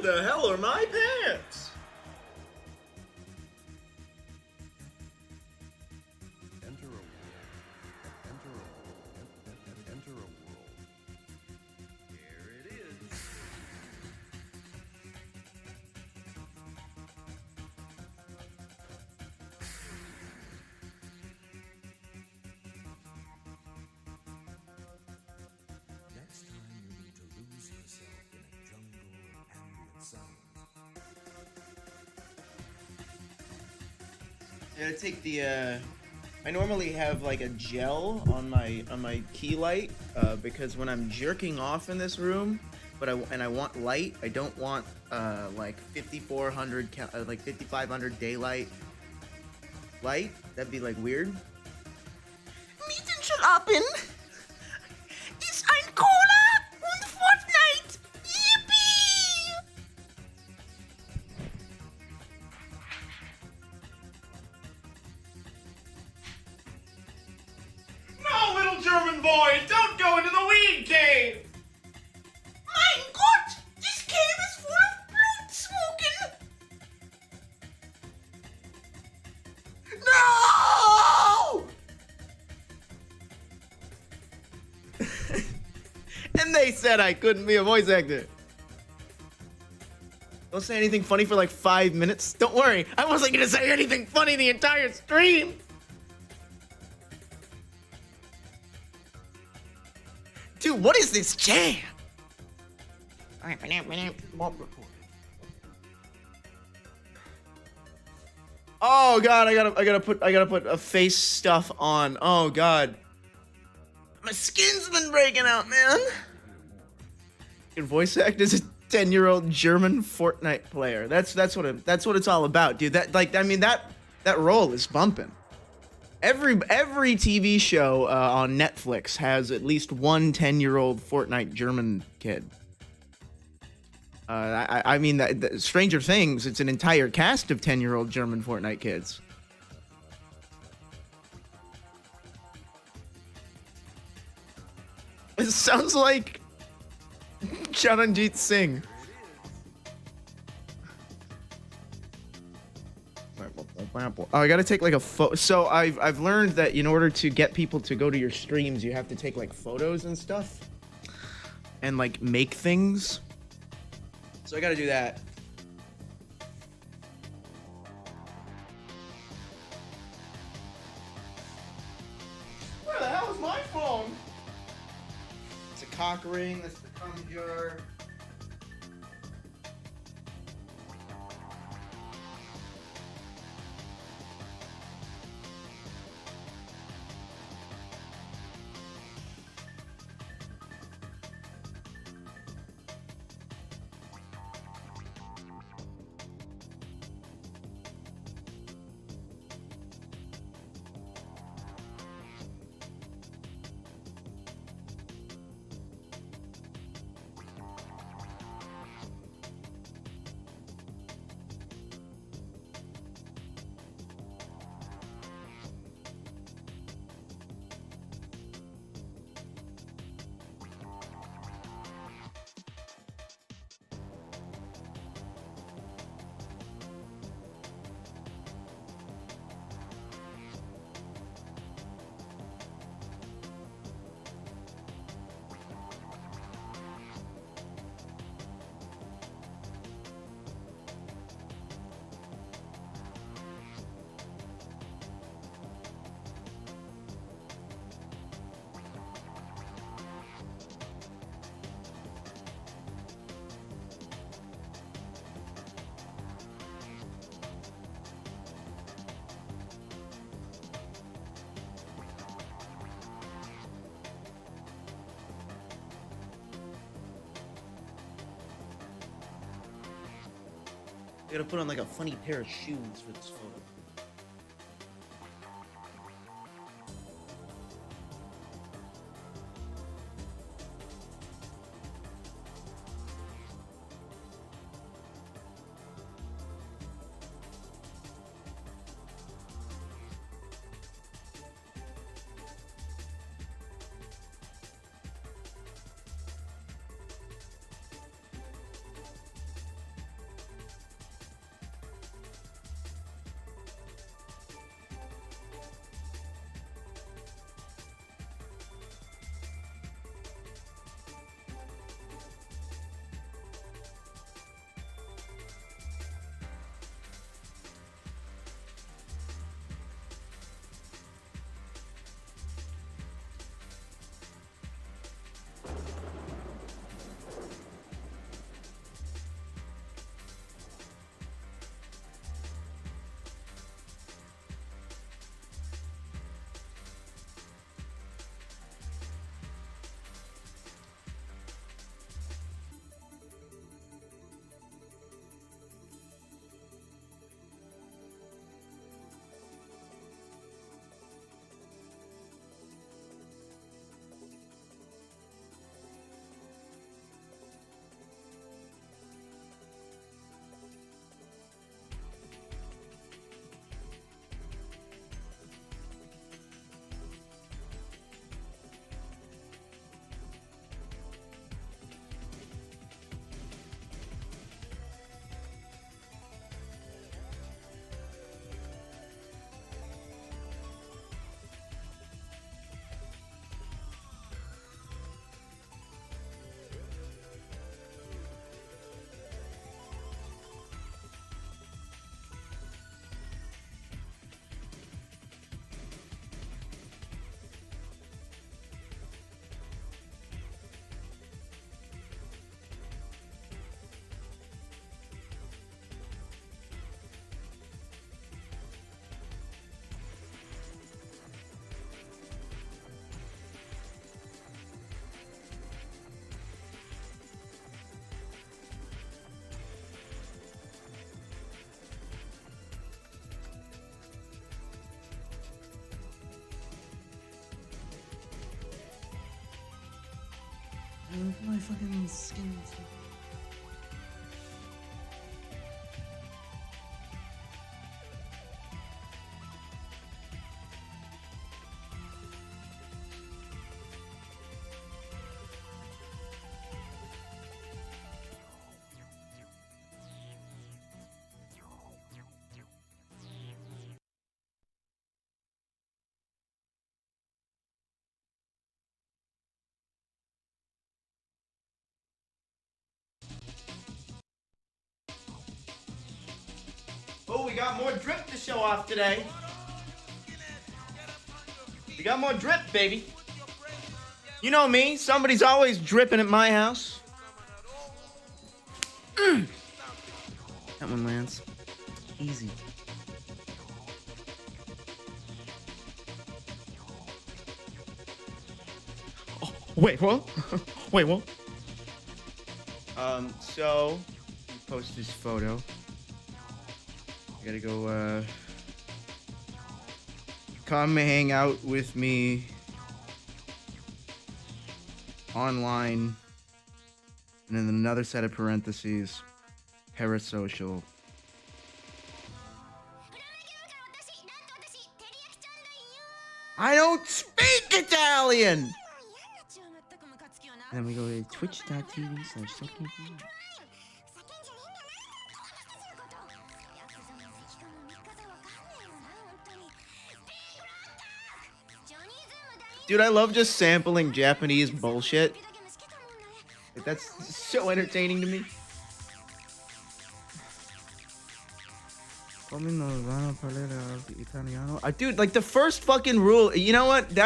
the hell are my pants? Enter a world. Enter a world. Here it is. Next time you need to lose yourself in a jungle of ambient sounds. I gotta take the I normally have like a gel on my key light because when I'm jerking off in this room, but I want light. I don't want like 5400 like 5500 daylight light. That'd be like weird. Mieten schlafen. Ist ein Cola und Fortnite. Yippie! No, little German boy, don't go into the weed cave! Mein Gott, this cave is full of blunt smoking. No! And they said I couldn't be a voice actor. Don't say anything funny for like 5 minutes. Don't worry, I wasn't gonna say anything funny the entire stream. Dude, what is this jam? Oh god, I gotta put a face stuff on. Oh god. My skin's been breaking out, man. Your voice act as a 10-year-old German Fortnite player. That's what it's all about, dude. That role is bumping. Every TV show on Netflix has at least one 10-year-old Fortnite German kid. I mean, Stranger Things, it's an entire cast of 10-year-old German Fortnite kids. It sounds like Charanjit Singh. Oh, I gotta take like a photo. So I've learned that in order to get people to go to your streams, you have to take like photos and stuff, and like make things. So I gotta do that. Where the hell is my phone? It's a cock ring. That's the cum jar. I gotta put on like a funny pair of shoes for this photo. My fucking skin. Oh, we got more drip to show off today. We got more drip, baby. You know me, somebody's always dripping at my house. That one lands. Easy. Oh, wait, what? Wait, what? So, post this photo. I gotta go, come hang out with me online, and then another set of parentheses, parasocial. I don't speak Italian! And then we go to twitch.tv/second. Dude, I love just sampling Japanese bullshit. That's so entertaining to me. Dude, like the first fucking rule, you know what?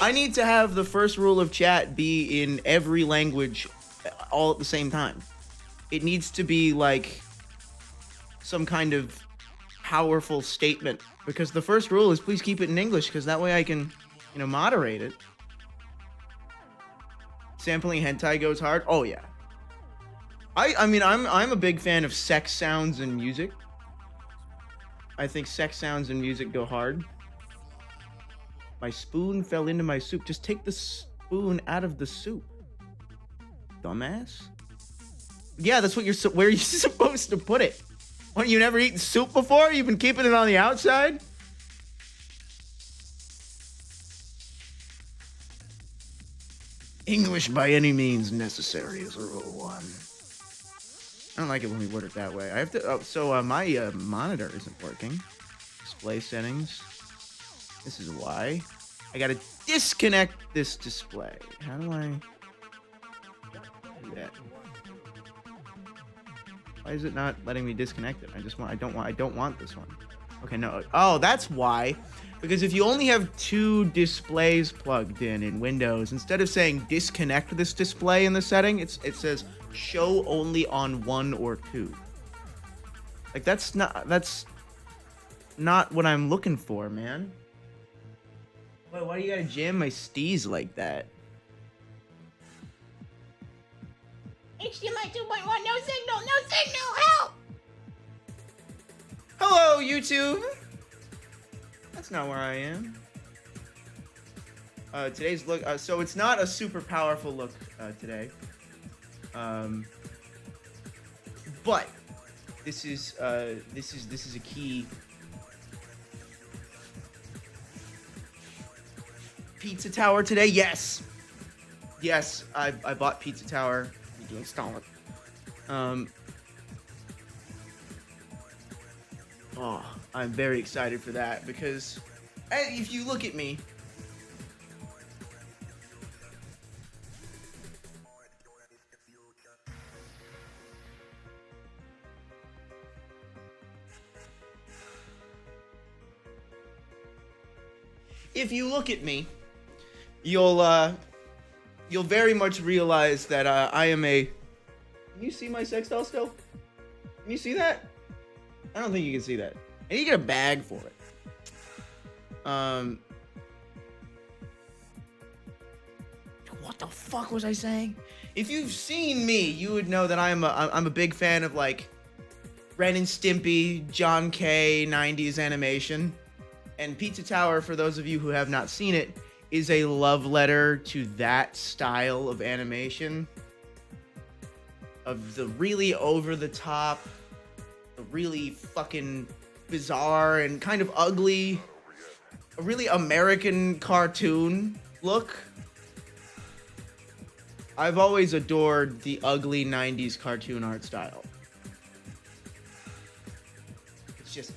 I need to have the first rule of chat be in every language all at the same time. It needs to be like some kind of powerful statement, because the first rule is please keep it in English, because that way I can, you know, moderate it. Sampling hentai goes hard. Oh yeah. I mean I'm a big fan of sex sounds and music. I think sex sounds and music go hard. My spoon fell into my soup. Just take the spoon out of the soup, dumbass. Yeah, that's what where you're supposed to put it. What, you never eaten soup before? You've been keeping it on the outside? English by any means necessary is rule 1. I don't like it when we word it that way. I have to. My monitor isn't working. Display settings. This is why. I gotta disconnect this display. How do I do that? Why is it not letting me disconnect it? I don't want this one. Okay, no. Oh, that's why. Because if you only have 2 displays plugged in Windows, instead of saying disconnect this display in the setting, it says show only on 1 or 2. Like that's not what I'm looking for, man. Wait, why do you gotta jam my steez like that? HDMI 2.1, no signal, help! Hello, YouTube. That's not where I am. Today's look. So it's not a super powerful look today. But this is a key. Pizza Tower today. Yes, I bought Pizza Tower. Need to install it. Oh, I'm very excited for that because if you look at me, you'll very much realize that I am a. Can you see my sex doll still? Can you see that? I don't think you can see that. I need to get a bag for it. What the fuck was I saying? If you've seen me, you would know that I'm a big fan of like Ren and Stimpy, John K, 90s animation. And Pizza Tower, for those of you who have not seen it, is a love letter to that style of animation. Of the really over the top, the really fucking bizarre and kind of ugly, a really American cartoon look. I've always adored the ugly 90s cartoon art style. It's just,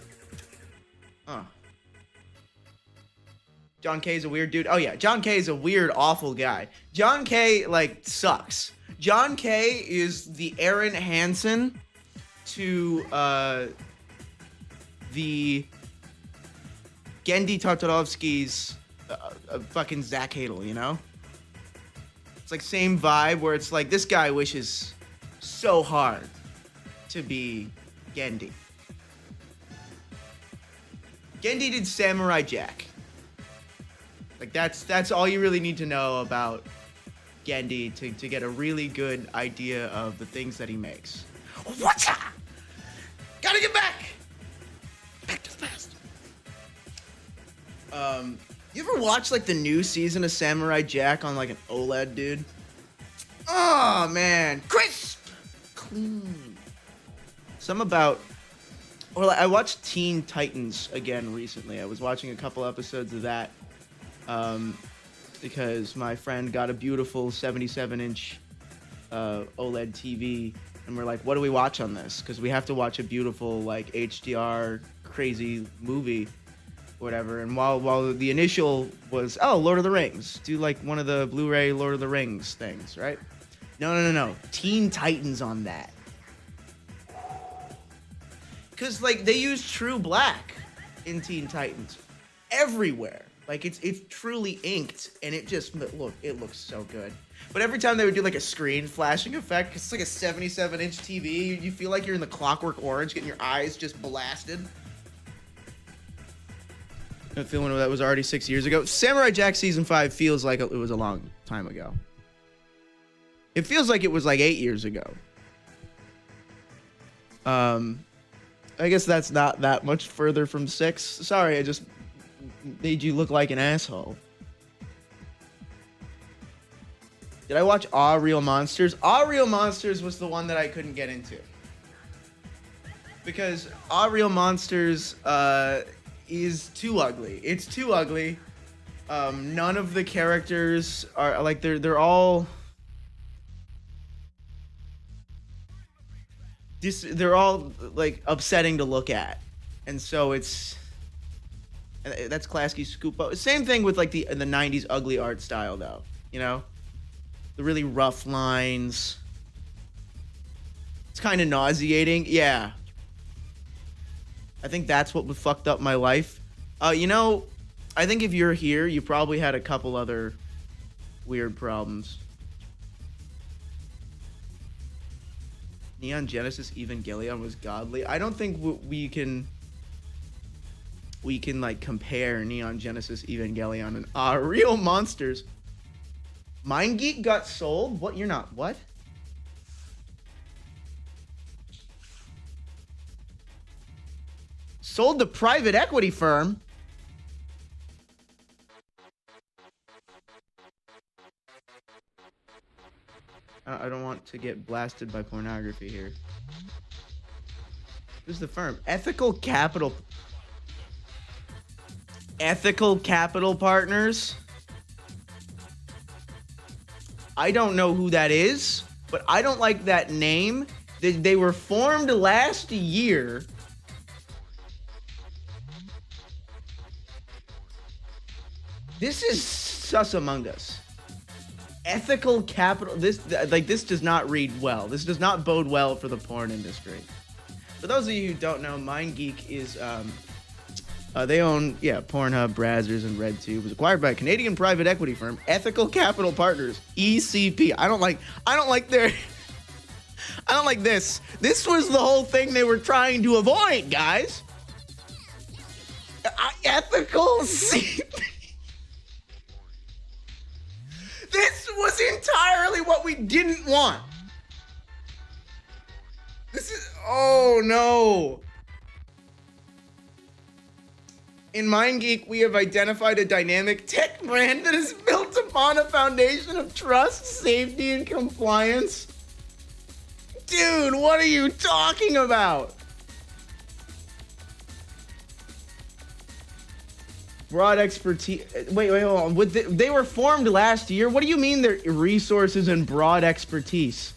John K's a weird dude. Oh yeah, John K is a weird, awful guy. John K, like, sucks. John K is the Aaron Hansen to the Gendy Tartarovsky's fucking Zach Hadel, you know? It's like same vibe where it's like this guy wishes so hard to be Gendy. Gendy did Samurai Jack. Like that's all you really need to know about Gendy to get a really good idea of the things that he makes. What's up? Gotta get back! Back to the past. You ever watch like the new season of Samurai Jack on like an OLED, dude? Oh man, crisp, clean. Some about, or like I watched Teen Titans again recently. I was watching a couple episodes of that, because my friend got a beautiful 77-inch OLED TV, and we're like, what do we watch on this? Because we have to watch a beautiful like HDR crazy movie. Whatever, and while the initial was, oh, Lord of the Rings, do like one of the Blu-ray Lord of the Rings things, right? No, Teen Titans on that, because like they use true black in Teen Titans everywhere, like it's truly inked, and it looks so good. But every time they would do like a screen flashing effect, 'cause it's like a 77-inch TV, you feel like you're in the Clockwork Orange, getting your eyes just blasted. Feeling that was already 6 years ago. Samurai Jack season 5 feels like it was a long time ago. It feels like it was like 8 years ago. I guess that's not that much further from 6. Sorry, I just made you look like an asshole. Did I watch Aw, Real Monsters? Aw, Real Monsters was the one that I couldn't get into. Because Aw, Real Monsters, is too ugly. It's too ugly. None of the characters are like they're all they're all like upsetting to look at, and so that's Klasky Scoop. Same thing with like the 90s ugly art style though, you know, the really rough lines. It's kind of nauseating. Yeah. I think that's what fucked up my life. You know, I think if you're here, you probably had a couple other weird problems. Neon Genesis Evangelion was godly. I don't think we can like compare Neon Genesis Evangelion and Real Monsters. MindGeek got sold? What? You're not what? Sold to private equity firm. I don't want to get blasted by pornography here. Who's the firm? Ethical Capital Partners. I don't know who that is, but I don't like that name. They were formed last year. This is sus among us. Ethical capital. This does not read well. This does not bode well for the porn industry. For those of you who don't know, MindGeek is they own Pornhub, Brazzers, and RedTube. It was acquired by a Canadian private equity firm, Ethical Capital Partners (ECP). I don't like this. This was the whole thing they were trying to avoid, guys. Ethical CP. This was entirely what we didn't want. Oh no. In MindGeek, we have identified a dynamic tech brand that is built upon a foundation of trust, safety, and compliance. Dude, what are you talking about? Broad expertise. Wait, hold on. They were formed last year. What do you mean their resources and broad expertise?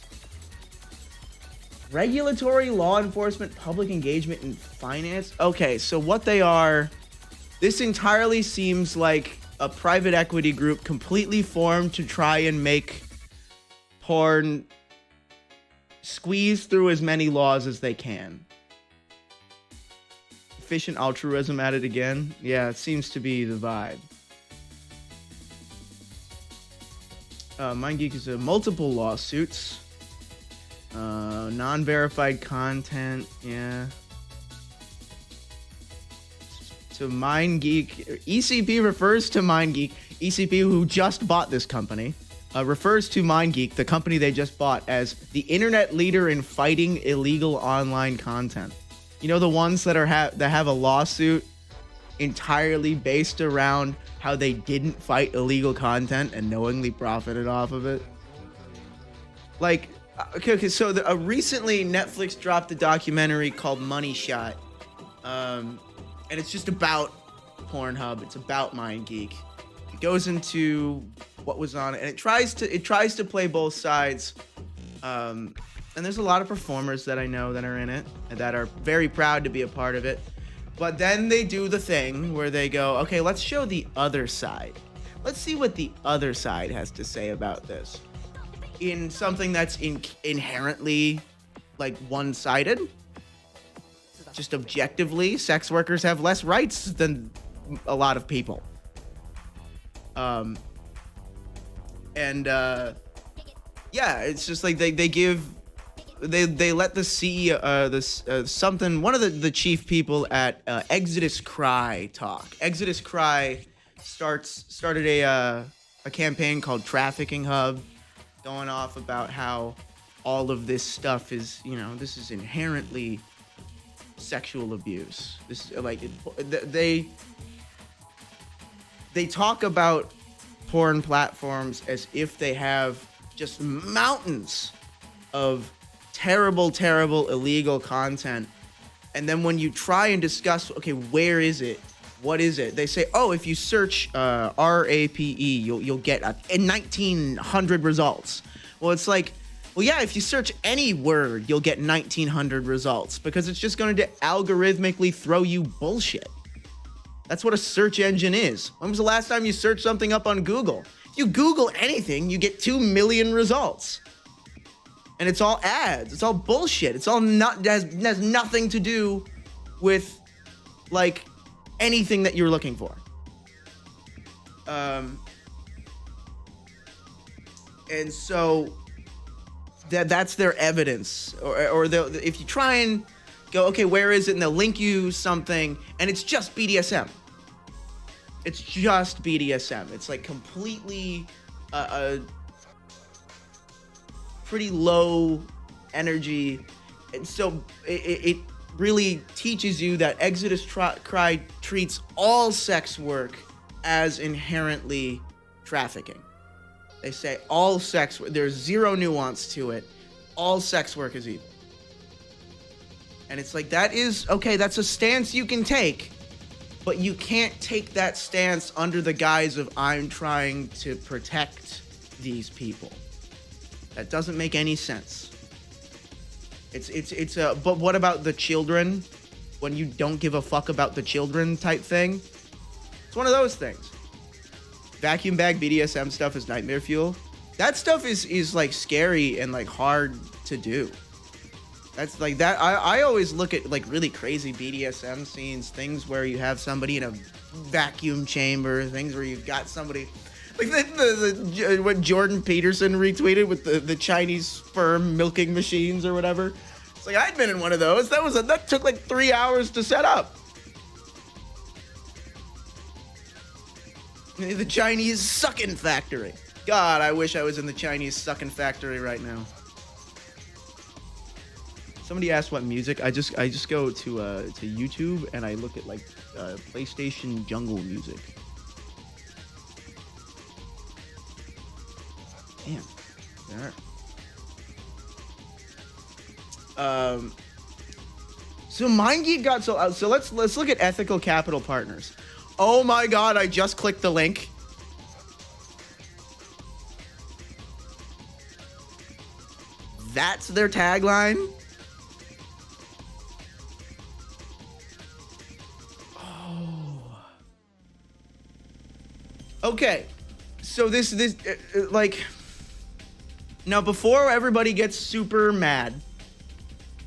Regulatory, law enforcement, public engagement, and finance. Okay, so what they are, this entirely seems like a private equity group completely formed to try and make porn squeeze through as many laws as they can. Efficient altruism at it again. Yeah, it seems to be the vibe. MindGeek is multiple lawsuits. Non-verified content, yeah. To MindGeek, ECP refers to MindGeek. ECP, who just bought this company, refers to MindGeek, the company they just bought, as the internet leader in fighting illegal online content. You know, the ones that have a lawsuit entirely based around how they didn't fight illegal content and knowingly profited off of it. Like, okay, so recently Netflix dropped a documentary called Money Shot, and it's just about Pornhub. It's about MindGeek. It goes into what was on it, and it tries to play both sides. And there's a lot of performers that I know that are in it and that are very proud to be a part of it. But then they do the thing where they go, okay, let's show the other side. Let's see what the other side has to say about this. In something that's inherently, like, one-sided. Just objectively, sex workers have less rights than a lot of people. Yeah, it's just like they let the CEO, one of the chief people at Exodus Cry talk. Exodus Cry started a campaign called Trafficking Hub, going off about how all of this stuff is, you know, this is inherently sexual abuse. This is like they talk about porn platforms as if they have just mountains of terrible illegal content, and then when you try and discuss, okay, where is it, what is it, they say, oh, if you search RAPE, you'll get 1900 results. Well, it's like, well, yeah, if you search any word, you'll get 1900 results, because it's just going to algorithmically throw you bullshit. That's what a search engine is. When was the last time you searched something up on Google? If you Google anything, you get 2 million results. And it's all ads. It's all bullshit. It's all has nothing to do with, like, anything that you're looking for. And so that's their evidence. Or if you try and go, okay, where is it? And they'll link you something, and it's just BDSM. It's just BDSM. It's like completely pretty low energy, and so it really teaches you that Exodus Cry treats all sex work as inherently trafficking. They say all sex work, there's zero nuance to it. All sex work is evil. And it's like, that is, okay, that's a stance you can take, but you can't take that stance under the guise of I'm trying to protect these people. That doesn't make any sense. But what about the children? When you don't give a fuck about the children type thing? It's one of those things. Vacuum bag BDSM stuff is nightmare fuel. That stuff is like scary and like hard to do. That's like that. I always look at like really crazy BDSM scenes, things where you have somebody in a vacuum chamber, things where you've got somebody like what Jordan Peterson retweeted with the Chinese sperm milking machines or whatever. It's like, I'd been in one of those. That took like 3 hours to set up. The Chinese sucking factory. God, I wish I was in the Chinese sucking factory right now. Somebody asked what music. I just go to YouTube and I look at like PlayStation jungle music. Damn. There. So MindGeek got so let's look at ethical capital partners. Oh my god, I just clicked the link. That's their tagline. Oh. Okay. So this like now before everybody gets super mad,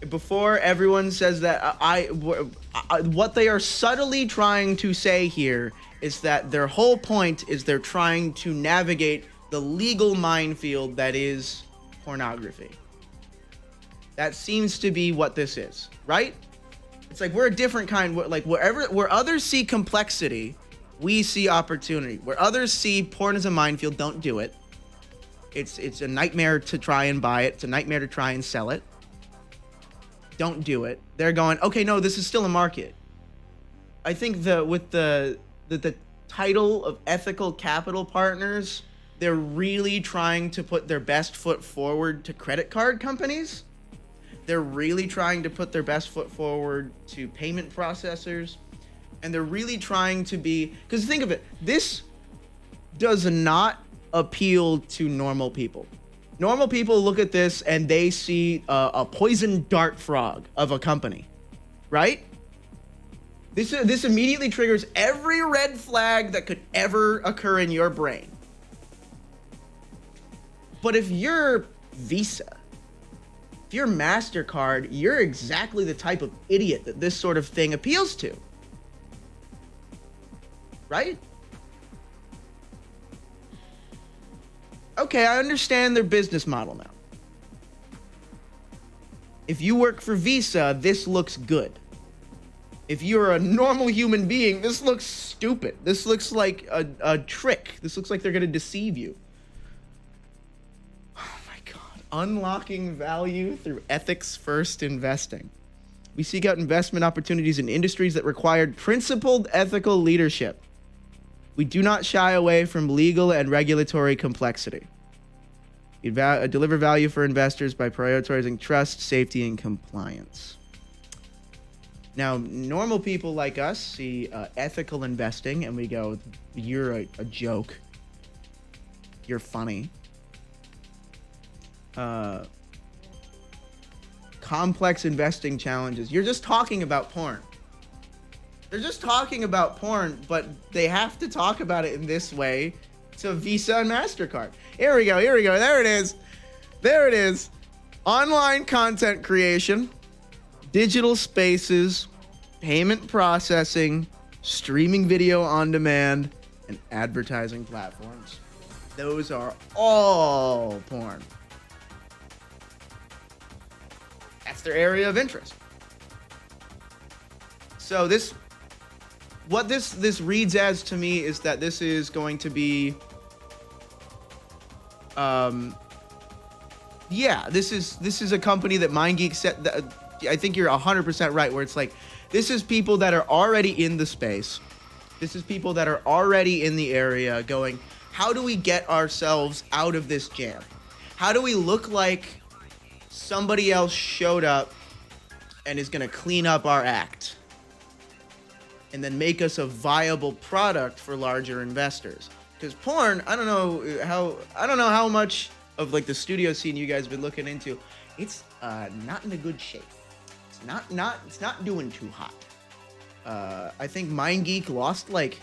before everyone says that what they are subtly trying to say here is that their whole point is they're trying to navigate the legal minefield that is pornography. That seems to be what this is, right? It's like we're a different kind. Like where others see complexity, we see opportunity. Where others see porn as a minefield, don't do it. It's a nightmare to try and buy it. It's a nightmare to try and sell it. Don't do it. They're going, okay, no, this is still a market. I think with the title of ethical capital partners, they're really trying to put their best foot forward to credit card companies. They're really trying to put their best foot forward to payment processors. And they're really trying to be, because think of it, this does not appeal to normal people. Normal people look at this and they see a poison dart frog of a company, right? This immediately triggers every red flag that could ever occur in your brain. But if you're Visa, if you're MasterCard, you're exactly the type of idiot that this sort of thing appeals to, right? Okay, I understand their business model now. If you work for Visa, this looks good. If you're a normal human being, this looks stupid. This looks like a trick. This looks like they're gonna deceive you. Oh my god. Unlocking value through ethics-first investing. We seek out investment opportunities in industries that require principled ethical leadership. We do not shy away from legal and regulatory complexity. We deliver value for investors by prioritizing trust, safety, and compliance. Now, normal people like us see ethical investing and we go, you're a joke. You're funny. Complex investing challenges. You're just talking about porn. They're just talking about porn, but they have to talk about it in this way to Visa and MasterCard. Here we go. There it is. Online content creation, digital spaces, payment processing, streaming video on demand, and advertising platforms. Those are all porn. That's their area of interest. So what this reads as to me is that this is going to be, this is a company that MindGeek said. I think you're 100% right. Where it's like, this is people that are already in the space. This is people that are already in the area going, how do we get ourselves out of this jam? How do we look like somebody else showed up and is going to clean up our act? And then make us a viable product for larger investors. Because porn, I don't know how much of like the studio scene you guys have been looking into. It's not in a good shape. It's not doing too hot. I think MindGeek lost like,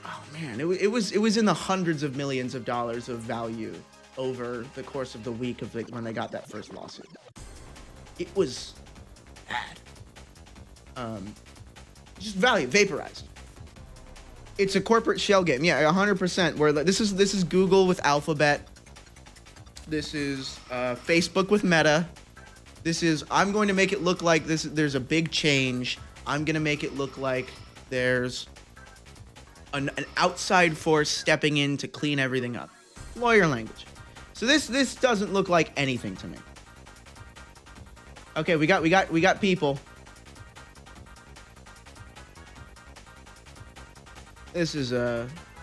oh man, it was in the hundreds of millions of dollars of value over the course of the week of like when they got that first lawsuit. It was bad. Just value vaporized. It's a corporate shell game. Yeah, 100%. Where this is Google with Alphabet. This is Facebook with Meta. This is, I'm going to make it look like there's a big change. I'm going to make it look like there's an outside force stepping in to clean everything up. Lawyer language. So this doesn't look like anything to me. Okay, we got people. This is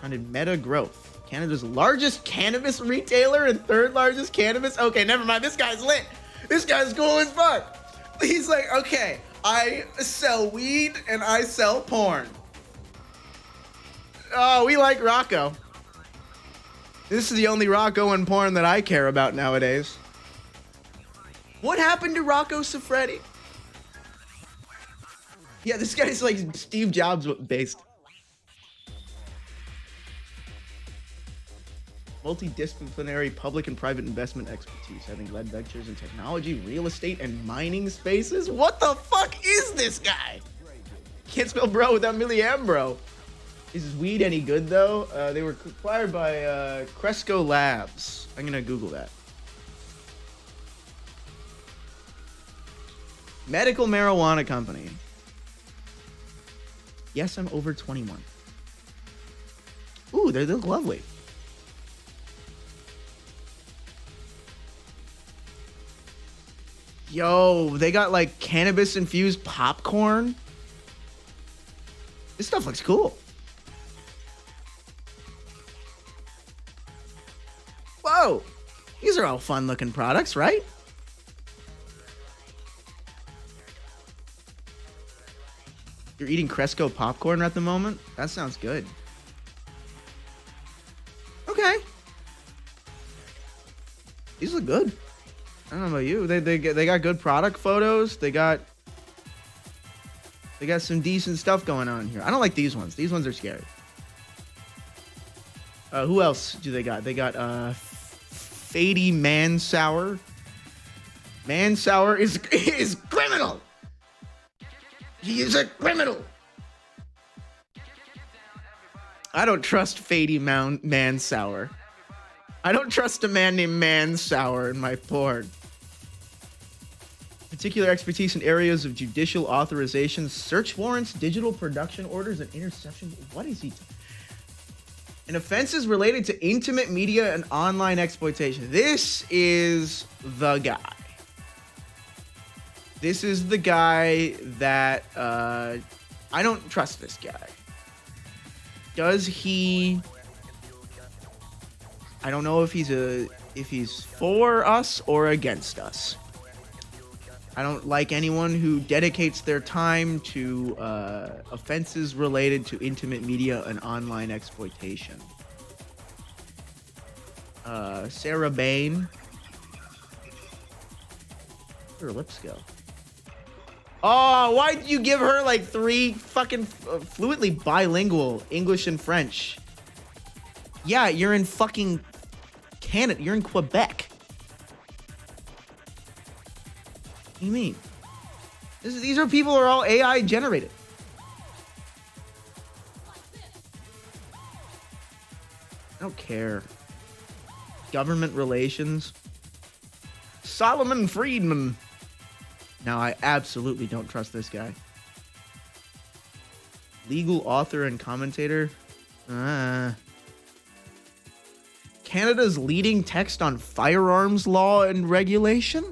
funded Meta Growth, Canada's largest cannabis retailer and third largest cannabis. Okay, never mind. This guy's lit. This guy's cool as fuck. He's like, okay, I sell weed and I sell porn. Oh, we like Rocco. This is the only Rocco and porn that I care about nowadays. What happened to Rocco Siffredi? Yeah, this guy's like Steve Jobs based. Multidisciplinary public and private investment expertise, having led ventures in technology, real estate, and mining spaces. What the fuck is this guy? Can't spell bro without Milliam, bro. Is his weed any good, though? They were acquired by Cresco Labs. I'm gonna Google that. Medical marijuana company. Yes, I'm over 21. Ooh, they look lovely. Yo, they got like cannabis infused popcorn. This stuff looks cool. Whoa, these are all fun looking products, right? You're eating Cresco popcorn at the moment? That sounds good. Okay. These look good. I don't know about you. They got good product photos. They got some decent stuff going on here. I don't like these ones. These ones are scary. Who else do they got? They got Fady Mansour. Mansour is criminal. He is a criminal. I don't trust Fady Mansour. I don't trust a man named Mansour in my porn. Particular expertise in areas of judicial authorizations, search warrants, digital production orders, and interception. What is he? And offenses related to intimate media and online exploitation. This is the guy. This is the guy that I don't trust this guy. Does he? I don't know if he's for us or against us. I don't like anyone who dedicates their time to offenses related to intimate media and online exploitation. Sarah Bain. Where'd her lips go? Oh, why'd you give her like 3 fucking fluently bilingual English and French? Yeah, you're in fucking Canada. You're in Quebec. What do you mean? These are people who are all AI generated. I don't care. Government relations. Solomon Friedman. Now, I absolutely don't trust this guy. Legal author and commentator. Canada's leading text on firearms law and regulation?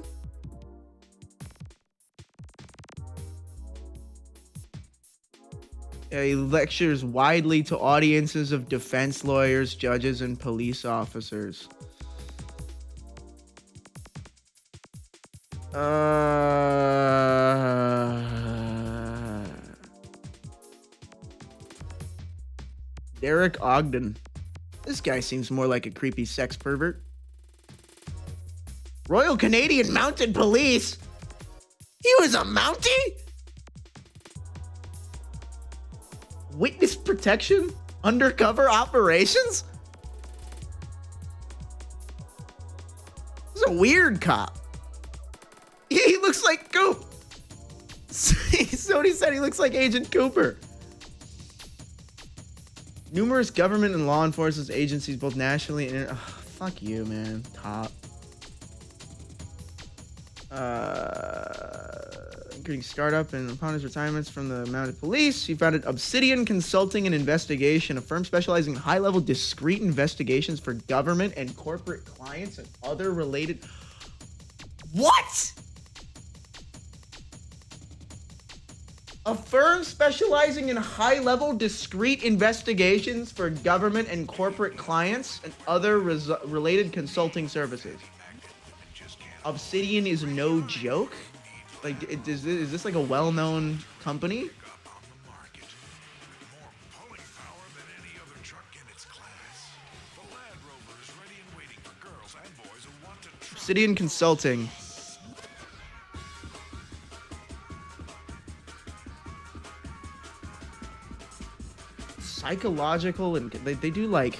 He lectures widely to audiences of defense lawyers, judges, and police officers. Derek Ogden. This guy seems more like a creepy sex pervert. Royal Canadian Mounted Police? He was a Mountie? Witness protection? Undercover operations? This is a weird cop. He looks like Coop. Somebody said he looks like Agent Cooper. Numerous government and law enforcement agencies, both nationally and... fuck you, man. Top. Including startup and upon his retirements from the Mounted Police, he founded Obsidian Consulting and Investigation, a firm specializing in high-level discrete investigations for government and corporate clients and other related... What? A firm specializing in high-level discrete investigations for government and corporate clients and other related consulting services. Obsidian is no joke? Like, is this like a well-known company? Obsidian Consulting. Psychological, and they do like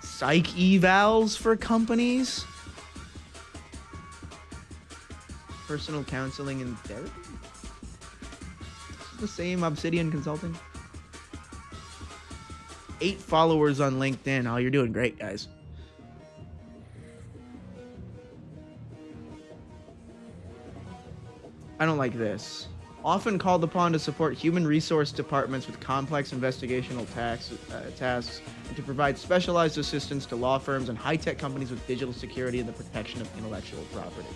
psych evals for companies. Personal counseling and therapy. The same Obsidian Consulting. 8 followers on LinkedIn. Oh, you're doing great, guys. I don't like this. Often called upon to support human resource departments with complex investigational tasks and to provide specialized assistance to law firms and high-tech companies with digital security and the protection of intellectual property.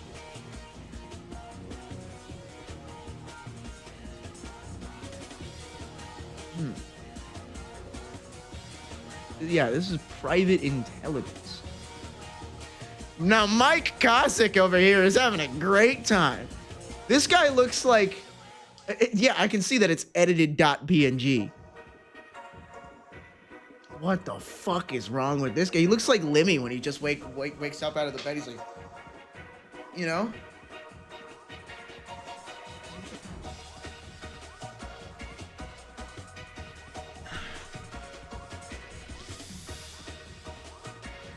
Yeah, this is private intelligence. Now, Mike Kosick over here is having a great time. This guy looks like... Yeah, I can see that it's edited.png. What the fuck is wrong with this guy? He looks like Lemmy when he just wakes up out of the bed. He's like... You know?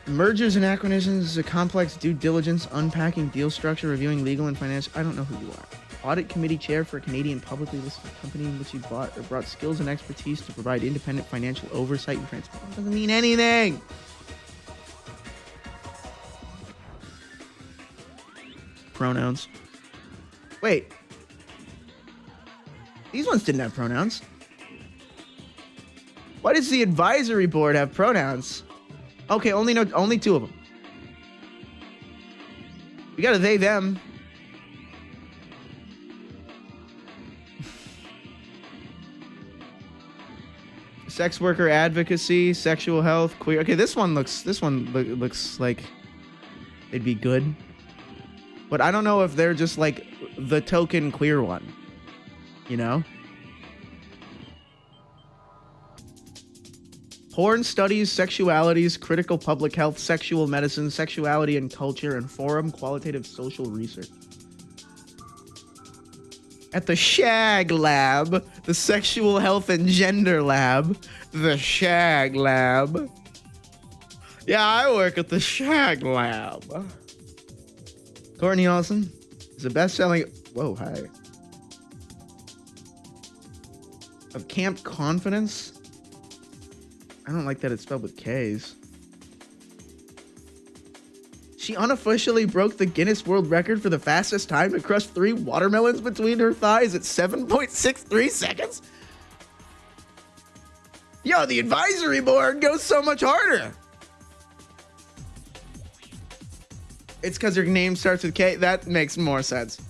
Mergers and acquisitions is a complex due diligence, unpacking deal structure, reviewing legal and financial... I don't know who you are. Audit committee chair for a Canadian publicly listed company in which you brought skills and expertise to provide independent financial oversight and transparency. Doesn't mean anything. Pronouns. Wait. These ones didn't have pronouns. Why does the advisory board have pronouns? Okay, only 2 of them. We got a they, them. Sex worker advocacy, sexual health, queer. Okay, this one looks like it'd be good. But I don't know if they're just like the token queer one. You know? Porn studies, sexualities, critical public health, sexual medicine, sexuality and culture, and forum qualitative social research. At the SHAG Lab, the Sexual Health and Gender Lab, the SHAG Lab. Yeah, I work at the SHAG Lab. Courtney Olson is a best-selling... Whoa, hi. Of Camp Confidence? I don't like that it's spelled with K's. She unofficially broke the Guinness World Record for the fastest time to crush 3 watermelons between her thighs at 7.63 seconds. Yo, the advisory board goes so much harder. It's because her name starts with K. That makes more sense.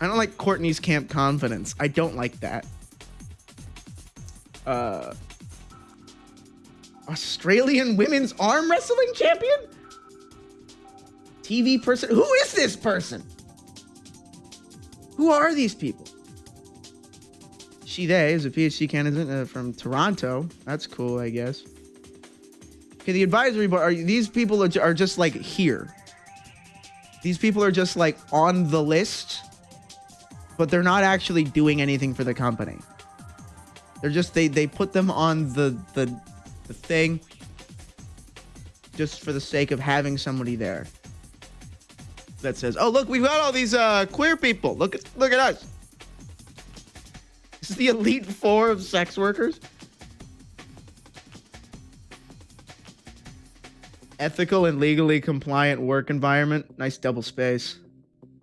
I don't like Courtney's Camp Confidence. I don't like that. Australian women's arm wrestling champion? TV person? Who is this person? Who are these people? She, they is a PhD candidate from Toronto. That's cool, I guess. Okay, the advisory board, these people are just like here. These people are just like on the list, but they're not actually doing anything for the company. They're just, they put them on the thing just for the sake of having somebody there that says, oh, look, we've got all these queer people. Look at us. This is the elite 4 of sex workers. Ethical and legally compliant work environment. Nice double space.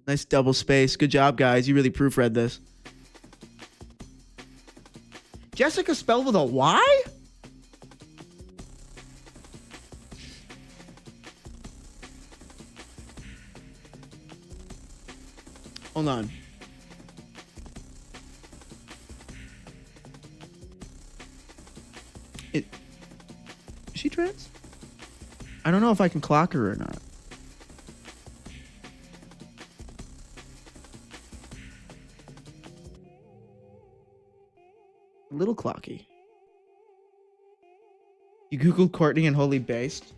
Nice double space. Good job, guys. You really proofread this. Jessica spelled with a Y? Hold on. Is she trans? I don't know if I can clock her or not. A little clocky. You Googled Courtney and Holy Based?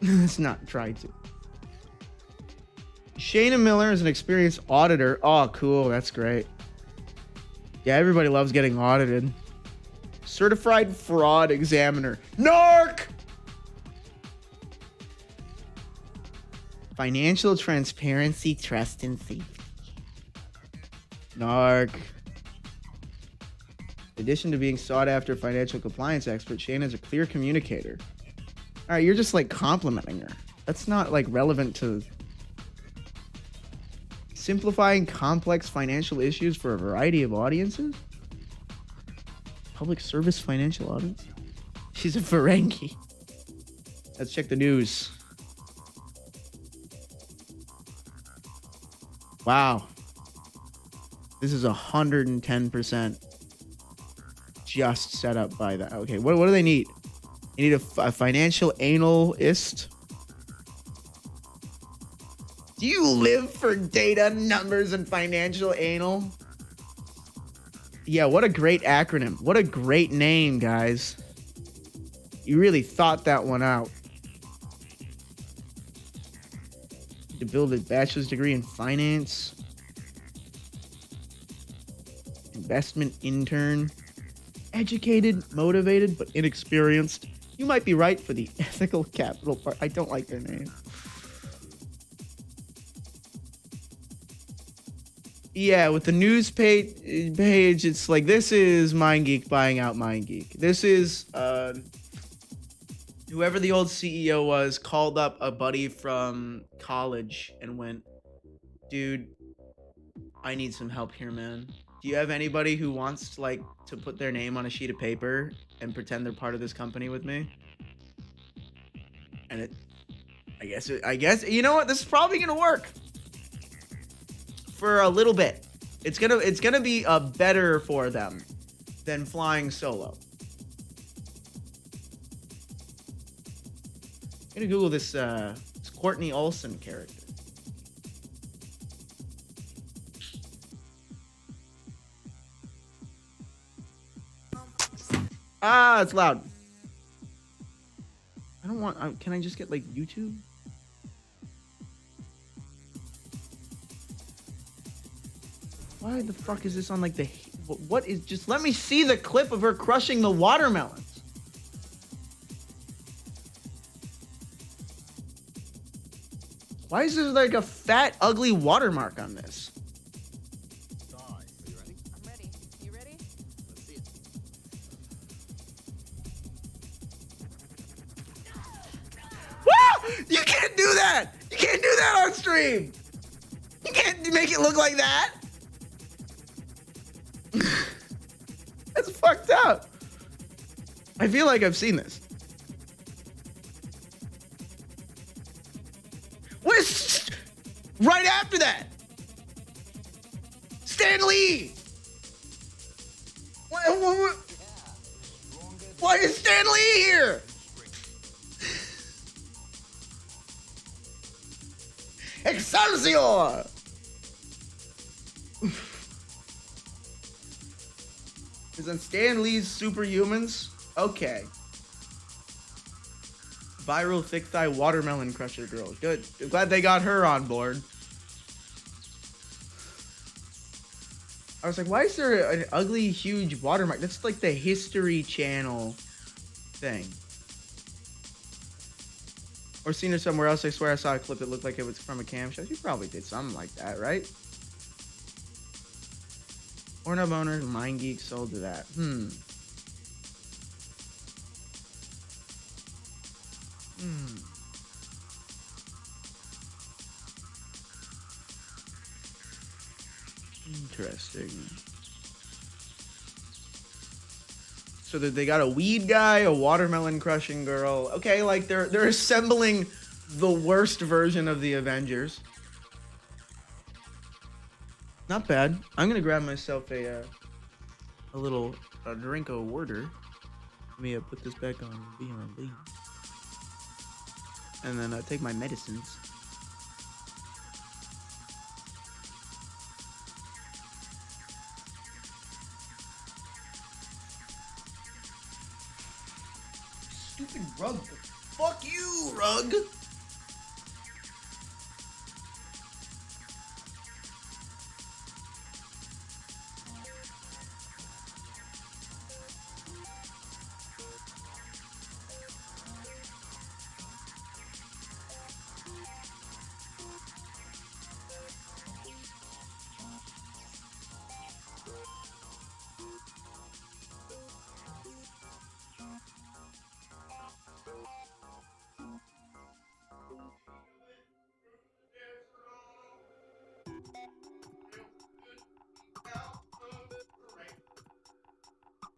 Let's not try to. Shayna Miller is an experienced auditor. Oh, cool. That's great. Yeah, everybody loves getting audited. Certified fraud examiner. Narc! Financial transparency, trust, and safety. Narc. In addition to being sought after financial compliance expert, Shayna is a clear communicator. All right, you're just like complimenting her. That's not like relevant to simplifying complex financial issues for a variety of audiences. Public service financial audience. She's a Ferengi. Let's check the news. Wow. This is 110% just set up by that. Okay, what do they need? They need a financial analyst. Do you live for data, numbers, and financial anal? Yeah, what a great acronym. What a great name, guys. You really thought that one out. To build a bachelor's degree in finance. Investment intern. Educated, motivated, but inexperienced. You might be right for the ethical capital part. I don't like their name. Yeah, with the news page, it's like, this is MindGeek buying out MindGeek. This is whoever the old CEO was called up a buddy from college and went, dude, I need some help here, man. Do you have anybody who wants to put their name on a sheet of paper and pretend they're part of this company with me? And I guess you know what? This is probably gonna work for a little bit. It's gonna be better for them than flying solo. I'm gonna Google this Courtney Olsen character. Ah, it's loud. I don't want. Can I just get like YouTube? Why the fuck is this on like the? What is? Just let me see the clip of her crushing the watermelons. Why is there like a fat, ugly watermark on this? Are you ready? I'm ready. You ready? Let's see it. Woo! You can't do that! You can't do that on stream! You can't make it look like that! That's fucked up. I feel like I've seen this. What's right after that? Stan Lee! Why is Stan Lee here? Excelsior! Is on Stan Lee's Superhumans? Okay. Viral thick thigh watermelon crusher girl. Good. I'm glad they got her on board. I was like, why is there an ugly, huge watermark? That's like the History Channel thing. Or seen her somewhere else. I swear I saw a clip that looked like it was from a cam show. She probably did something like that, right? Pornhub owner, MindGeek sold to that. Interesting. So that they got a weed guy, a watermelon crushing girl. Okay, like they're assembling the worst version of the Avengers. Not bad. I'm gonna grab myself a a little drink of water. Let me put this back on B&B. And then take my medicines. Stupid rug. Fuck you, rug.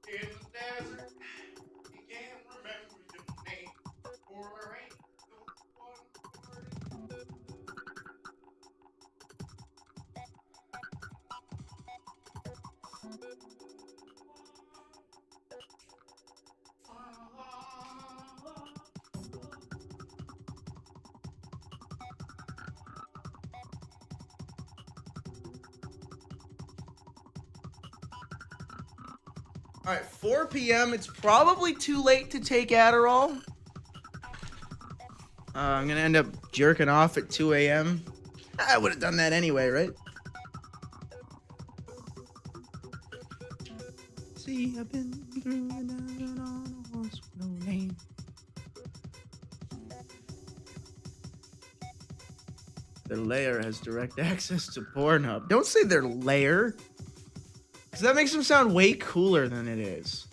In the desert, you can't remember your name, for there ain't no one for it. All right, 4 p.m. It's probably too late to take Adderall. I'm gonna end up jerking off at 2 a.m. I would have done that anyway, right? See, I've been through the desert on a horse with no name. Their lair has direct access to Pornhub. Don't say their lair. Because that makes them sound way cooler than it is.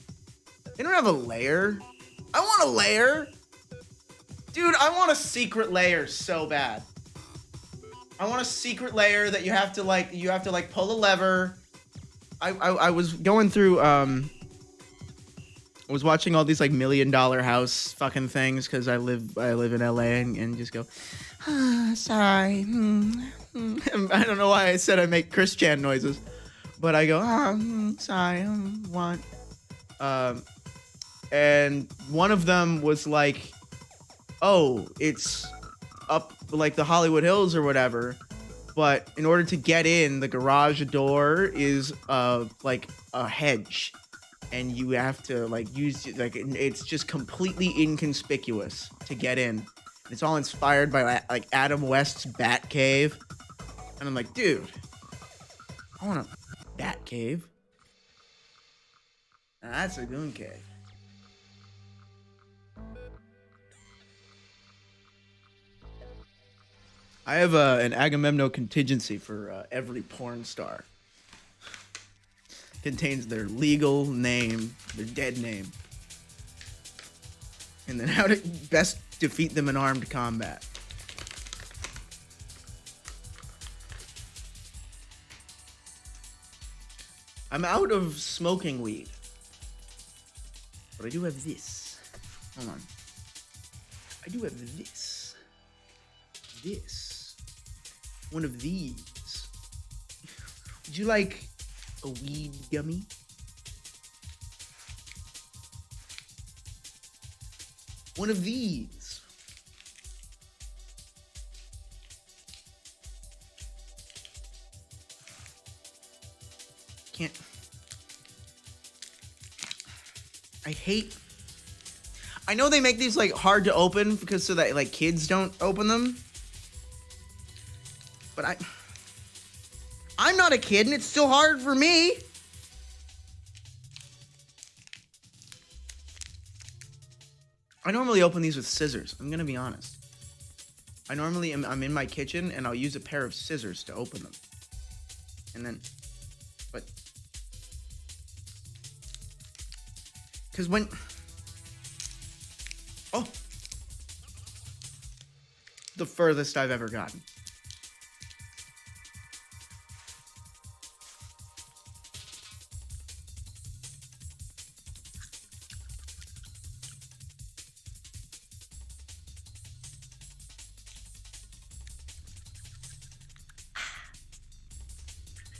They don't have a lair. I want a lair. Dude, I want a secret lair so bad. I want a secret lair that you have to pull a lever. I was going through, I was watching all these like $1 million house fucking things because I live in LA and just go, sorry. I don't know why I said I make Chris Chan noises. But I go, sorry, want. And one of them was like, oh, it's up like the Hollywood Hills or whatever. But in order to get in, the garage door is like a hedge. And you have to like use, like, it's just completely inconspicuous to get in. It's all inspired by like Adam West's Bat Cave. And I'm like, dude, I want to Bat Cave. Now that's a goon cave. I have an Agamemnon contingency for every porn star. Contains their legal name, their dead name, and then how to best defeat them in armed combat. I'm out of smoking weed. But I do have this. Hold on. I do have this. This. One of these. Would you like a weed gummy? One of these. Can't. I know they make these like hard to open because so that like kids don't open them. But I'm not a kid and it's still hard for me. I normally open these with scissors. I'm gonna be honest. I'm in my kitchen and I'll use a pair of scissors to open them. And then, but, because when, oh, the furthest I've ever gotten.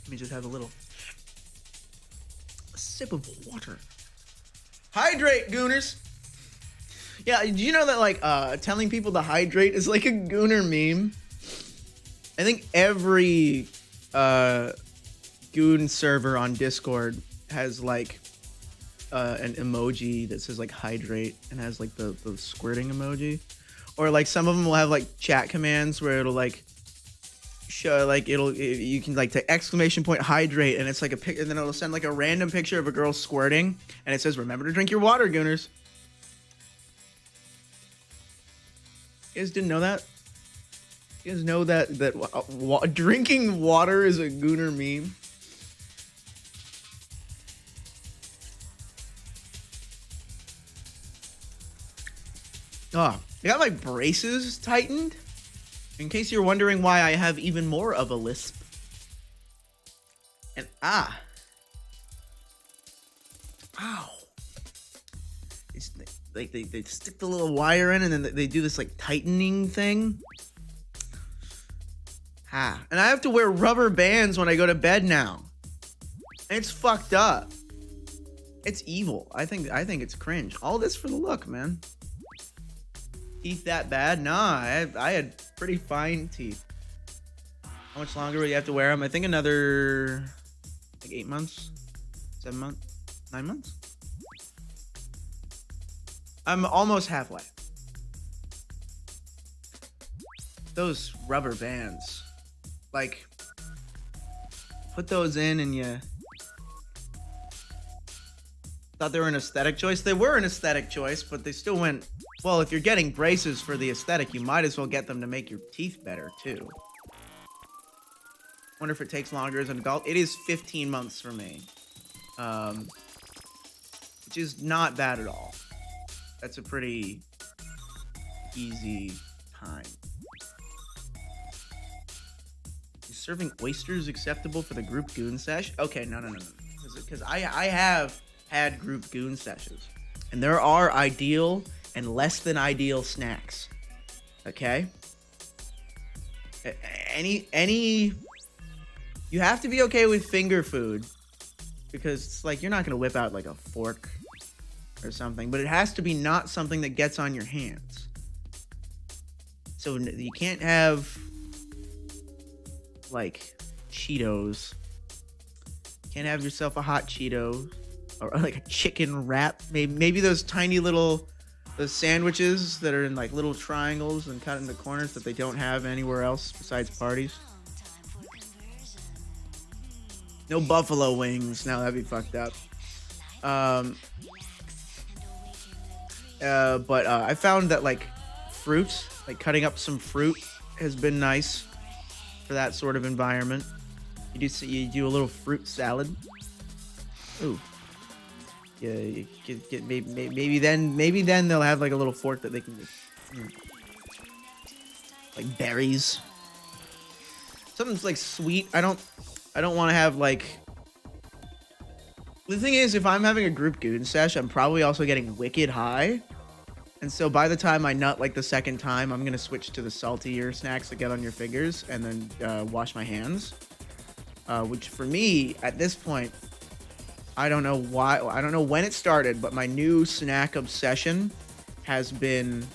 Let me just have a little sip. sip of water. Hydrate, gooners. Yeah, do you know that like telling people to hydrate is like a gooner meme? I think every goon server on Discord has like an emoji that says like hydrate and has like the squirting emoji, or like some of them will have like chat commands where it'll like show like you can like to exclamation point hydrate, and it's like a pic, and then it'll send like a random picture of a girl squirting, and it says remember to drink your water, gooners. You guys didn't know that? You guys know that drinking water is a gooner meme? Oh, I got my braces tightened. In case you're wondering why I have even more of a lisp. And ow. It's like they stick the little wire in and then they do this like tightening thing. And I have to wear rubber bands when I go to bed now. And it's fucked up. It's evil. I think it's cringe. All this for the look, man. Teeth that bad? Nah, I had pretty fine teeth. How much longer will you have to wear them? I think another like 8 months, 7 months, 9 months. I'm almost halfway. Those rubber bands, like, put those in and you thought they were an aesthetic choice. They were an aesthetic choice, but they still went, well, if you're getting braces for the aesthetic, you might as well get them to make your teeth better too. Wonder if it takes longer as an adult. It is 15 months for me, which is not bad at all. That's a pretty easy time. Is serving oysters acceptable for the group goon sesh? Okay, no. Because I have had group goon sessions, and there are ideal and less than ideal snacks. Okay? You have to be okay with finger food, because it's like you're not gonna whip out like a fork or something, but it has to be not something that gets on your hands. So you can't have like Cheetos. Can't have yourself a hot Cheeto or like a chicken wrap. Maybe those tiny little sandwiches that are in like little triangles and cut into corners that they don't have anywhere else besides parties. No buffalo wings. Now that'd be fucked up. But I found that like fruit, like cutting up some fruit, has been nice for that sort of environment. You do a little fruit salad. Ooh. Yeah, you get maybe then they'll have like a little fork that they can just, like berries. Something's like sweet. I don't want to have like. The thing is, if I'm having a group goon sesh, I'm probably also getting wicked high. And so by the time I nut like the second time, I'm going to switch to the saltier snacks that get on your fingers and then wash my hands. Which for me, at this point, I don't know why, I don't know when it started, but my new snack obsession has been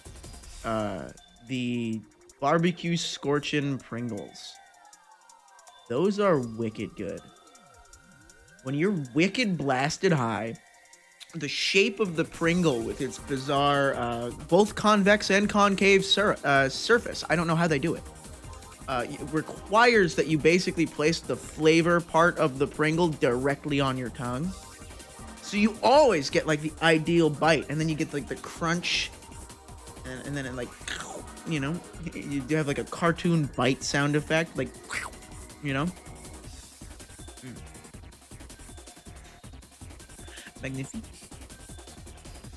the barbecue scorchin' Pringles. Those are wicked good. When you're wicked blasted high, the shape of the Pringle with its bizarre, both convex and concave surface, I don't know how they do it. It requires that you basically place the flavor part of the Pringle directly on your tongue. So you always get like the ideal bite, and then you get like the crunch, and then it like, you know, you do have like a cartoon bite sound effect, like, you know. Magnificent.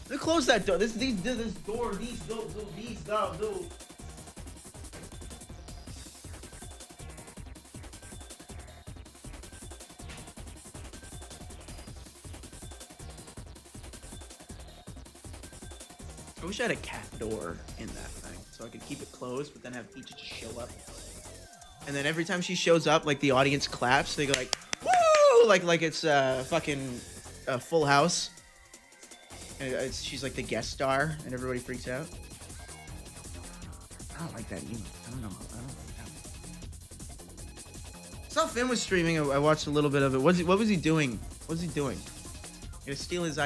Let's close that door. This door. These go. I wish I had a cat door in that thing, so I could keep it closed, but then have Peach just show up. And then every time she shows up, like the audience claps. They go like, "Woo!" Like it's fucking Full House. And she's like the guest star, and everybody freaks out. I don't like that either. I don't know. I don't like that. I saw Finn was streaming. I watched a little bit of it. What was he doing? What was he doing? Gonna steal his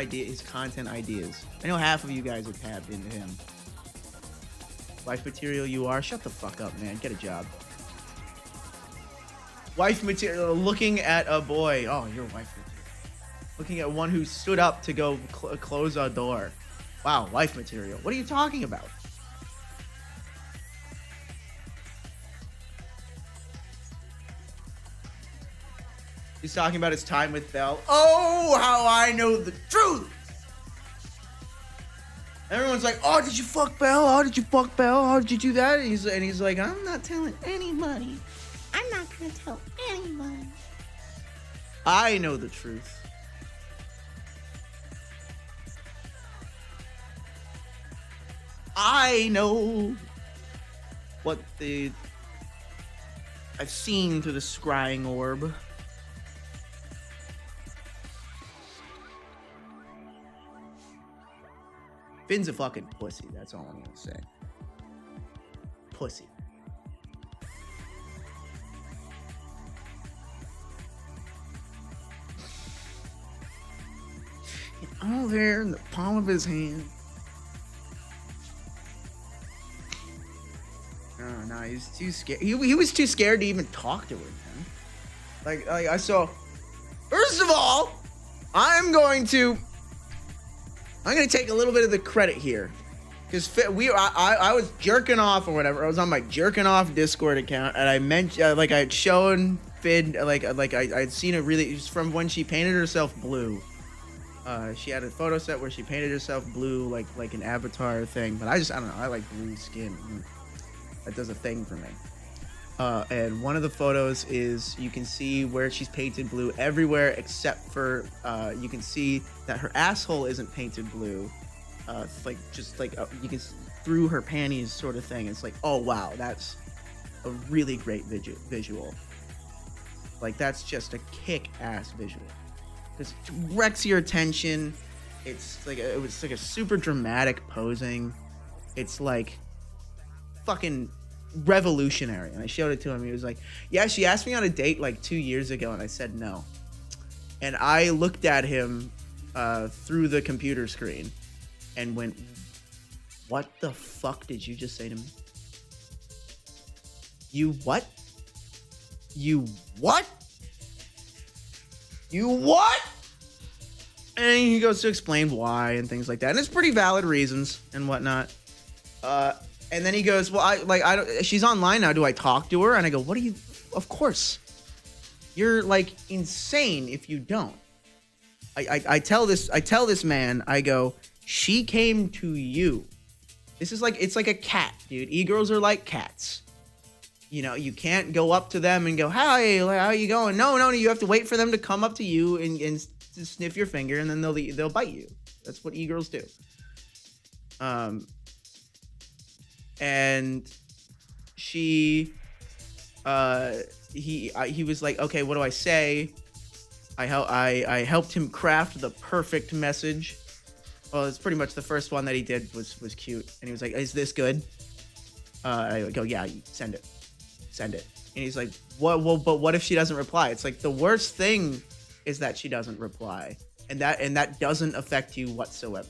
content ideas. I know half of you guys are tapped into him. Wife material you are? Shut the fuck up, man. Get a job. Wife material. Looking at a boy. Oh, you're wife material. Looking at one who stood up to go close a door. Wow, wife material. What are you talking about? He's talking about his time with Belle. Oh, how I know the truth! Everyone's like, oh, did you fuck Belle? Oh, did you fuck Belle? Oh, did you do that? And he's like, I'm not telling anybody. I'm not gonna tell anybody. I know the truth. I know what I've seen through the scrying orb. Finn's a fucking pussy, that's all I'm gonna say. Pussy. All there in the palm of his hand. Oh, no, he's too scared. He was too scared to even talk to her, man. Like I saw. First of all, I'm going to take a little bit of the credit here, because I was jerking off or whatever. I was on my jerking off Discord account, and I mentioned I had shown Finn I'd seen it really. It was from when she painted herself blue. She had a photo set where she painted herself blue, like an avatar thing. But I don't know. I like blue skin. That does a thing for me. And one of the photos is you can see where she's painted blue everywhere except for you can see that her asshole isn't painted blue. You can through her panties sort of thing. It's like, oh wow, that's a really great visual. Like that's just a kick-ass visual. Because it wrecks your attention. It was like a super dramatic posing. It's like fucking revolutionary. And I showed it to him. He was like, yeah, she asked me on a date like 2 years ago, and I said no. And I looked at him through the computer screen and went, what the fuck did you just say to me? You what? You what? You what? And he goes to explain why and things like that. And it's pretty valid reasons and whatnot. And then he goes, well, she's online now. Do I talk to her? And I go, what do you, of course. You're like insane if you don't. I tell this man, I go, she came to you. This is like, it's like a cat, dude. E-girls are like cats. You know, you can't go up to them and go, hi, how you going? No, you have to wait for them to come up to you and sniff your finger, and then they'll bite you. That's what e-girls do. And he was like, okay, what do I say? I helped him craft the perfect message. Well, it's pretty much the first one that he did was cute, and he was like, is this good? I go, yeah, send it. And he's like, what? Well, but what if she doesn't reply? It's like the worst thing is that she doesn't reply, and that doesn't affect you whatsoever.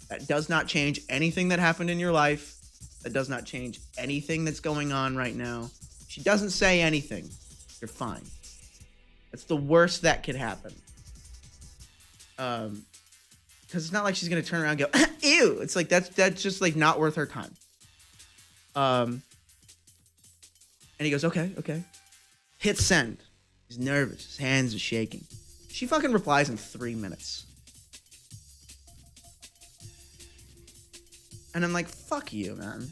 That does not change anything that happened in your life. That does not change anything that's going on right now. She doesn't say anything. You're fine. That's the worst that could happen. Because it's not like she's gonna turn around and go, ew. It's like that's just like not worth her time. And he goes, okay. Hit send. He's nervous. His hands are shaking. She fucking replies in 3 minutes. And I'm like, fuck you, man.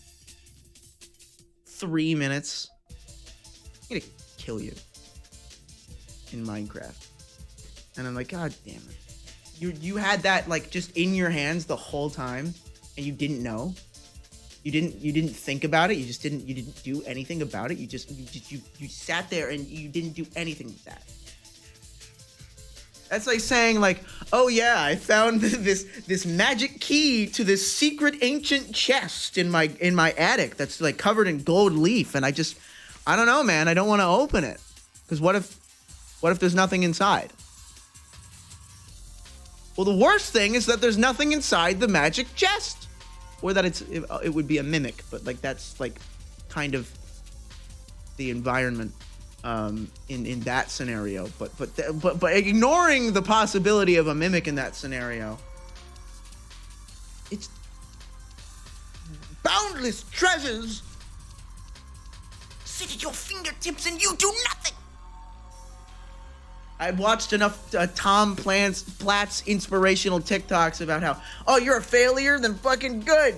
3 minutes. I'm gonna kill you. In Minecraft. And I'm like, god damn it. You had that like just in your hands the whole time and you didn't know. You didn't think about it. You didn't do anything about it. You sat there and you didn't do anything with that. That's like saying like, oh yeah, I found this magic key to this secret ancient chest in my attic that's like covered in gold leaf, and I don't know, man. I don't want to open it because what if there's nothing inside? Well, the worst thing is that there's nothing inside the magic chest, or that it would be a mimic, but like that's like kind of the environment. In that scenario, but ignoring the possibility of a mimic in that scenario, it's boundless treasures sit at your fingertips and you do nothing. I've watched enough Tom Platt's inspirational TikToks about how, oh, you're a failure, then fucking good.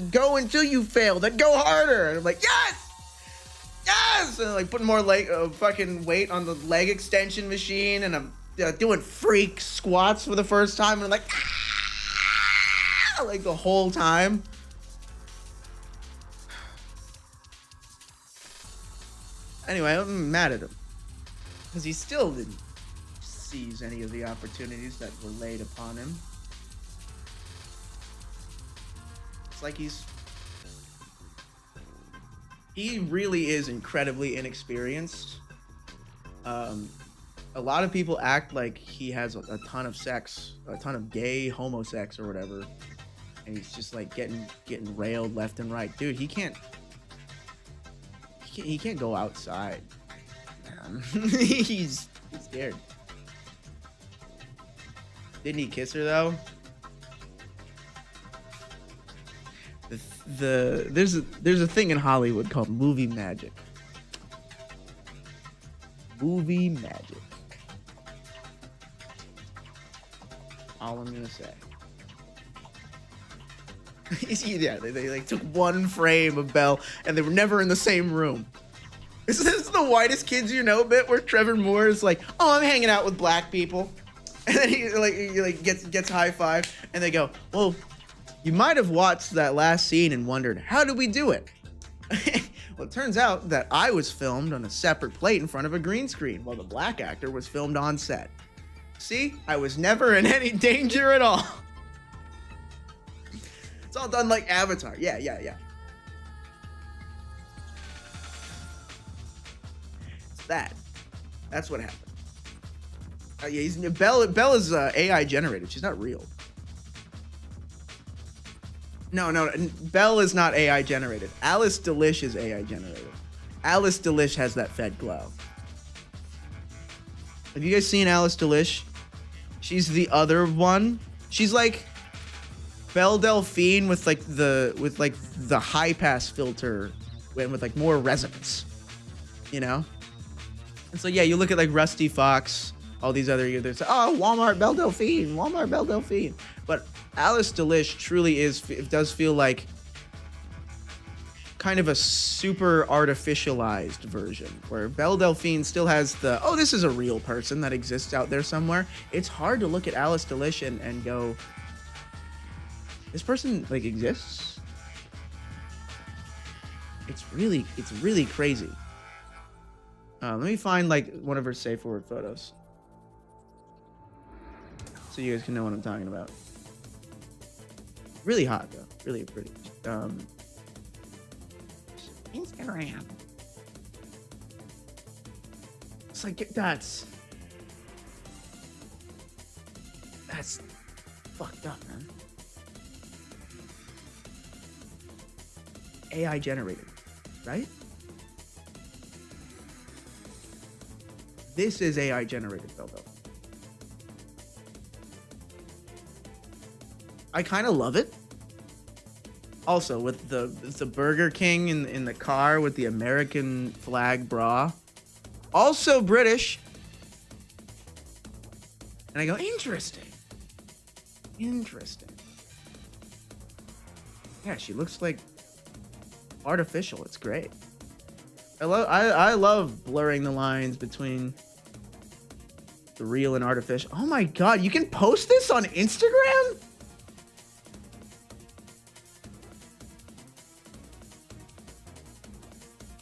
Go until you fail, then go harder. And I'm like, yes! Yes! And like putting more fucking weight on the leg extension machine, and I'm doing freak squats for the first time, and I'm like, ah! Like the whole time. Anyway, I'm mad at him because he still didn't seize any of the opportunities that were laid upon him. It's like he really is incredibly inexperienced. A lot of people act like he has a ton of sex, a ton of gay homosex or whatever, and he's just like getting railed left and right. Dude, he can't go outside. He's scared. Didn't he kiss her though? There's a thing in Hollywood called movie magic. Movie magic. All I'm gonna say. Yeah, they like took one frame of Belle and they were never in the same room. Is this the whitest kids you know bit where Trevor Moore is like, oh, I'm hanging out with black people, and then he gets high five, and they go, well, you might have watched that last scene and wondered, how did we do it? Well, it turns out that I was filmed on a separate plate in front of a green screen while the black actor was filmed on set. See, I was never in any danger at all. It's all done like Avatar. Yeah. It's that. That's what happened. Yeah, Bella's AI generated. She's not real. No. Belle is not AI generated. Alice Delish is AI generated. Alice Delish has that fed glow. Have you guys seen Alice Delish? She's the other one. She's like Belle Delphine with the high pass filter and with like more resonance. You know? And so yeah, you look at like Rusty Fox, all these other there's Walmart Belle Delphine. But Alice Delish truly does feel like kind of a super artificialized version, where Belle Delphine still has this is a real person that exists out there somewhere. It's hard to look at Alice Delish and go, this person like exists? It's really crazy. Let me find like one of her safe word photos so you guys can know what I'm talking about. Really hot though, really pretty. Instagram. It's like that's fucked up, man. AI generated, right? This is AI generated, though. I kind of love it. Also, with the Burger King in the car with the American flag bra. Also British. And I go, interesting. Yeah, she looks like artificial. It's great. I love blurring the lines between the real and artificial. Oh my god, you can post this on Instagram?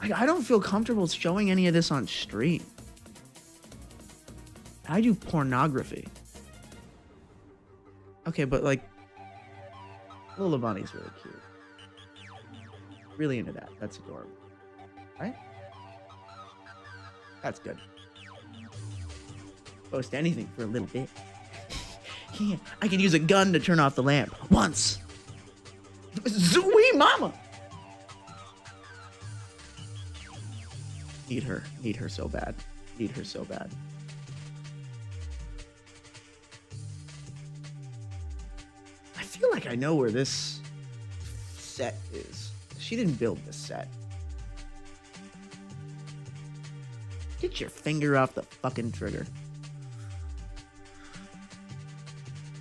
I don't feel comfortable showing any of this on stream. I do pornography. Okay, but like, Lil Bonnie's really cute. Really into that. That's adorable. Right? That's good. Post anything for a little bit. Yeah, I can use a gun to turn off the lamp. Once. Zooey mama. Need her. Need her so bad. Need her so bad. I feel like I know where this set is. She didn't build this set. Get your finger off the fucking trigger.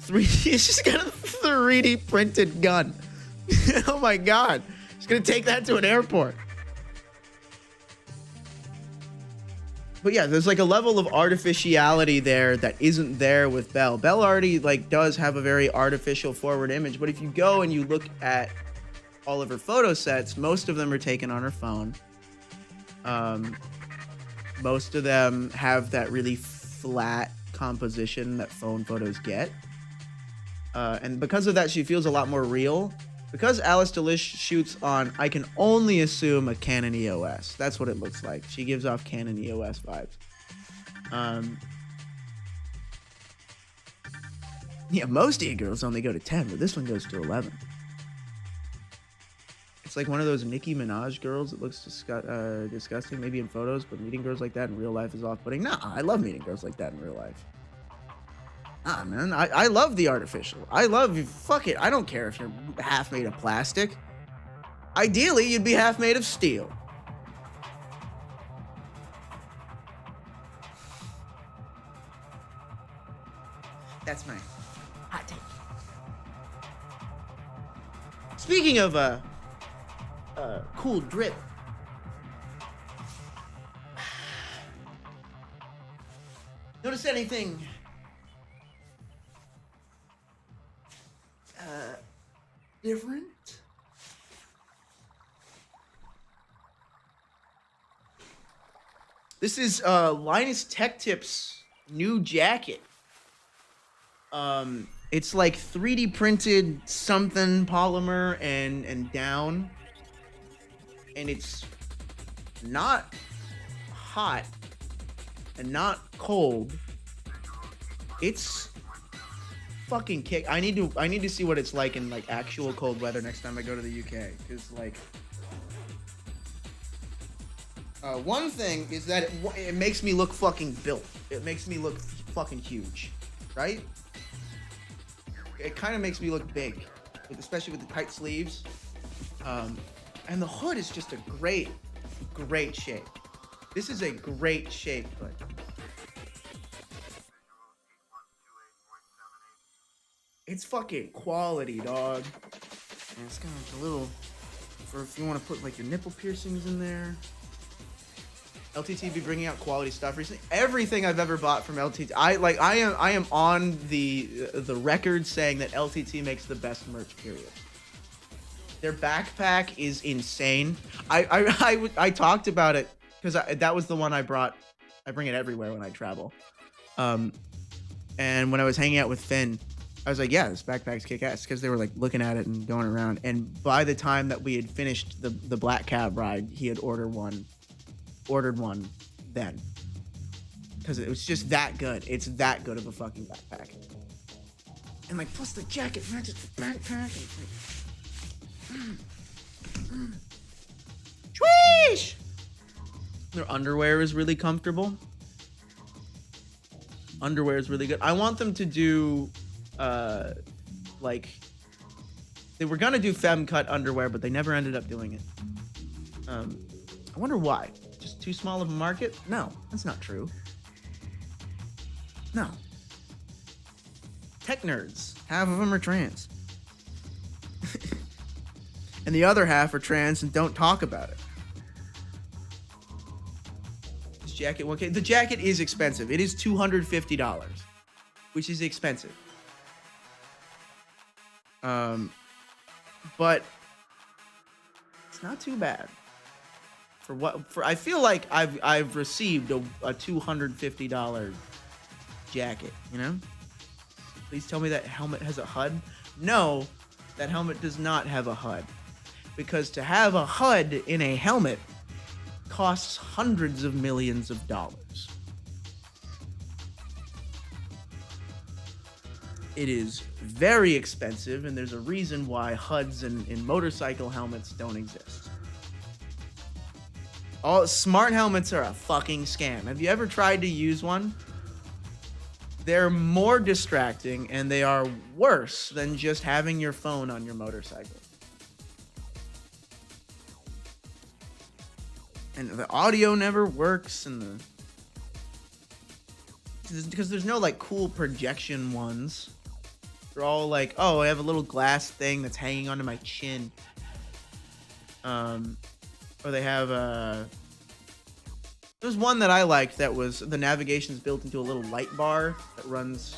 She's got a 3D printed gun. Oh my god. She's gonna take that to an airport. But yeah, there's like a level of artificiality there that isn't there with Belle. Belle already like does have a very artificial forward image, but if you go and you look at all of her photo sets, most of them are taken on her phone. Most of them have that really flat composition that phone photos get. And because of that, she feels a lot more real. Because Alice Delish shoots on, I can only assume, a Canon EOS. That's what it looks like. She gives off Canon EOS vibes. Yeah, most e-girls only go to 10, but this one goes to 11. It's like one of those Nicki Minaj girls that looks disgusting, maybe in photos, but meeting girls like that in real life is off-putting. Nah, I love meeting girls like that in real life. Ah, man, I love the artificial. I love, fuck it. I don't care if you're half made of plastic. Ideally, you'd be half made of steel. That's my hot take. Speaking of cool drip. Notice anything different? This is Linus Tech Tips' new jacket. It's like 3D printed something polymer and down. And it's not hot and not cold. It's fucking kick. I need to see what it's like in like actual cold weather next time I go to the UK. Cause like, one thing is that it makes me look fucking built. It makes me look fucking huge, right? It kind of makes me look big, especially with the tight sleeves. And the hood is just a great shape. This is a great shape hood. It's fucking quality, dog. And it's got like a little, for if you want to put like your nipple piercings in there. LTT be bringing out quality stuff recently. Everything I've ever bought from LTT, I am on the record saying that LTT makes the best merch. Period. Their backpack is insane. I talked about it because that was the one I brought. I bring it everywhere when I travel. And when I was hanging out with Finn, I was like, yeah, this backpack's kick-ass, because they were like looking at it and going around. And by the time that we had finished the black cab ride, he had ordered one then, because it was just that good. It's that good of a fucking backpack. And like, plus the jacket matches the backpack. And Tweesh! Their underwear is really comfortable. Underwear is really good. I want them to do like, they were gonna do femme cut underwear, but they never ended up doing it. I wonder why. Just too small of a market? No, that's not true. No. Tech nerds, half of them are trans. And the other half are trans and don't talk about it. This jacket, okay, the jacket is expensive. It is $250, which is expensive. But it's not too bad. I feel like I've received a $250 jacket, you know? Please tell me that helmet has a HUD. No, that helmet does not have a HUD. Because to have a HUD in a helmet costs hundreds of millions of dollars. It is very expensive, and there's a reason why HUDs in motorcycle helmets don't exist. All smart helmets are a fucking scam. Have you ever tried to use one? They're more distracting, and they are worse than just having your phone on your motorcycle. And the audio never works, and because there's no like cool projection ones. They're all like, oh, I have a little glass thing that's hanging onto my chin. Or they have There was one that I liked that was the navigation's built into a little light bar that runs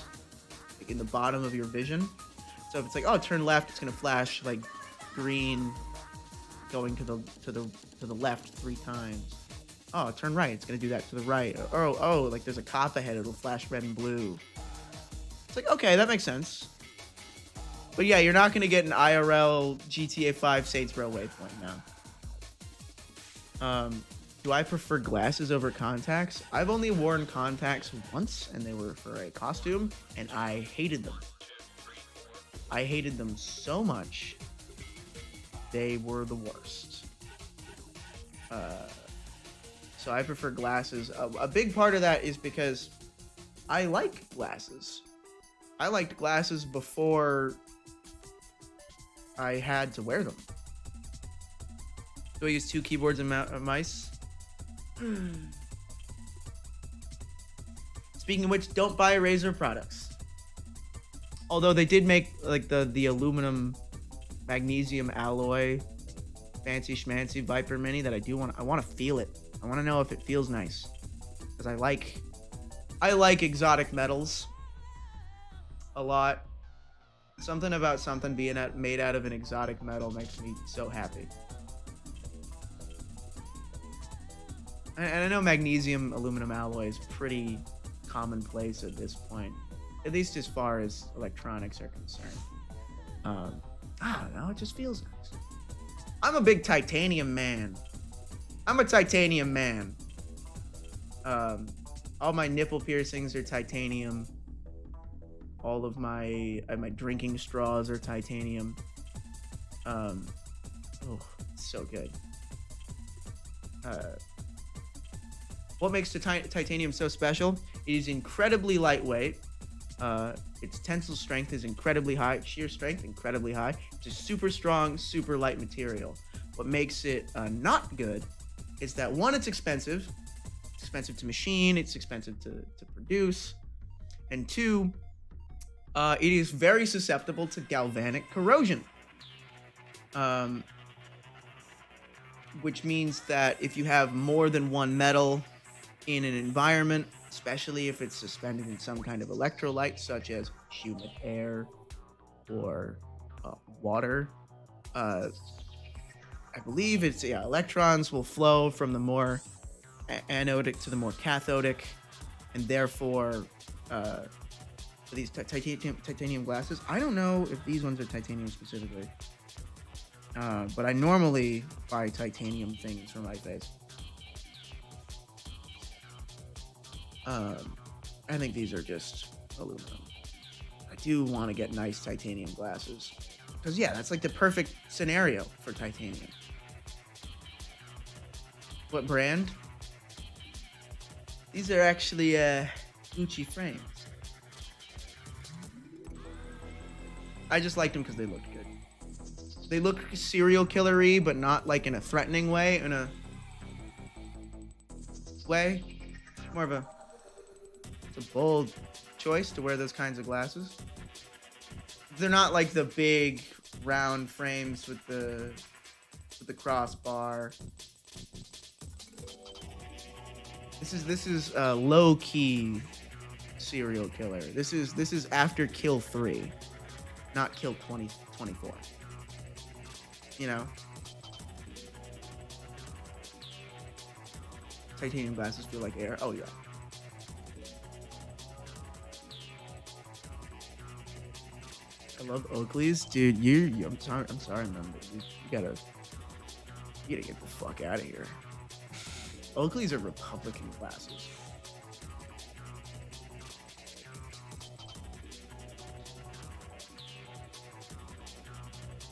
like in the bottom of your vision. So if it's like, oh, turn left, it's gonna flash like green, going to the left 3 times. Oh, turn right, it's gonna do that to the right. Oh, like there's a cop ahead, it'll flash red and blue. It's like, okay, that makes sense. But yeah, you're not gonna get an IRL GTA 5 Saints Row waypoint now. Do I prefer glasses over contacts? I've only worn contacts once, and they were for a costume, and I hated them. I hated them so much. They were the worst. So I prefer glasses. A big part of that is because I like glasses. I liked glasses before I had to wear them. Do I use 2 keyboards and mice? Speaking of which, don't buy Razer products. Although they did make like the aluminum magnesium alloy fancy schmancy Viper Mini that I want to feel it. I want to know if it feels nice, because I like exotic metals a lot. Something about something being made out of an exotic metal makes me so happy. And I know magnesium aluminum alloy is pretty commonplace at this point, at least as far as electronics are concerned. I don't know, it just feels nice. I'm a big titanium man. I'm a titanium man. All my nipple piercings are titanium. All of my drinking straws are titanium. Oh, it's so good. What makes the titanium so special? It is incredibly lightweight. Its tensile strength is incredibly high. Shear strength, incredibly high. It's a super strong, super light material. What makes it not good is that, one, it's expensive. It's expensive to machine. It's expensive to produce. And 2, it is very susceptible to galvanic corrosion. Which means that if you have more than one metal in an environment, especially if it's suspended in some kind of electrolyte, such as humid air or water, I believe it's, electrons will flow from the more anodic to the more cathodic, and therefore, for these titanium glasses, I don't know if these ones are titanium specifically, but I normally buy titanium things for my face. I think these are just aluminum. I do want to get nice titanium glasses, because that's like the perfect scenario for titanium. What brand? These are actually Gucci frames. I just liked them because they looked good. They look serial killer-y, but not like in a threatening way. In a way, more of it's a bold choice to wear those kinds of glasses. They're not like the big round frames with the crossbar. This is low key serial killer. This is after kill 3, not kill 24. You know, titanium glasses feel like air. Oh yeah. I love Oakleys, dude. I'm sorry, man, but you gotta get the fuck out of here. Oakleys are Republican glasses.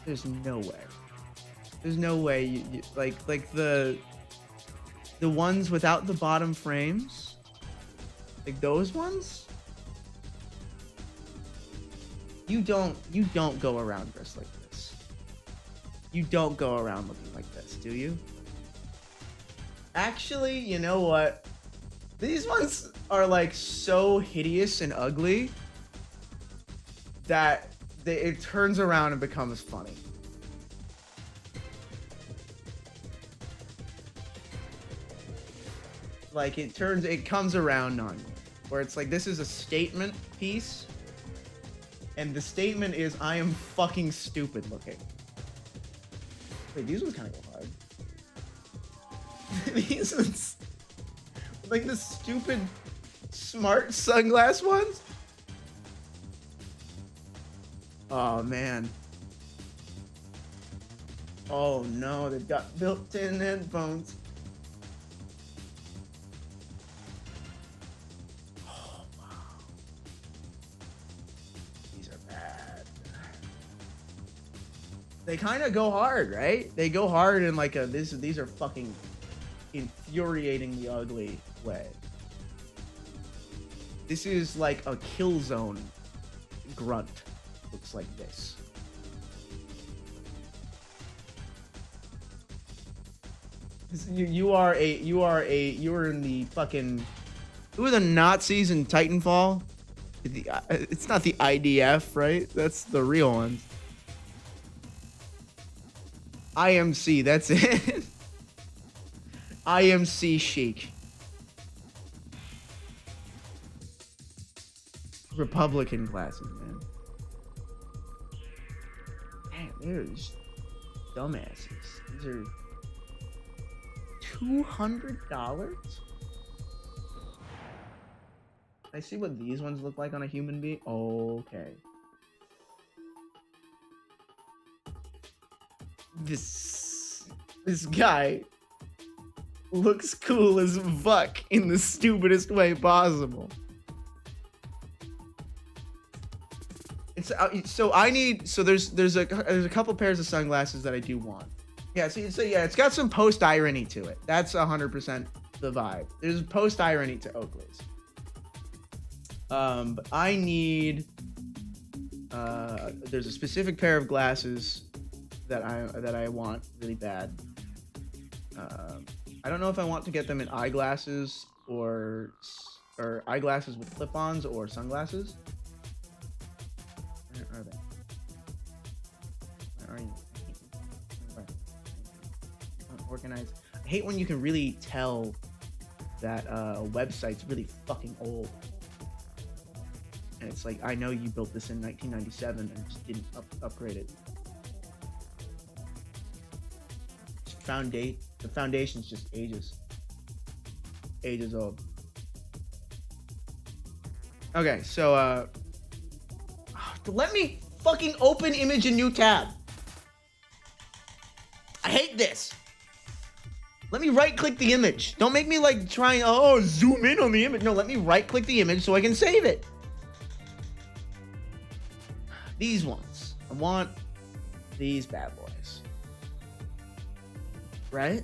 There's no way. There's no way you like the ones without the bottom frames, like those ones. You don't go around dressed like this. You don't go around looking like this, do you? Actually, you know what? These ones are like so hideous and ugly that it turns around and becomes funny. Like it comes around on you, where it's like, this is a statement piece, and the statement is, I am fucking stupid looking. Wait, these ones kind of go hard. These ones, like the stupid smart sunglass ones. Oh man. Oh no, they've got built-in headphones. Oh wow. These are bad. They kind of go hard, right? They go hard in like these are fucking infuriatingly ugly way. This is like a Killzone grunt. Looks like this. You are in the fucking, who are the Nazis in Titanfall? It's not the IDF, right? That's the real ones. IMC, that's it. IMC chic. Republican glasses, man. Man, they're just dumbasses. These are $200. I see what these ones look like on a human being. Okay. This guy looks cool as fuck in the stupidest way possible. It's so there's a couple pairs of sunglasses that I do want. Yeah, so yeah, it's got some post irony to it. That's 100% the vibe. There's post irony to Oakley's. But I need there's a specific pair of glasses that I want really bad. I don't know if I want to get them in eyeglasses or eyeglasses with clip-ons or sunglasses. Where are they? Where are you? Organized. I hate when you can really tell that a website's really fucking old. And it's like, I know you built this in 1997 and just didn't upgrade it. The foundation's just ages old. Okay, so let me fucking open image a new tab. I hate this. Let me right click the image. Don't make me like try and zoom in on the image. No, let me right click the image so I can save it. These ones. I want these bad boys. Right?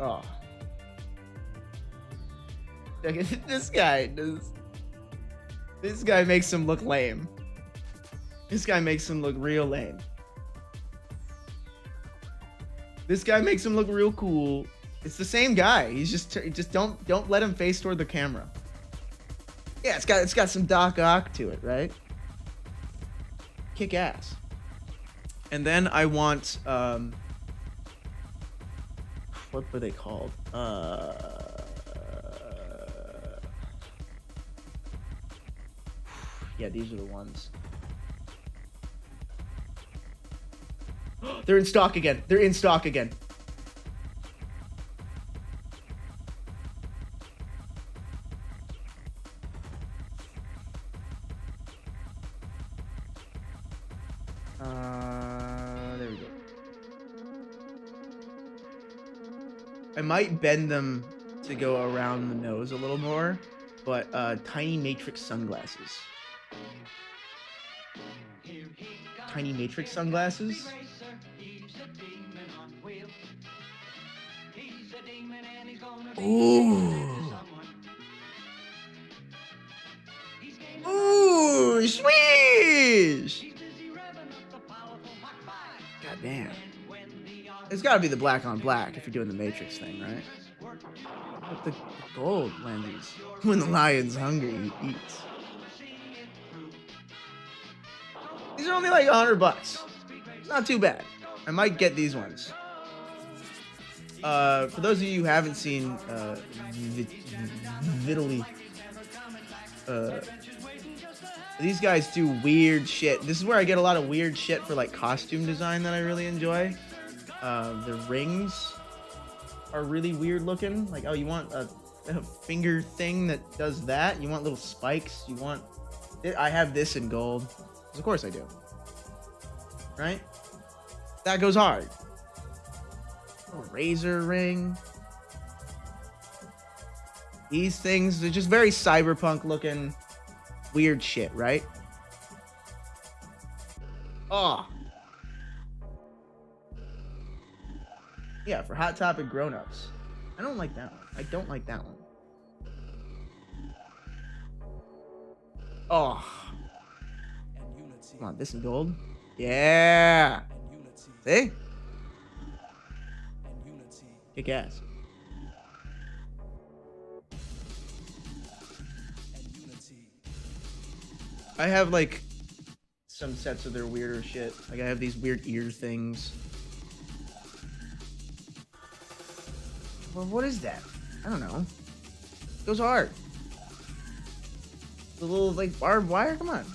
Oh. This guy makes him look lame. This guy makes him look real lame. This guy makes him look real cool. It's the same guy. He's just don't let him face toward the camera. Yeah, it's got some Doc Ock to it, right? Kick ass. And then I want what were they called? Yeah, these are the ones. They're in stock again. They're in stock again. There we go. I might bend them to go around the nose a little more, but tiny matrix sunglasses. Tiny matrix sunglasses? Ooh. Ooh, swish! God damn. It's gotta be the black on black if you're doing the Matrix thing, right? But the gold lenses. When the lion's hungry, he eats. These are only like $100. Not too bad. I might get these ones. For those of you who haven't seen Vitaly, these guys do weird shit. This is where I get a lot of weird shit for like costume design that I really enjoy. The rings are really weird looking. Like, oh, you want a finger thing that does that? You want little spikes? You want... I have this in gold. Of course I do. Right? That goes hard. A razor ring. These things, they're just very cyberpunk looking weird shit, right? Oh. Yeah, for Hot Topic grown-ups. I don't like that one. I don't like that one. Oh. Come on, this in gold. Yeah. See? Kick ass. I have like some sets of their weirder shit. Like I have these weird ear things. Well, what is that? I don't know. It goes hard. The little like barbed wire. Come on.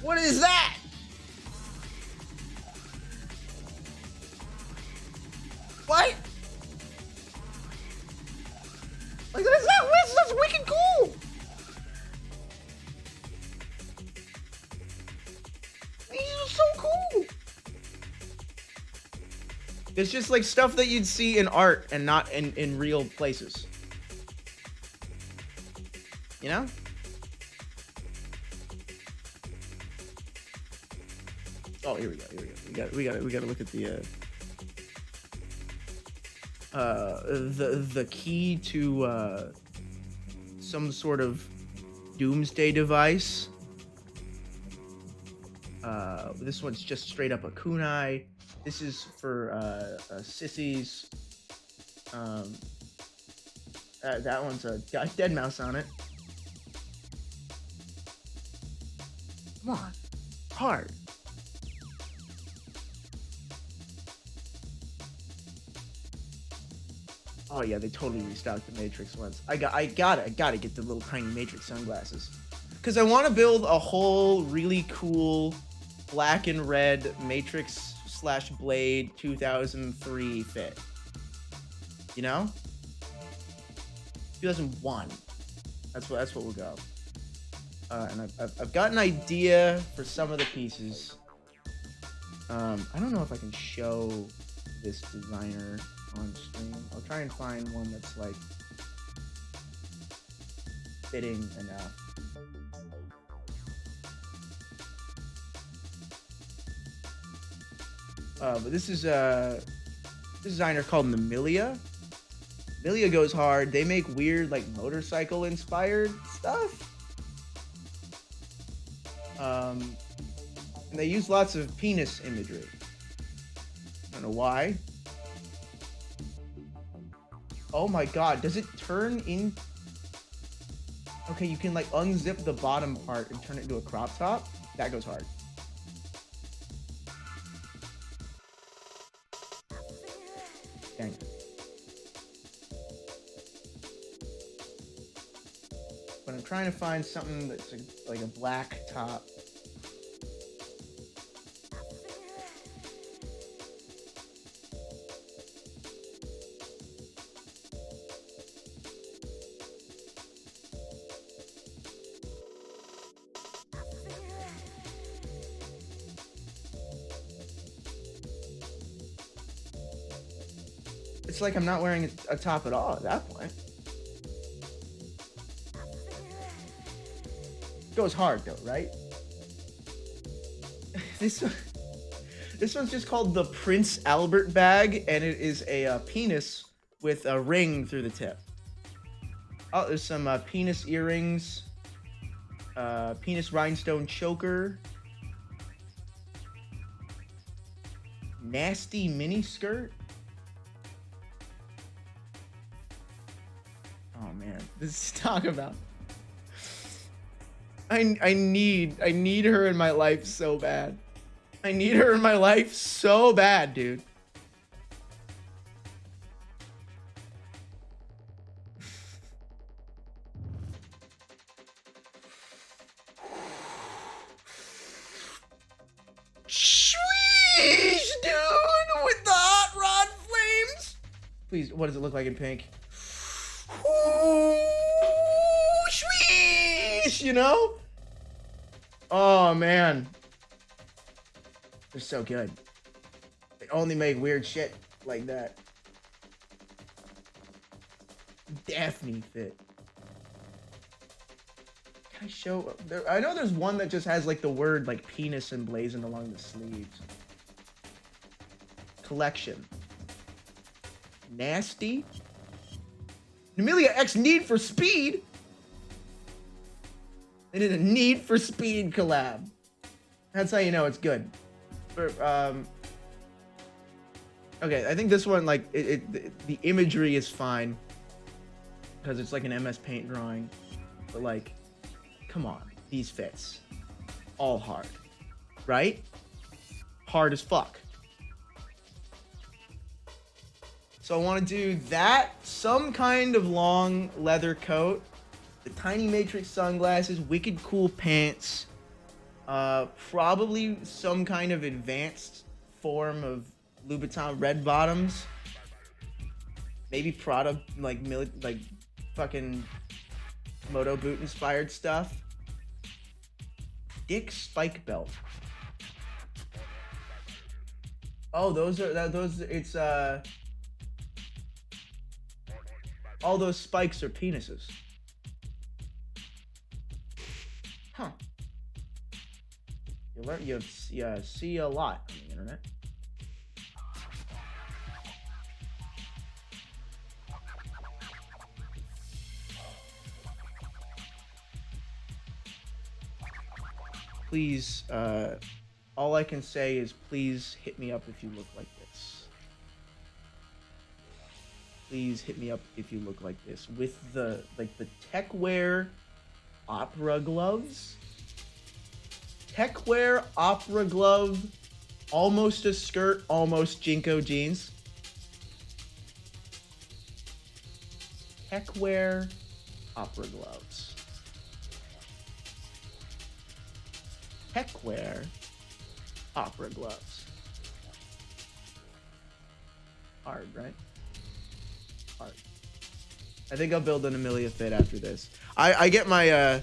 What is that? What? Like what is that? That's wicked cool. These are so cool. It's just like stuff that you'd see in art and not in real places. You know? Oh, here we go. Here we go. We got to look at the key to some sort of doomsday device. This one's just straight up a kunai. This is for sissies. That one's got dead mouse on it. Come on, hard. Oh yeah, they totally restocked the Matrix ones. I gotta get the little tiny Matrix sunglasses, because I want to build a whole really cool black and red Matrix / Blade 2003 fit. You know, 2001. That's what we'll go. And I've got an idea for some of the pieces. I don't know if I can show this designer on stream. I'll try and find one that's like fitting enough. But this is a designer called Namilia. Namilia goes hard. They make weird like motorcycle inspired stuff. And they use lots of penis imagery. I don't know why. Oh my god, does it turn in? Okay, you can like unzip the bottom part and turn it into a crop top. That goes hard. Dang. But I'm trying to find something that's like a black top. It's like I'm not wearing a top at all at that point. Goes hard though, right? This one's just called the Prince Albert bag, and it is a penis with a ring through the tip. Oh, there's some penis earrings, penis rhinestone choker, nasty mini skirt. Oh man, this is talk about. I need her in my life so bad. I need her in my life so bad, dude. Sheesh, dude, with the hot rod flames. Please, what does it look like in pink? Ooh, sheesh, you know? Oh man. They're so good. They only make weird shit like that. Daphne fit. Can I show? I know there's one that just has like the word like penis emblazoned along the sleeves. Collection. Nasty. Amelia X Need for Speed. They did a Need for Speed collab. That's how you know it's good. Okay, I think this one, like, the imagery is fine because it's like an MS Paint drawing, but like, come on, these fits, all hard, right? Hard as fuck. So I want to do that, some kind of long leather coat, the tiny matrix sunglasses, wicked cool pants. Probably some kind of advanced form of Louboutin red bottoms. Maybe Prada, like fucking moto boot inspired stuff. Dick spike belt. Oh, those are those. It's all those spikes are penises. Huh. You see a lot on the internet. Please, all I can say is please hit me up if you look like this. Please hit me up if you look like this. With the techwear opera gloves. Techwear opera glove, almost a skirt, almost Jinko jeans. Techwear opera gloves. Techwear opera gloves. Hard, right? Hard. I think I'll build an Amelia fit after this. I get my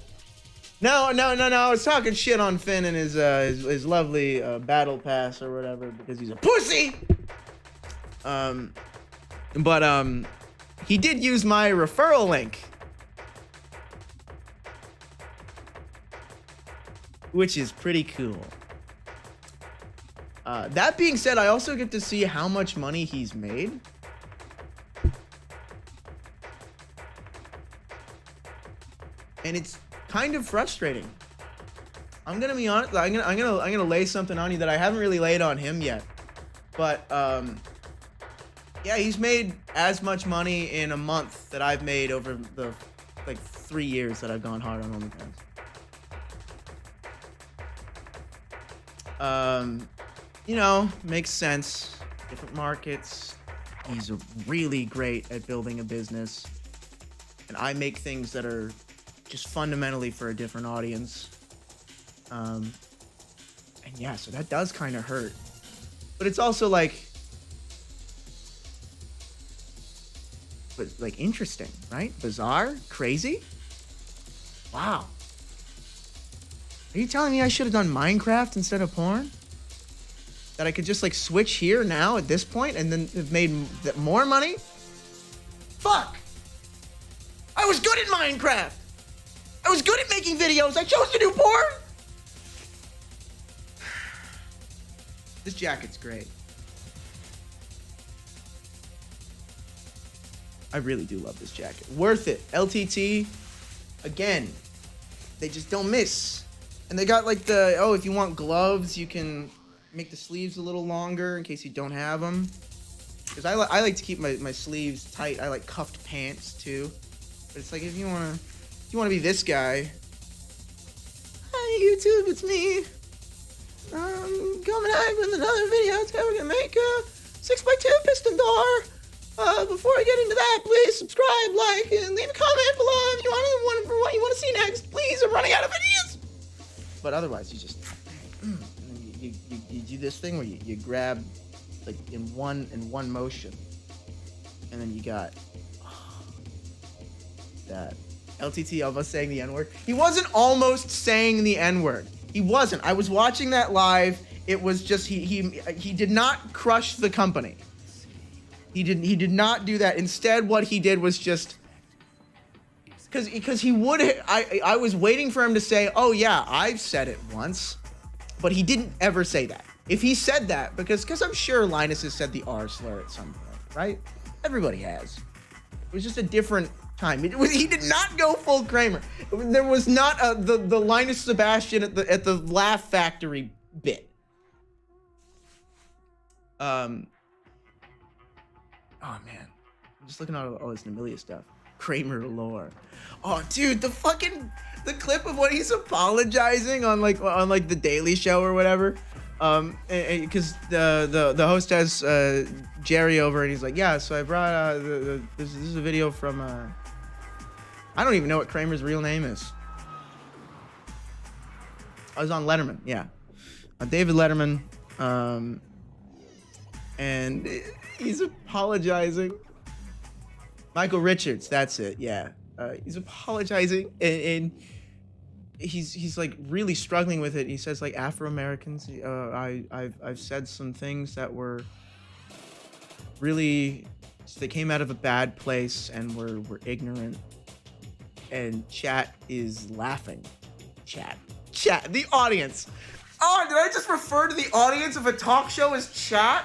No, I was talking shit on Finn and his lovely battle pass or whatever because he's a pussy. But he did use my referral link, which is pretty cool. That being said, I also get to see how much money he's made. And it's kind of frustrating. I'm gonna be honest. I'm gonna lay something on you that I haven't really laid on him yet. But yeah, he's made as much money in a month that I've made over the like 3 years that I've gone hard on OnlyFans. You know, makes sense. Different markets. He's really great at building a business, and I make things that are just fundamentally for a different audience. And yeah, so that does kind of hurt. But it's also like interesting, right? Bizarre? Crazy? Wow. Are you telling me I should have done Minecraft instead of porn? that I could just like switch here now at this point and then have made more money? Fuck! I was good at Minecraft! I was good at making videos! I chose to do porn! This jacket's great. I really do love this jacket. Worth it. LTT, again, they just don't miss. And they got like the, oh, if you want gloves, you can make the sleeves a little longer in case you don't have them. Because I like to keep my sleeves tight. I like cuffed pants too. But it's like if you wanna be this guy. Hi YouTube, it's me. Coming out with another video. Today we're gonna make a 6x2 piston door. Before I get into that, please subscribe, like, and leave a comment below if you want what you want to see next. Please, I'm running out of ideas. But otherwise, you just you do this thing where you grab like in one motion, and then you got that LTT almost saying the N-word. He wasn't almost saying the N-word. He wasn't. I was watching that live. It was just he did not crush the company. He did not do that. Instead, what he did was just because he would. I was waiting for him to say, "Oh yeah, I've said it once," but he didn't ever say that. If he said that, because I'm sure Linus has said the R slur at some point, right? Everybody has. It was just a different time. He did not go full Kramer. There was not the Linus Sebastian at the Laugh Factory bit. Oh man, I'm just looking at all this Amelia stuff. Kramer lore. Oh dude, the clip of when he's apologizing on like the Daily Show or whatever. Because the host has Jerry over and he's like, yeah, so I brought this is a video from I don't even know what Kramer's real name is. I was on Letterman, yeah, David Letterman, and he's apologizing. Michael Richards, that's it, yeah. He's apologizing and he's like really struggling with it. He says like Afro-Americans, I've said some things that were really, they came out of a bad place and were ignorant. And chat is laughing. Chat, the audience. Oh, did I just refer to the audience of a talk show as chat?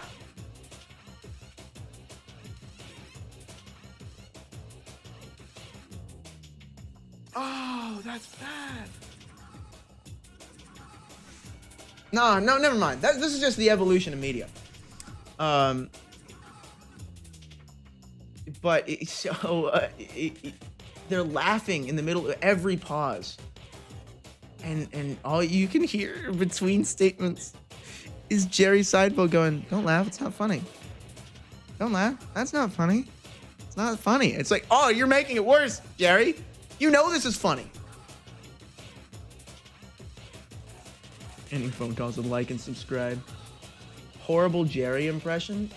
Oh, that's bad. No, never mind. This is just the evolution of media. But they're laughing in the middle of every pause, and all you can hear between statements is Jerry Seinfeld going, "Don't laugh. It's not funny. Don't laugh. That's not funny. It's not funny." It's like, oh, you're making it worse, Jerry. You know this is funny. Any phone calls with like and subscribe. Horrible Jerry impression.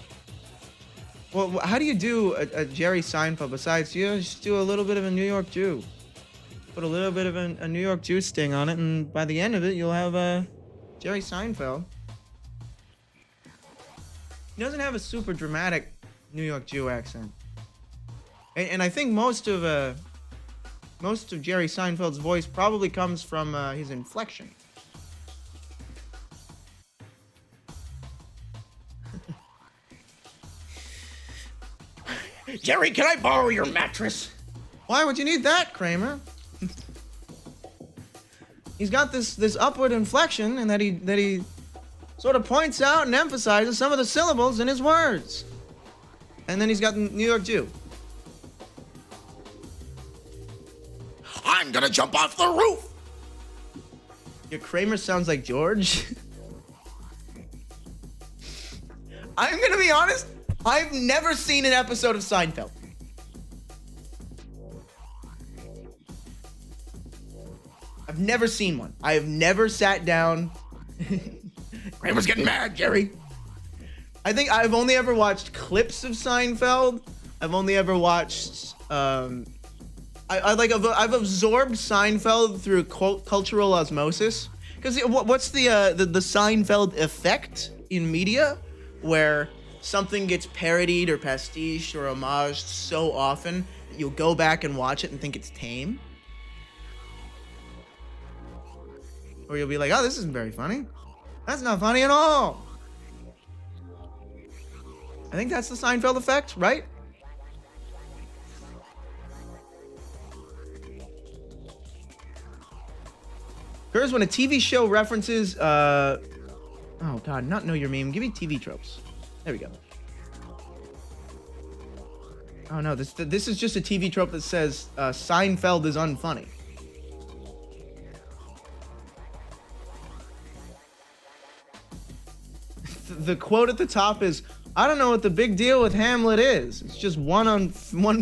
Well, how do you do a Jerry Seinfeld besides just do a little bit of a New York Jew? Put a little bit of a New York Jew sting on it, and by the end of it, you'll have Jerry Seinfeld. He doesn't have a super dramatic New York Jew accent, and I think most of Jerry Seinfeld's voice probably comes from his inflection. Jerry, can I borrow your mattress? Why would you need that, Kramer? He's got this upward inflection, and that he sort of points out and emphasizes some of the syllables in his words. And then he's got New York Jew. I'm gonna jump off the roof. Your Kramer sounds like George. I'm gonna be honest. I've never seen an episode of Seinfeld. I've never seen one. I have never sat down. Kramer's getting mad, Jerry. I think I've only ever watched clips of Seinfeld. I've only ever watched. I've absorbed Seinfeld through cultural osmosis. Because what's the Seinfeld effect? in media where something gets parodied or pastiche or homaged so often that you'll go back and watch it and think it's tame. Or you'll be like, oh, this isn't very funny. That's not funny at all. I think that's the Seinfeld effect, right? Here's when a TV show references, oh God, not know your meme. Give me TV tropes. There we go. Oh no, this is just a TV trope that says Seinfeld is unfunny. The quote at the top is, I don't know what the big deal with Hamlet is. It's just one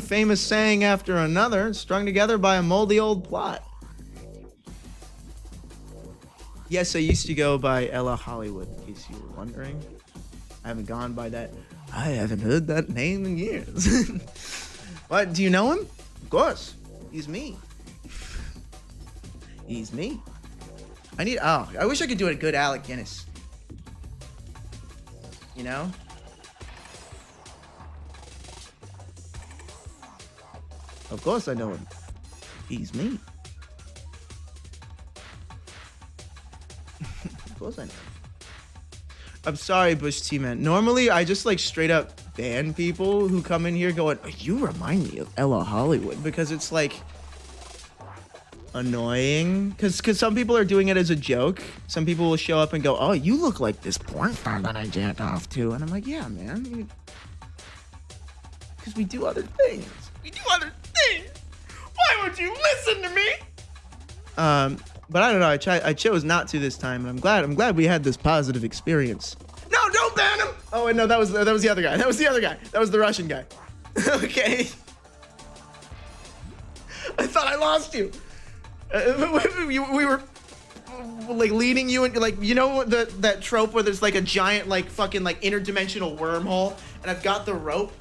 famous saying after another, strung together by a moldy old plot. Yes, I used to go by Ella Hollywood, in case you were wondering. I haven't gone by that. I haven't heard that name in years. What, do you know him? Of course. He's me. He's me. I wish I could do a good Alec Guinness. You know? Of course I know him. He's me. Of course I know. I'm sorry, Bush T-Man. Normally, I just like straight up ban people who come in here going, oh, you remind me of Ella Hollywood, because it's like annoying. Because some people are doing it as a joke. Some people will show up and go, oh, you look like this porn star that I jacked off to. And I'm like, yeah, man. Because we do other things. We do other things. Why would you listen to me? But I don't know. I chose not to this time, and I'm glad we had this positive experience. No, don't ban him. Oh wait, no, that was the other guy. That was the other guy. That was the Russian guy. Okay. I thought I lost you. We were like leading you into, like, you know, that trope where there's like a giant like fucking like interdimensional wormhole, and I've got the rope.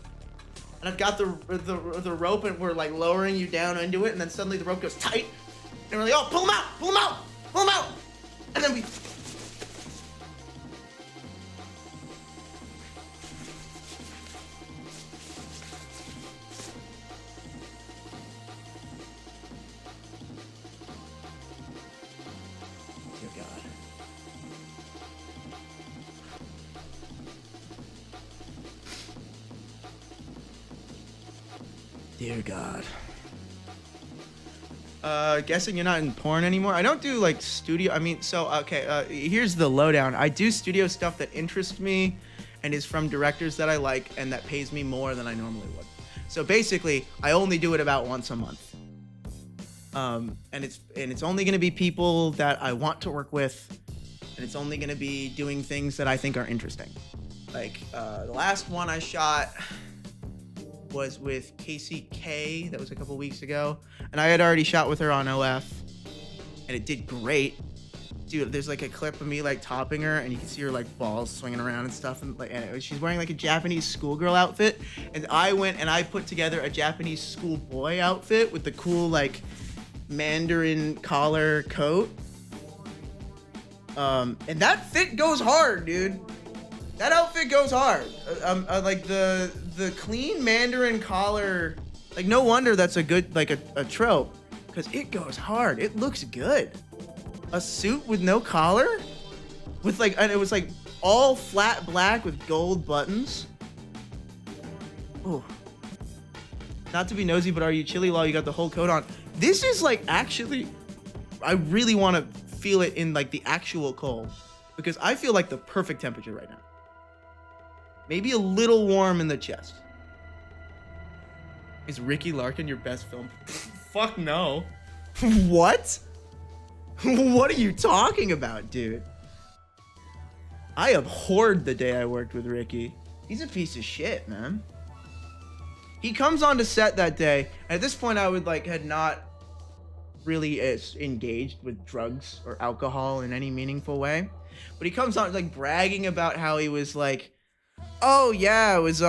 And I've got the rope, and we're like lowering you down into it, and then suddenly the rope goes tight. And we're like, oh, pull him out, pull him out, pull him out. And then we... Dear God. Dear God. Guessing you're not in porn anymore. I don't do like studio. I mean, so, okay, here's the lowdown. I do studio stuff that interests me and is from directors that I like and that pays me more than I normally would. So basically, I only do it about once a month. And it's only going to be people that I want to work with, and it's only going to be doing things that I think are interesting. Like, the last one I shot was with Casey K. That was a couple weeks ago, and I had already shot with her on OF, and it did great. Dude, there's like a clip of me like topping her, and you can see her like balls swinging around and stuff, and like, and she's wearing like a Japanese schoolgirl outfit, and I went and I put together a Japanese schoolboy outfit with the cool like Mandarin collar coat, and that fit goes hard, dude. That outfit goes hard. Like the clean Mandarin collar, like no wonder that's a good, like a trope, because it goes hard. It looks good. A suit with no collar, with like, and it was like all flat black with gold buttons. Oh, not to be nosy, but are you chilly while you got the whole coat on? This is like, actually, I really want to feel it in like the actual cold, because I feel like the perfect temperature right now. Maybe a little warm in the chest. Is Ricky Larkin your best film? Fuck no. What? What are you talking about, dude? I abhorred the day I worked with Ricky. He's a piece of shit, man. He comes onto set that day, and at this point I would like had not really engaged with drugs or alcohol in any meaningful way. But he comes on like bragging about how he was like, oh yeah, I was at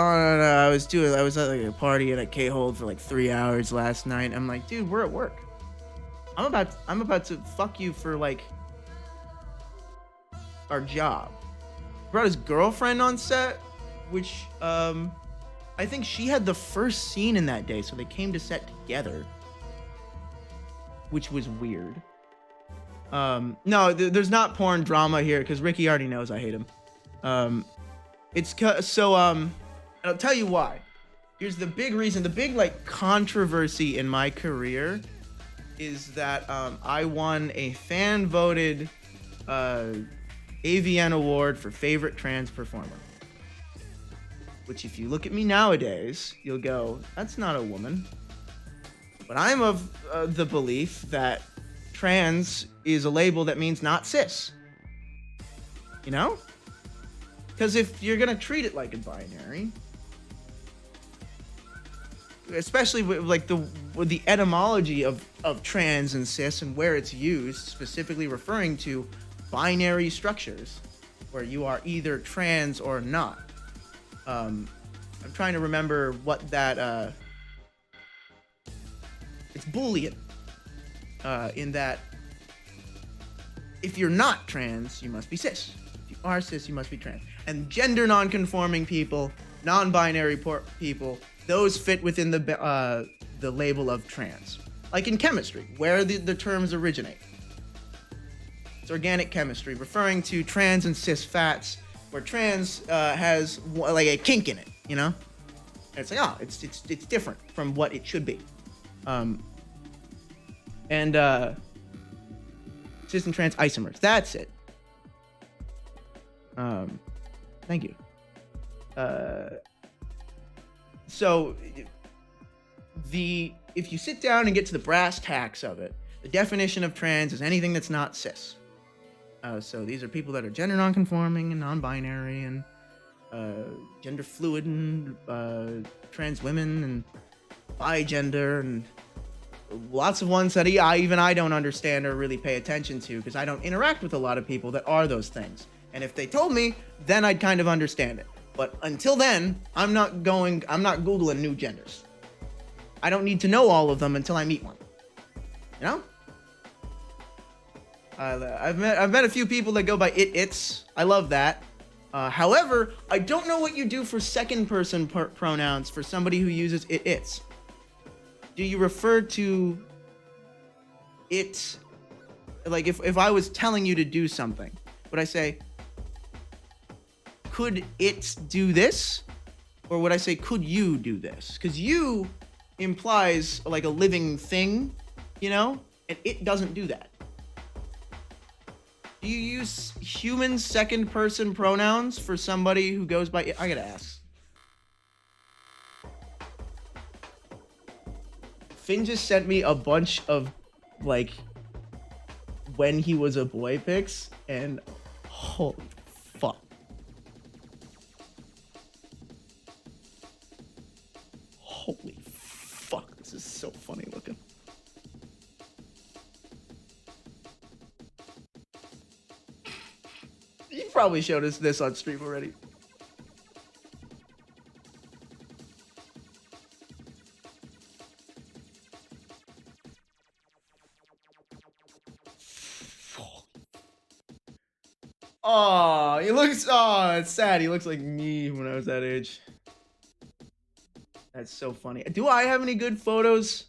like a party at a K-Hold for like 3 hours last night. I'm like, dude, we're at work. I'm about to fuck you for like our job. brought his girlfriend on set, which I think she had the first scene in that day, so they came to set together, which was weird. No, there's not porn drama here because Ricky already knows I hate him. I'll tell you why. Here's the big reason, the big like controversy in my career is that I won a fan voted AVN award for favorite trans performer. Which if you look at me nowadays, you'll go, that's not a woman. But I'm of the belief that trans is a label that means not cis. You know? Because if you're gonna treat it like a binary, especially with like with the etymology of trans and cis and where it's used, specifically referring to binary structures where you are either trans or not. I'm trying to remember what that it's Boolean in that if you're not trans, you must be cis. If you are cis, you must be trans. And gender non-conforming people, non-binary people, those fit within the label of trans. Like in chemistry, where the terms originate. It's organic chemistry, referring to trans and cis fats, where trans has like a kink in it, you know? And it's like, oh, it's different from what it should be. Cis and trans isomers, that's it. Thank you. So if you sit down and get to the brass tacks of it, the definition of trans is anything that's not cis. So these are people that are gender non-conforming and non-binary and gender fluid and trans women and bigender and lots of ones that I don't understand or really pay attention to because I don't interact with a lot of people that are those things. And if they told me, then I'd kind of understand it. But until then, I'm not Googling new genders. I don't need to know all of them until I meet one. You know? I've met a few people that go by its. I love that. However, I don't know what you do for second person pronouns for somebody who uses its. Do you refer to it? Like if I was telling you to do something, would I say, could it do this? Or would I say, could you do this? Because you implies like a living thing, you know? And it doesn't do that. Do you use human second person pronouns for somebody who goes by it? I gotta ask. Finn just sent me a bunch of like when he was a boy pics and holy fuck. Holy fuck, this is so funny looking. You probably showed us this on stream already. Oh, it's sad. He looks like me when I was that age. That's so funny. Do I have any good photos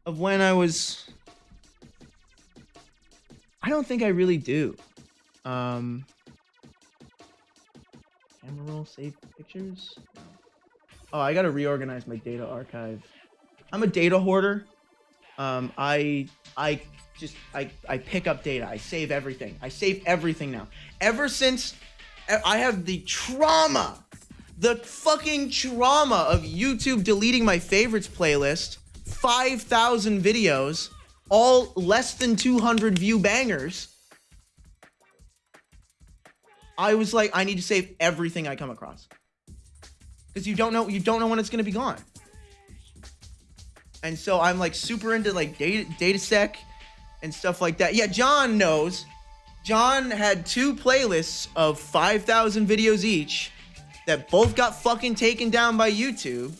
of when I was... I don't think I really do. Camera roll, save pictures? No. Oh, I gotta reorganize my data archive. I'm a data hoarder. I pick up data. I save everything. I save everything now. Ever since I have the fucking trauma of YouTube deleting my favorites playlist, 5,000 videos, all less than 200 view bangers. I was like, I need to save everything I come across. Because you don't know when it's gonna be gone. And so I'm like super into like data sec and stuff like that. Yeah, John knows. John had 2 playlists of 5,000 videos each that both got fucking taken down by YouTube.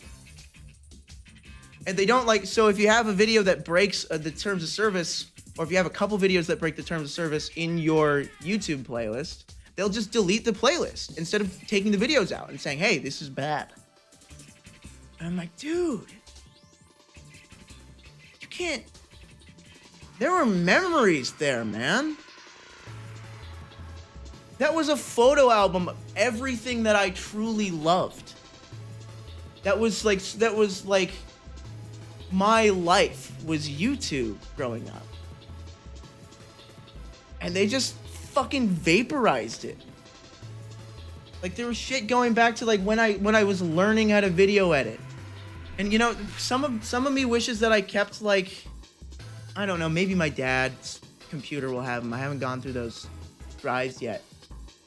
And they don't like, so if you have a video that breaks the terms of service, or if you have a couple videos that break the terms of service in your YouTube playlist, they'll just delete the playlist instead of taking the videos out and saying, hey, this is bad. And I'm like, dude, you can't. There were memories there, man. That was a photo album of everything that I truly loved. That was like my life was YouTube growing up. And they just fucking vaporized it. Like there was shit going back to like when I was learning how to video edit. And you know, some of me wishes that I kept like, I don't know, maybe my dad's computer will have them. I haven't gone through those drives yet.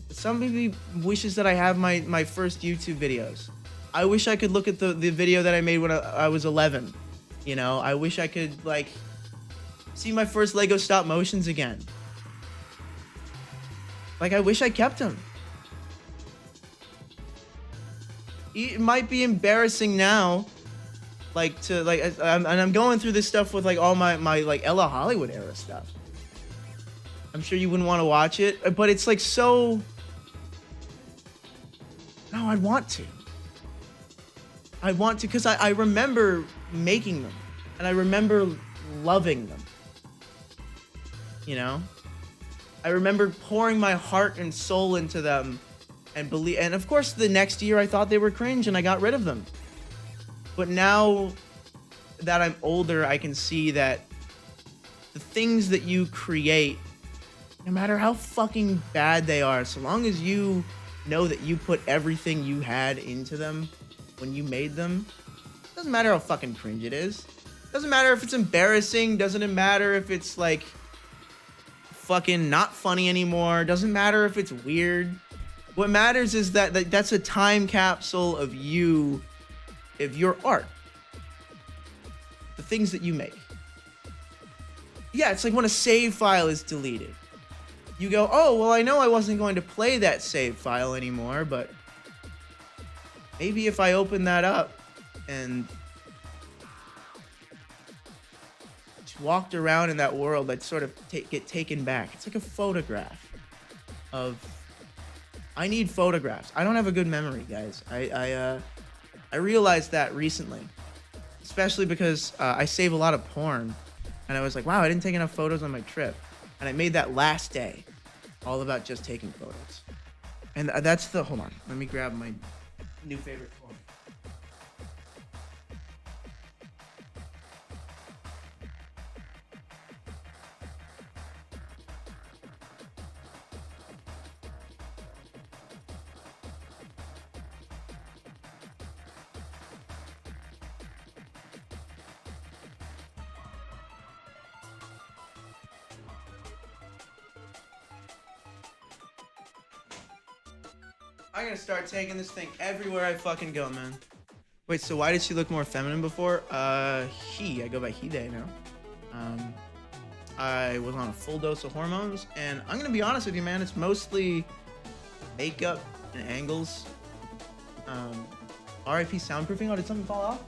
But some of me wishes that I have my first YouTube videos. I wish I could look at the video that I made when I was 11. You know, I wish I could like see my first Lego stop motions again. Like I wish I kept them. It might be embarrassing now, like to like, and I'm going through this stuff with like all my like Ella Hollywood era stuff. I'm sure you wouldn't want to watch it, but it's like so. No, I'd want to. I want to because I remember making them and I remember loving them. You know? I remember pouring my heart and soul into them and and of course the next year I thought they were cringe and I got rid of them. But now that I'm older, I can see that the things that you create, no matter how fucking bad they are, so long as you know that you put everything you had into them when you made them, doesn't matter how fucking cringe it is. Doesn't matter if it's embarrassing. Doesn't matter if it's like fucking not funny anymore. Doesn't matter if it's weird. What matters is that that's a time capsule of you, of your art. The things that you make. Yeah, it's like when a save file is deleted. You go, oh, well, I know I wasn't going to play that save file anymore, but maybe if I open that up and just walked around in that world, I'd sort of get taken back. It's like a photograph of... I need photographs. I don't have a good memory, guys. I realized that recently, especially because I save a lot of porn, and I was like, wow, I didn't take enough photos on my trip, and I made that last day all about just taking photos. And that's the... Hold on. Let me grab my new favorite toy. I'm gonna start taking this thing everywhere I fucking go, man. Wait, so why did she look more feminine before? I go by he, they now. I was on a full dose of hormones, and I'm gonna be honest with you, man, it's mostly makeup and angles. RIP soundproofing. Oh, did something fall off?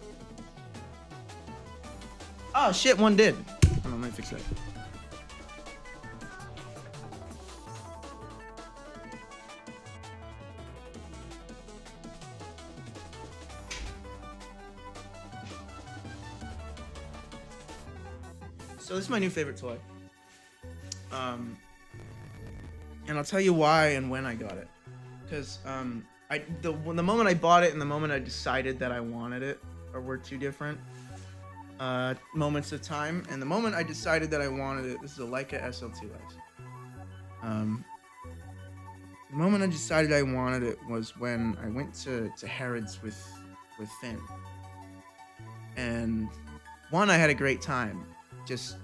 Oh shit, one did. Hold on, let me fix that. So this is my new favorite toy. And I'll tell you why and when I got it. Because the moment I bought it and the moment I decided that I wanted it were two different moments of time. And the moment I decided that I wanted it, this is a Leica SL2S. The moment I decided I wanted it was when I went to Harrods with Finn. And one, I had a great time. Just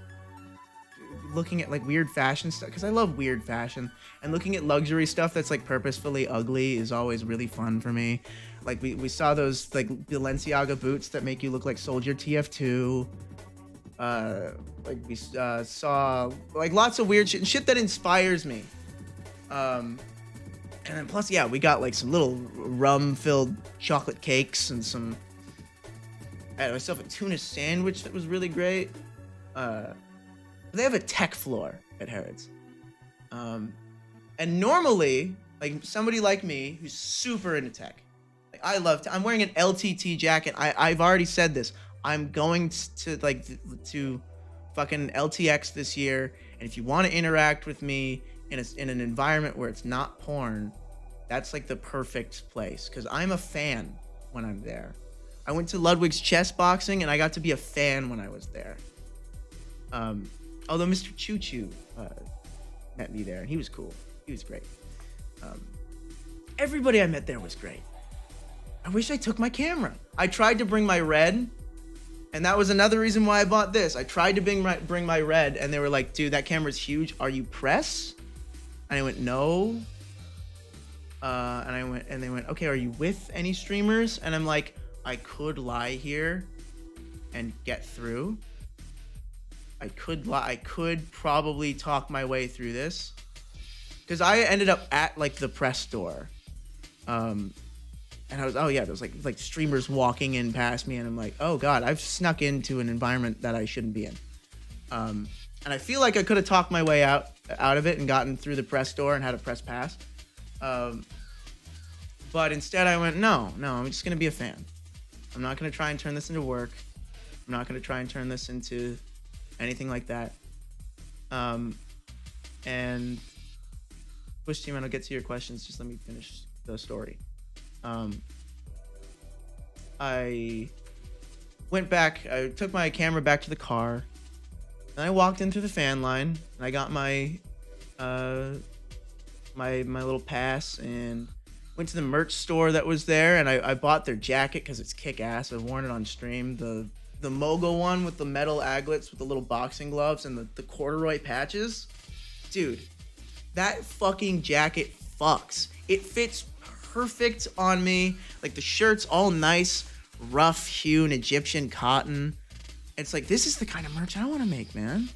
looking at like weird fashion stuff, because I love weird fashion, and looking at luxury stuff that's like purposefully ugly is always really fun for me. Like we saw those like Balenciaga boots that make you look like Soldier TF2. Like we saw like lots of weird shit that inspires me. And then plus, yeah, we got like some little rum-filled chocolate cakes and some. I had myself a tuna sandwich that was really great. They have a tech floor at Harrods. And And normally, like somebody like me who's super into tech, like I'm wearing an LTT jacket. I've already said this. I'm going to fucking LTX this year. And if you want to interact with me in an environment where it's not porn, that's like the perfect place. Because I'm a fan when I'm there. I went to Ludwig's chess boxing and I got to be a fan when I was there. Although Mr. Choo Choo met me there and he was cool. He was great. Everybody I met there was great. I wish I took my camera. I tried to bring my Red, and that was another reason why I bought this. I tried to bring my Red, and they were like, dude, that camera's huge. Are you press? And I went, no. And they went, okay, are you with any streamers? And I'm like, I could lie here and get through. I could probably talk my way through this. Because I ended up at like the press store. And I was, oh yeah, there was like streamers walking in past me, and I'm like, oh god, I've snuck into an environment that I shouldn't be in. And I feel like I could have talked my way out of it and gotten through the press door and had a press pass. But instead I went, no, I'm just gonna be a fan. I'm not gonna try and turn this into work. I'm not gonna try and turn this into anything like that. And Bush Team, and I'll get to your questions. Just let me finish the story. I went back. I took my camera back to the car, and I walked into the fan line, and I got my my little pass and went to the merch store that was there, and I bought their jacket because it's kick-ass. I've worn it on stream. The Mogo one with the metal aglets with the little boxing gloves and the corduroy patches. Dude, that fucking jacket fucks. It fits perfect on me. Like the shirt's all nice, rough hewn Egyptian cotton. It's like, this is the kind of merch I want to make, man.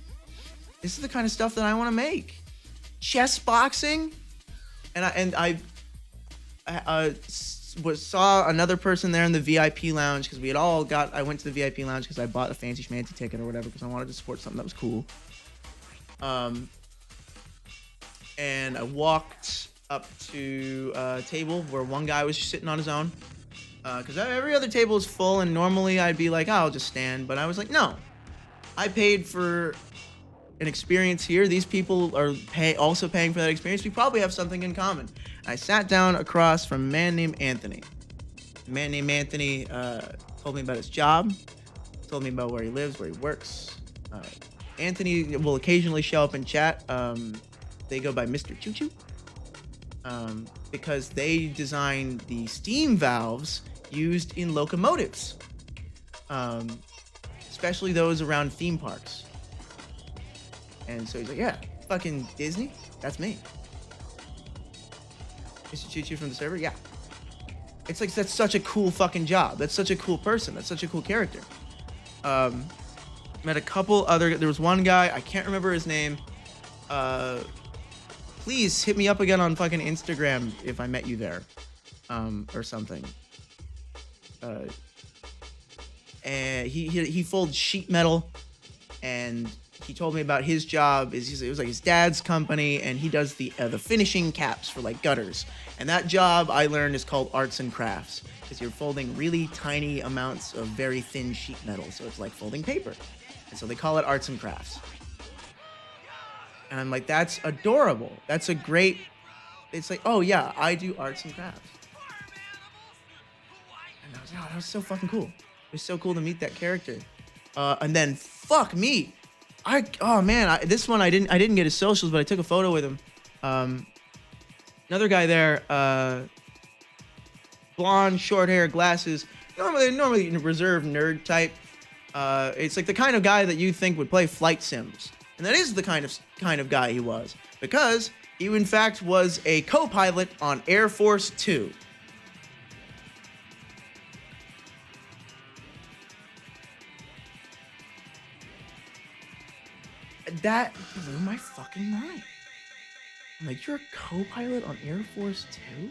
This is the kind of stuff that I want to make. Chess boxing, and I saw another person there in the VIP lounge because we had all got. I went to the VIP lounge because I bought a fancy schmancy ticket or whatever because I wanted to support something that was cool. And I walked up to a table where one guy was just sitting on his own. Because every other table is full, and normally I'd be like, oh, I'll just stand. But I was like, no. I paid for an experience here. These people are also paying for that experience. We probably have something in common. I sat down across from a man named Anthony. The man named Anthony told me about his job, told me about where he lives, where he works. Anthony will occasionally show up in chat. They go by Mr. Choo Choo. Because they designed the steam valves used in locomotives, especially those around theme parks. And so he's like, yeah, fucking Disney, that's me. Mr. Choo Choo from the server, yeah. It's like, that's such a cool fucking job. That's such a cool person. That's such a cool character. Met a couple other, there was one guy, I can't remember his name. Please hit me up again on fucking Instagram if I met you there, or something. And he folds sheet metal, and he told me about his job. It was like his dad's company, and he does the finishing caps for like gutters. And that job, I learned, is called arts and crafts, because you're folding really tiny amounts of very thin sheet metal, so it's like folding paper. And so they call it arts and crafts. And I'm like, that's adorable. That's a great... It's like, oh yeah, I do arts and crafts. And I was like, oh, that was so fucking cool. It was so cool to meet that character. And then, fuck me. This one, I didn't get his socials, but I took a photo with him. Another guy there, blonde, short hair, glasses. Normally reserved nerd type. It's like the kind of guy that you think would play flight sims. And that is the kind of guy he was, because he in fact was a co-pilot on Air Force 2. That blew my fucking mind. I'm like, you're a co-pilot on Air Force 2?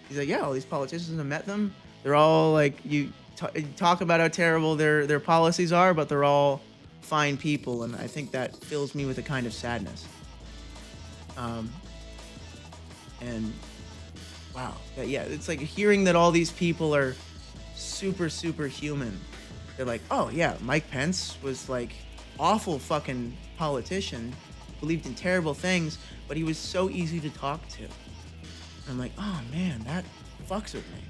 He's like, yeah, all these politicians, have met them. They're all like, you talk about how terrible their policies are, but they're all fine people, and I think that fills me with a kind of sadness. And wow, yeah, it's like hearing that all these people are super, super human. They're like, oh yeah, Mike Pence was like awful fucking politician, believed in terrible things, but he was so easy to talk to. And I'm like, oh man, that fucks with me.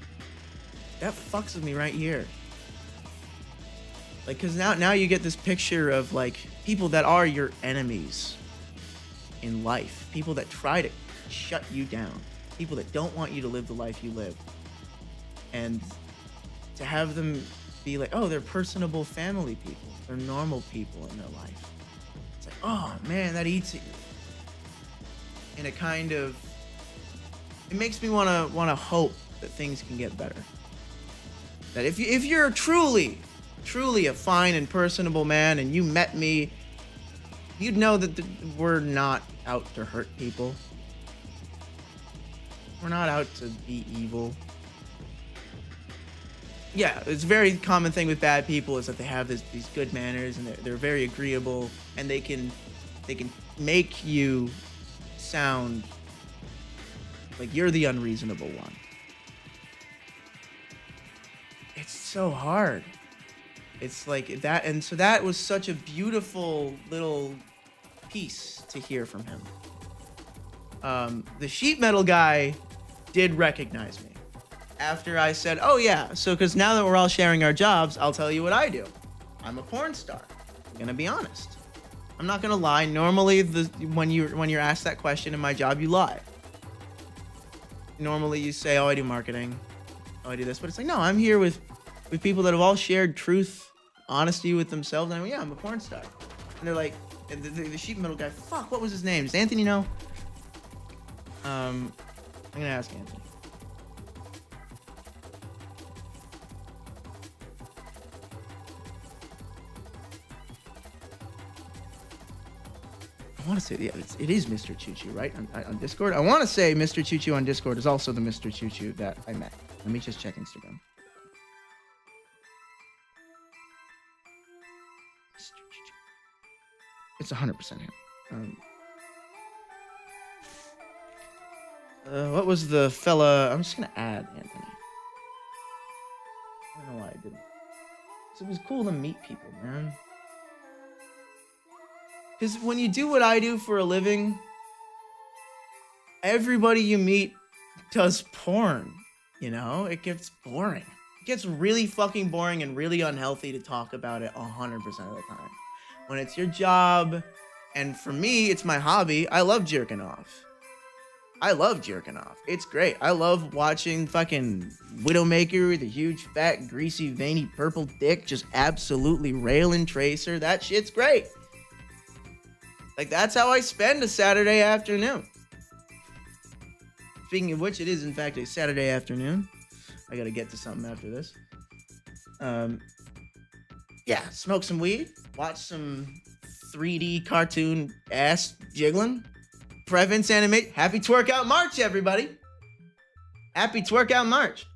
That fucks with me right here. Like, cause now you get this picture of like people that are your enemies in life, people that try to shut you down, people that don't want you to live the life you live, and to have them be like, oh, they're personable family people, they're normal people in their life. It's like, oh man, that eats at you. And it kind of, it makes me wanna hope that things can get better. That if you're truly a fine and personable man and you met me, you'd know that we're not out to hurt people. We're not out to be evil. Yeah, it's a very common thing with bad people is that they have these good manners and they're very agreeable, and they can make you sound like you're the unreasonable one. It's so hard. It's like that, and so that was such a beautiful little piece to hear from him. The sheet metal guy did recognize me after I said, oh yeah, so because now that we're all sharing our jobs, I'll tell you what I do. I'm a porn star. I'm gonna be honest. I'm not gonna lie. Normally, when you're asked that question in my job, you lie. Normally you say, oh, I do marketing, oh, I do this, but it's like, no, I'm here with people that have all shared truth, honesty with themselves. And I'm, yeah, I'm a porn star. And they're like, and the sheet metal guy, fuck, what was his name? Does Anthony know? I'm gonna ask Anthony. I want to say, yeah, it is Mr. Choo Choo, right? On Discord. I want to say Mr. Choo Choo on Discord is also the Mr. Choo Choo that I met. Let me just check Instagram. Mr. Choo Choo. It's 100% him. What was the fella? I'm just gonna add Anthony. I don't know why I didn't. So it was cool to meet people, man. Because when you do what I do for a living, everybody you meet does porn, you know? It gets boring. It gets really fucking boring and really unhealthy to talk about it 100% of the time. When it's your job, and for me, it's my hobby, I love jerking off. I love jerking off. It's great. I love watching fucking Widowmaker with a huge, fat, greasy, veiny, purple dick just absolutely railing Tracer. That shit's great. Like, that's how I spend a Saturday afternoon. Speaking of which, it is, in fact, a Saturday afternoon. I gotta get to something after this. Yeah, smoke some weed, watch some 3D cartoon ass jiggling. Prevents animate. Happy Twerk Out March, everybody. Happy Twerk Out March.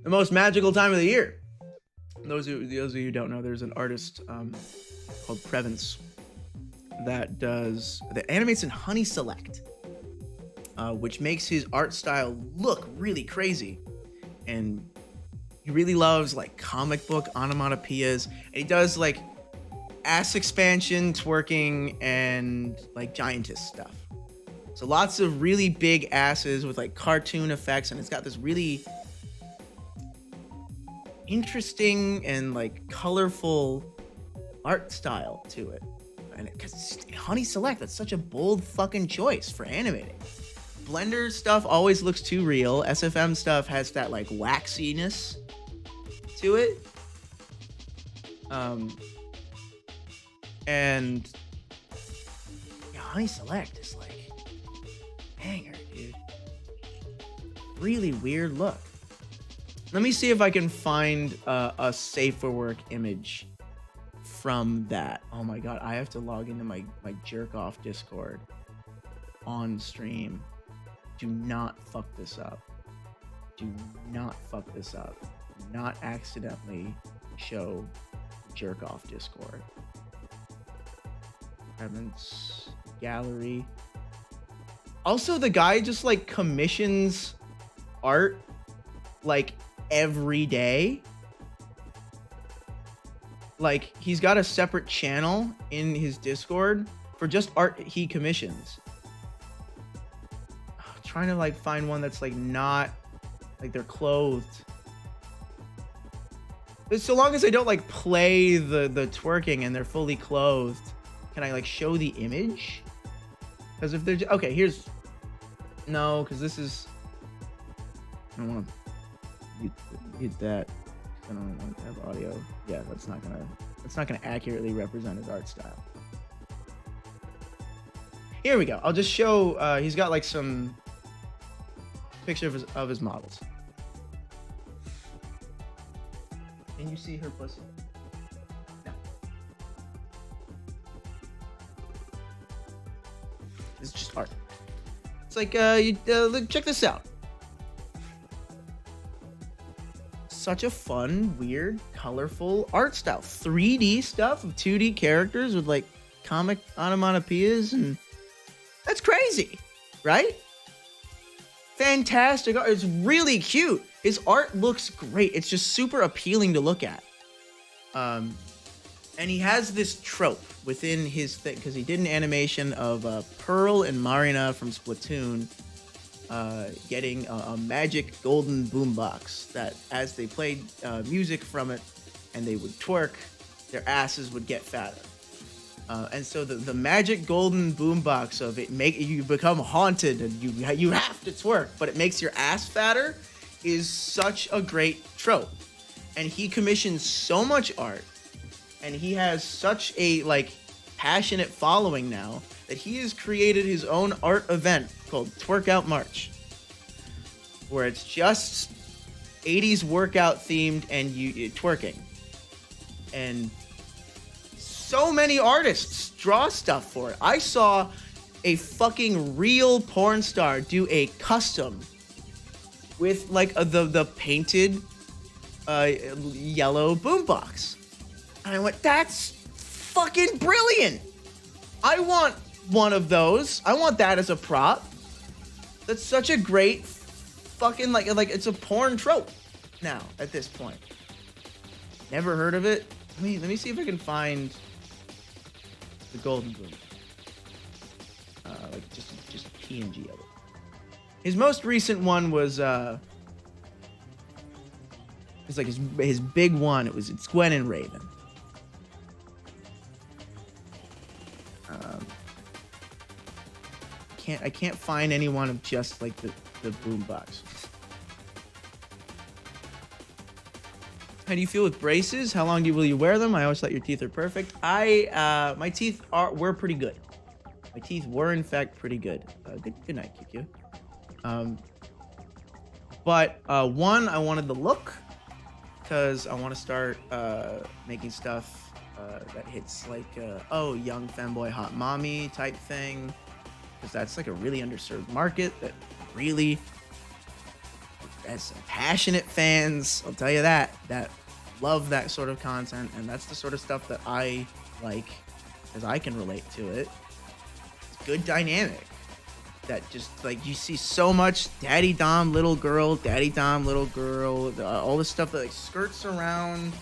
The most magical time of the year. Those of you who don't know, there's an artist called Prevance that animates in Honey Select, which makes his art style look really crazy. And he really loves like comic book onomatopoeias. And he does like ass expansion, twerking, and like giantess stuff. So lots of really big asses with like cartoon effects, and it's got this really interesting and like colorful art style to it. And because Honey Select, that's such a bold fucking choice for animating. Blender stuff always looks too real. SFM stuff has that like waxiness to it. And yeah, Honey Select is like banger, dude. Really weird look. Let me see if I can find a safe for work image from that. Oh my god, I have to log into my jerk off Discord on stream. Do not fuck this up. Do not fuck this up. Do not accidentally show jerk off Discord. Evans gallery. Also, the guy just like commissions art like every day. Like, he's got a separate channel in his Discord for just art he commissions. Trying to like find one that's like not like they're clothed. But so long as I don't like play the twerking and they're fully clothed, can I like show the image? Because if they're okay, here's no, because this is I don't want to hit that. I don't want to have audio. Yeah, that's not gonna accurately represent his art style. Here we go. I'll just show. He's got like some picture of his models. Can you see her pussy? No. It's just art. It's like check this out. Such a fun, weird, colorful art style. 3D stuff of 2D characters with like comic onomatopoeias, and that's crazy, right? Fantastic art. It's really cute. His art looks great. It's just super appealing to look at. And he has this trope within his thing, because he did an animation of Pearl and Marina from Splatoon getting a magic golden boombox that as they played music from it and they would twerk, their asses would get fatter. And so the magic golden boombox of it you become haunted and you have to twerk, but it makes your ass fatter is such a great trope. And he commissions so much art, and he has such a like passionate following now that he has created his own art event called Twerk Out March, where it's just 80s workout themed and you twerking. And so many artists draw stuff for it. I saw a fucking real porn star do a custom with like the painted yellow boombox. And I went, that's fucking brilliant. I want one of those. I want that as a prop. That's such a great fucking like it's a porn trope now at this point. Never heard of it. Let me see if I can find the golden boom. Like just PNG of it. His most recent one was it's like his big one. It's Gwen and Raven. I can't find anyone of just like the boombox. How do you feel with braces? How long will you wear them? I always thought your teeth are perfect. My teeth were pretty good. My teeth were in fact pretty good. Good night, QQ. But one, I wanted the look because I want to start making stuff that hits like young femboy hot mommy type thing, because that's like a really underserved market that really has some passionate fans. I'll tell you that love that sort of content, and that's the sort of stuff that I like, as I can relate to it. It's good dynamic. That just like you see so much daddy dom little girl, all this stuff that like skirts around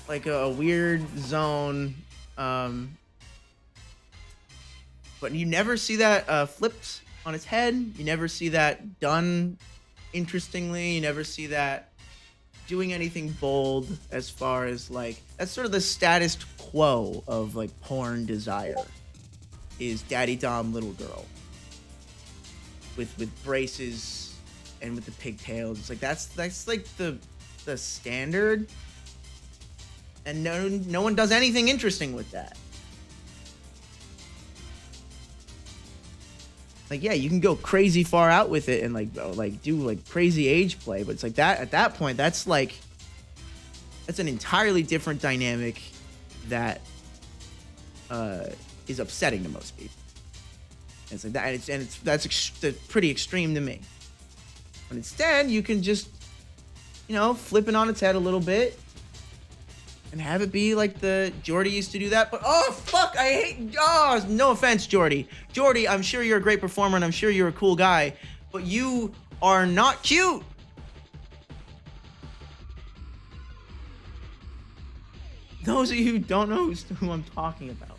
like a weird zone, but you never see that flipped on its head. You never see that done interestingly. You never see that doing anything bold, as far as like that's sort of the status quo of like porn desire, is daddy dom little girl with braces and with the pigtails. It's like that's like the standard, and no one does anything interesting with that. Like, yeah, you can go crazy far out with it and like do like crazy age play, but it's like that at that point that's an entirely different dynamic that is upsetting to most people. And it's like that, and that's pretty extreme to me. But instead, you can just flip it on its head a little bit and have it be like the Jordy used to do that. But oh fuck, I hate. Oh, no offense, Jordy. Jordy, I'm sure you're a great performer and I'm sure you're a cool guy, but you are not cute. Those of you who don't know who I'm talking about.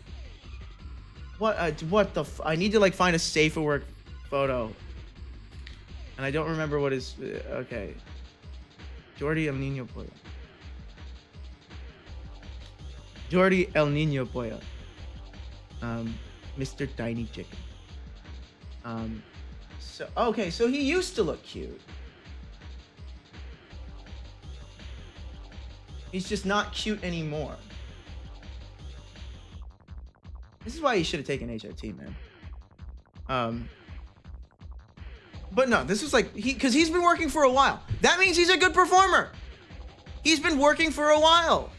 What the I need to like find a safer work photo. And I don't remember what his okay. Jordi El Nino Pollo. Jordi El Nino Pollo. Mr. Tiny Chicken. So okay, so he used to look cute. He's just not cute anymore. This is why he should have taken HIT, man. But no, this was like because he's been working for a while. That means he's a good performer. He's been working for a while.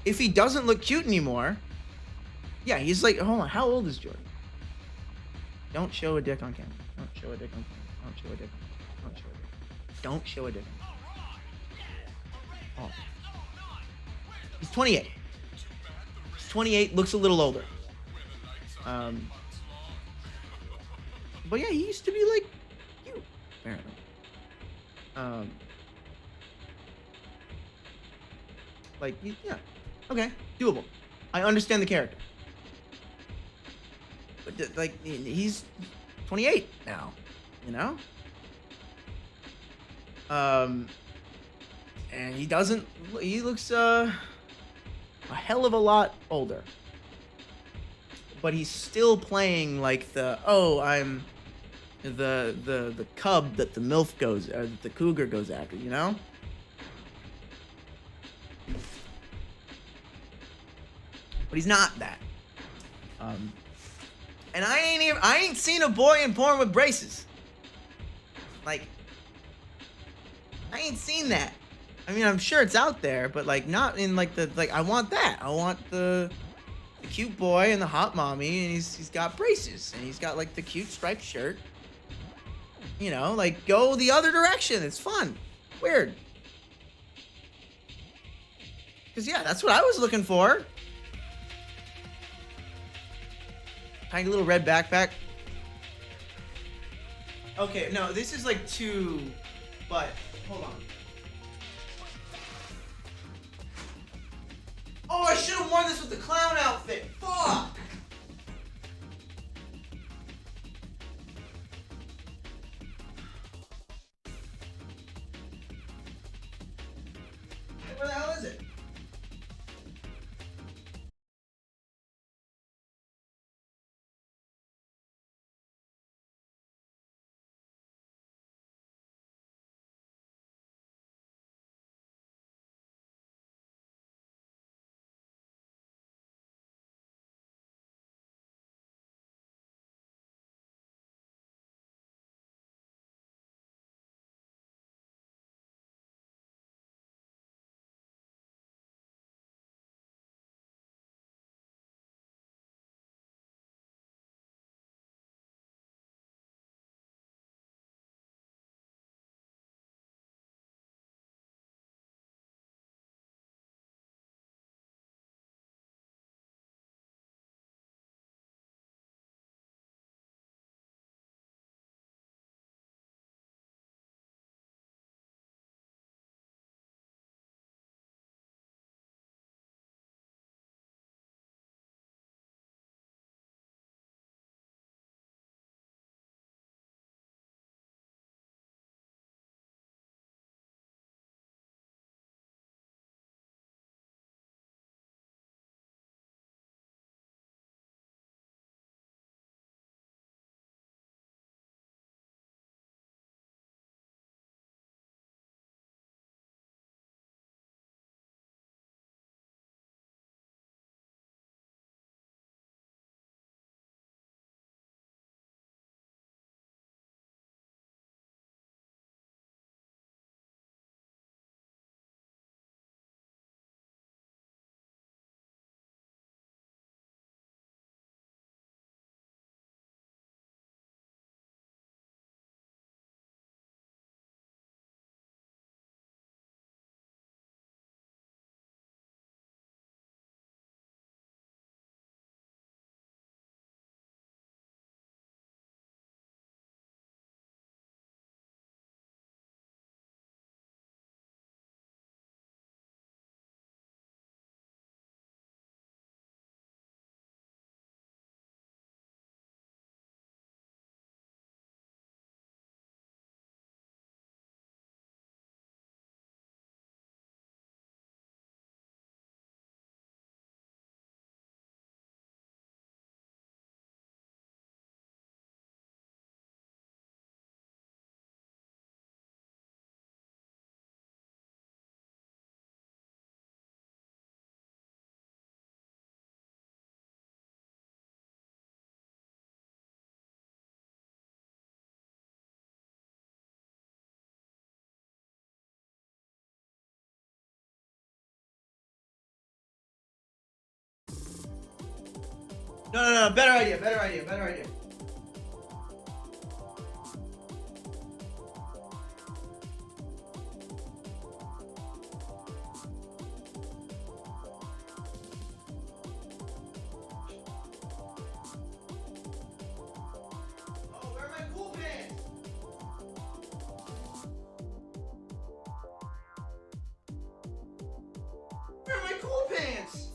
If he doesn't look cute anymore, yeah, he's like, hold on, how old is Jordan? Don't show a dick on camera. Don't show a dick on camera. Don't show a dick on camera. Don't show a dick. Don't show a dick on camera. Oh. He's 28. He's 28, looks a little older. But yeah, he used to be like cute, apparently. Like, yeah, okay, doable. I understand the character. But like, he's 28 now, you know? And he doesn't, he looks, a hell of a lot older. But he's still playing like the, oh, I'm the cub that the MILF goes, the cougar goes after, you know? But he's not that. And I ain't seen a boy in porn with braces. Like, I ain't seen that. I mean, I'm sure it's out there, but like not in like the, like I want that. I want the cute boy and the hot mommy, and he's got braces and he's got like the cute striped shirt. You know, like go the other direction. It's fun. Weird. Cause yeah, that's what I was looking for. Tiny little red backpack. Okay, no, this is like two, but hold on. Oh, I should have worn this with the clown outfit. Fuck! Where the hell is it? No, better idea. Oh, where are my cool pants? Where are my cool pants?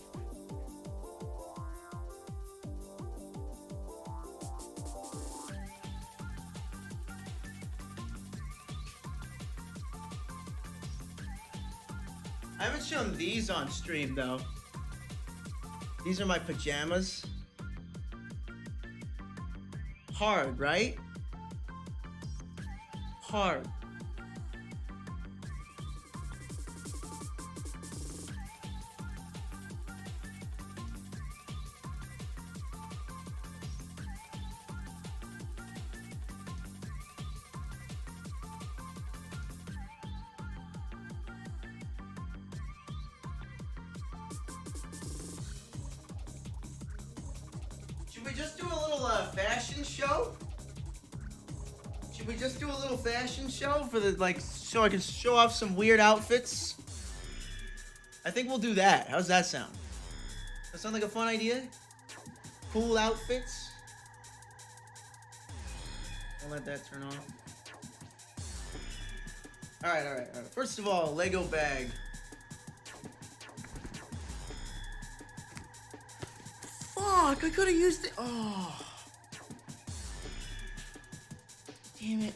I haven't shown these on stream though. These are my pajamas. Hard, right? Hard. Should we just do a little fashion show? Should we just do a little fashion show for the so I can show off some weird outfits? I think we'll do that. How's that sound? That sound like a fun idea? Cool outfits? I'll let that turn off. Alright. First of all, Lego bag. Fuck, I could have used it. Oh. Damn it.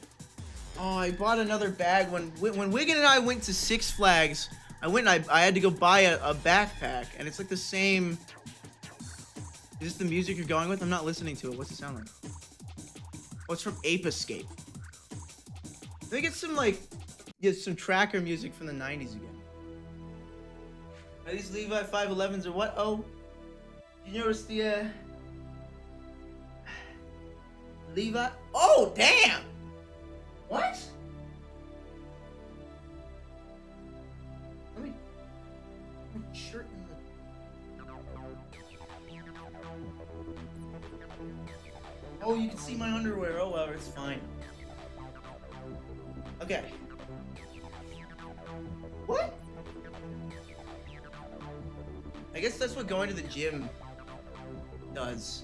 Oh, I bought another bag when Wigan and I went to Six Flags. I had to go buy a backpack, and it's like the same. Is this the music you're going with? I'm not listening to it. What's it sound like? Oh, it's from Ape Escape. I think it's some tracker music from the 90s again. Are these Levi 511s or what? Oh, you notice the Levi? Oh, damn! What? Let me shirt in the. Oh, you can see my underwear. Oh well, it's fine. Okay. What? I guess that's what going to the gym does.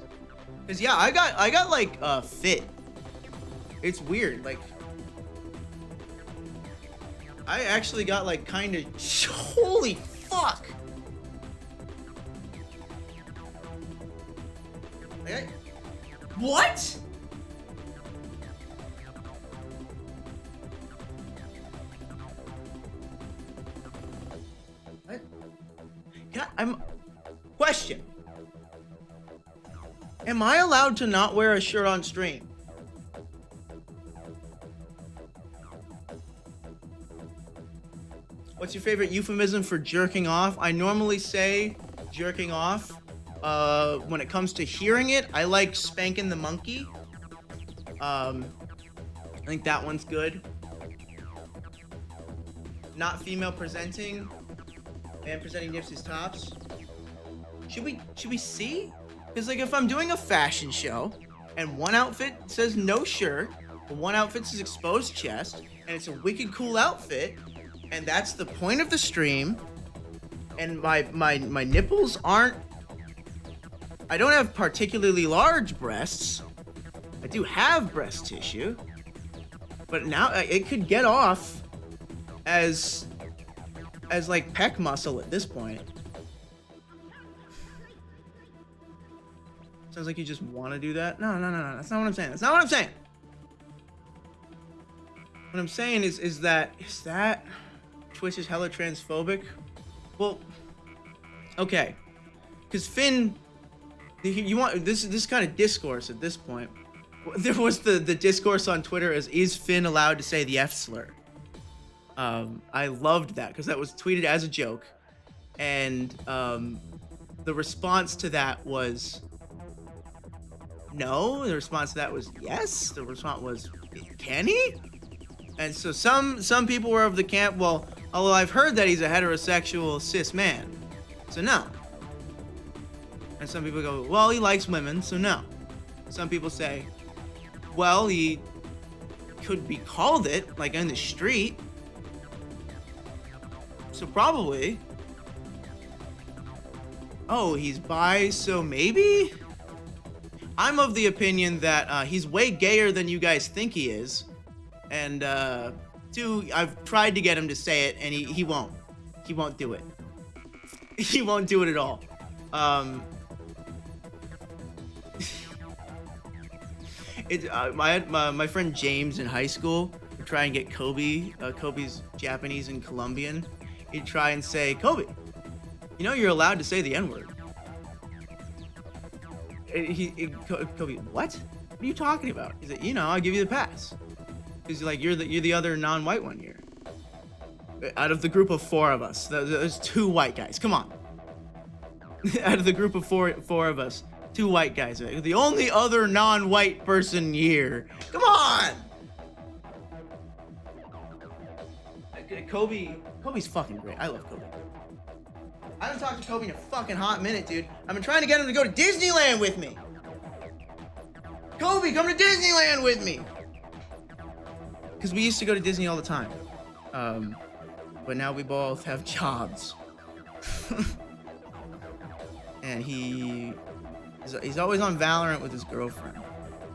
Cause yeah, I got like fit. It's weird. Like I actually got like kind of. Holy fuck! What? What? Yeah, Question. Am I allowed to not wear a shirt on stream? What's your favorite euphemism for jerking off? I normally say jerking off. When it comes to hearing it, I like spanking the monkey. I think that one's good. Not female presenting. Man presenting Nipsey's tops. Should we see? Because like if I'm doing a fashion show and one outfit says no shirt, and one outfit says exposed chest, and it's a wicked cool outfit, and that's the point of the stream, and my nipples aren't. I don't have particularly large breasts. I do have breast tissue, but now it could get off as like pec muscle at this point. Sounds like you just want to do that. No. That's not what I'm saying. That's not what I'm saying. What I'm saying is that Twitch is hella transphobic? Well, okay, because Finn. You want this kind of discourse at this point. There was the discourse on Twitter as, is Finn allowed to say the F slur? I loved that because that was tweeted as a joke, and the response to that was no. The response to that was yes. The response was, can he? And so some people were of the camp, well, although I've heard that he's a heterosexual cis man, so no. And some people go, well, he likes women, so no. Some people say, well, he could be called it, like in the street. So probably. Oh, he's bi, so maybe? I'm of the opinion that he's way gayer than you guys think he is. And two, I've tried to get him to say it, and he won't. He won't do it. He won't do it at all. My friend James in high school would try and get Kobe. Kobe's Japanese and Colombian. He'd try and say, Kobe, you know you're allowed to say the N-word. Kobe, what? What are you talking about? He's like, you know, I'll give you the pass. He's like, you're the other non-white one here. Out of the group of 4 of us, there's 2 white guys. Come on. Out of the group of four of us, 2 white guys. The only other non-white person here. Come on. Kobe's fucking great. I love Kobe. I haven't talked to Kobe in a fucking hot minute, dude. I've been trying to get him to go to Disneyland with me. Kobe, come to Disneyland with me. Because we used to go to Disney all the time. But now we both have jobs. And he's always on Valorant with his girlfriend.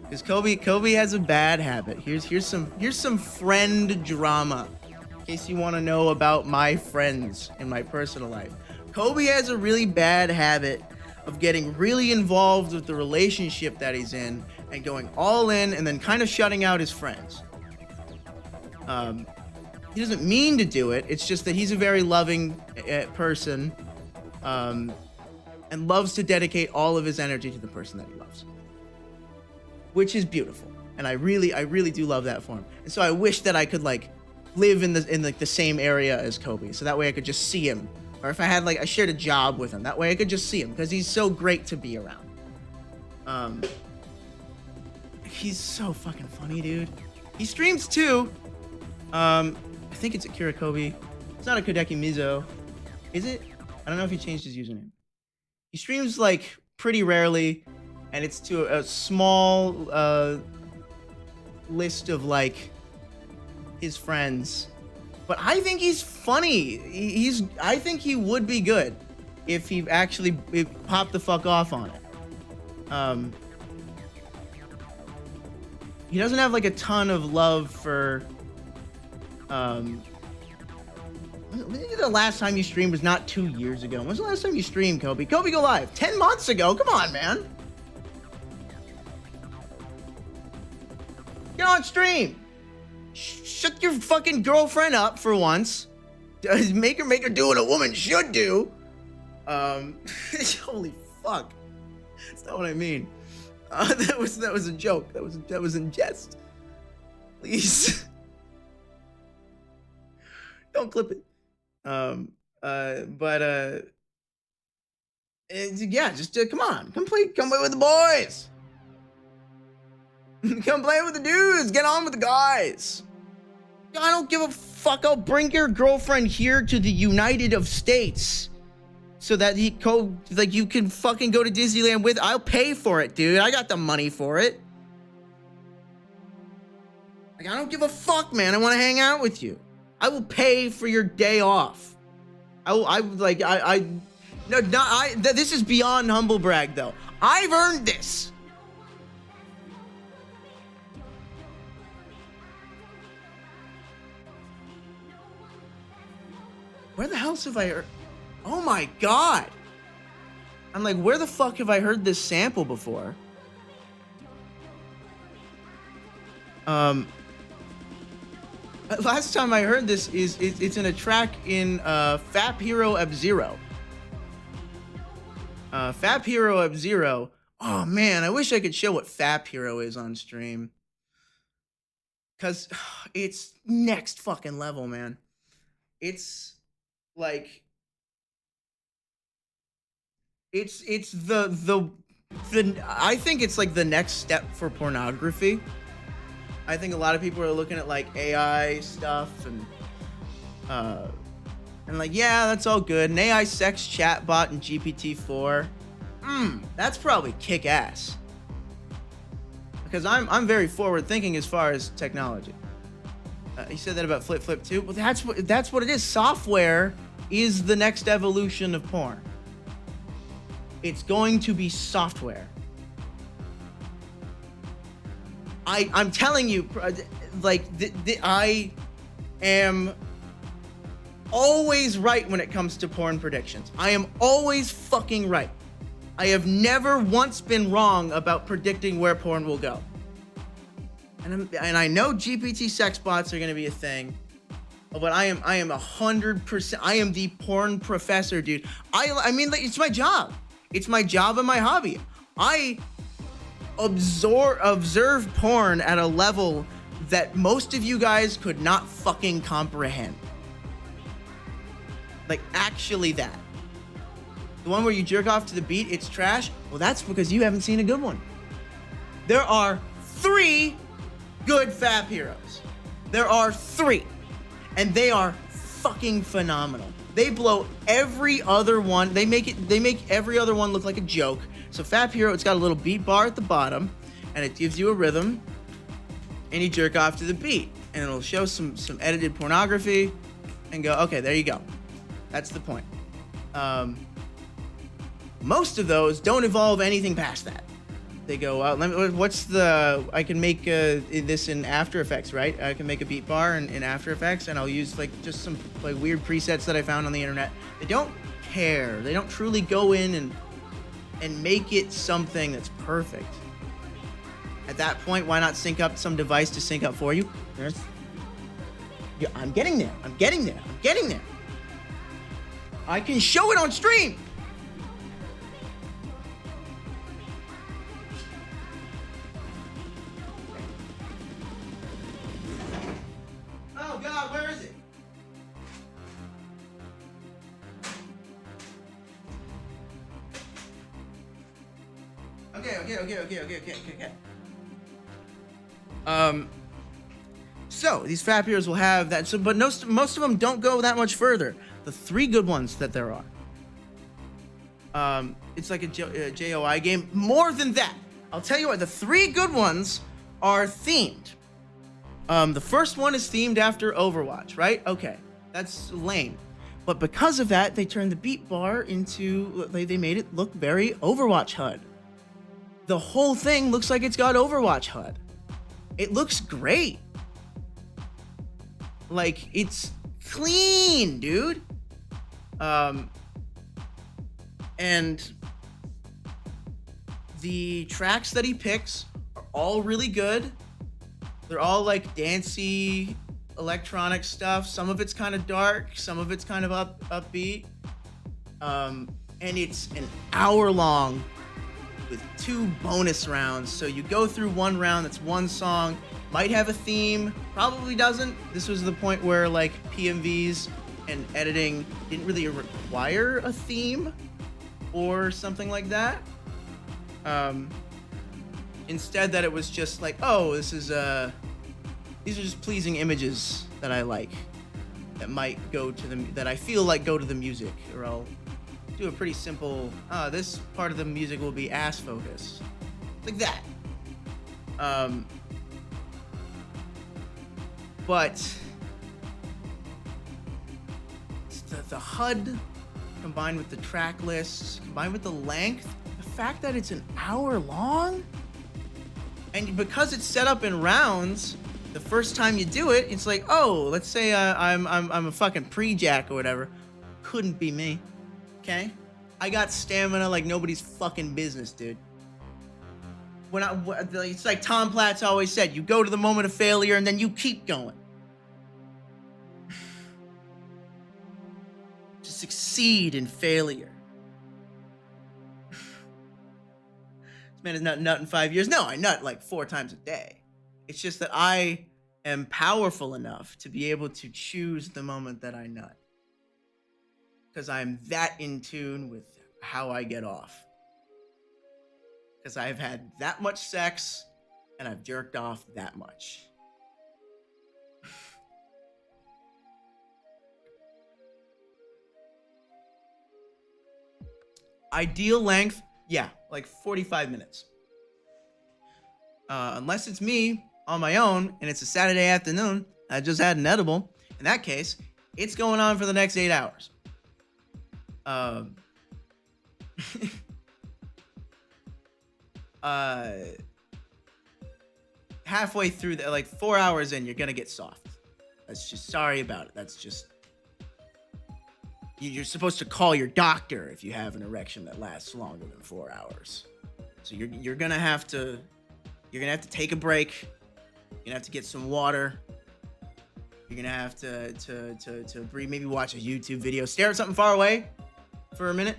Because Kobe has a bad habit. Here's some friend drama. In case you want to know about my friends in my personal life. Kobe has a really bad habit of getting really involved with the relationship that he's in and going all in and then kind of shutting out his friends. He doesn't mean to do it. It's just that he's a very loving person and loves to dedicate all of his energy to the person that he loves, which is beautiful. And I really do love that for him. And so I wish that I could like live in the same area as Kobe, so that way I could just see him. Or if I shared a job with him, that way I could just see him because he's so great to be around. He's so fucking funny, dude. He streams too. I think it's Akira Kobe. It's not a Kodeki Mizo. Is it? I don't know if he changed his username. He streams like pretty rarely, and it's to a small list of like his friends. But I think he's funny. I think he would be good if he actually popped the fuck off on it. He doesn't have like a ton of love for. When the last time you streamed was not 2 years ago. When's the last time you streamed, Kobe? Kobe, go live. 10 months ago. Come on, man. Get on stream. Shut your fucking girlfriend up for once. Make her do what a woman should do. Holy fuck. That's not what I mean. That was a joke. That was in jest. Please. Don't clip it. Yeah, just come on. Come play with the boys. Come play with the dudes. Get on with the guys. I don't give a fuck. I'll bring your girlfriend here to the United States so that you can fucking go to Disneyland with. I'll pay for it, dude. I got the money for it. Like, I don't give a fuck, man. I want to hang out with you. I will pay for your day off. This is beyond humble brag, though. I've earned this. Where the hell have I heard? Oh my god. I'm like, where the fuck have I heard this sample before? Last time I heard this it's in a track in Fap Hero F-Zero. Fap Hero F-Zero. Oh man, I wish I could show what Fap Hero is on stream. Cause it's next fucking level, man. It's like it's the I think it's like the next step for pornography. I think a lot of people are looking at like AI stuff and like, yeah, that's all good. An AI sex chatbot in GPT-4. that's probably kick ass. Because I'm very forward thinking as far as technology. You said that about Flip Flip too. Well, that's what it is. Software is the next evolution of porn. It's going to be software. I'm telling you, like, I am always right when it comes to porn predictions. I am always fucking right. I have never once been wrong about predicting where porn will go. And I know GPT sex bots are going to be a thing, but I am 100%. I am the porn professor, dude. I mean, like, it's my job. It's my job and my hobby. I observe porn at a level that most of you guys could not fucking comprehend. Like, actually that. The one where you jerk off to the beat, it's trash? Well, that's because you haven't seen a good one. There are 3 good Fab Heroes. There are 3. And they are fucking phenomenal. They blow every other one. They make every other one look like a joke. So Fab Hero, it's got a little beat bar at the bottom, and it gives you a rhythm, and you jerk off to the beat. And it'll show some edited pornography, and go, okay, there you go. That's the point. Most of those don't evolve anything past that. They go, I can make this in After Effects, right? I can make a beat bar in After Effects, and I'll use like just some like weird presets that I found on the internet. They don't care. They don't truly go in and make it something that's perfect. At that point, why not sync up some device to sync up for you? Yeah, I'm getting there. I'm getting there. I can show it on stream. Oh God, where is it? Okay. So these Fab Heroes will have that. So, but most of them don't go that much further. The 3 good ones that there are. It's like a JOI game. More than that, I'll tell you what. The 3 good ones are themed. The first one is themed after Overwatch, right? Okay, that's lame. But because of that, they turned the beat bar into, they made it look very Overwatch HUD. The whole thing looks like it's got Overwatch HUD. It looks great. Like, it's clean, dude. And the tracks that he picks are all really good. They're all like dancey electronic stuff. Some of it's kind of dark, some of it's kind of upbeat. And it's an hour long with 2 bonus rounds. So you go through one round, that's one song, might have a theme, probably doesn't. This was the point where like PMVs and editing didn't really require a theme or something like that. Instead that it was just like, oh, this is these are just pleasing images that I like, that might go to the, that I feel like go to the music, or I'll do a pretty simple, this part of the music will be ass focus, like that. But the HUD combined with the track lists, combined with the length, the fact that it's an hour long, and because it's set up in rounds, the first time you do it, it's like, oh, let's say I'm a fucking pre-jack or whatever. Couldn't be me, okay? I got stamina like nobody's fucking business, dude. It's like Tom Platz always said, you go to the moment of failure and then you keep going. To succeed in failure. This man has not nut in 5 years. No, I nut like 4 times a day. It's just that I am powerful enough to be able to choose the moment that I nut. Because I'm that in tune with how I get off. Because I've had that much sex and I've jerked off that much. Ideal length, Yeah, like 45 minutes. Unless it's me on my own and it's a Saturday afternoon, I just had an edible. In that case, it's going on for the next 8 hours. Halfway through the, like 4 hours in, you're gonna get soft. That's just, sorry about it. That's just, you're supposed to call your doctor if you have an erection that lasts longer than 4 hours. So you're gonna have to take a break. You're gonna have to get some water. You're gonna have to breathe. Maybe watch a YouTube video. Stare at something far away for a minute.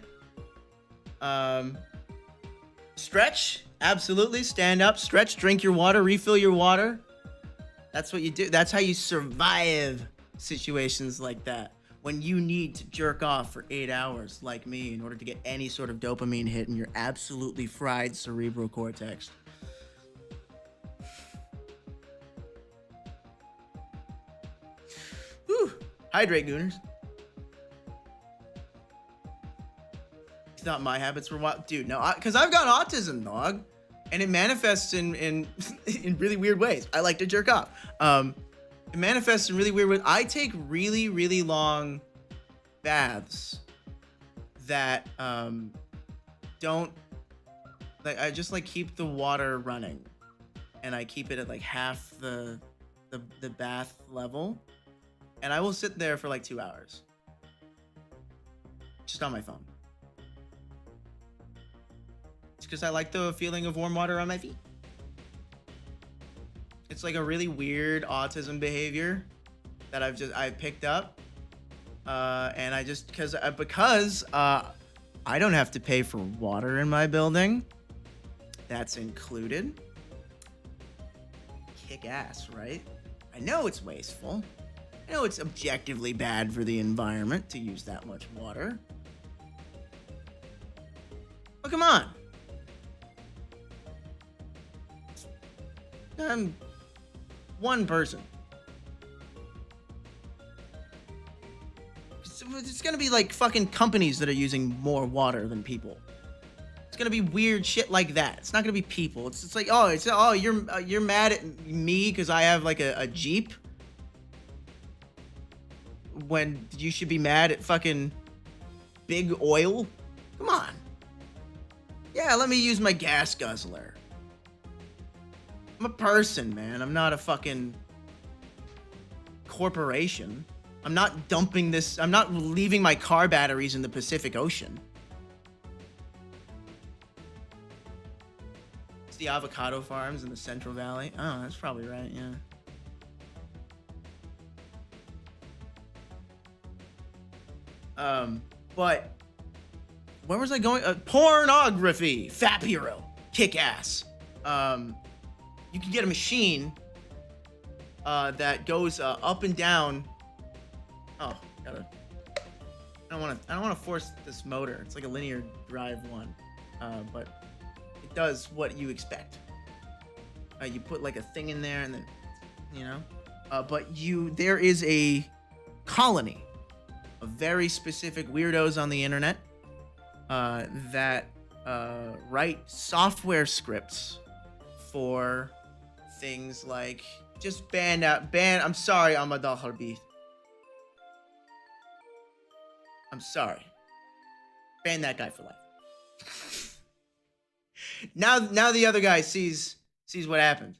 Stretch, absolutely. Stand up, stretch, drink your water, refill your water. That's what you do. That's how you survive situations like that. When you need to jerk off for 8 hours, like me, in order to get any sort of dopamine hit in your absolutely fried cerebral cortex. Whew. Hydrate, Gooners. You thought my habits were what? Dude, no, because I've got autism, dog. And it manifests in in really weird ways. I like to jerk off. It manifests in really weird ways. I take really, really long baths that don't, like, I just like keep the water running, and I keep it at like half the bath level, and I will sit there for like 2 hours just on my phone. It's because I like the feeling of warm water on my feet. It's like a really weird autism behavior that I've picked up, and I just because I don't have to pay for water in my building. That's included. Kick ass, right? I know it's wasteful. I know it's objectively bad for the environment to use that much water. But come on. I'm one person. It's gonna be like fucking companies that are using more water than people. It's gonna be weird shit like that. It's not gonna be people. It's like, oh, you're mad at me because I have like a Jeep, when you should be mad at fucking big oil. Come on. Yeah, let me use my gas guzzler. I'm a person, man. I'm not a fucking corporation. I'm not dumping this. I'm not leaving my car batteries in the Pacific Ocean. It's the avocado farms in the Central Valley. Oh, that's probably right, yeah. But where was I going? Pornography. Fap Hero. Kick ass. You can get a machine that goes up and down. Oh, I don't want to force this motor. It's like a linear drive one, but it does what you expect. You put like a thing in there, and then, you know. But there is a colony of very specific weirdos on the internet that write software scripts for things like just I'm sorry, Amadal Harbi. I'm sorry. Ban that guy for life. Now the other guy sees what happened.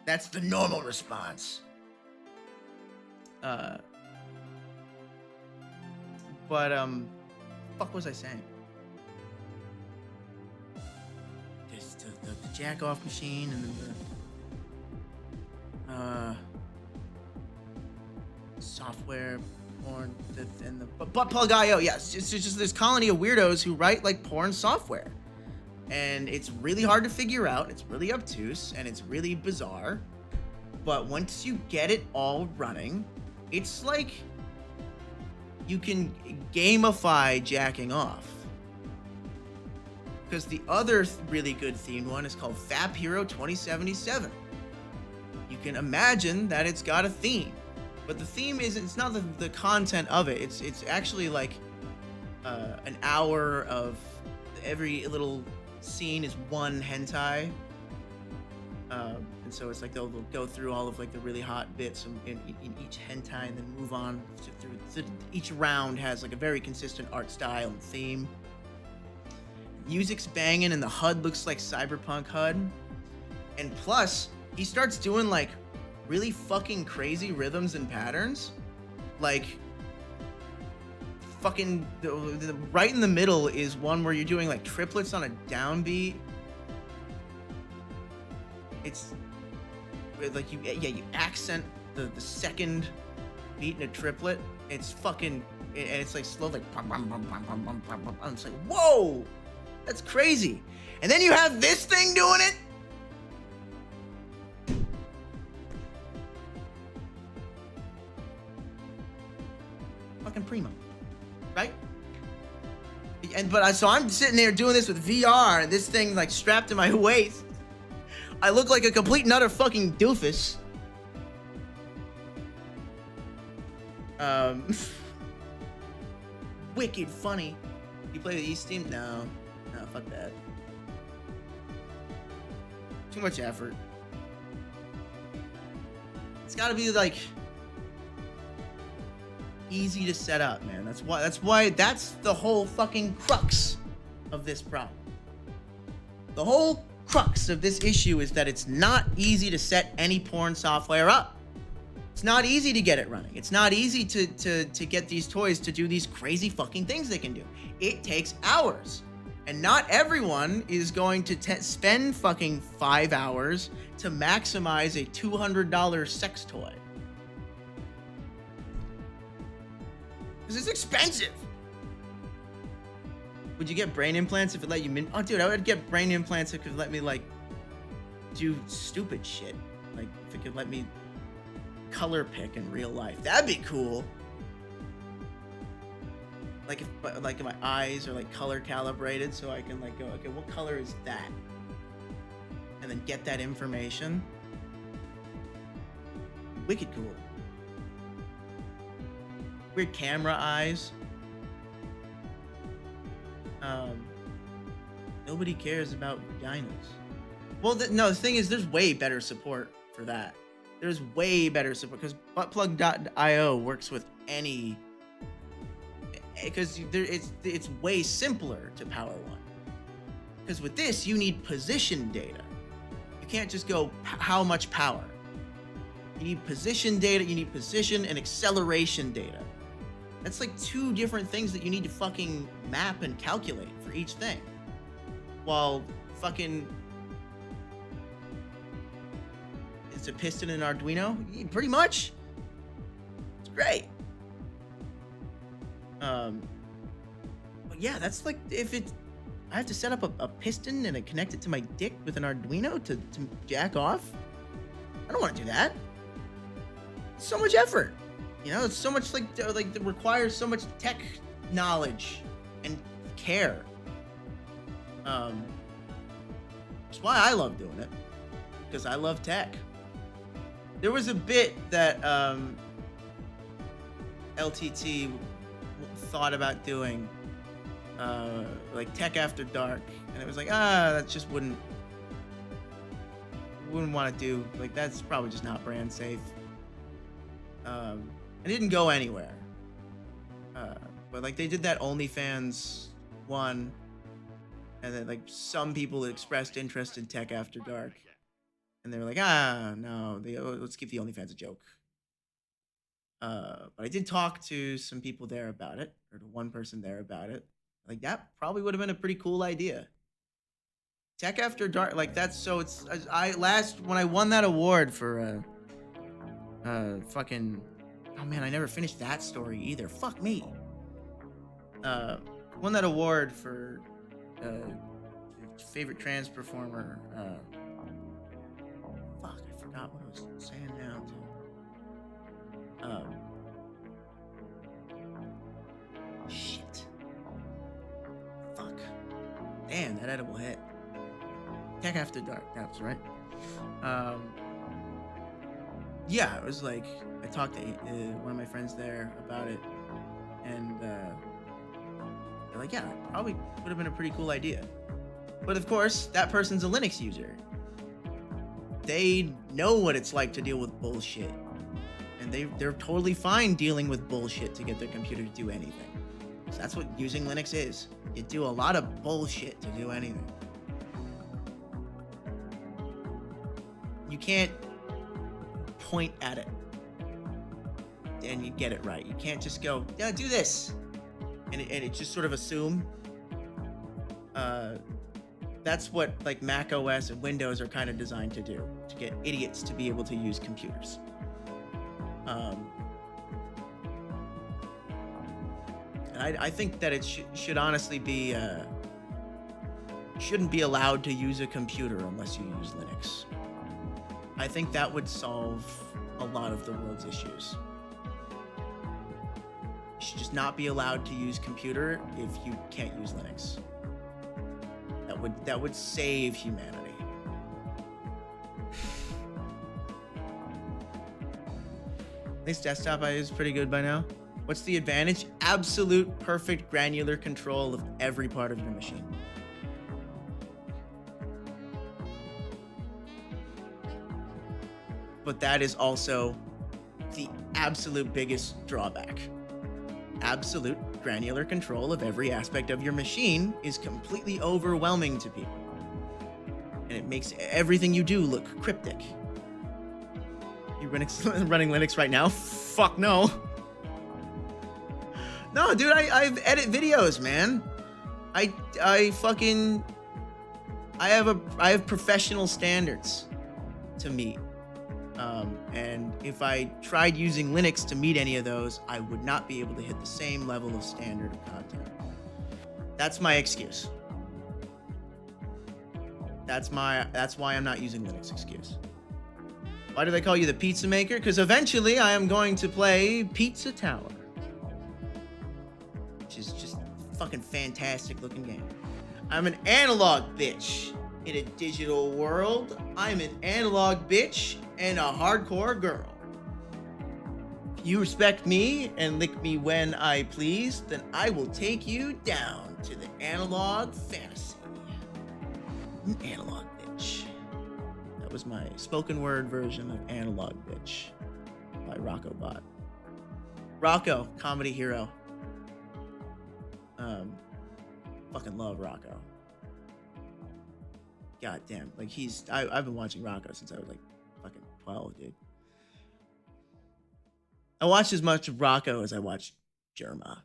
That's the normal response. Fuck was I saying? There's the jack off machine, and then the software porn, and the butt plug IO. Yes, it's just this colony of weirdos who write like porn software, and it's really hard to figure out. It's really obtuse and it's really bizarre. But once you get it all running, it's like you can gamify jacking off. Because the other really good themed one is called Fap Hero 2077. You can imagine that it's got a theme. But the theme isn't. It's not the content of it. It's actually like an hour of every little scene is one hentai. And so it's like they'll go through all of like the really hot bits in each hentai and then move on through. So each round has like a very consistent art style and theme. Music's banging and the HUD looks like cyberpunk HUD. And plus, he starts doing like really fucking crazy rhythms and patterns. Like fucking right in the middle is one where you're doing like triplets on a downbeat. It's like you accent the second beat in a triplet. It's fucking, and it's like slow, like bum, bum, bum, bum, bum, bum, bum, bum, bum. It's like, whoa, that's crazy. And then you have this thing doing it. Fucking primo, right? So I'm sitting there doing this with VR and this thing like strapped to my waist. I look like a complete and utter fucking doofus. Wicked funny. You play the East team? No, fuck that. Too much effort. It's gotta be like easy to set up, man. That's the whole fucking crux of this problem. The whole crux of this issue is that it's not easy to set any porn software up. It's not easy to get it running. It's not easy to get these toys to do these crazy fucking things they can do. It takes hours. And not everyone is going to spend fucking 5 hours to maximize a $200 sex toy. Because it's expensive. Would you get brain implants if it let you oh, dude, I would get brain implants if it could let me, like, do stupid shit. Like, if it could let me color pick in real life. That'd be cool. Like, if my eyes are, like, color calibrated so I can, like, go, okay, what color is that? And then get that information. Wicked cool. Weird camera eyes. Nobody cares about vaginas. Well, no, the thing is, there's way better support for that. There's way better support because buttplug.io works with any, because it's way simpler to power one. Because with this, you need position data. You can't just go how much power. You need position data. You need position and acceleration data. That's like two different things that you need to fucking map and calculate for each thing. While fucking, it's a piston and Arduino? Pretty much. It's great. But yeah, that's like, I have to set up a piston and connect it to my dick with an Arduino to jack off? I don't want to do that. It's so much effort. You know, it's so much like it requires so much tech knowledge and care. That's why I love doing it, because I love tech. There was a bit that LTT thought about doing, like Tech After Dark, and it was like, that just wouldn't want to do. Like, that's probably just not brand safe. It didn't go anywhere. But like they did that OnlyFans one, and then like some people expressed interest in Tech After Dark, and they were like, no, let's keep the OnlyFans a joke. But I did talk to some people there about it, or to one person there about it. Like, that probably would have been a pretty cool idea. Tech After Dark, like that's, so it's, when I won that award for fucking, oh man, I never finished that story either. Fuck me. Won that award for favorite trans performer. Fuck, I forgot what I was saying now. Shit. Fuck. Damn, that edible hit. Tech After Dark, that was right. yeah, it was like I talked to one of my friends there about it, and they're like, yeah, probably would have been a pretty cool idea. But of course, that person's a Linux user. They know what it's like to deal with bullshit, and they're totally fine dealing with bullshit to get their computer to do anything. So that's what using Linux is. You do a lot of bullshit to do anything. You can't point at it and you get it right. You can't just go, yeah, do this, and it just sort of assume. That's what like Mac OS and Windows are kind of designed to do, to get idiots to be able to use computers. And I think that it should honestly be shouldn't be allowed to use a computer unless you use Linux. I think that would solve a lot of the world's issues. You should just not be allowed to use computer if you can't use Linux. That would save humanity. This desktop I use pretty good by now. What's the advantage? Absolute perfect granular control of every part of your machine. But that is also the absolute biggest drawback. Absolute granular control of every aspect of your machine is completely overwhelming to people. And it makes everything you do look cryptic. You running Linux right now? Fuck no. No, dude, I edit videos, man. I have professional standards to meet. And if I tried using Linux to meet any of those, I would not be able to hit the same level of standard of content. That's my excuse. That's why I'm not using Linux excuse. Why do they call you the Pizzamaker? Because eventually I am going to play Pizza Tower, which is just a fucking fantastic looking game. I'm an analog bitch in a digital world. I'm an analog bitch and a hardcore girl. If you respect me and lick me when I please, then I will take you down to the analog fantasy. An analog bitch. That was my spoken word version of Analog Bitch by Rocco Bot. Rocco, comedy hero. Fucking love Rocco. God damn, like I've been watching Rocco since I was like fucking 12, dude. I watched as much of Rocco as I watched Jerma.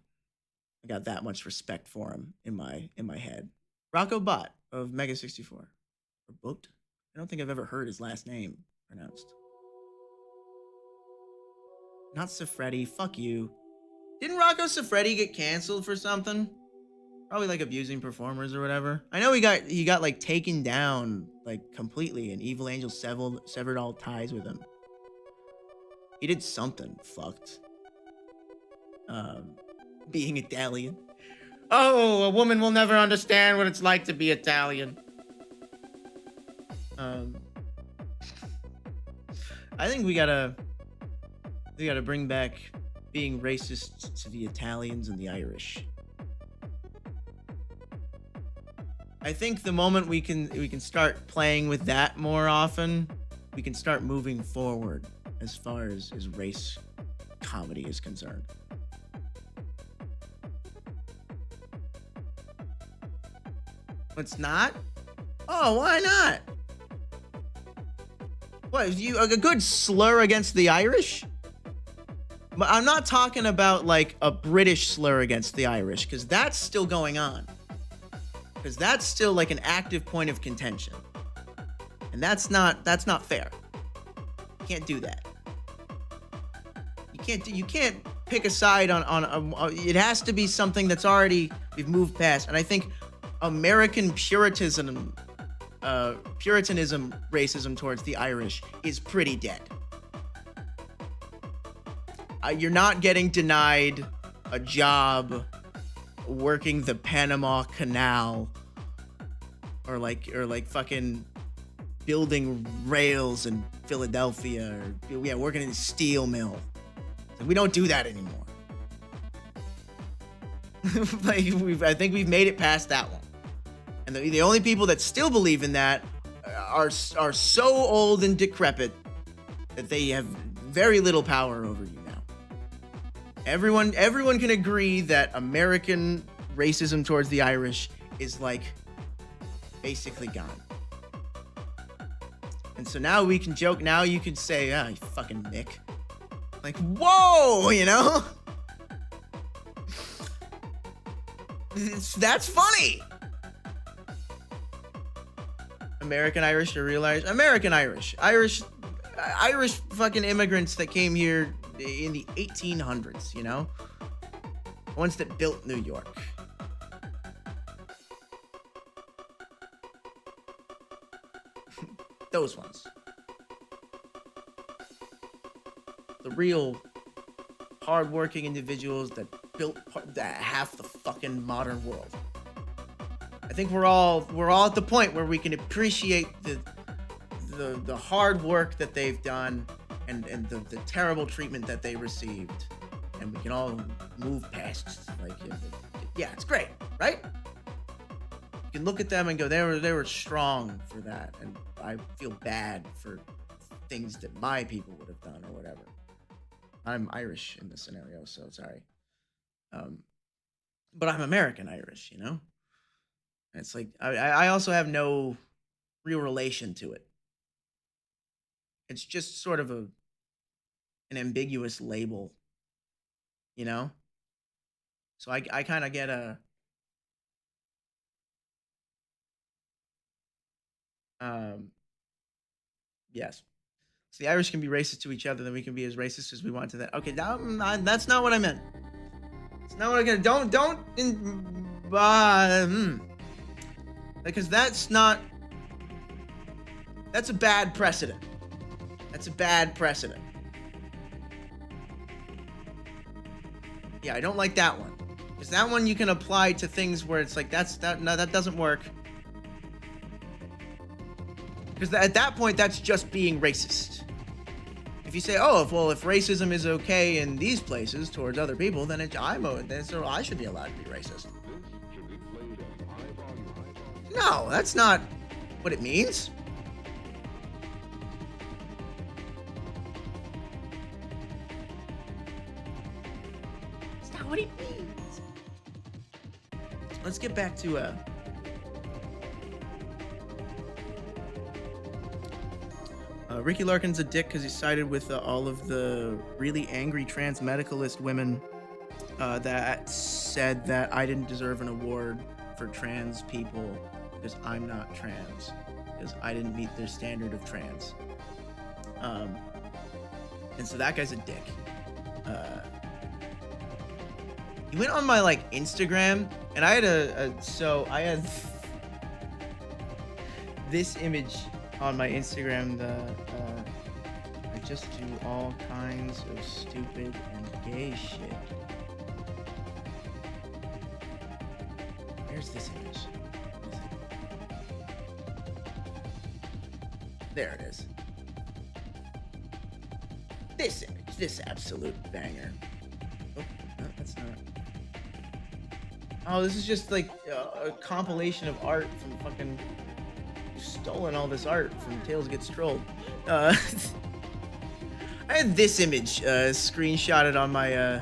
I got that much respect for him in my head. Rocco Bot of Mega 64. Or Boat? I don't think I've ever heard his last name pronounced. Not Sifredi, fuck you. Didn't Rocco Siffredi get canceled for something? Probably like abusing performers or whatever. I know he got like taken down like completely, and Evil Angel severed all ties with him. He did something fucked. Being Italian. Oh, a woman will never understand what it's like to be Italian. I think we gotta bring back being racist to the Italians and the Irish. I think the moment we can start playing with that more often, we can start moving forward as far as race comedy is concerned. It's not? Oh, why not? What, you a good slur against the Irish? But I'm not talking about like a British slur against the Irish, because that's still going on. Because that's still like an active point of contention. And that's not fair. You can't do that. You can't pick a side on it has to be something that's already we've moved past. And I think American Puritanism racism towards the Irish is pretty dead. You're not getting denied a job working the Panama Canal or like fucking building rails in Philadelphia, or yeah, working in a steel mill. Like, we don't do that anymore. Like, I think we've made it past that one. And the only people that still believe in that are so old and decrepit that they have very little power over you now. Everyone can agree that American racism towards the Irish is like basically gone. And so now we can joke. Now you can say, "Ah, you fucking Nick." Like, whoa, you know? That's funny. American Irish or real Irish? American Irish. Irish fucking immigrants that came here in the 1800s, you know? The ones that built New York. Those ones. The real hardworking individuals that built half the fucking modern world. I think we're all at the point where we can appreciate the hard work that they've done and the terrible treatment that they received, and we can all move past. Like, yeah, it's great, right? You can look at them and go, they were strong for that, and I feel bad for things that my people would have done or whatever. I'm Irish in this scenario, so sorry. But I'm American Irish, you know? And it's like, I also have no real relation to it. It's just sort of an ambiguous label, you know? So I kind of get a... yes. So the Irish can be racist to each other, then we can be as racist as we want to that. Okay, that's not what I meant. It's not what I'm gonna... Because that's not... That's a bad precedent. That's a bad precedent. Yeah, I don't like that one. Because that one you can apply to things where it's like, no, that doesn't work. Because at that point, that's just being racist. If you say, oh, if racism is okay in these places towards other people, then I should be allowed to be racist. No, that's not what it means. It's not what it means. Let's get back to Ricky Larkin's a dick because he sided with all of the really angry trans medicalist women that said that I didn't deserve an award for trans people because I'm not trans, because I didn't meet their standard of trans. And so that guy's a dick. He went on my Instagram, and I had I had this image on my Instagram. I just do all kinds of stupid and gay shit. Where's this image? There it is. This image, this absolute banger. Oh, no, that's not. Oh, this is just like a compilation of art from fucking... You've stolen all this art from Tails Get Strolled. I had this image screenshotted on my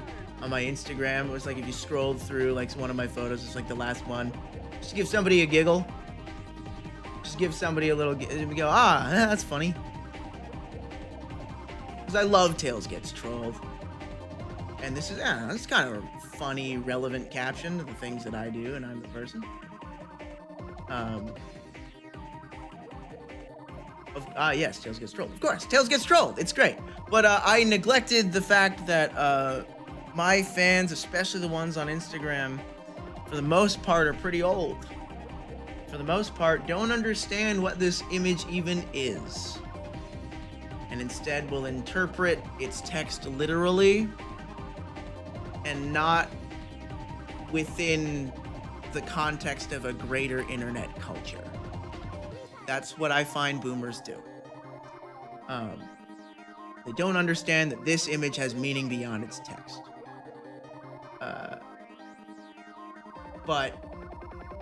Instagram. It was like if you scrolled through one of my photos, it's like the last one. Just give somebody a giggle. Just give somebody a little and go, that's funny. Because I love Tails Gets Trolled. And this is it's kind of a funny, relevant caption to the things that I do, and I'm the person. Yes, Tails Gets Trolled. Of course, Tails Gets Trolled. It's great. But I neglected the fact that my fans, especially the ones on Instagram, for the most part are pretty old. For the most part, don't understand what this image even is. And instead will interpret its text literally and not within the context of a greater internet culture. That's what I find boomers do. They don't understand that this image has meaning beyond its text. But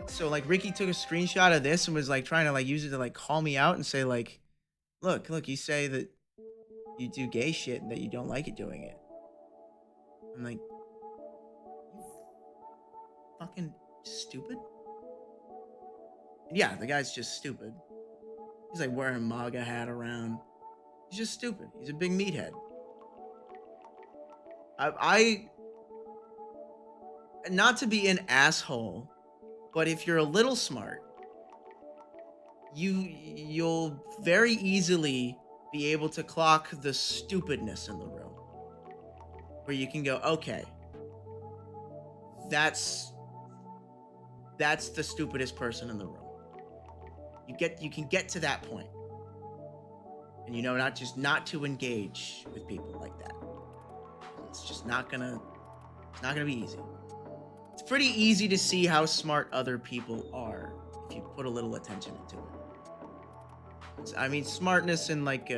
so like Ricky took a screenshot of this and was like trying to like use it to like call me out and say like, look, you say that you do gay shit and that you don't like it doing it. I'm like, you fucking stupid? And yeah, the guy's just stupid. He's like wearing a MAGA hat around. He's just stupid. He's a big meathead. I not to be an asshole, but if you're a little smart, you'll very easily be able to clock the stupidness in the room. Where you can go, okay, that's the stupidest person in the room. You can get to that point. And you know, not to engage with people like that. It's just not gonna be easy. It's pretty easy to see how smart other people are if you put a little attention into it. I mean, smartness in like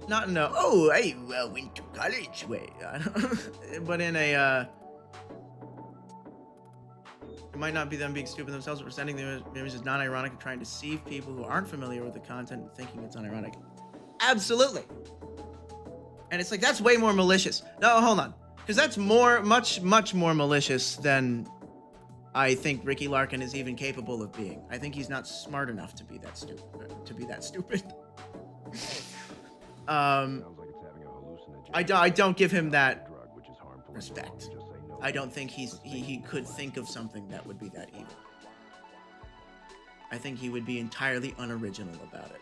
not in a, oh, I went to college way, but in a, it might not be them being stupid themselves, but presenting the image as non-ironic and trying to deceive people who aren't familiar with the content and thinking it's unironic. Absolutely. And it's like, that's way more malicious. No, hold on. Because that's much more malicious than I think Ricky Larkin is even capable of being. I think he's not smart enough to be that stupid. I don't give him that respect. I don't think he could think of something that would be that evil. I think he would be entirely unoriginal about it.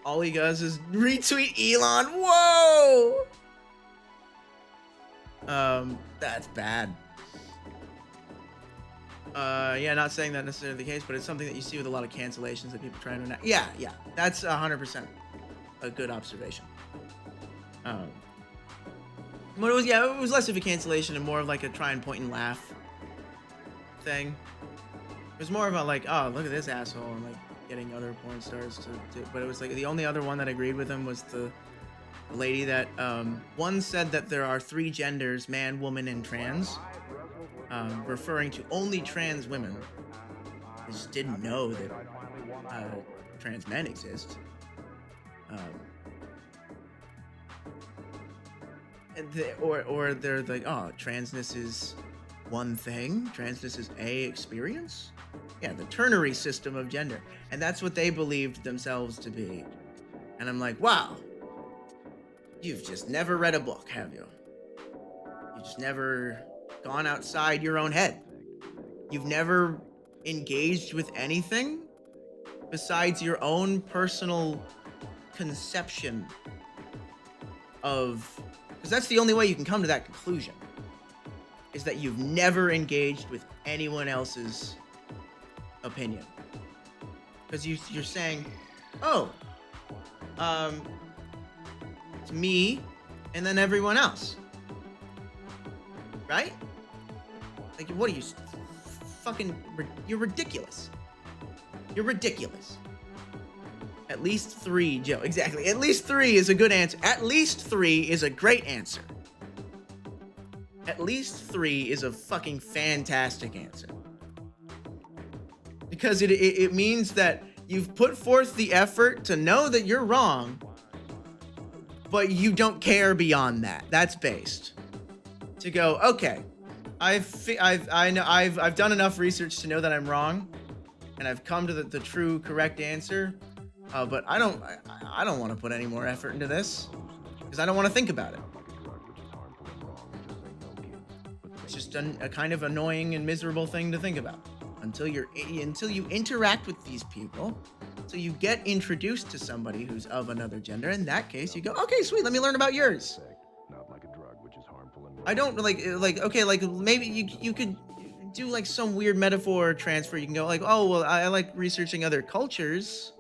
All he does is retweet Elon. Whoa! That's bad. Yeah, not saying that necessarily the case, but it's something that you see with a lot of cancellations that people try to... Yeah, that's 100% a good observation. But it was less of a cancellation and more of like a try and point and laugh thing. It was more about like, oh, look at this asshole, and like getting other porn stars to but it was like the only other one that agreed with him was the lady that one said that there are 3 genders, man, woman, and trans, referring to only trans women. I just didn't know that trans men exist. Or they're like, oh, transness is one thing, transness is a experience. Yeah, the ternary system of gender, and that's what they believed themselves to be. And I'm like, wow, you've just never read a book, have you? You've just never gone outside your own head. You've never engaged with anything besides your own personal conception of... Because that's the only way you can come to that conclusion, is that you've never engaged with anyone else's opinion. Because you're saying, oh, it's me and then everyone else. Right? Like, what are you, you're ridiculous. You're ridiculous. At least 3, Joe. Exactly. At least 3 is a good answer. At least 3 is a great answer. At least 3 is a fucking fantastic answer. Because it means that you've put forth the effort to know that you're wrong, but you don't care beyond that. That's based. To go, okay, I've done enough research to know that I'm wrong, and I've come to the true, correct answer. But I don't want to put any more effort into this because I don't want to think about it. It's just a kind of annoying and miserable thing to think about until you interact with these people, so you get introduced to somebody who's of another gender. In that case, you go, okay, sweet, let me learn about yours. I don't okay, like maybe you could do like some weird metaphor transfer. You can go like, oh well, I like researching other cultures.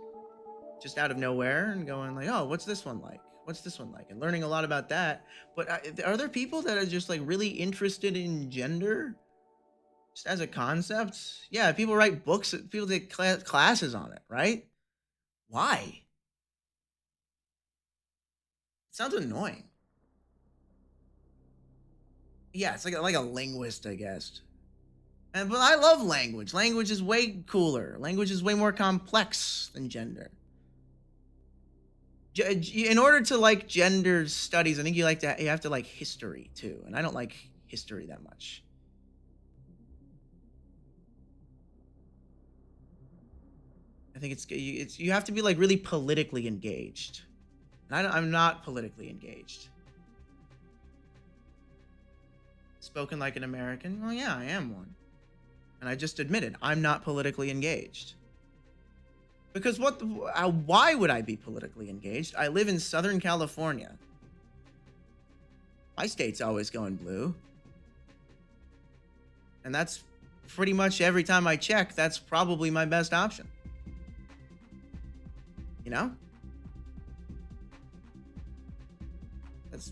Just out of nowhere and going like, oh, what's this one like? What's this one like? And learning a lot about that. But are there people that are just like really interested in gender? Just as a concept? Yeah, people write books, people take classes on it, right? Why? It sounds annoying. Yeah, it's like a linguist, I guess. But I love language. Language is way cooler. Language is way more complex than gender. In order to like gender studies, I think you have to like history too, and I don't like history that much. I think it's you have to be like really politically engaged, and I'm not politically engaged. Spoken like an American? Well, yeah, I am one, and I just admitted I'm not politically engaged. Because why would I be politically engaged? I live in Southern California. My state's always going blue. And that's pretty much every time I check, that's probably my best option. You know? That's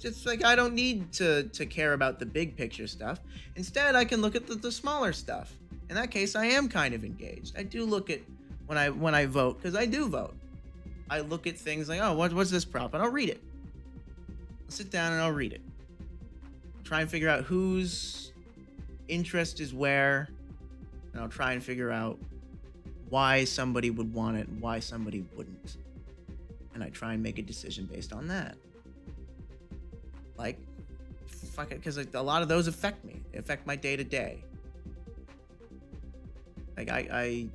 just like I don't need to care about the big picture stuff. Instead, I can look at the smaller stuff. In that case, I am kind of engaged. I do look at when I vote, because I do vote. I look at things like, oh, what's this prop? And I'll read it. I'll sit down and I'll read it. Try and figure out whose interest is where, and I'll try and figure out why somebody would want it and why somebody wouldn't. And I try and make a decision based on that. Like, fuck it, because a lot of those affect me. They affect my day-to-day. Like, I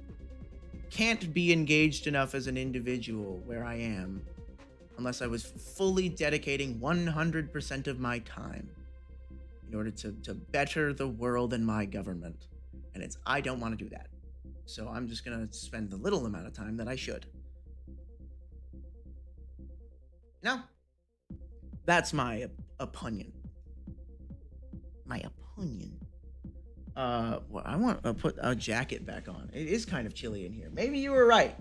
can't be engaged enough as an individual where I am unless I was fully dedicating 100% of my time in order to better the world and my government. And I don't want to do that. So I'm just going to spend the little amount of time that I should. Now, that's my opinion. My opinion. Well, I want to put a jacket back on. It is kind of chilly in here. Maybe you were right.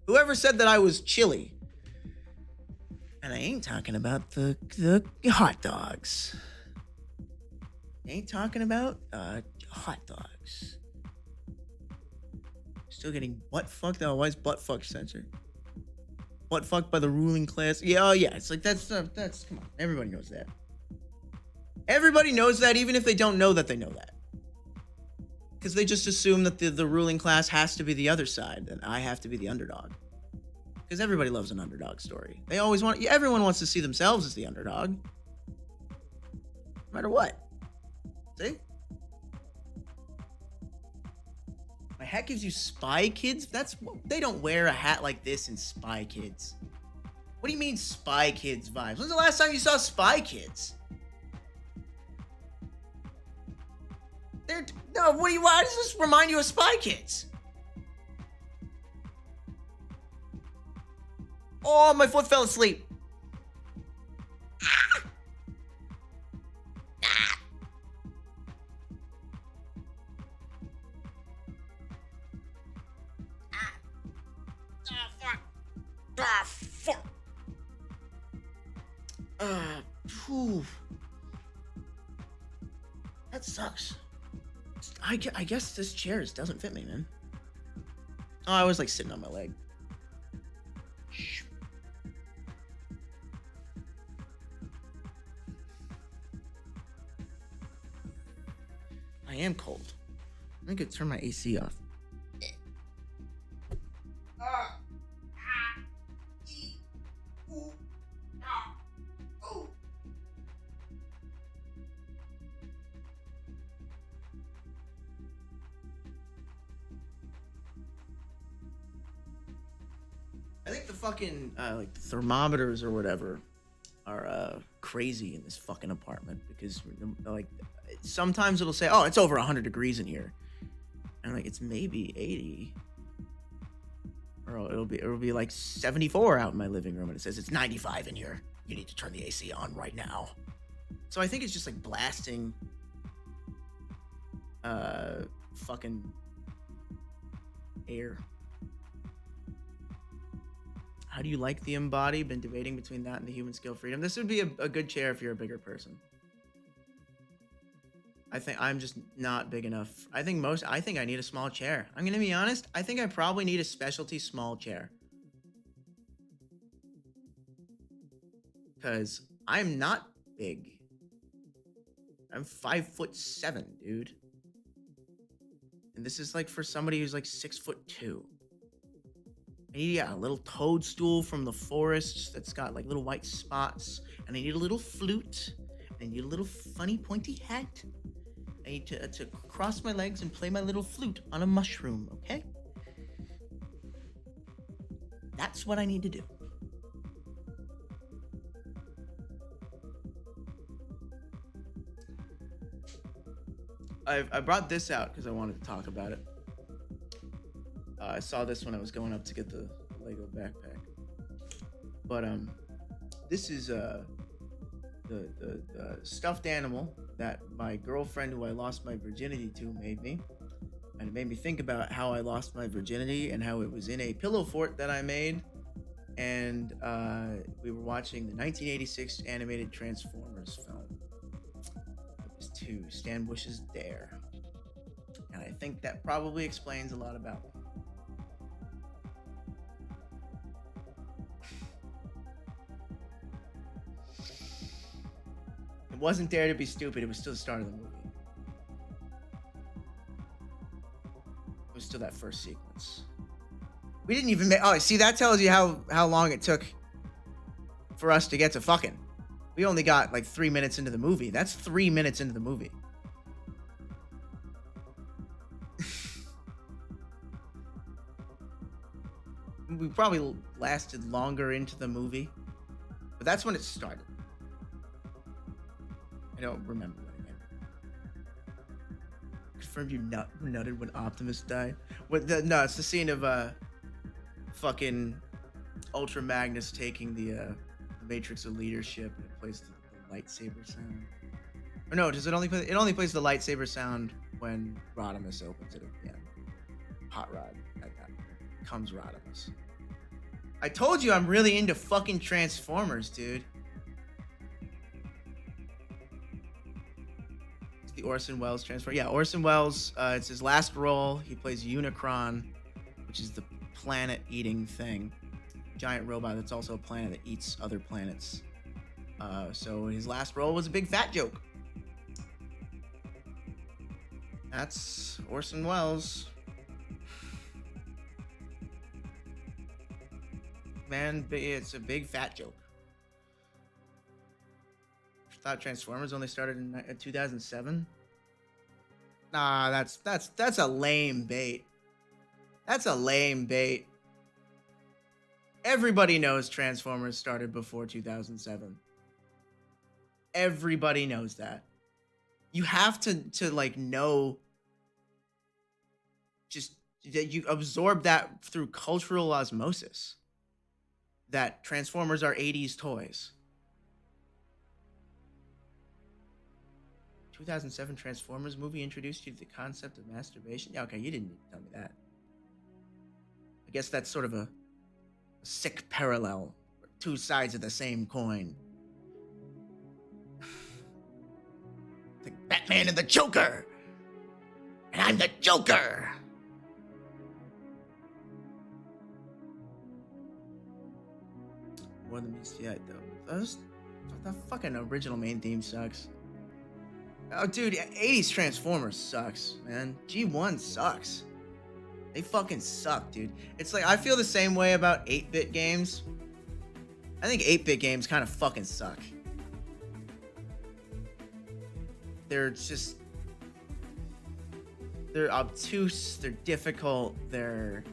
Whoever said that I was chilly. And I ain't talking about the hot dogs. I ain't talking about hot dogs. Still getting butt fucked. Oh, why is butt fucked censored? Butt fucked by the ruling class. Yeah, oh yeah. It's like that's come on. Everybody knows that. Everybody knows that, even if they don't know that they know that. Because they just assume that the ruling class has to be the other side, and I have to be the underdog. Because everybody loves an underdog story. Everyone wants to see themselves as the underdog. No matter what. See? My hat gives you Spy Kids? They don't wear a hat like this in Spy Kids. What do you mean Spy Kids vibes? When's the last time you saw Spy Kids? Why does this remind you of Spy Kids? Oh, my foot fell asleep. Ah! Ah! Ah! Oh, fuck. Ah, fuck. Phew. That sucks. I guess this chair doesn't fit me, man. Oh, I was like sitting on my leg. Shh. I am cold. I could turn my AC off. I think the fucking like the thermometers or whatever are crazy in this fucking apartment, because like sometimes it'll say, oh, it's over 100 degrees in here, and like it's maybe 80, or it'll be like 74 out in my living room, and it says it's 95 in here. You need to turn the AC on right now. So I think it's just like blasting fucking air. How do you like the embody? Been debating between that and the human scale freedom. This would be a good chair if you're a bigger person. I think I'm just not big enough. I think I need a small chair. I'm gonna be honest. I think I probably need a specialty small chair. Because I'm not big. I'm 5'7", dude. And this is like for somebody who's like 6'2". I need a little toadstool from the forest that's got like little white spots. And I need a little flute. And I need a little funny pointy hat. I need to cross my legs and play my little flute on a mushroom, okay? That's what I need to do. I brought this out because I wanted to talk about it. I saw this when I was going up to get the Lego backpack. But this is the stuffed animal that my girlfriend, who I lost my virginity to, made me. And it made me think about how I lost my virginity and how it was in a pillow fort that I made. And we were watching the 1986 animated Transformers film. It was to Stan Bush's Dare. And I think that probably explains a lot about me. It wasn't Dare to Be Stupid, it was still the start of the movie. It was still that first sequence. We didn't even make... Oh, see, that tells you how long it took for us to get to fucking. We only got like 3 minutes into the movie. That's 3 minutes into the movie. We probably lasted longer into the movie. But that's when it started. I don't remember when it ended. Confirmed you nutted when Optimus died. No, it's the scene of fucking Ultra Magnus taking the Matrix of Leadership, and it plays the lightsaber sound. Or no, does it only play? It only plays the lightsaber sound when Rodimus opens it again. Hot Rod, like that. Comes Rodimus. I told you I'm really into fucking Transformers, dude. It's the Orson Welles Transformer. Yeah, Orson Welles. It's his last role. He plays Unicron, which is the planet-eating thing. Giant robot that's also a planet that eats other planets. So his last role was a big fat joke. That's Orson Welles. Man, it's a big fat joke. I thought Transformers only started in 2007. Nah, that's a lame bait. That's a lame bait. Everybody knows Transformers started before 2007. Everybody knows that. You have to like know, just that you absorb that through cultural osmosis. That Transformers are 80s toys. 2007 Transformers movie introduced you to the concept of masturbation. Yeah, okay, you didn't need to tell me that. I guess that's sort of a sick parallel. Two sides of the same coin. Like Batman and the Joker. And I'm the Joker. More than meets the eye, though. The fucking original main theme sucks. Oh, dude, 80s Transformers sucks, man. G1 sucks. They fucking suck, dude. It's like, I feel the same way about 8-bit games. I think 8-bit games kind of fucking suck. They're obtuse, they're difficult, they're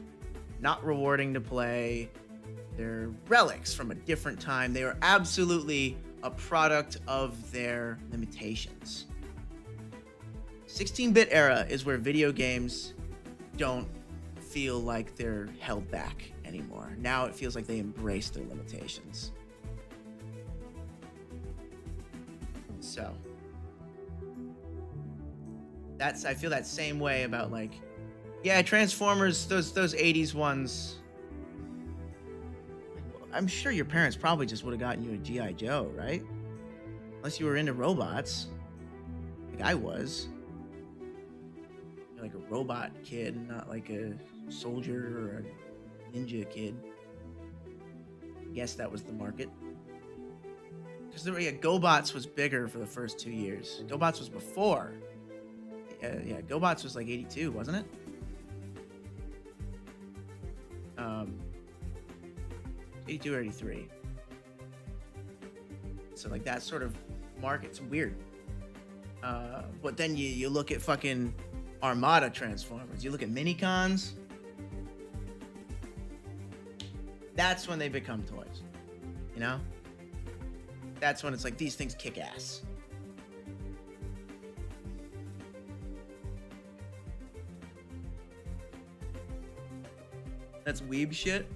not rewarding to play. They're relics from a different time. They are absolutely a product of their limitations. 16-bit era is where video games don't feel like they're held back anymore. Now it feels like they embrace their limitations. So I feel that same way about, like, yeah, Transformers, those 80s ones. I'm sure your parents probably just would have gotten you a G.I. Joe, right? Unless you were into robots, like I was. You're like a robot kid, not like a soldier or a ninja kid. I guess that was the market. Because GoBots was bigger for the first 2 years. GoBots was before. Yeah, GoBots was like 82, wasn't it? 82 or 83. So like that sort of market's weird. But then you look at fucking Armada Transformers. You look at Minicons. That's when they become toys. You know? That's when it's like, these things kick ass. That's weeb shit.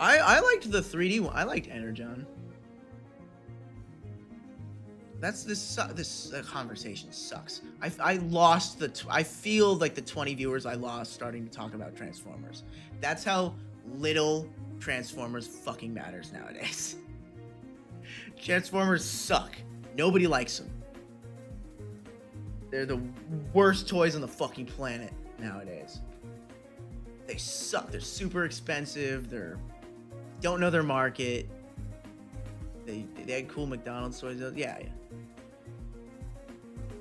I liked the 3D one. I liked Energon. That's this conversation sucks. I lost I feel like the 20 viewers I lost starting to talk about Transformers. That's how little Transformers fucking matters nowadays. Transformers suck. Nobody likes them. They're the worst toys on the fucking planet nowadays. They suck. They're super expensive. Don't know their market. They had cool McDonald's toys. Yeah.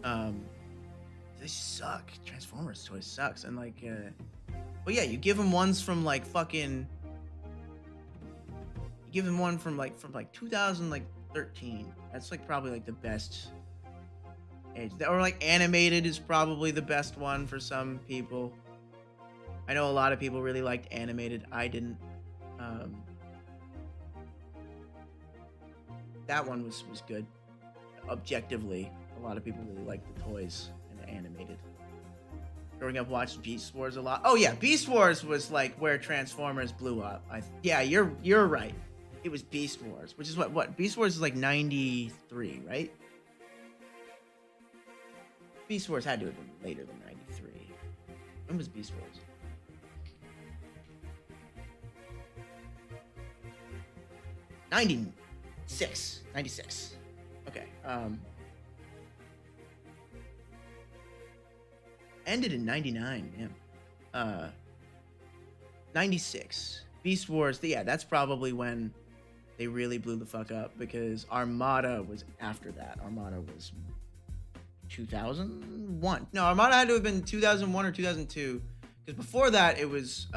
They suck. Transformers toys sucks. And like, but yeah, you give them ones from like fucking. You give them one from like 2013. That's like probably like the best age. Or like animated is probably the best one for some people. I know a lot of people really liked animated. I didn't. That one was good. Objectively, a lot of people really liked the toys and the animated. Growing up, watched Beast Wars a lot. Oh yeah, Beast Wars was like where Transformers blew up. Yeah, you're right. It was Beast Wars, which is what Beast Wars is like 93, right? Beast Wars had to have been later than 93. When was Beast Wars? '96. Okay. Ended in 99, yeah. 96. Beast Wars, yeah, that's probably when they really blew the fuck up, because Armada was after that. Armada was 2001. No, Armada had to have been 2001 or 2002, because before that it was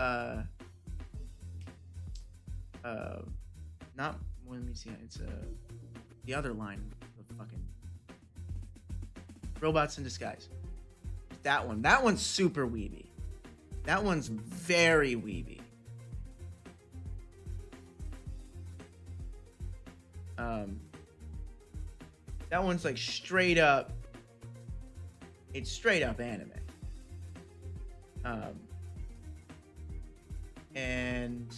not, let me see, it's the other line of fucking Robots in Disguise. That one's super weeby. That one's very weeby. That one's like straight up. It's straight up anime. And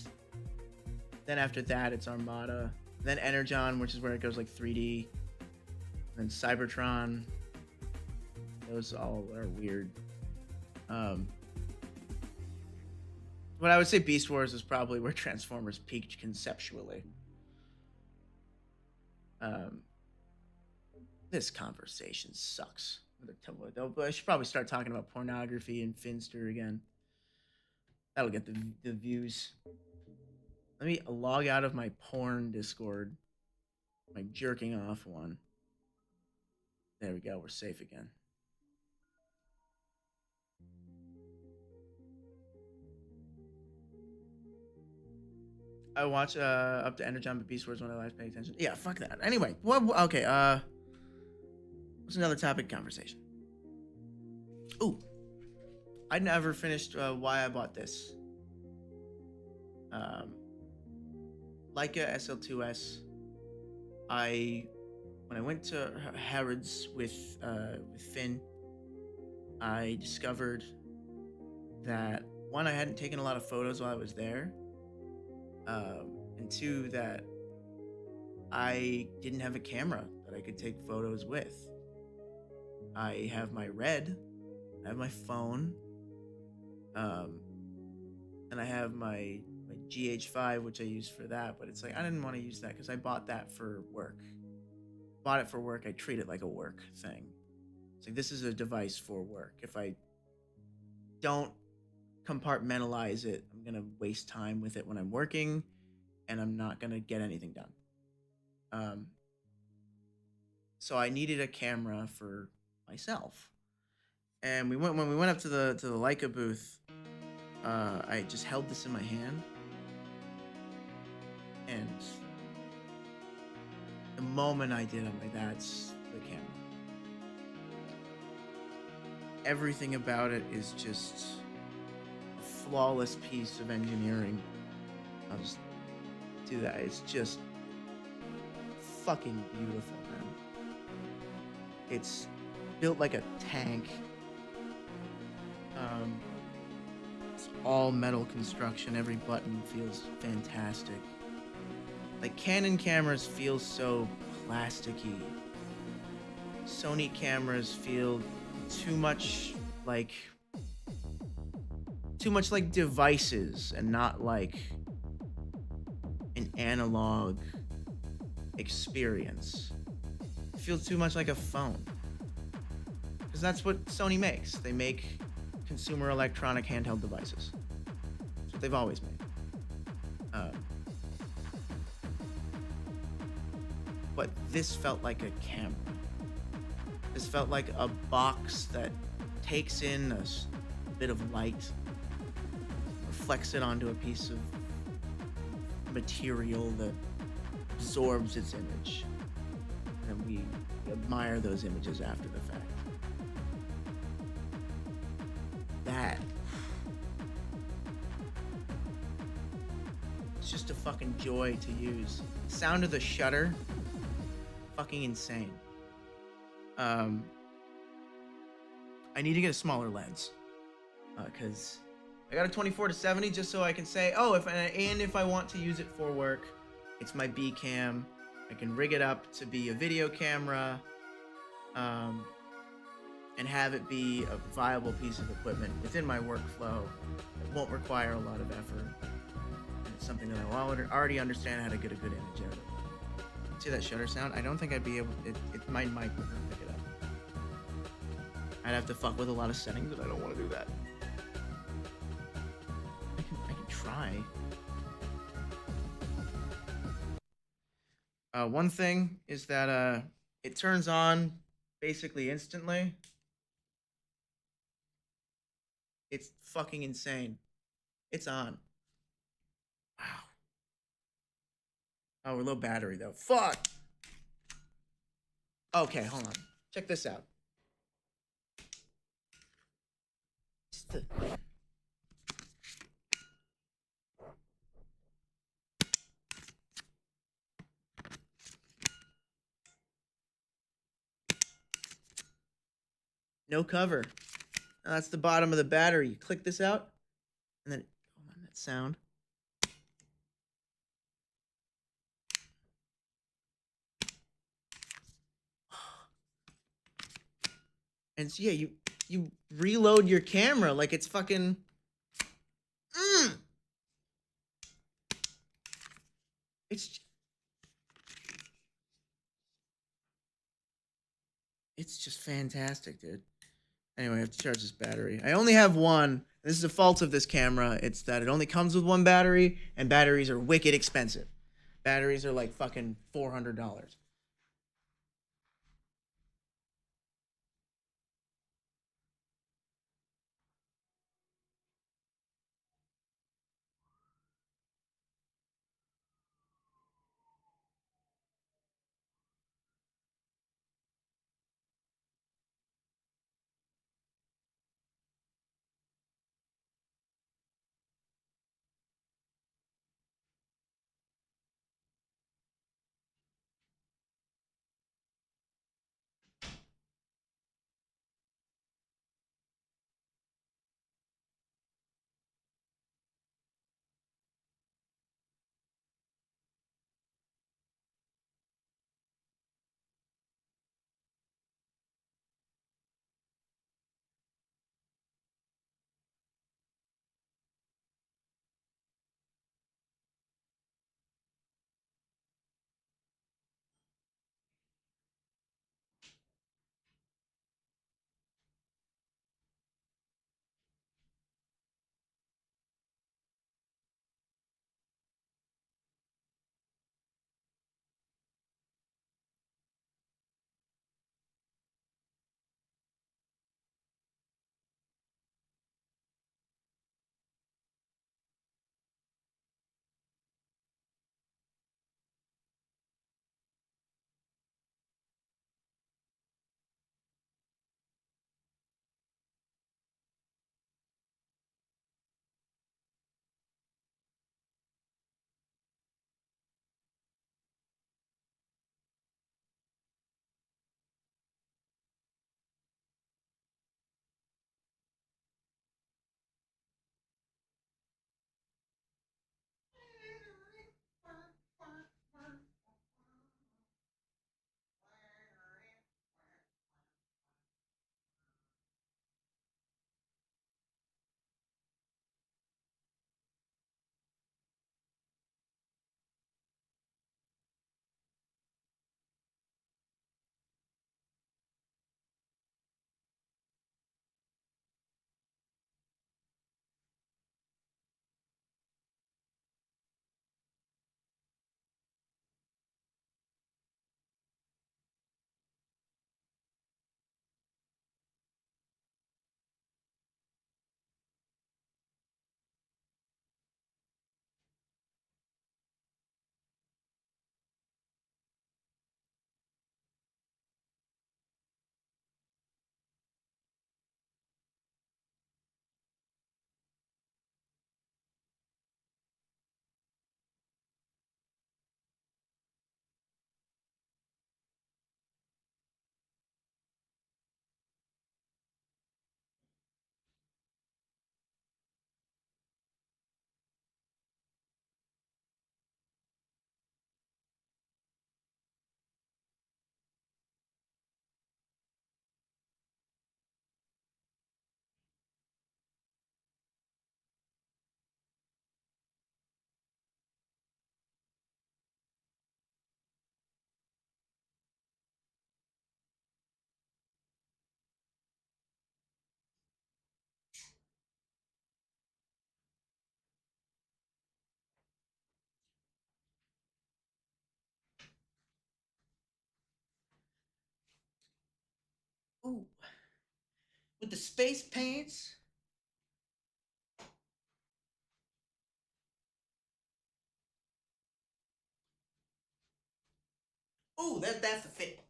then after that, it's Armada. Then Energon, which is where it goes like 3D. And then Cybertron. Those all are weird. But I would say Beast Wars is probably where Transformers peaked conceptually. This conversation sucks. I should probably start talking about pornography and Finster again. That'll get the views. Let me log out of my porn Discord. My jerking off one. There we go. We're safe again. I watch up to Energon, but Beast Wars when I last paid attention. Yeah, fuck that. Anyway, okay. What's another topic conversation? Ooh, I never finished why I bought this. Leica SL2S. When I went to Harrods with Finn, I discovered that one, I hadn't taken a lot of photos while I was there. And two, that I didn't have a camera that I could take photos with. I have my Red, I have my phone, and I have my GH5, which I use for that, but it's like I didn't want to use that because I bought that for work. Bought it for work. I treat it like a work thing. It's like this is a device for work. If I don't compartmentalize it, I'm gonna waste time with it when I'm working, and I'm not gonna get anything done. So I needed a camera for myself, and when we went up to the Leica booth. I just held this in my hand, and the moment I did, I'm like, that's the camera. Everything about it is just a flawless piece of engineering. I'll just do that. It's just fucking beautiful, man. It's built like a tank. It's all metal construction. Every button feels fantastic. Like Canon cameras feel so plasticky. Sony cameras feel too much like devices and not like an analog experience. It feels too much like a phone. Because that's what Sony makes. They make consumer electronic handheld devices. That's what they've always made. But this felt like a camera. This felt like a box that takes in a bit of light, reflects it onto a piece of material that absorbs its image. And we admire those images after the fact. That. It's just a fucking joy to use. Sound of the shutter. Fucking insane. I need to get a smaller lens. Because I got a 24-70 just so I can say, oh, if I want to use it for work, it's my B cam. I can rig it up to be a video camera. And have it be a viable piece of equipment within my workflow. It won't require a lot of effort. And it's something that I already understand how to get a good image out of. See that shutter sound? I don't think I'd be able. My mic wouldn't pick it up. I'd have to fuck with a lot of settings, and I don't want to do that. I can try. One thing is that it turns on basically instantly. It's fucking insane. It's on. Wow. Oh, we're low battery though. Fuck! Okay, hold on. Check this out. No cover. Now that's the bottom of the battery. You click this out, and then, oh man, that sound. And so, yeah, you reload your camera like it's fucking. It's just fantastic, dude. Anyway, I have to charge this battery. I only have one. This is a fault of this camera. It's that it only comes with one battery, and batteries are wicked expensive. Batteries are like fucking $400. with the space paints. Ooh, that's the fit.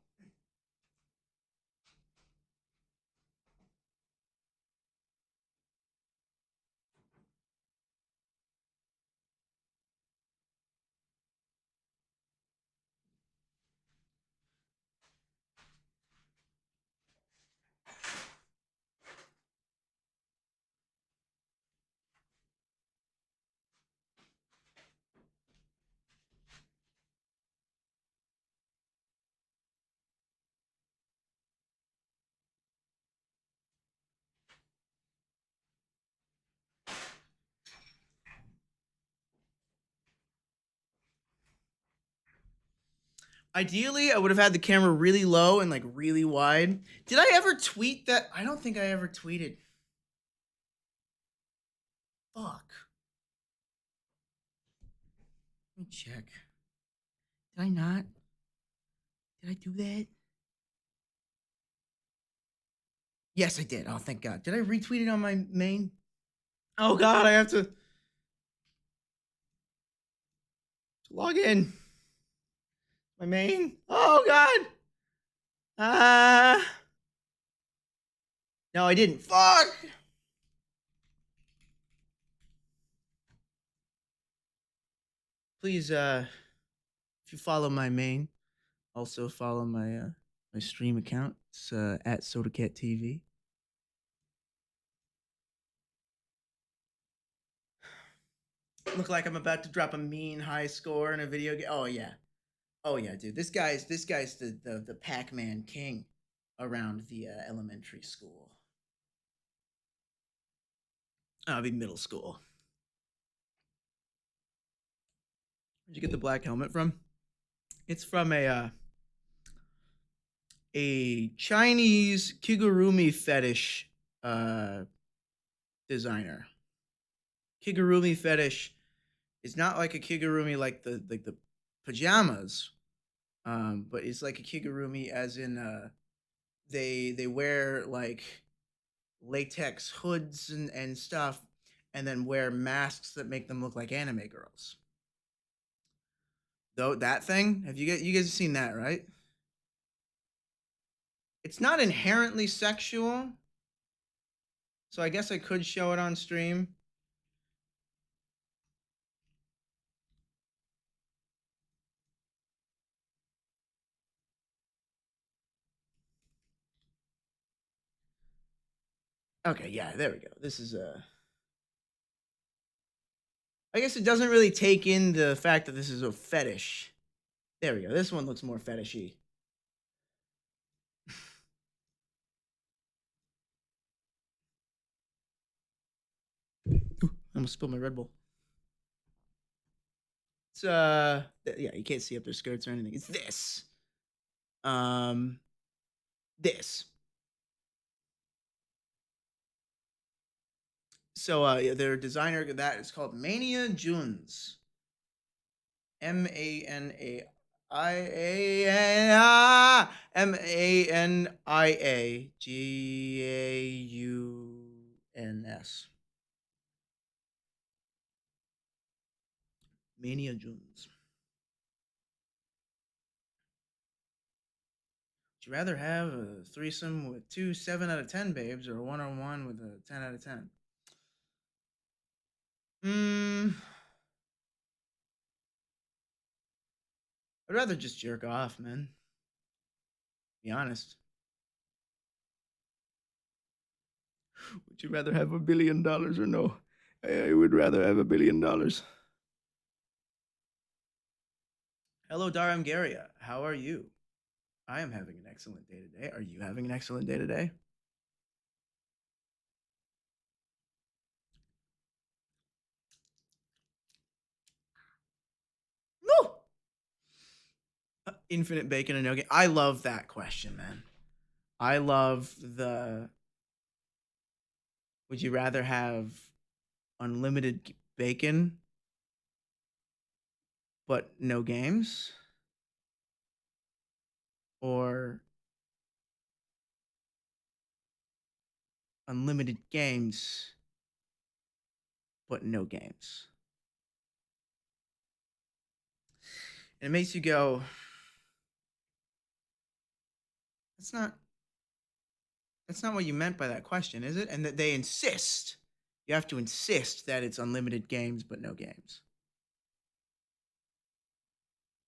Ideally, I would have had the camera really low and like really wide. Did I ever tweet that? I don't think I ever tweeted. Fuck. Let me check. Did I not? Did I do that? Yes, I did. Oh, thank God. Did I retweet it on my main? Oh God, I have to log in. My main. Oh God. No, I didn't. Fuck. Please, if you follow my main, also follow my my stream account. It's at SodaCatTV. Look like I'm about to drop a mean high score in a video game. Oh yeah, dude. This guy's the Pac-Man king around the elementary school. I'll be middle school. Where'd you get the black helmet from? It's from a Chinese kigurumi fetish designer. Kigurumi fetish is not like a kigurumi like the pajamas, but it's like a kigurumi as in they wear like latex hoods and stuff, and then wear masks that make them look like anime girls. Though that thing, have you guys seen that, right? It's not inherently sexual, so I guess I could show it on stream. Okay, yeah, there we go. This is I guess it doesn't really take in the fact that this is a fetish. There we go. This one looks more fetishy. Ooh, I almost spilled my Red Bull. It's yeah, you can't see up their skirts or anything. It's this. This. So yeah, their designer of that is called Mania Juns. Mania Mania Juns. Would you rather have a threesome with two 7 out of 10 babes or a one-on-one with a 10 out of 10? I'd rather just jerk off, man. Be honest. Would you rather have $1 billion or no? I would rather have $1 billion. Hello, Daram Garia. How are you? I am having an excellent day today. Are you having an excellent day today? Woo! Infinite bacon and no game. I love that question, man. I love the. Would you rather have unlimited bacon but no games? Or unlimited games, but no games. And it makes you go, that's not what you meant by that question, is it? And that they insist. You have to insist that it's unlimited games, but no games.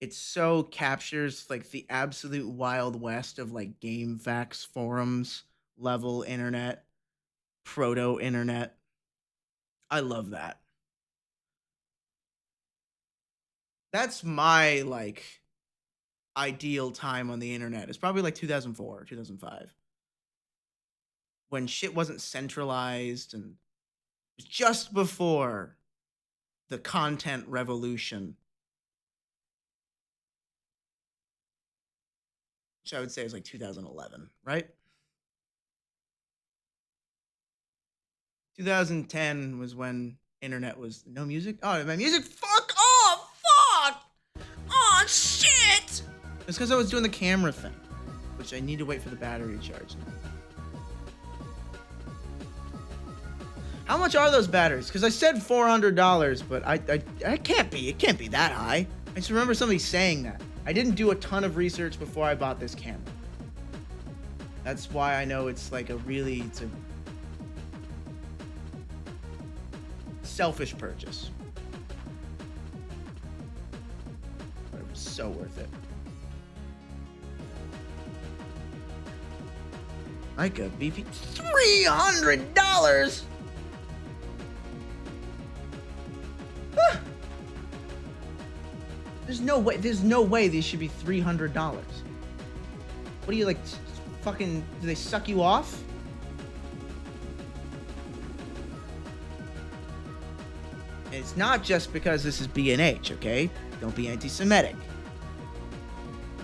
It so captures like the absolute wild west of like game facts forums level internet, proto internet. I love that. That's my like ideal time on the internet. It's probably like 2004, 2005. When shit wasn't centralized and it was just before the content revolution. Which I would say is like 2011, right? 2010 was when internet was no music. Oh, my music. Fuck off! Fuck! Oh shit! It's because I was doing the camera thing, which I need to wait for the battery to charge now. How much are those batteries? Because I said $400, but I can't be. It can't be that high. I just remember somebody saying that. I didn't do a ton of research before I bought this camera. That's why I know it's like it's a selfish purchase. But it was so worth it. Like a BP, $300. There's no way these should be $300. What are you like, fucking, do they suck you off? And it's not just because this is B&H, okay? Don't be anti-Semitic.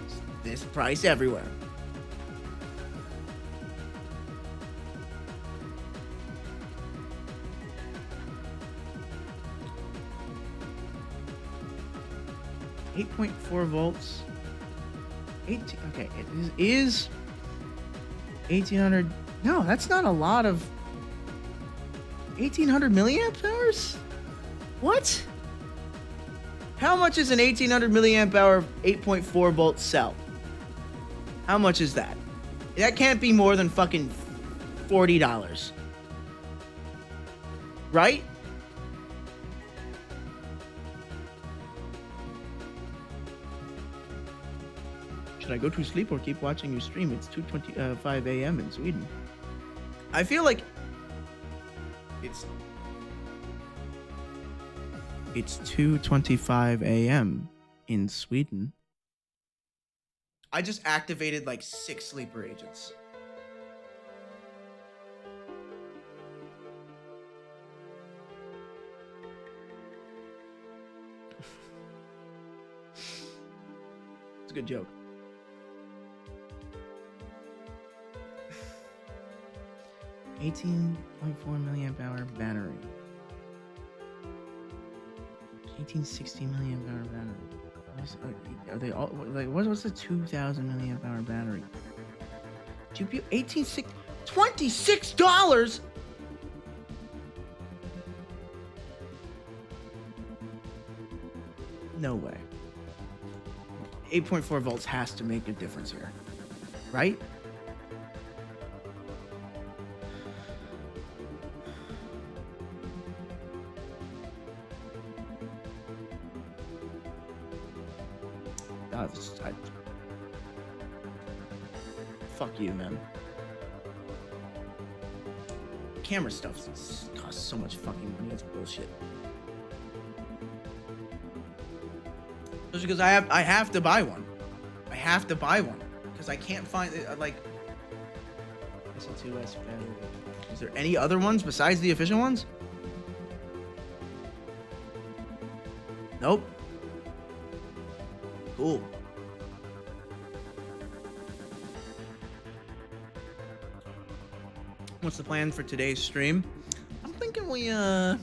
It's this price everywhere. .4 volts. 18. Okay, it is 1800. No, that's not a lot of. 1800 milliamp hours. What? How much is an 1800 milliamp hour 8.4 volt cell? How much is that? That can't be more than fucking $40. Right? Should I go to sleep or keep watching you stream? It's 2:25 a.m. in Sweden. I feel like it's 2:25 a.m. in Sweden. I just activated like 6 sleeper agents. It's a good joke. 18.4 milliamp hour battery. 1860 milliamp hour battery. Are they all like what's the 2000 milliamp hour battery? GPU $26. No way. 8.4 volts has to make a difference here, right? Fuck you, man. Camera stuff costs so much fucking money. That's bullshit. Just because I have to buy one. I have to buy one because I can't find it. Like, SL2S battery. Is there any other ones besides the official ones? Nope. Cool. What's the plan for today's stream? I'm thinking we play a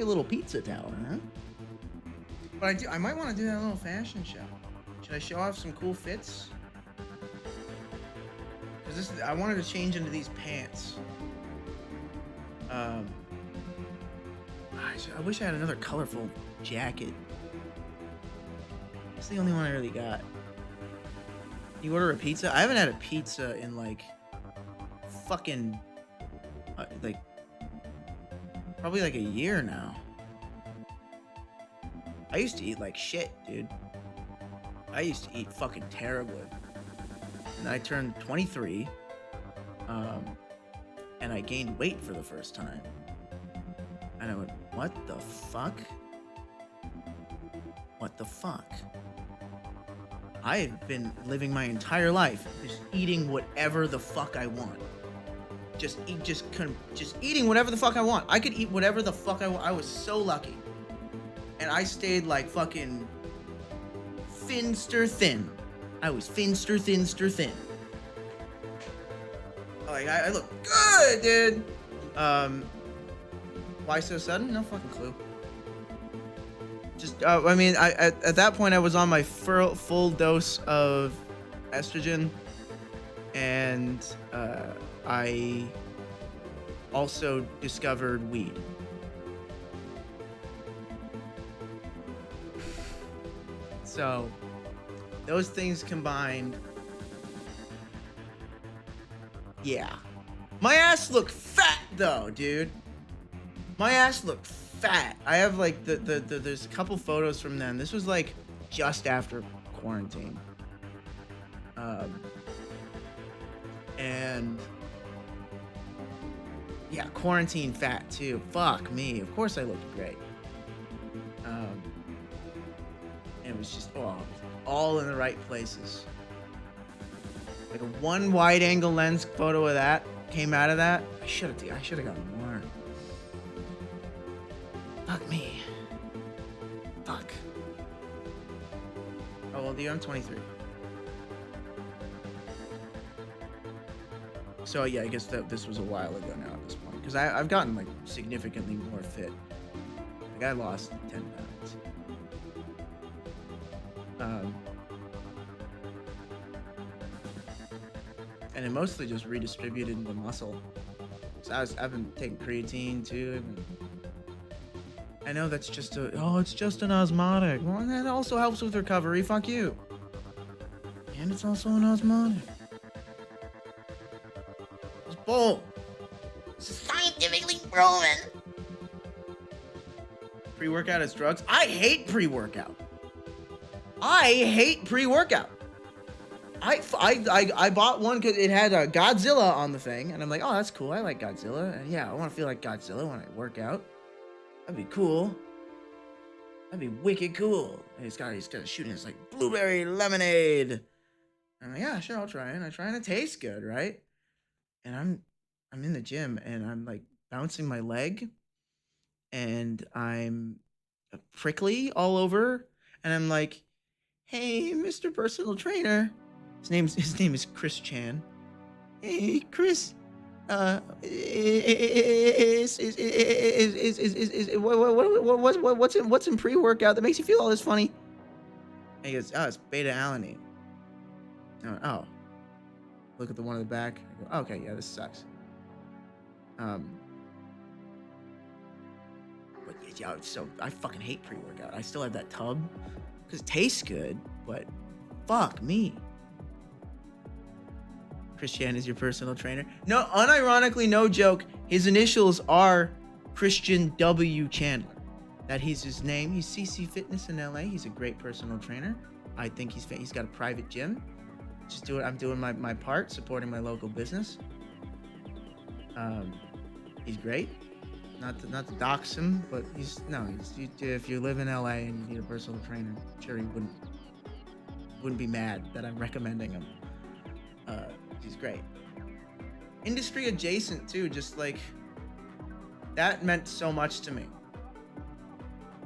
little Pizza Tower, huh? But I might want to do that little fashion show. Should I show off some cool fits? Because I wanted to change into these pants. Um, I wish I had another colorful jacket. It's the only one I really got. You order a pizza? I haven't had a pizza in like fucking like probably like a year now. I used to eat like shit, dude. I used to eat fucking terribly. And I turned 23, and I gained weight for the first time. And I went, what the fuck? What the fuck? I've been living my entire life just eating whatever the fuck I want. Just eating whatever the fuck I want. I could eat whatever the fuck I want. I was so lucky. And I stayed like fucking finster thin. I was finster thin. Like I look good, dude. Why so sudden? No fucking clue. Just I mean, at that point I was on my full dose of estrogen, and I also discovered weed. So those things combined, yeah. My ass looked fat though, dude. My ass looked fat. I have like there's a couple photos from then. This was like just after quarantine. And yeah, quarantine fat too. Fuck me. Of course I looked great. And it was just all in the right places. Like a one wide angle lens photo of that came out of that. I should have gotten more. Fuck me. Fuck. How old are you? I'm 23. So yeah, I guess that this was a while ago now at this point, because I've gotten like significantly more fit. Like I lost 10 pounds. And it mostly just redistributed into muscle. So I've been taking creatine too. I know that's just it's just an osmotic. Well, that also helps with recovery. Fuck you. And it's also an osmotic. It's bull. Scientifically proven. Pre-workout is drugs. I hate pre-workout. I hate pre-workout. I bought one because it had Godzilla on the thing, and I'm like, oh, that's cool. I like Godzilla, and yeah, I want to feel like Godzilla when I work out. That'd be cool. That'd be wicked cool. And he's got a shooting. It's like blueberry lemonade. And I'm like, yeah, sure, I'll try it. And I try, and it tastes good, right? And I'm in the gym, and I'm like bouncing my leg, and I'm prickly all over, and I'm like, hey, Mr. Personal Trainer. His name is Chris Chan. Hey, Chris. What's in pre-workout that makes you feel all this funny? And he goes, oh, it's beta-alanine. Oh. Look at the one in the back. I go, okay, yeah, this sucks. But yeah, so I fucking hate pre-workout. I still have that tub because it tastes good, but fuck me. Christian is your personal trainer. No, unironically, no joke. His initials are Christian W. Chandler. That he's his name. He's CC Fitness in LA. He's a great personal trainer. I think he's got a private gym. I'm doing my part, supporting my local business. He's great. Not to dox him, but if you live in LA and you need a personal trainer, I'm sure he wouldn't be mad that I'm recommending him. He's great. Industry adjacent too, just like that meant so much to me.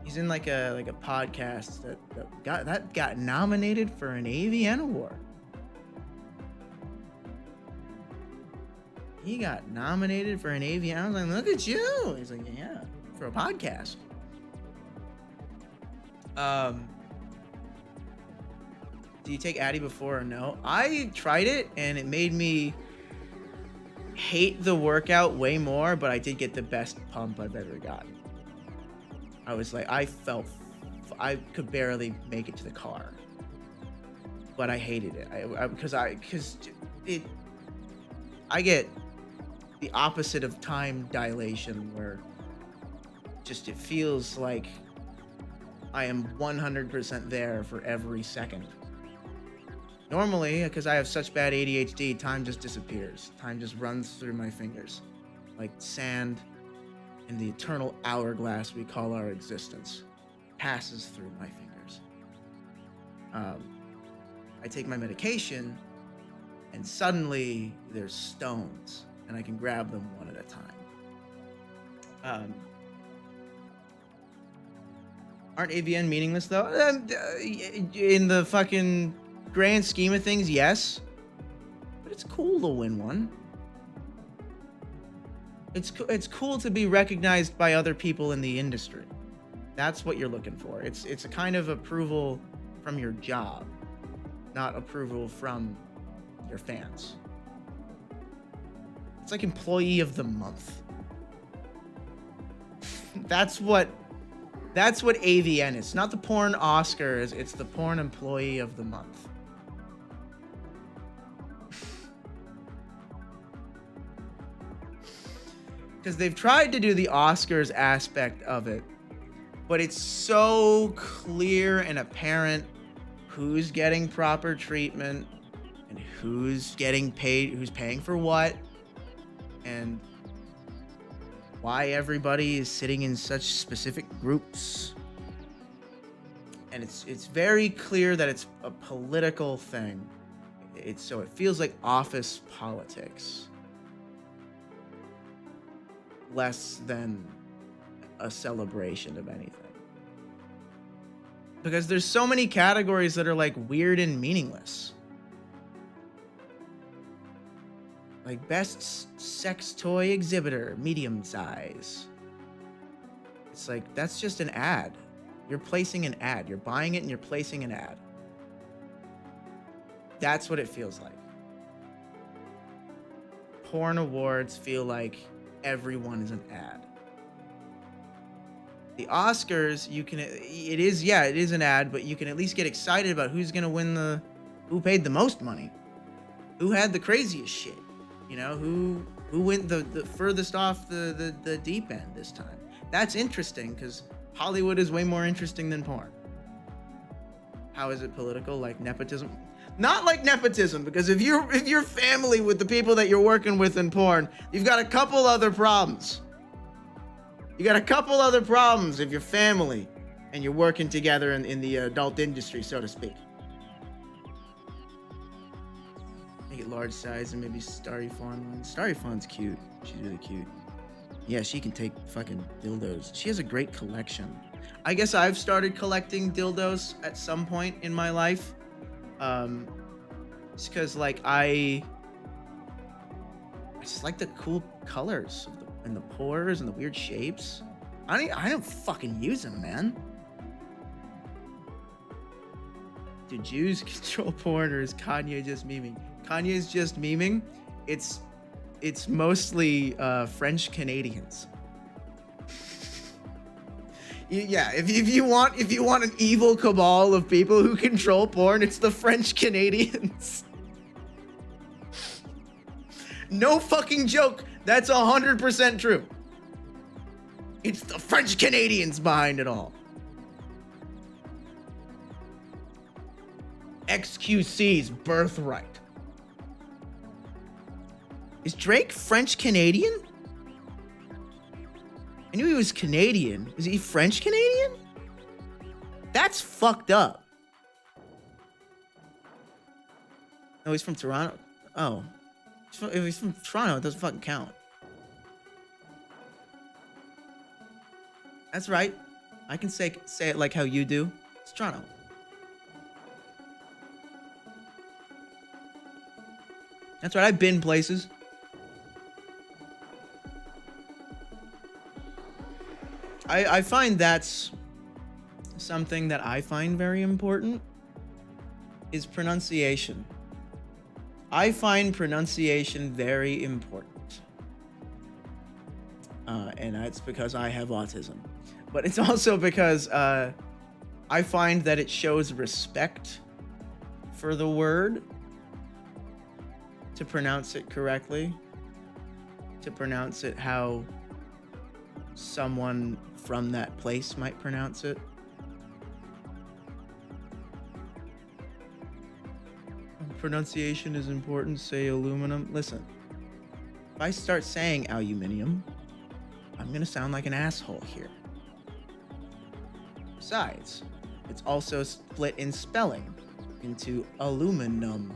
He's in like a podcast that got nominated for an AVN award. He got nominated for an AVN. I was like, look at you. He's like, yeah, for a podcast. Do you take Addy before or no? I tried it and it made me hate the workout way more, but I did get the best pump I've ever gotten. I was like, I could barely make it to the car, but I hated it. Because I get the opposite of time dilation, where just it feels like I am 100% there for every second. Normally, because I have such bad ADHD, time just disappears. Time just runs through my fingers like sand in the eternal hourglass we call our existence. Passes through my fingers. I take my medication, and suddenly there's stones, and I can grab them one at a time. Aren't AVN meaningless though? In the fucking grand scheme of things, yes. But it's cool to win one. It's cool to be recognized by other people in the industry. That's what you're looking for. It's a kind of approval from your job, not approval from your fans. It's like employee of the month. That's what AVN is. It's not the porn Oscars, it's the porn employee of the month. Because they've tried to do the Oscars aspect of it, but it's so clear and apparent who's getting proper treatment and who's getting paid, who's paying for what, and why everybody is sitting in such specific groups. And it's very clear that it's a political thing. So it feels like office politics, less than a celebration of anything. Because there's so many categories that are like weird and meaningless. Like best sex toy exhibitor, medium size. It's like, that's just an ad. You're placing an ad. You're buying it and you're placing an ad. That's what it feels like. Porn awards feel like everyone is an ad. The Oscars, it is an ad, but you can at least get excited about who's gonna win who paid the most money, who had the craziest shit, who went the furthest off the deep end this time. That's interesting because Hollywood is way more interesting than porn. How is it political? Like nepotism? Not like nepotism, because if you're family with the people that you're working with in porn, you've got a couple other problems. You got a couple other problems if you're family and you're working together in the adult industry, so to speak. Make it large size and maybe Starry Fawn one. Starry Fawn's cute. She's really cute. Yeah, she can take fucking dildos. She has a great collection. I guess I've started collecting dildos at some point in my life. It's because like I just like the cool colors and the pores and the weird shapes. I don't fucking use them, man. Do Jews control porn, or is Kanye just memeing? Kanye's just memeing. It's mostly French Canadians. Yeah, if you want an evil cabal of people who control porn, it's the French Canadians. No fucking joke. That's 100% true. It's the French Canadians behind it all. XQC's birthright. Is Drake French Canadian? I knew he was Canadian. Is he French Canadian? That's fucked up. No, he's from Toronto. Oh. If he's from Toronto, it doesn't fucking count. That's right. I can say it like how you do. It's Toronto. That's right, I've been places. I find that's something that I find very important is pronunciation. I find pronunciation very important. and that's because I have autism. But it's also because I find that it shows respect for the word to pronounce it correctly, to pronounce it how someone from that place might pronounce it. Pronunciation is important, say aluminum. Listen, if I start saying aluminium, I'm gonna sound like an asshole here. Besides, it's also split in spelling into aluminum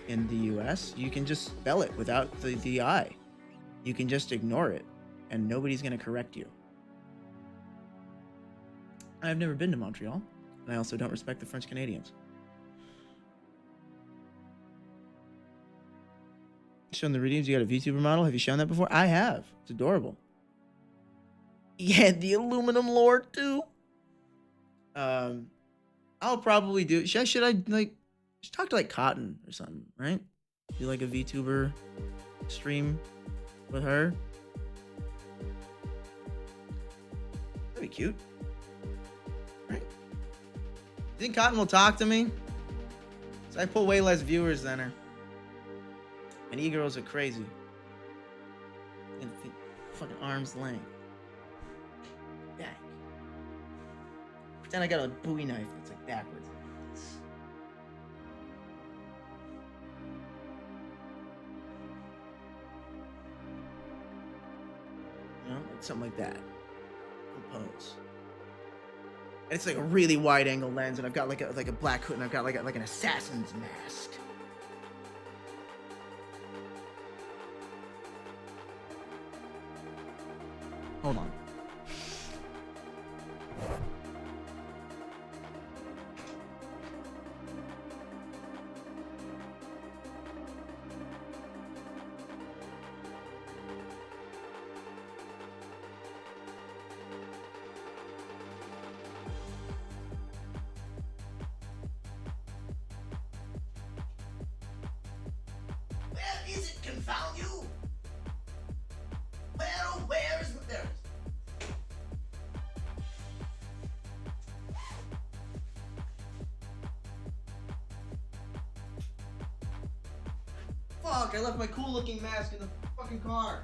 in the US. You can just spell it without the I. You can just ignore it, and nobody's gonna correct you. I've never been to Montreal, and I also don't respect the French Canadians. Shown the readings, you got a VTuber model? Have you shown that before? I have. It's adorable. Yeah, the aluminum lord too. I'll probably do. Should I like just talk to like Cotton or something, right? Do like a VTuber stream with her. That'd be cute, right? You think Cotton will talk to me? So I pull way less viewers than her. And e-girls are crazy. And fucking arm's length. Dang. Pretend I got a Bowie knife that's like backwards. You know, like something like that. Compose. And it's like a really wide angle lens, and I've got like a black hood, and I've got like an assassin's mask. Hold on. Where is it, confound you? Where is it there? Fuck, I left my cool looking mask in the fucking car.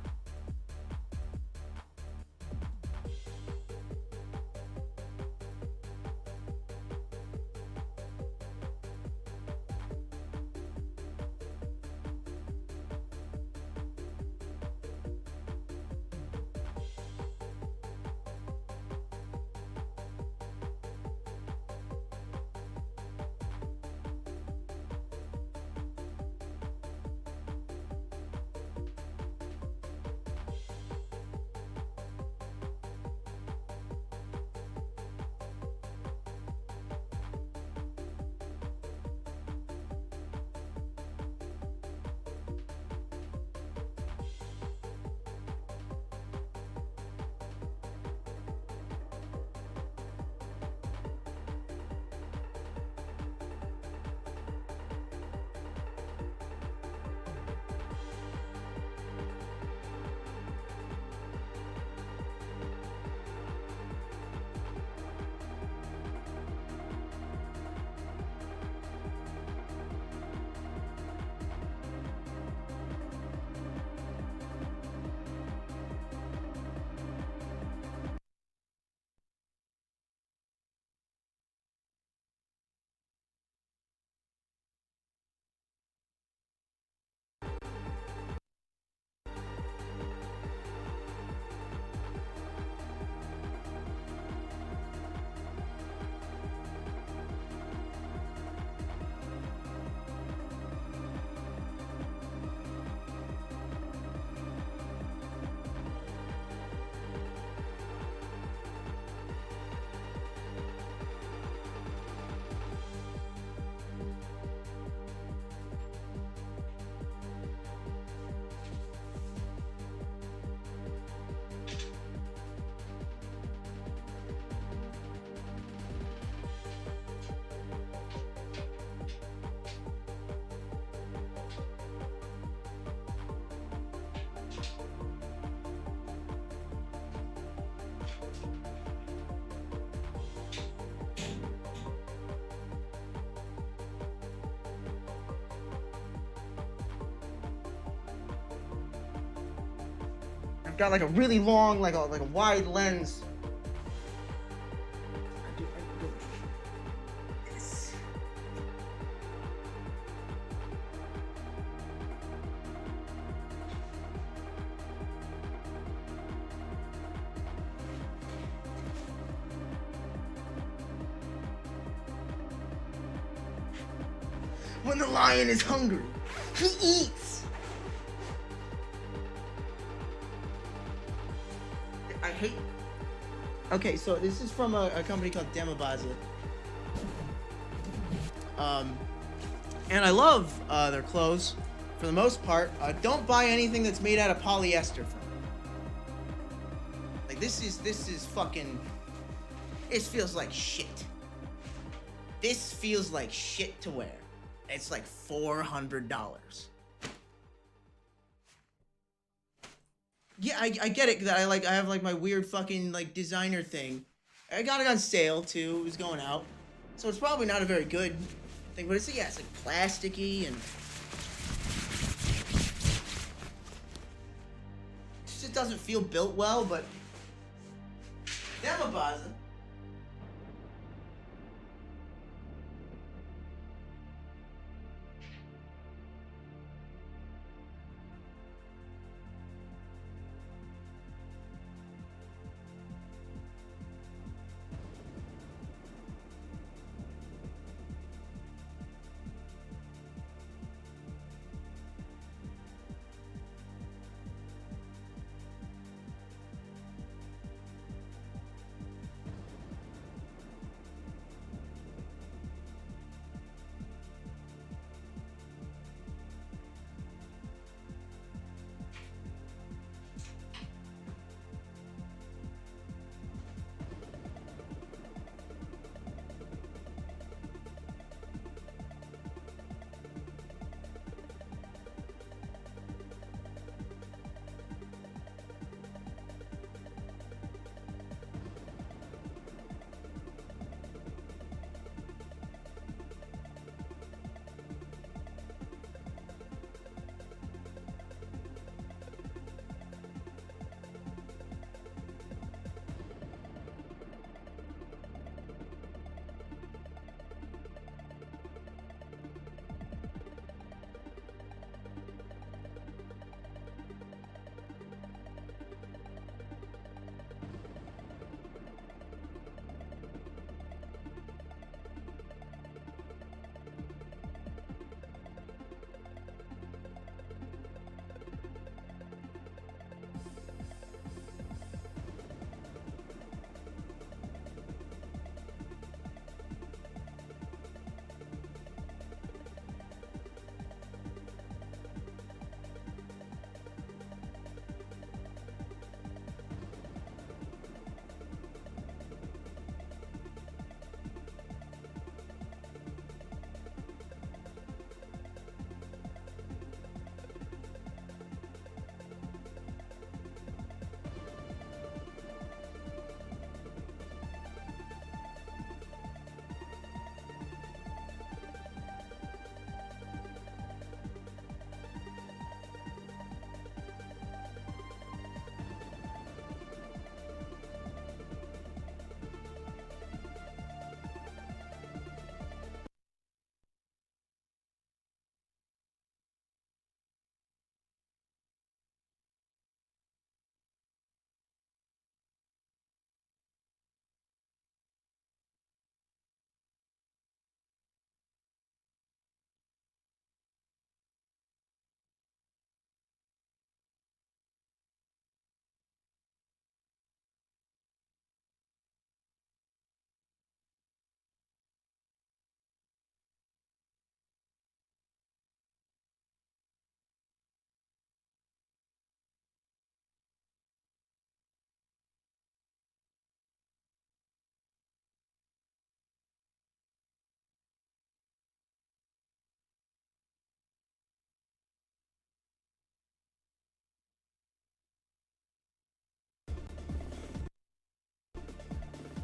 got like a really long, like a wide lens. When the lion is hungry, he eats. I hate. Okay, so this is from a company called Demobaza. And I love their clothes for the most part. Don't buy anything that's made out of polyester from them. Like this is fucking. This feels like shit. This feels like shit to wear. It's like $400. Yeah, I get it that I have like my weird fucking like designer thing. I got it on sale too. It was going out, so it's probably not a very good thing. But it's like plasticky and it just doesn't feel built well. But Demobaza.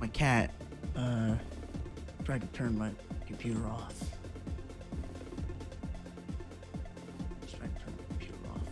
My cat tried to turn my computer off. Just tried to turn my computer off.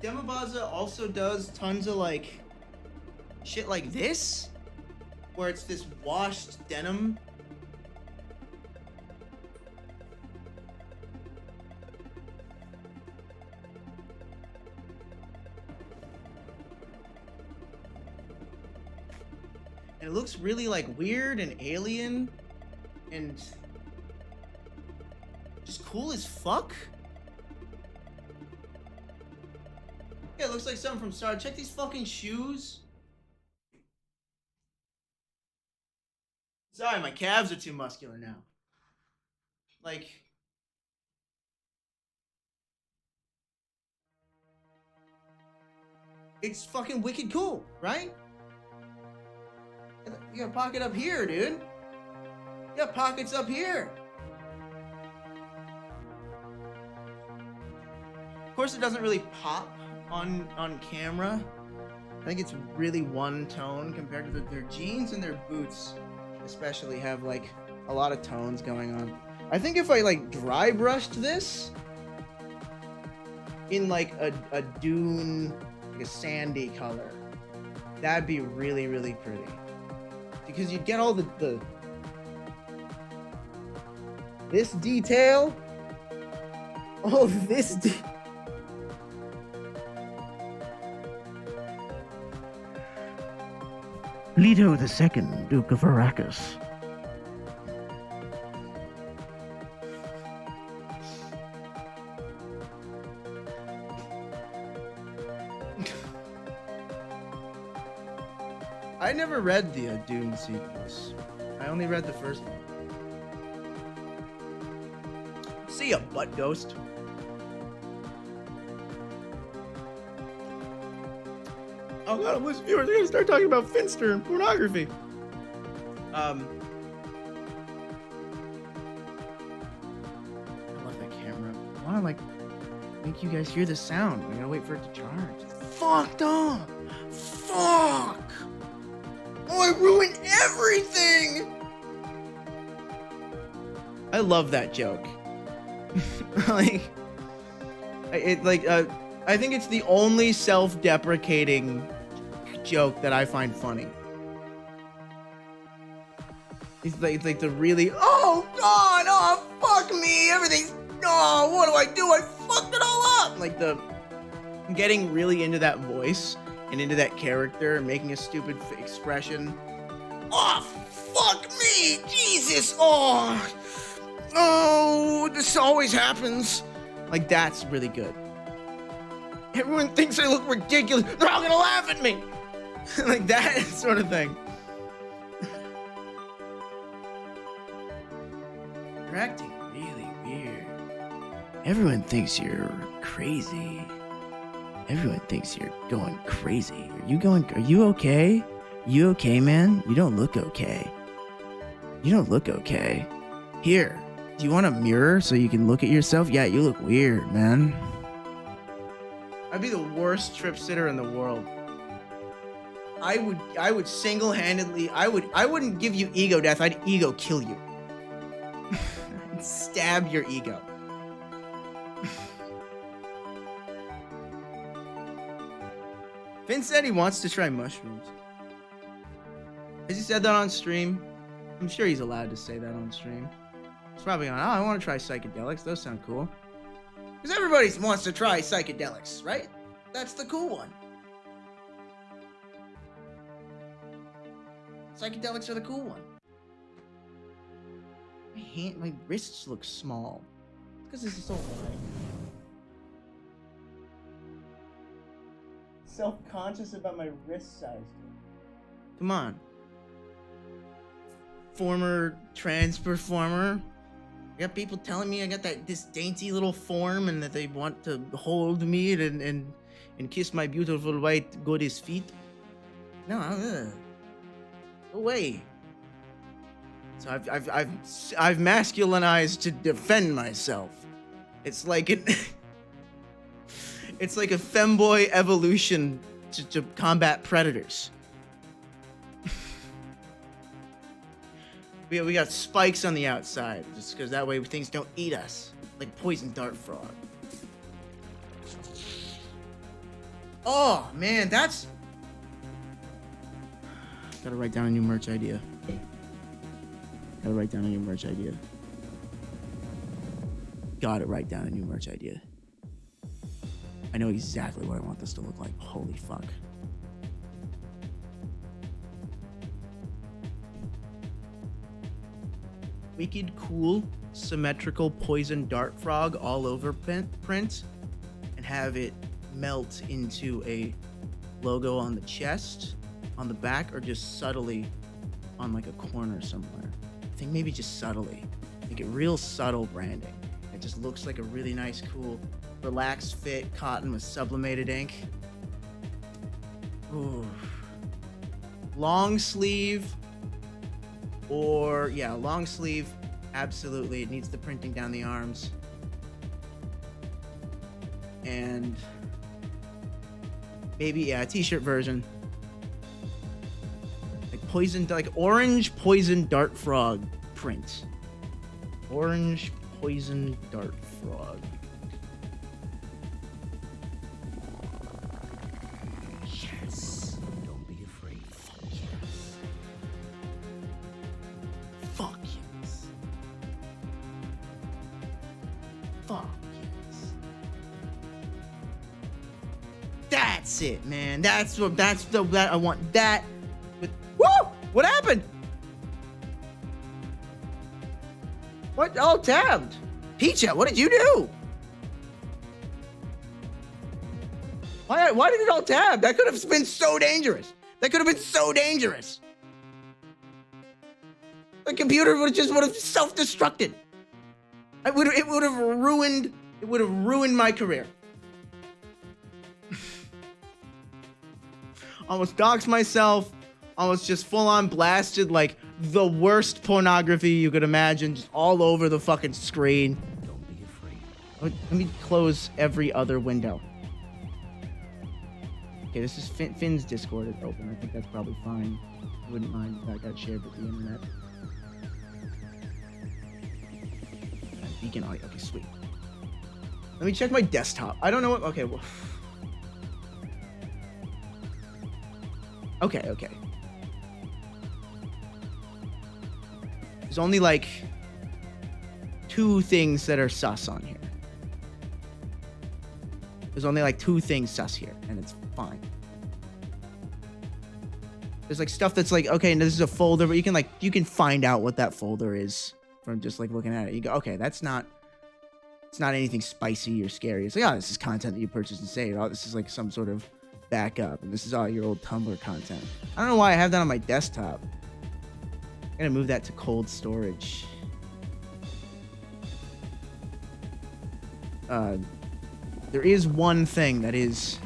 Demobaza also does tons of like shit like this, where it's this washed denim. And it looks really like weird and alien and just cool as fuck. Yeah, it looks like something from Star. Check these fucking shoes. Sorry, my calves are too muscular now. Like, it's fucking wicked cool, right? You got a pocket up here, dude. You got pockets up here. Of course, it doesn't really pop on camera. I think it's really one tone compared to their jeans and their boots, especially have like a lot of tones going on. I think if I like dry brushed this in like a dune, like a sandy color, that'd be really, really pretty. Because you'd get all the this detail, all this Leto II, Duke of Arrakis. I never read the Dune sequels. I only read the first one. See ya, butt ghost. Oh god, I'm losing viewers. They're gonna start talking about Finster and pornography. I love that camera. I wanna like make you guys hear the sound. I gotta wait for it to charge. Fucked up. Fuck. Oh, I ruined everything! I love that joke. I think it's the only self-deprecating joke that I find funny. It's like the really, oh god, oh fuck me, everything's, oh, what do? I fucked it all up! Like the getting really into that voice and into that character and making a stupid expression. Oh, fuck me! Jesus! Oh, this always happens. Like, that's really good. Everyone thinks I look ridiculous. They're all gonna laugh at me! Like that sort of thing. You're acting really weird. Everyone thinks you're crazy. Everyone thinks you're going crazy. Are you okay? You okay, man? You don't look okay. You don't look okay. Here, do you want a mirror so you can look at yourself? Yeah, you look weird, man. I'd be the worst trip sitter in the world. I would single-handedly, I wouldn't give you ego death, I'd ego kill you. I'd stab your ego. Finn said he wants to try mushrooms. Has he said that on stream? I'm sure he's allowed to say that on stream. He's probably going, oh, I want to try psychedelics. Those sound cool. Because everybody wants to try psychedelics, right? That's the cool one. Psychedelics are the cool one. My wrists look small. Because this is so high. Self-conscious about my wrist size. Come on. Former trans performer. I got people telling me I got this dainty little form and that they want to hold me and kiss my beautiful white goddess feet. No, go away. So I've masculinized to defend myself. It's like it's like a femboy evolution to combat predators. We got spikes on the outside, just because that way things don't eat us, like poison dart frog. Oh man, that's. Gotta write down a new merch idea. Gotta write down a new merch idea. Gotta write down a new merch idea. I know exactly what I want this to look like. Holy fuck. Wicked cool, symmetrical poison dart frog all over print, and have it melt into a logo on the chest, on the back, or just subtly on like a corner somewhere. I think maybe just subtly. Make it real subtle branding. It just looks like a really nice, cool, relaxed fit cotton with sublimated ink. Ooh. Long sleeve, or yeah, long sleeve. Absolutely, it needs the printing down the arms. And maybe, yeah, a t-shirt version. Like poison, like orange poison dart frog print. Orange poison dart frog. Yes. Don't be afraid. Yes. Fuck yes. Fuck yes. That's it, man. That I want that with. Woo! What happened? What? Oh, tabbed. Peacha, what did you do? Why did it all tab? That could have been so dangerous. That could have been so dangerous. The computer would have self-destructed. It would have ruined my career. Almost doxed myself. Almost just full on blasted like the worst pornography you could imagine, just all over the fucking screen. Don't be afraid. Let me close every other window. Okay, this is Finn's Discord is open. I think that's probably fine. I wouldn't mind if that got shared with the internet. Beacon audio. Okay, sweet. Let me check my desktop. I don't know what. Okay, well. Okay. There's only like 2 things that are sus on here. There's only like 2 things sus here, and it's fine. There's like stuff that's like, okay, this is a folder, but you can find out what that folder is from just like looking at it. You go, okay, it's not anything spicy or scary. It's like, oh, this is content that you purchased and saved. Oh, this is like some sort of backup, and this is all your old Tumblr content. I don't know why I have that on my desktop. I'm gonna move that to cold storage. There is one thing that is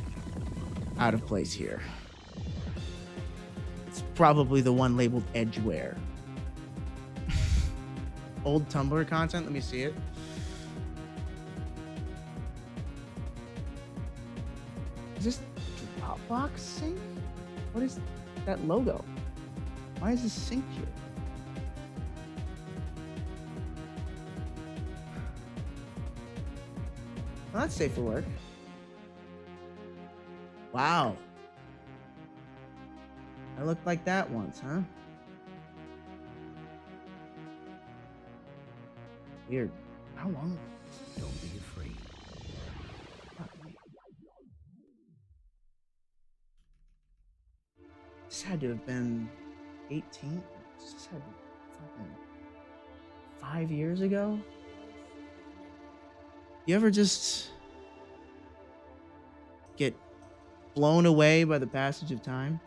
out of place here. It's probably the one labeled Edgeware. Old Tumblr content, let me see it. Is this Dropbox sync? What is that logo? Why is this sync here? Well, that's safe for work. Wow. I looked like that once, huh? Weird. How long? Don't be afraid. This had to have been 18. This had to be fucking 5 years ago. You ever just get blown away by the passage of time?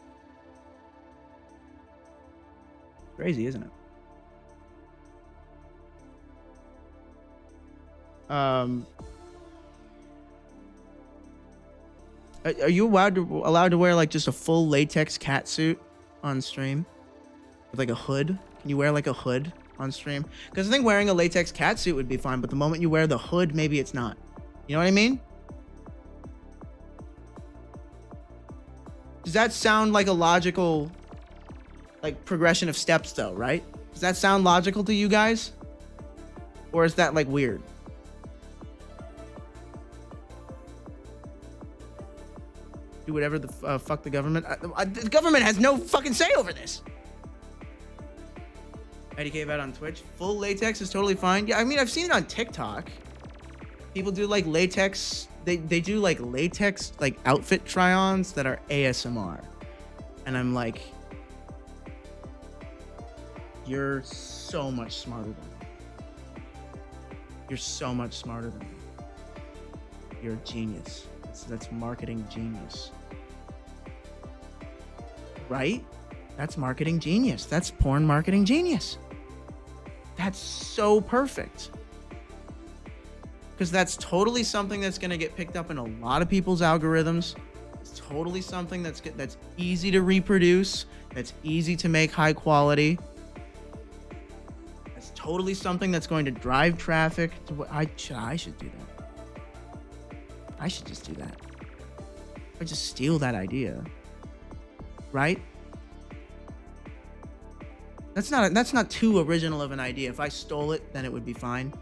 Crazy, isn't it? Are you allowed to wear like just a full latex cat suit on stream with like a hood? Can you wear like a hood on stream? Because I think wearing a latex cat suit would be fine, but the moment you wear the hood, maybe it's not. You know what I mean? Does that sound like a logical like progression of steps though, right? Does that sound logical to you guys? Or is that like weird? do whatever the fuck the government. The government has no fucking say over this. IDK about on Twitch. Full latex is totally fine. Yeah, I mean, I've seen it on TikTok. People do like latex. They do like latex like outfit try-ons that are ASMR, and I'm like, you're so much smarter than me. You're so much smarter than me. You're a genius. That's marketing genius. Right? That's marketing genius. That's porn marketing genius. That's so perfect. Because that's totally something that's going to get picked up in a lot of people's algorithms. It's totally something that's easy to reproduce. That's easy to make high quality. That's totally something that's going to drive traffic. I should do that. I should just do that. Or just steal that idea. Right? That's not too original of an idea. If I stole it, then it would be fine.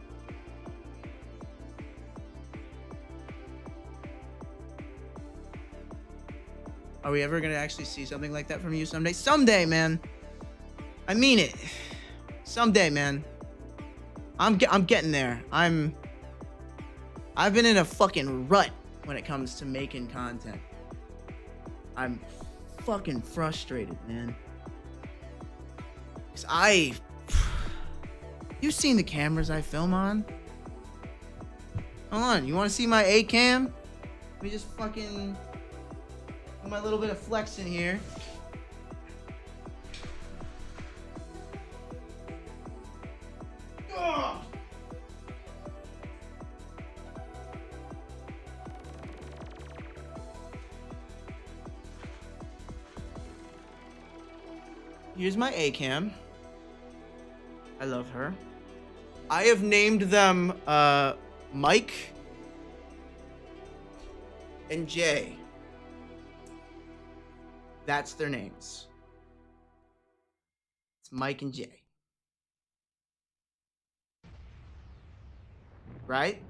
Are we ever gonna actually see something like that from you someday? Someday, man. I mean it. Someday, man. I'm getting there. I've been in a fucking rut when it comes to making content. I'm fucking frustrated, man. Cause you've seen the cameras I film on. Hold on, you wanna see my A cam? Let me just fucking do my little bit of flex in here. Ugh. Here's my A cam. I love her. I have named them Mike and Jay. That's their names. It's Mike and Jay. Right?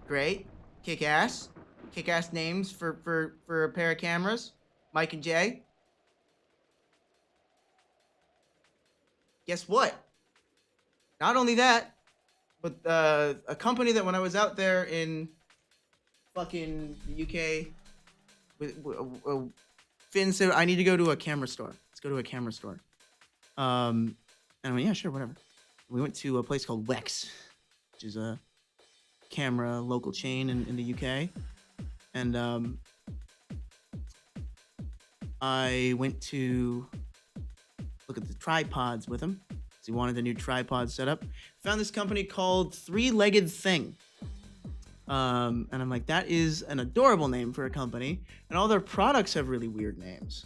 Great. Kick ass. Kick ass names for a pair of cameras. Mike and Jay. Guess what? Not only that, but a company that when I was out there in fucking the UK, Finn said, I need to go to a camera store. Let's go to a camera store. And I went, yeah, sure, whatever. We went to a place called Wex, which is a camera local chain in the UK. And I went to look at the tripods with him. So he wanted a new tripod setup. Found this company called Three-Legged Thing. And I'm like, that is an adorable name for a company. And all their products have really weird names.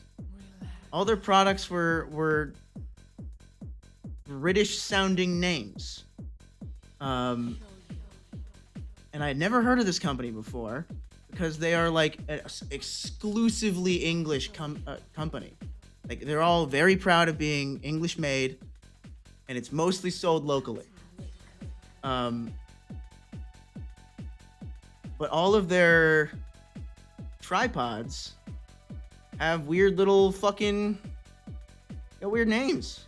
All their products were British-sounding names. And I had never heard of this company before because they are like an exclusively English company. Like, they're all very proud of being English made, and it's mostly sold locally. But all of their tripods have weird little fucking weird names.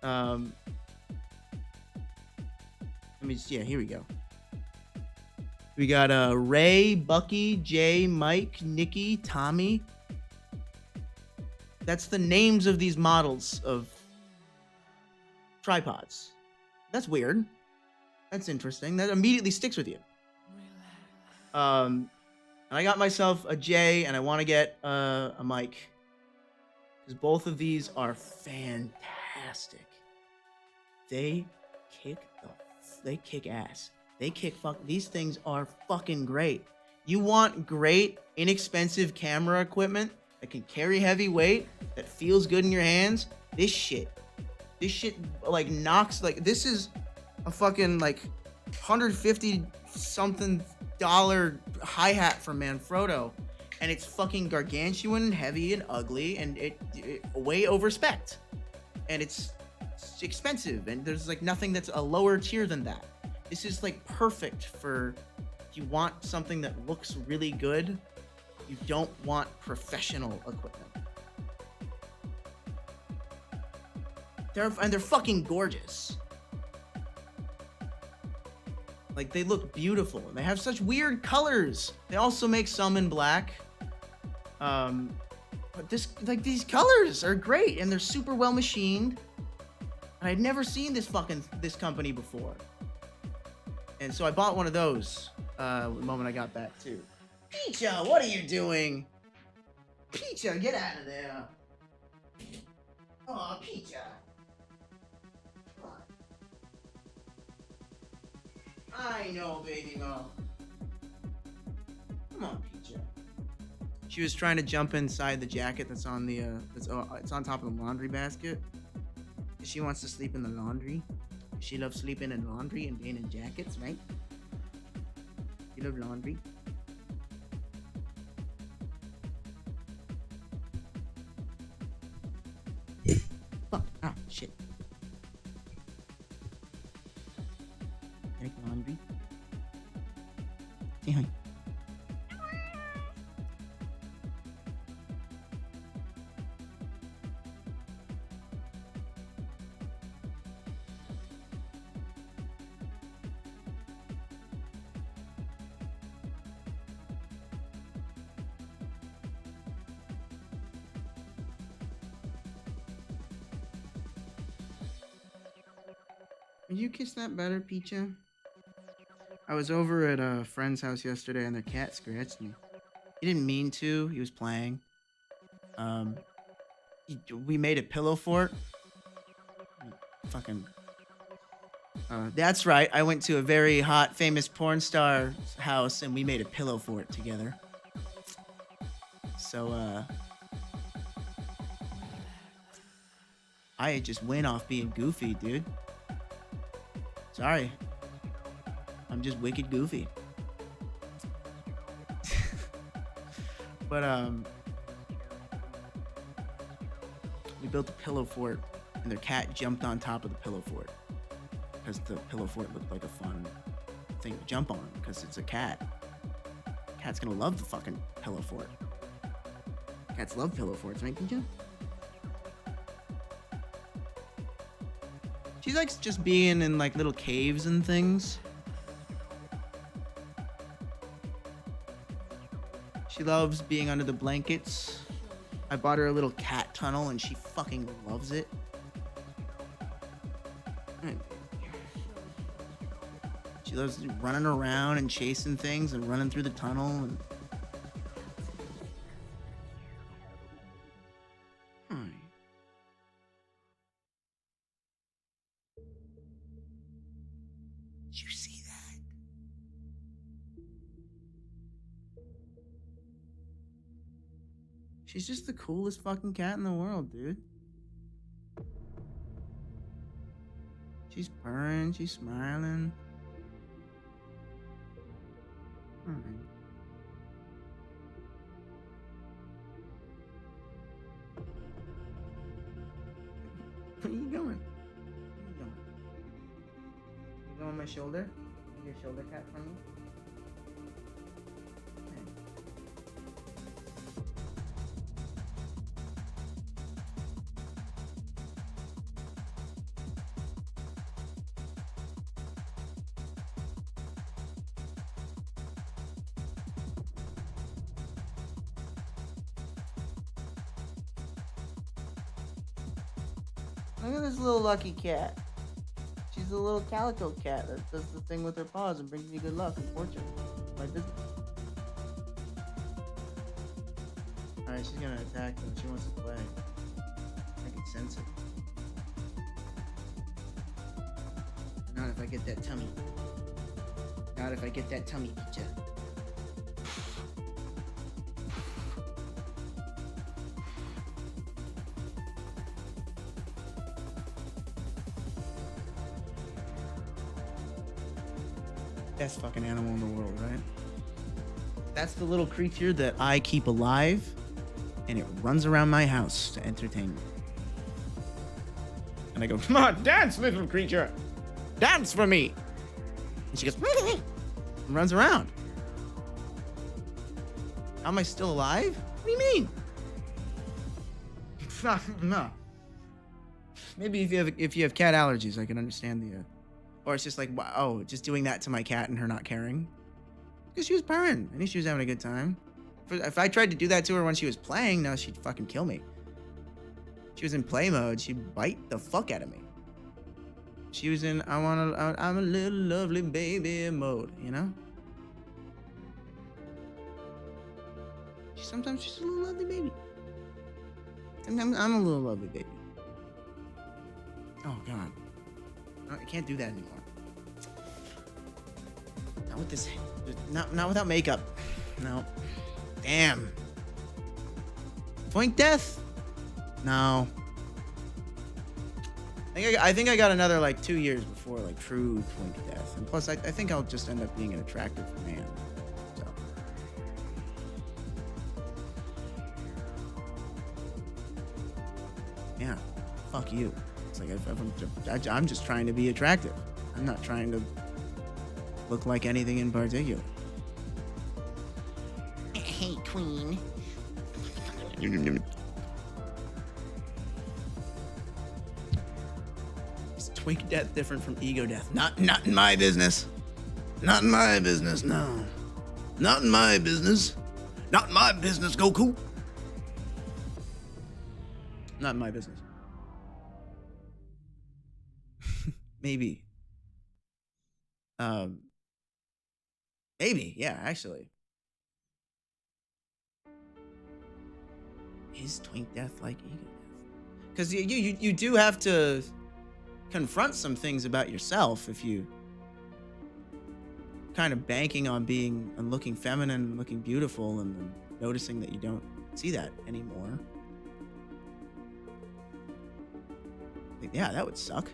Let me just, yeah, here we go. We got Ray, Bucky, Jay, Mike, Nikki, Tommy. That's the names of these models of tripods. That's weird. That's interesting. That immediately sticks with you. And I got myself a J, and I want to get a Mike, because both of these are fantastic. They kick ass. These things are fucking great. You want great, inexpensive camera equipment that can carry heavy weight, that feels good in your hands? This shit like knocks, like, this is a fucking like $150 something hi-hat from Manfrotto, and it's fucking gargantuan and heavy and ugly, and it way over spec'd, and it's expensive, and there's like nothing that's a lower tier than that. This is like perfect for if you want something that looks really good, you don't want professional equipment. They're fucking gorgeous. Like, they look beautiful, and they have such weird colors. They also make some in black. But these colors are great, and they're super well machined. And I'd never seen this company before. And so I bought one of those the moment I got back too. Pizza, what are you doing? Pizza, get out of there. Oh, Pizza. I know, baby girl. Come on, Pizza. She was trying to jump inside the jacket that's on the it's on top of the laundry basket. She wants to sleep in the laundry. She loves sleeping in laundry and being in jackets, right? You love laundry. Fuck! Ah, shit. Like laundry. Say hi. Would you kiss that better, Peacha? I was over at a friend's house yesterday and their cat scratched me. He didn't mean to. He was playing. We made a pillow fort. Fucking. That's right. I went to a very hot, famous porn star's house and we made a pillow fort together. So, I just went off being goofy, dude. Sorry. I'm just wicked goofy. But, we built a pillow fort, and their cat jumped on top of the pillow fort. Because the pillow fort looked like a fun thing to jump on, because it's a cat. Cat's gonna love the fucking pillow fort. Cats love pillow forts, right, Pinja? She likes just being in, like, little caves and things. She loves being under the blankets. I bought her a little cat tunnel, and she fucking loves it. She loves running around and chasing things and running through the tunnel. And... Did you see that? She's just the coolest fucking cat in the world, dude. She's purring, she's smiling. Alright. Where are you going? On my shoulder? Your shoulder cat for me? Okay. Look at this little lucky cat. She's a little calico cat that does the thing with her paws and brings me good luck and fortune. My business. Alright, she's gonna attack me. She wants to play. I can sense it. Not if I get that tummy. Not if I get that tummy, Pizza. Best fucking animal in the world, right? That's the little creature that I keep alive, and it runs around my house to entertain me. And I go, come on, dance, little creature! Dance for me! And she goes, and runs around. How am I still alive? What do you mean? No. Maybe if you have cat allergies, I can understand the. Or it's just like, wow, oh, just doing that to my cat and her not caring. Because she was purring. I knew she was having a good time. If I tried to do that to her when she was playing, no, she'd fucking kill me. She was in play mode, she'd bite the fuck out of me. She was in I'm a little lovely baby mode, you know? Sometimes she's a little lovely baby. Sometimes I'm a little lovely baby. Oh god. I can't do that anymore. Not with this. Not without makeup. No. Damn. Twink death? No. I think I got another like 2 years before like true twink death. And plus I think I'll just end up being an attractive man. So. Yeah. Fuck you. It's like I'm just trying to be attractive. I'm not trying to look like anything in particular. Hey, Queen. Is twink death different from ego death? Not in my business. Not in my business, no. Not in my business. Not in my business, Goku. Not in my business. Maybe. Maybe, yeah, actually. Is twink death like ego death? Because you do have to confront some things about yourself if you kind of banking on being and looking feminine, looking beautiful, and then noticing that you don't see that anymore. Like, yeah, that would suck.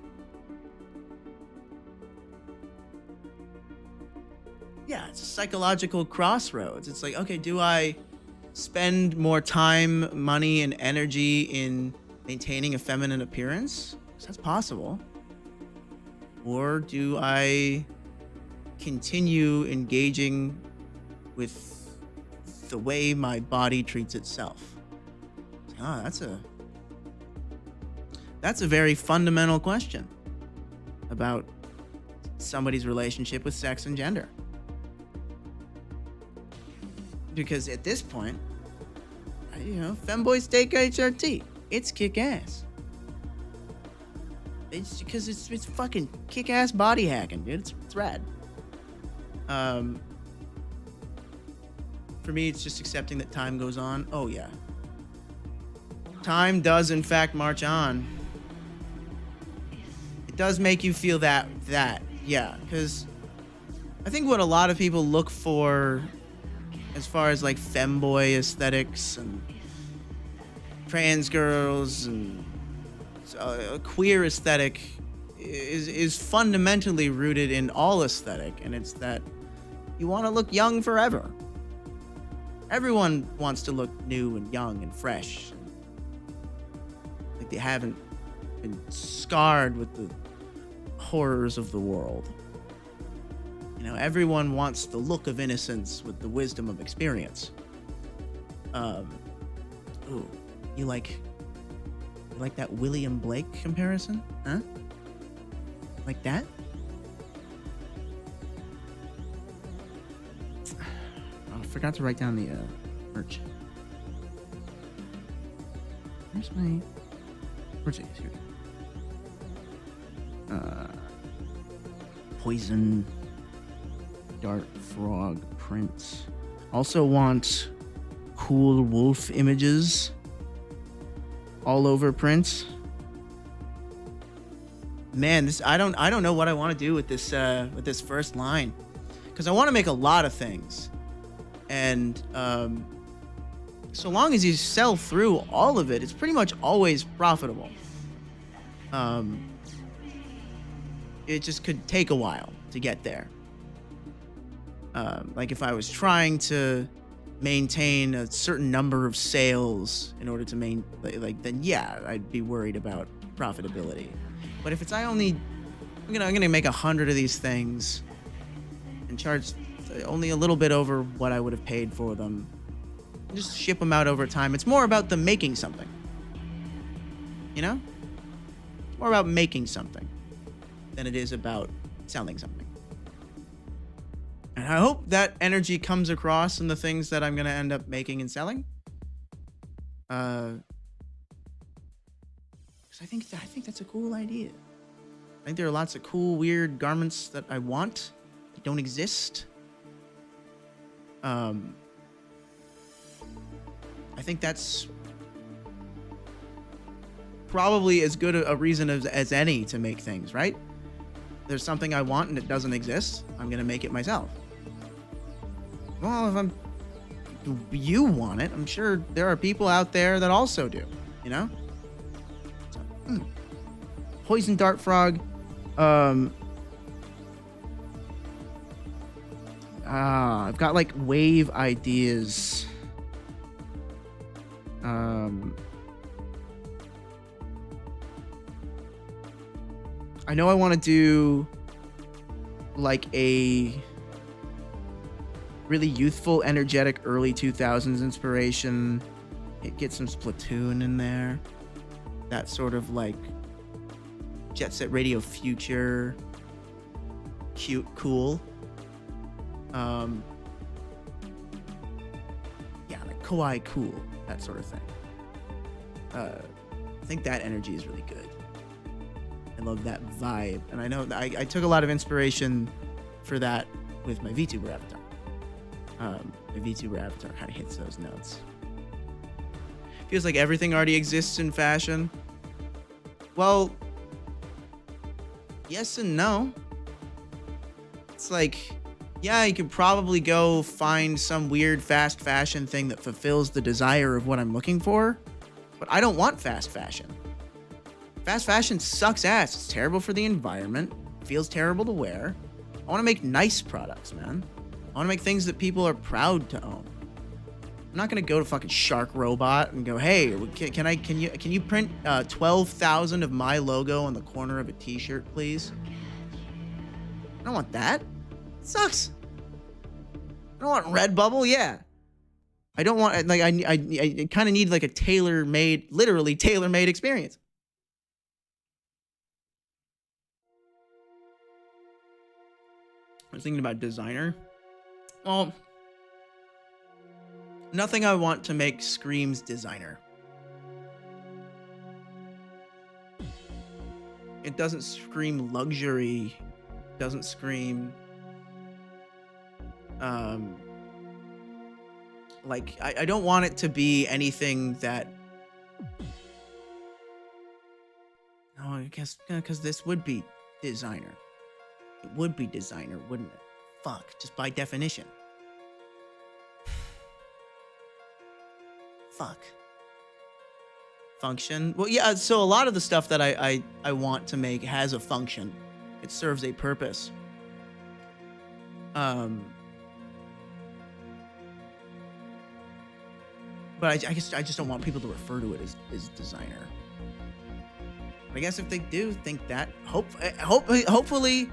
Yeah, it's a psychological crossroads. It's like, okay, do I spend more time, money, and energy in maintaining a feminine appearance? 'Cause that's possible. Or do I continue engaging with the way my body treats itself? Ah, that's a very fundamental question about somebody's relationship with sex and gender. Because at this point, femboy steak HRT, it's kick-ass. It's because it's fucking kick-ass body hacking, dude. It's rad. For me, it's just accepting that time goes on. Oh yeah, time does in fact march on. It does make you feel that yeah, because I think what a lot of people look for as far as like femboy aesthetics and trans girls and a queer aesthetic is fundamentally rooted in all aesthetic, and it's that you want to look young forever. Everyone wants to look new and young and fresh, like they haven't been scarred with the horrors of the world. Everyone wants the look of innocence with the wisdom of experience. Ooh, you like that William Blake comparison? Huh? Like that? Oh, I forgot to write down the merch. Where's my... Where's it? Here. Poison... Dart frog prints. Also want cool wolf images all over prints. Man, this I don't know what I want to do with this first line, because I want to make a lot of things, and so long as you sell through all of it, it's pretty much always profitable. It just could take a while to get there. Like if I was trying to maintain a certain number of sales in order to then yeah, I'd be worried about profitability. But if I'm gonna make 100 of these things and charge only a little bit over what I would have paid for them, Just ship them out over time. It's more about them making something. You know? It's more about making something than it is about selling something. And I hope that energy comes across in the things that I'm going to end up making and selling. Because I think that's a cool idea. I think there are lots of cool, weird garments that I want that don't exist. I think that's probably as good a reason as any to make things, right? There's something I want and it doesn't exist. I'm going to make it myself. Well, if you want it, I'm sure there are people out there that also do, you know? So, Poison dart frog. I've got like wave ideas. I know I want to do like a really youthful, energetic early 2000s inspiration. Get some Splatoon in there. That sort of like Jet Set Radio Future. Cute, cool. Yeah, like kawaii cool, that sort of thing. I think that energy is really good. I love that vibe. And I know that I took a lot of inspiration for that with my VTuber avatar. My VTuber avatar kind of hits those notes. Feels like everything already exists in fashion. Well, yes and no. It's like, yeah, you could probably go find some weird fast fashion thing that fulfills the desire of what I'm looking for, but I don't want fast fashion. Fast fashion sucks ass. It's terrible for the environment. Feels terrible to wear. I want to make nice products, man. I want to make things that people are proud to own. I'm not gonna go to fucking Shark Robot and go, hey, can you print 12,000 of my logo on the corner of a T-shirt, please? I don't want that. It sucks. I don't want Redbubble. Yeah. I don't want like I kind of need like a literally tailor-made experience. I was thinking about designer. Well, nothing I want to make screams designer. It doesn't scream luxury. Doesn't scream like I don't want it to be anything that I guess because this would be designer. It would be designer, wouldn't it? Fuck, just by definition. Fuck. Function. Well, yeah, so a lot of the stuff that I want to make has a function. It serves a purpose. But I guess I just don't want people to refer to it as designer. I guess if they do think that, hopefully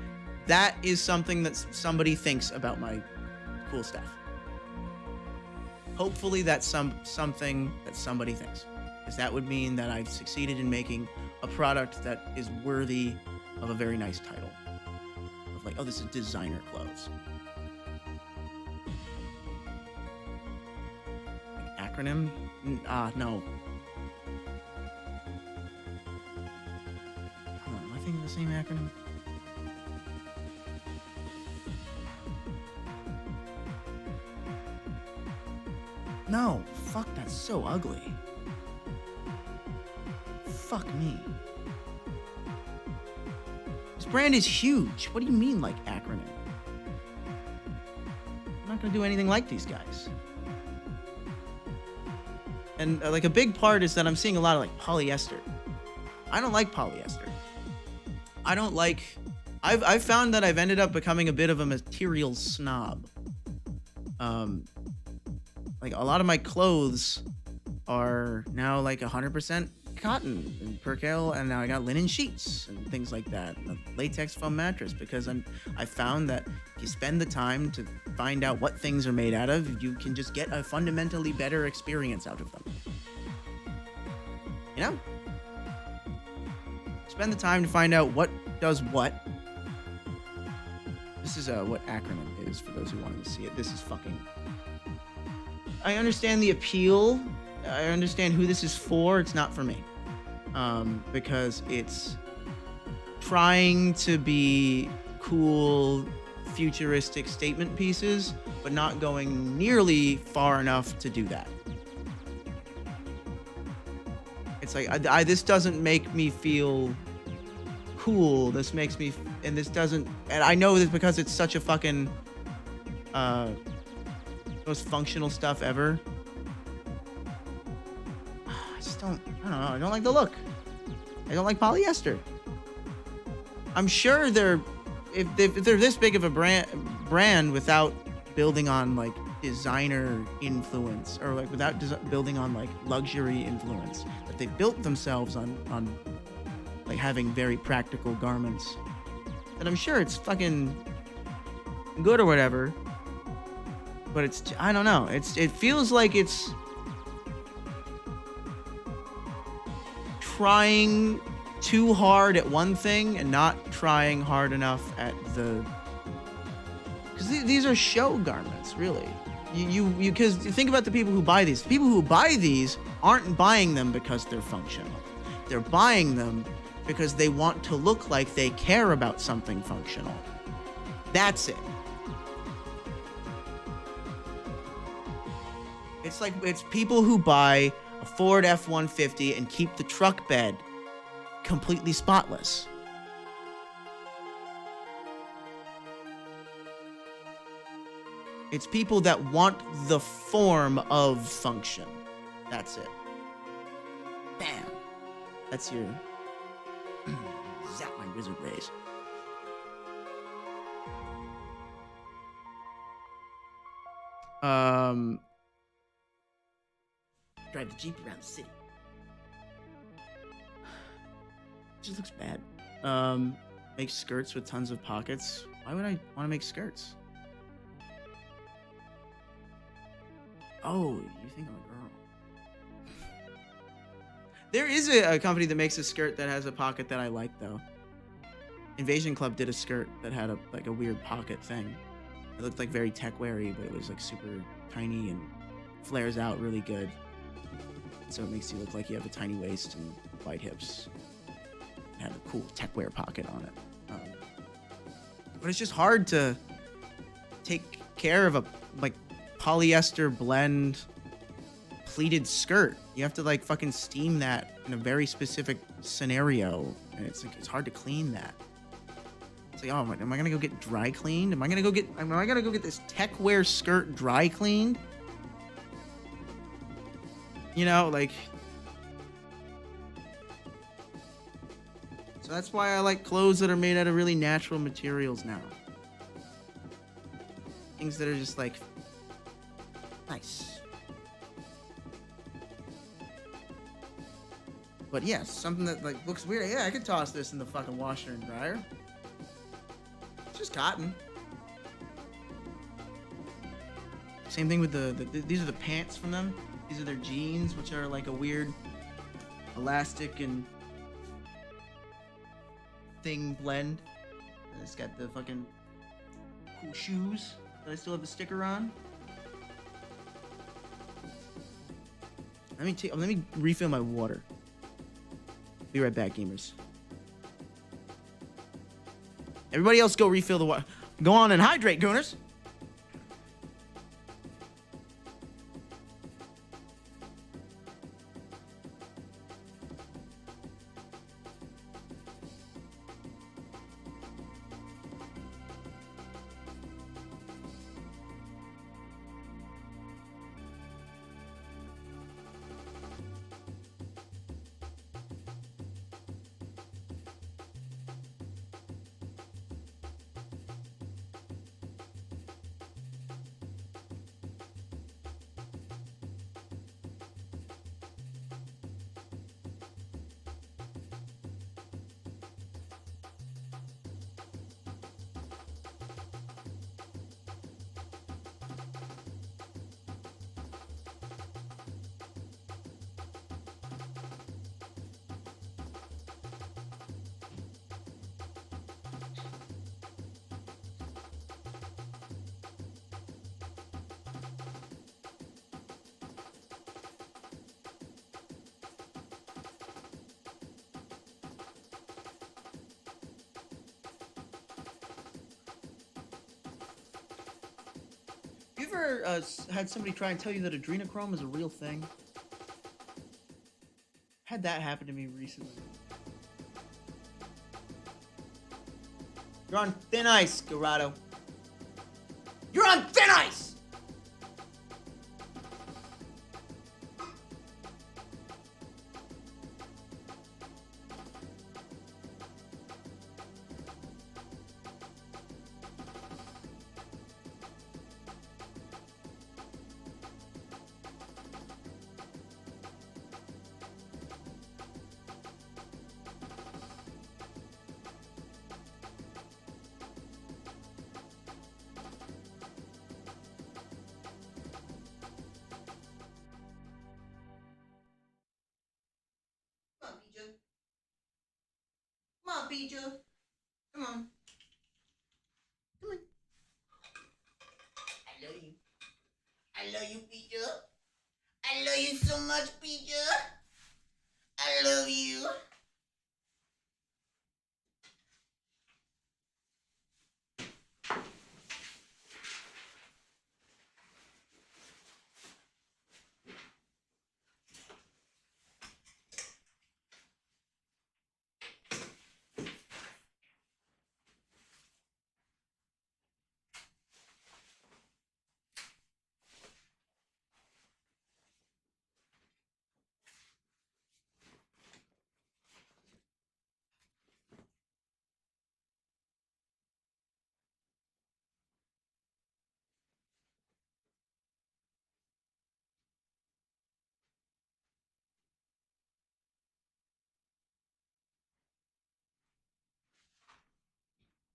that is something that somebody thinks about my cool stuff. Hopefully that's something that somebody thinks. Because that would mean that I've succeeded in making a product that is worthy of a very nice title. Of like, oh, this is designer clothes. Like acronym? No. Hold on, am I thinking of the same acronym? No, fuck, that's so ugly. Fuck me. This brand is huge. What do you mean, like, acronym? I'm not gonna do anything like these guys. And, like, a big part is that I'm seeing a lot of, like, polyester. I don't like polyester. I don't like... I've found that I've ended up becoming a bit of a material snob. Like, a lot of my clothes are now, like, 100% cotton and percale, and now I got linen sheets and things like that, and a latex foam mattress, because I found that you spend the time to find out what things are made out of, you can just get a fundamentally better experience out of them. You know? Spend the time to find out what does what. This is what acronym is for those who wanted to see it. This is fucking... I understand the appeal. I understand who this is for. It's not for me. Because it's trying to be cool, futuristic statement pieces, but not going nearly far enough to do that. It's like, this doesn't make me feel cool. This makes me, and this doesn't, and I know this because it's such a fucking, most functional stuff ever. I don't know, I don't like the look. I don't like polyester. I'm sure if they're this big of a brand without building on like designer influence, or like without building on like luxury influence, that they built themselves on like having very practical garments, then I'm sure it's fucking good or whatever. But it's, I don't know, it feels like it's trying too hard at one thing and not trying hard enough at the, because these are show garments, really. You because think about the people who buy these. People who buy these aren't buying them because they're functional. They're buying them because they want to look like they care about something functional. That's it. It's like, it's people who buy a Ford F-150 and keep the truck bed completely spotless. It's people that want the form of function. That's it. Bam. That's your zap my wizard rays. Drive the Jeep around the city. Just looks bad. Make skirts with tons of pockets. Why would I want to make skirts? Oh, you think I'm a girl? There is a company that makes a skirt that has a pocket that I like, though. Invasion Club did a skirt that had a weird pocket thing. It looked like very tech-weary, but it was like super tiny and flares out really good. So it makes you look like you have a tiny waist and wide hips. It had a cool tech-wear pocket on it. But it's just hard to take care of a polyester blend pleated skirt. You have to like fucking steam that in a very specific scenario, and it's hard to clean that. It's like, oh, am I gonna go get dry cleaned? Am I gonna go get this tech wear skirt dry cleaned? You know, like, so that's why I like clothes that are made out of really natural materials now. Things that are just like nice. But yes, something that like looks weird. Yeah, I could toss this in the fucking washer and dryer. It's just cotton. Same thing with these are the pants from them. These are their jeans, which are like a weird elastic and thing blend. And it's got the fucking cool shoes that I still have the sticker on. Let me refill my water. Be right back, gamers. Everybody else go refill the water. Go on and hydrate, gooners. ever had somebody try and tell you that adrenochrome is a real thing? Had that happen to me recently. You're on thin ice, Garado. You're on thin ice! Come on, Pija. Come on. Come on. I love you. I love you, Pija. I love you so much, Pija. I love you.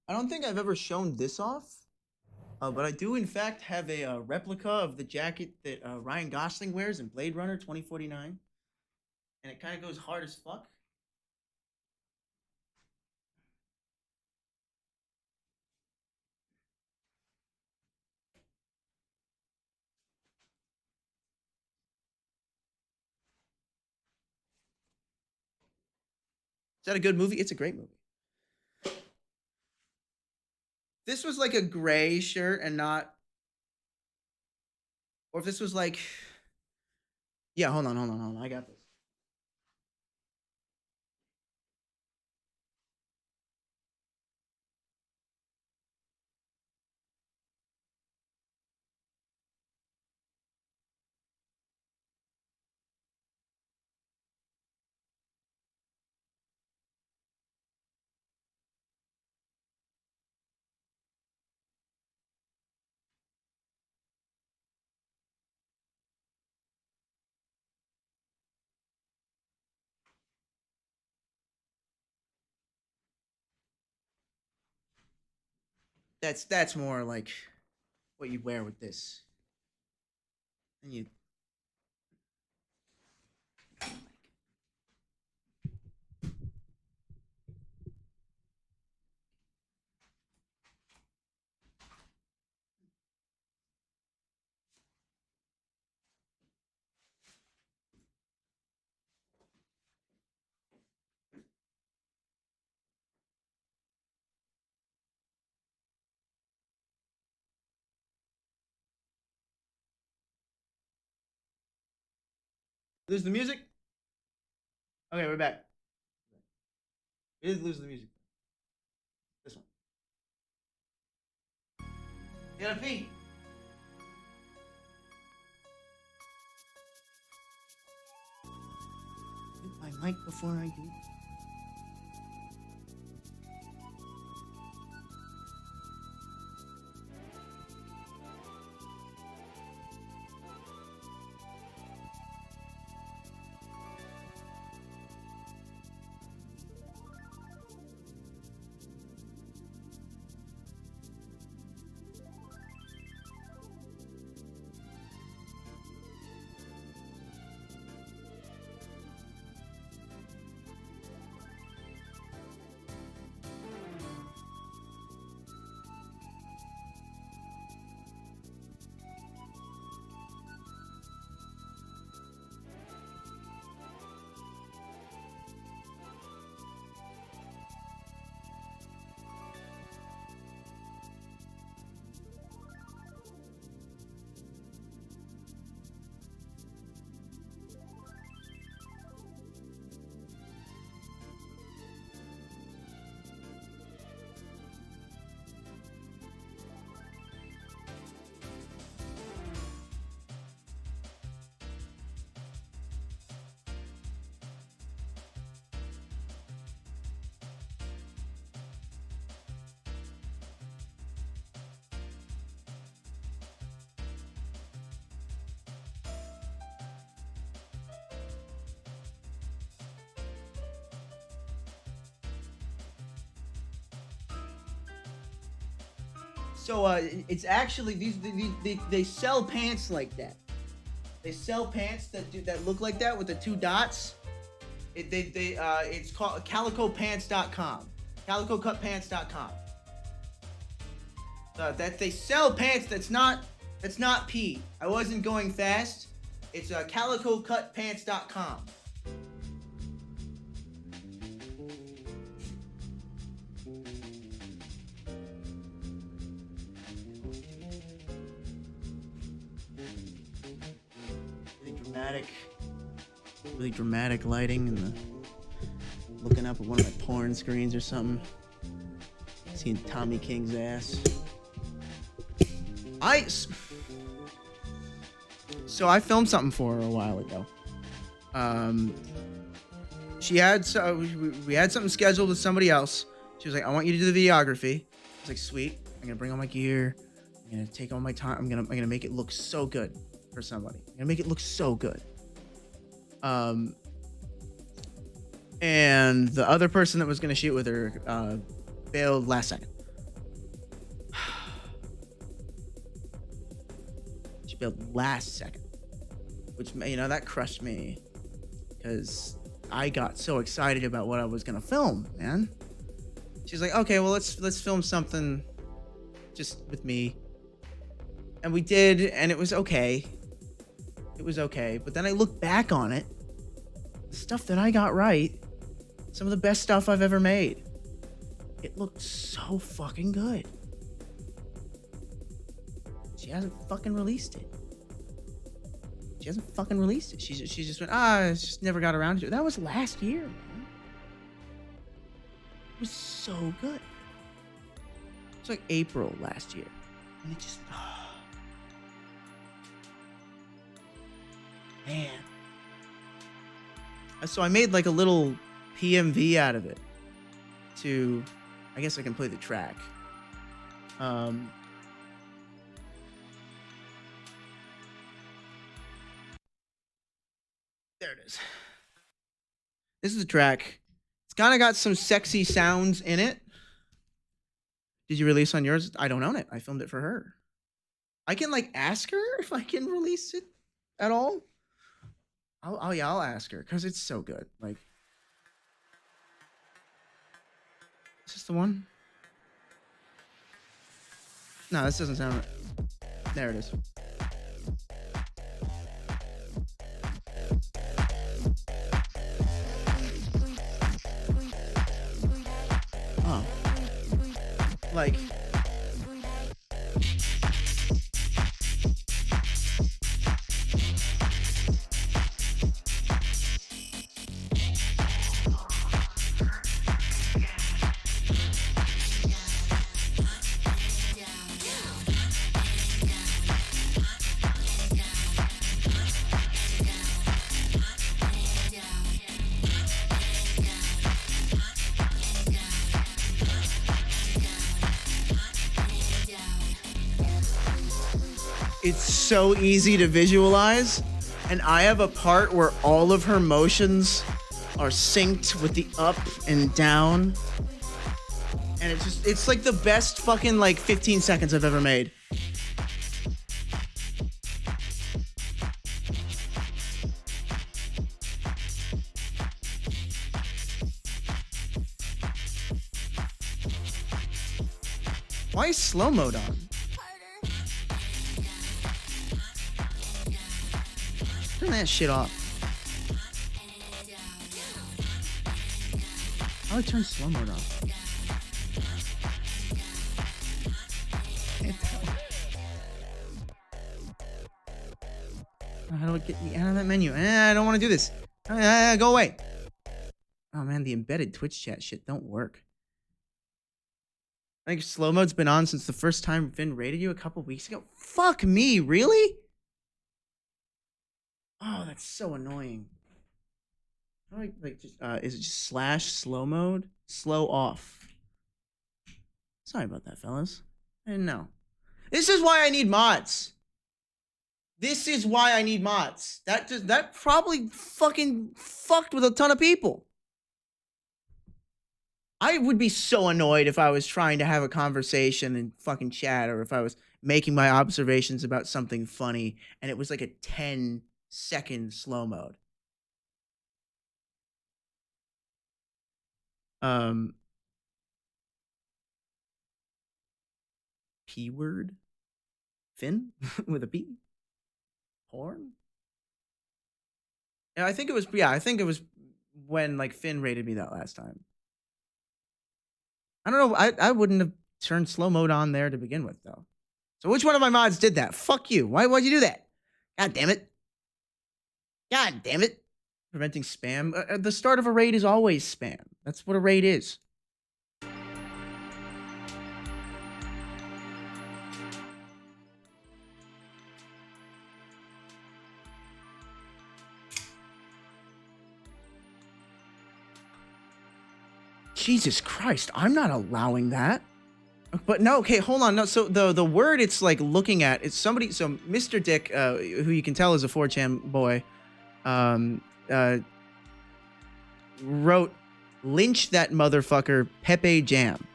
I don't think I've ever shown this off, but I do in fact have a replica of the jacket that Ryan Gosling wears in Blade Runner 2049, and it kind of goes hard as fuck. Is that a good movie? It's a great movie. This was like a gray shirt and not, or if this was like, yeah, hold on. I got this. That's more like what you wear with this. And you lose the music. Okay, we're back. We did lose the music. This one. You gotta pee. Hit my mic before I do. So it's actually they sell pants like that. They sell pants that look like that with the 2 dots. It's called calicopants.com. calicocutpants.com. That they sell pants that's not pee. I wasn't going fast. It's calicocutpants.com. Really dramatic lighting and looking up at one of my porn screens or something. Seeing Tommy King's ass. So I filmed something for her a while ago. We had something scheduled with somebody else. She was like, I want you to do the videography. I was like, sweet. I'm gonna bring all my gear. I'm gonna take all my time. I'm gonna make it look so good for somebody. I'm gonna make it look so good. And the other person that was gonna shoot with her bailed last second. She bailed last second, which, you know, that crushed me because I got so excited about what I was gonna film, man. She's like, okay, well let's film something just with me, and we did, and it was okay. It was okay, but then I look back on it, the stuff that I got right, some of the best stuff I've ever made. It looked so fucking good. She hasn't fucking released it. She just went, just never got around to it. That was last year, man. It was so good. It's like April last year. And it just, man. So I made like a little PMV out of it to, I guess I can play the track. There it is. This is the track. It's kind of got some sexy sounds in it. Did you release on yours? I don't own it. I filmed it for her. I can like ask her if I can release it at all. I'll ask her because it's so good. Like, is this the one? No, this doesn't sound right. There it is. Oh. Like, it's so easy to visualize, and I have a part where all of her motions are synced with the up and down, and it's like the best fucking like 15 seconds I've ever made. Why is slow mode on? Turn that shit off. How do I turn slow mode off? How do I get me out of that menu? I don't want to do this. Go away. Oh man, the embedded Twitch chat shit don't work. I think slow mode's been on since the first time Vin raided you a couple weeks ago. Fuck me, really? Oh, that's so annoying. How do I, like, just, is it just slash slow mode? Slow off. Sorry about that, fellas. I didn't know. This is why I need mods. This is why I need mods. That probably fucking fucked with a ton of people. I would be so annoyed if I was trying to have a conversation in fucking chat, or if I was making my observations about something funny and it was like a 10-second slow mode. P word? Finn? With a P? Porn? Yeah, I think it was when like Finn rated me that last time. I don't know. I wouldn't have turned slow mode on there to begin with, though. So which one of my mods did that? Fuck you. Why'd you do that? God damn it. God damn it. Preventing spam. The start of a raid is always spam. That's what a raid is. Jesus Christ, I'm not allowing that. But no, okay, hold on. No, so the word it's like looking at, it's somebody, so Mr. Dick, who you can tell is a 4chan boy, wrote, "Lynch that motherfucker, Pepe Jam."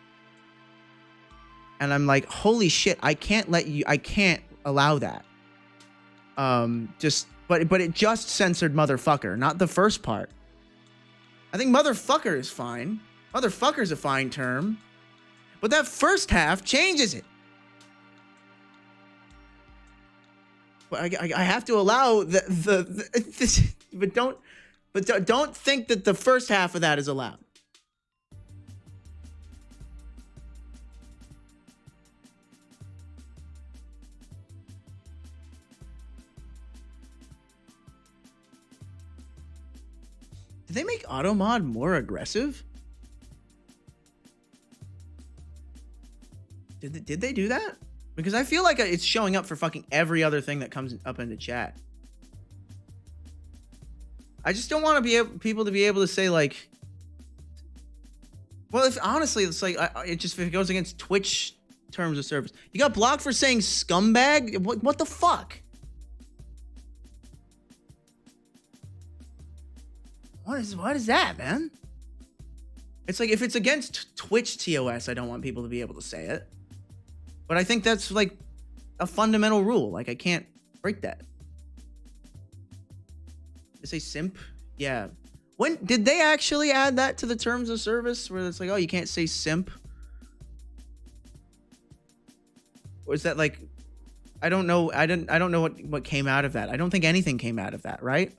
And I'm like, holy shit, I can't allow that. But it just censored motherfucker, not the first part. I think motherfucker is fine. Motherfucker's a fine term. But that first half changes it. Well, I have to allow this, but don't think that the first half of that is allowed. Did they make automod more aggressive? Did they do that? Because I feel like it's showing up for fucking every other thing that comes up into chat. I just don't want to be people to be able to say like, well, if honestly, it's like if it goes against Twitch terms of service. You got blocked for saying scumbag? What the fuck? What is that, man? It's like if it's against Twitch TOS, I don't want people to be able to say it. But I think that's like a fundamental rule. Like I can't break that. They say simp? Yeah. When did they actually add that to the terms of service where it's like, oh, you can't say simp? Or is that like, I don't know. I don't know what came out of that. I don't think anything came out of that, right?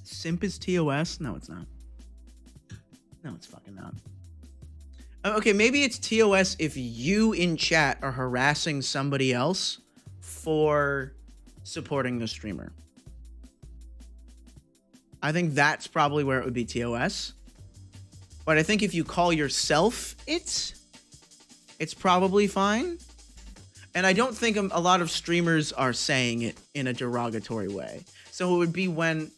Simp is TOS? No, it's not. No, it's fucking not. Okay, maybe it's TOS if you in chat are harassing somebody else for supporting the streamer. I think that's probably where it would be TOS. But I think if you call yourself it's probably fine. And I don't think a lot of streamers are saying it in a derogatory way. So it would be when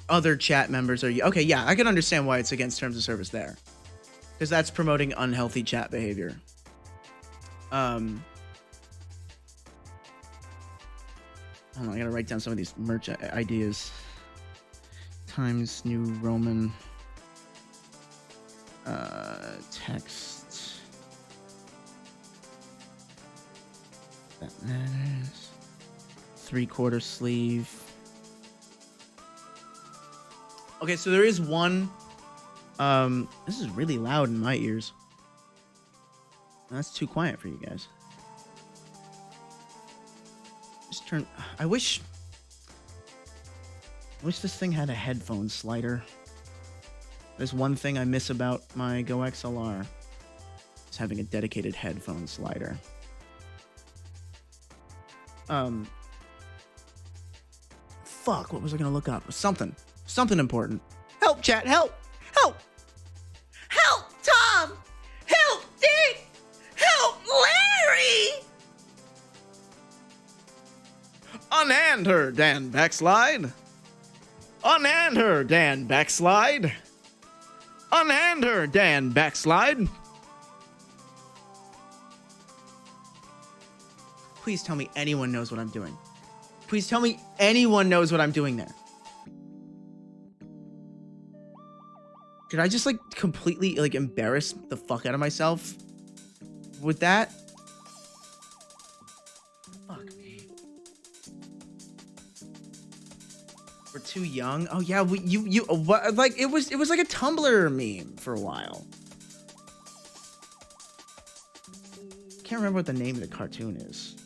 other chat members are okay, yeah, I can understand why it's against terms of service there, because that's promoting unhealthy chat behavior. Hold on, I gotta write down some of these merch ideas. Times New Roman, text that matters. 3/4 sleeve. Okay, so there is one. This is really loud in my ears. That's too quiet for you guys. Just turn. I wish this thing had a headphone slider. There's one thing I miss about my Go XLR. It's having a dedicated headphone slider. Fuck, what was I gonna look up? Something important. Help, chat, help! Help! Help, Tom! Help, Dick! Help, Larry! Unhand her, Dan Backslide! Unhand her, Dan Backslide! Unhand her, Dan Backslide! Please tell me anyone knows what I'm doing. Please tell me anyone knows what I'm doing there. Did I just like completely like embarrass the fuck out of myself with that? Fuck me. We're too young. Oh yeah, what? Like it was like a Tumblr meme for a while. Can't remember what the name of the cartoon is.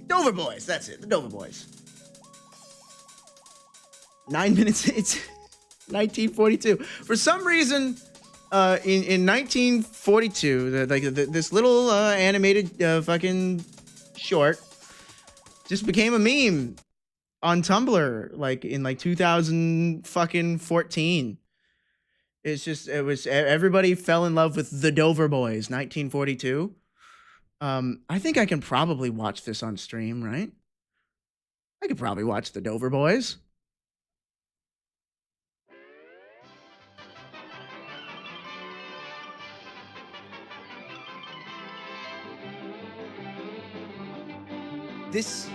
Dover Boys. That's it. The Dover Boys. 9 minutes. It's 1942. For some reason, in 1942, this little animated fucking short just became a meme on Tumblr, like in like 2014. It was everybody fell in love with the Dover Boys, 1942. I think I can probably watch this on stream, right? I could probably watch the Dover Boys. This...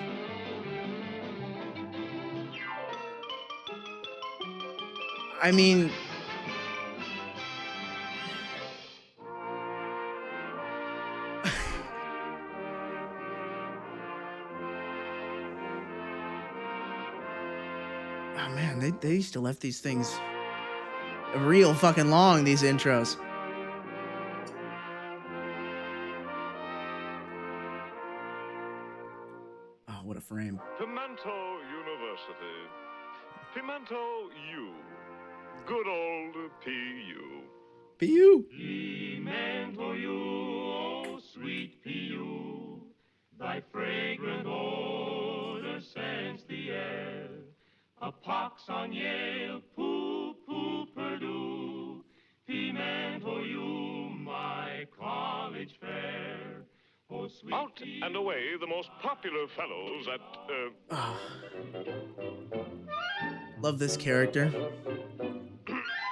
I mean... Oh man, they used to left these things real fucking long, these intros. Oh, what a frame. Pimento University. Pimento U. Good old PU. PU. Pimento U, oh sweet PU. Thy fragrant odor scents the air. A pox on Yale, poo poo Purdue. Pimento U, my college fair. Oh, sweet Out and away, the most popular fellows at, Love this character.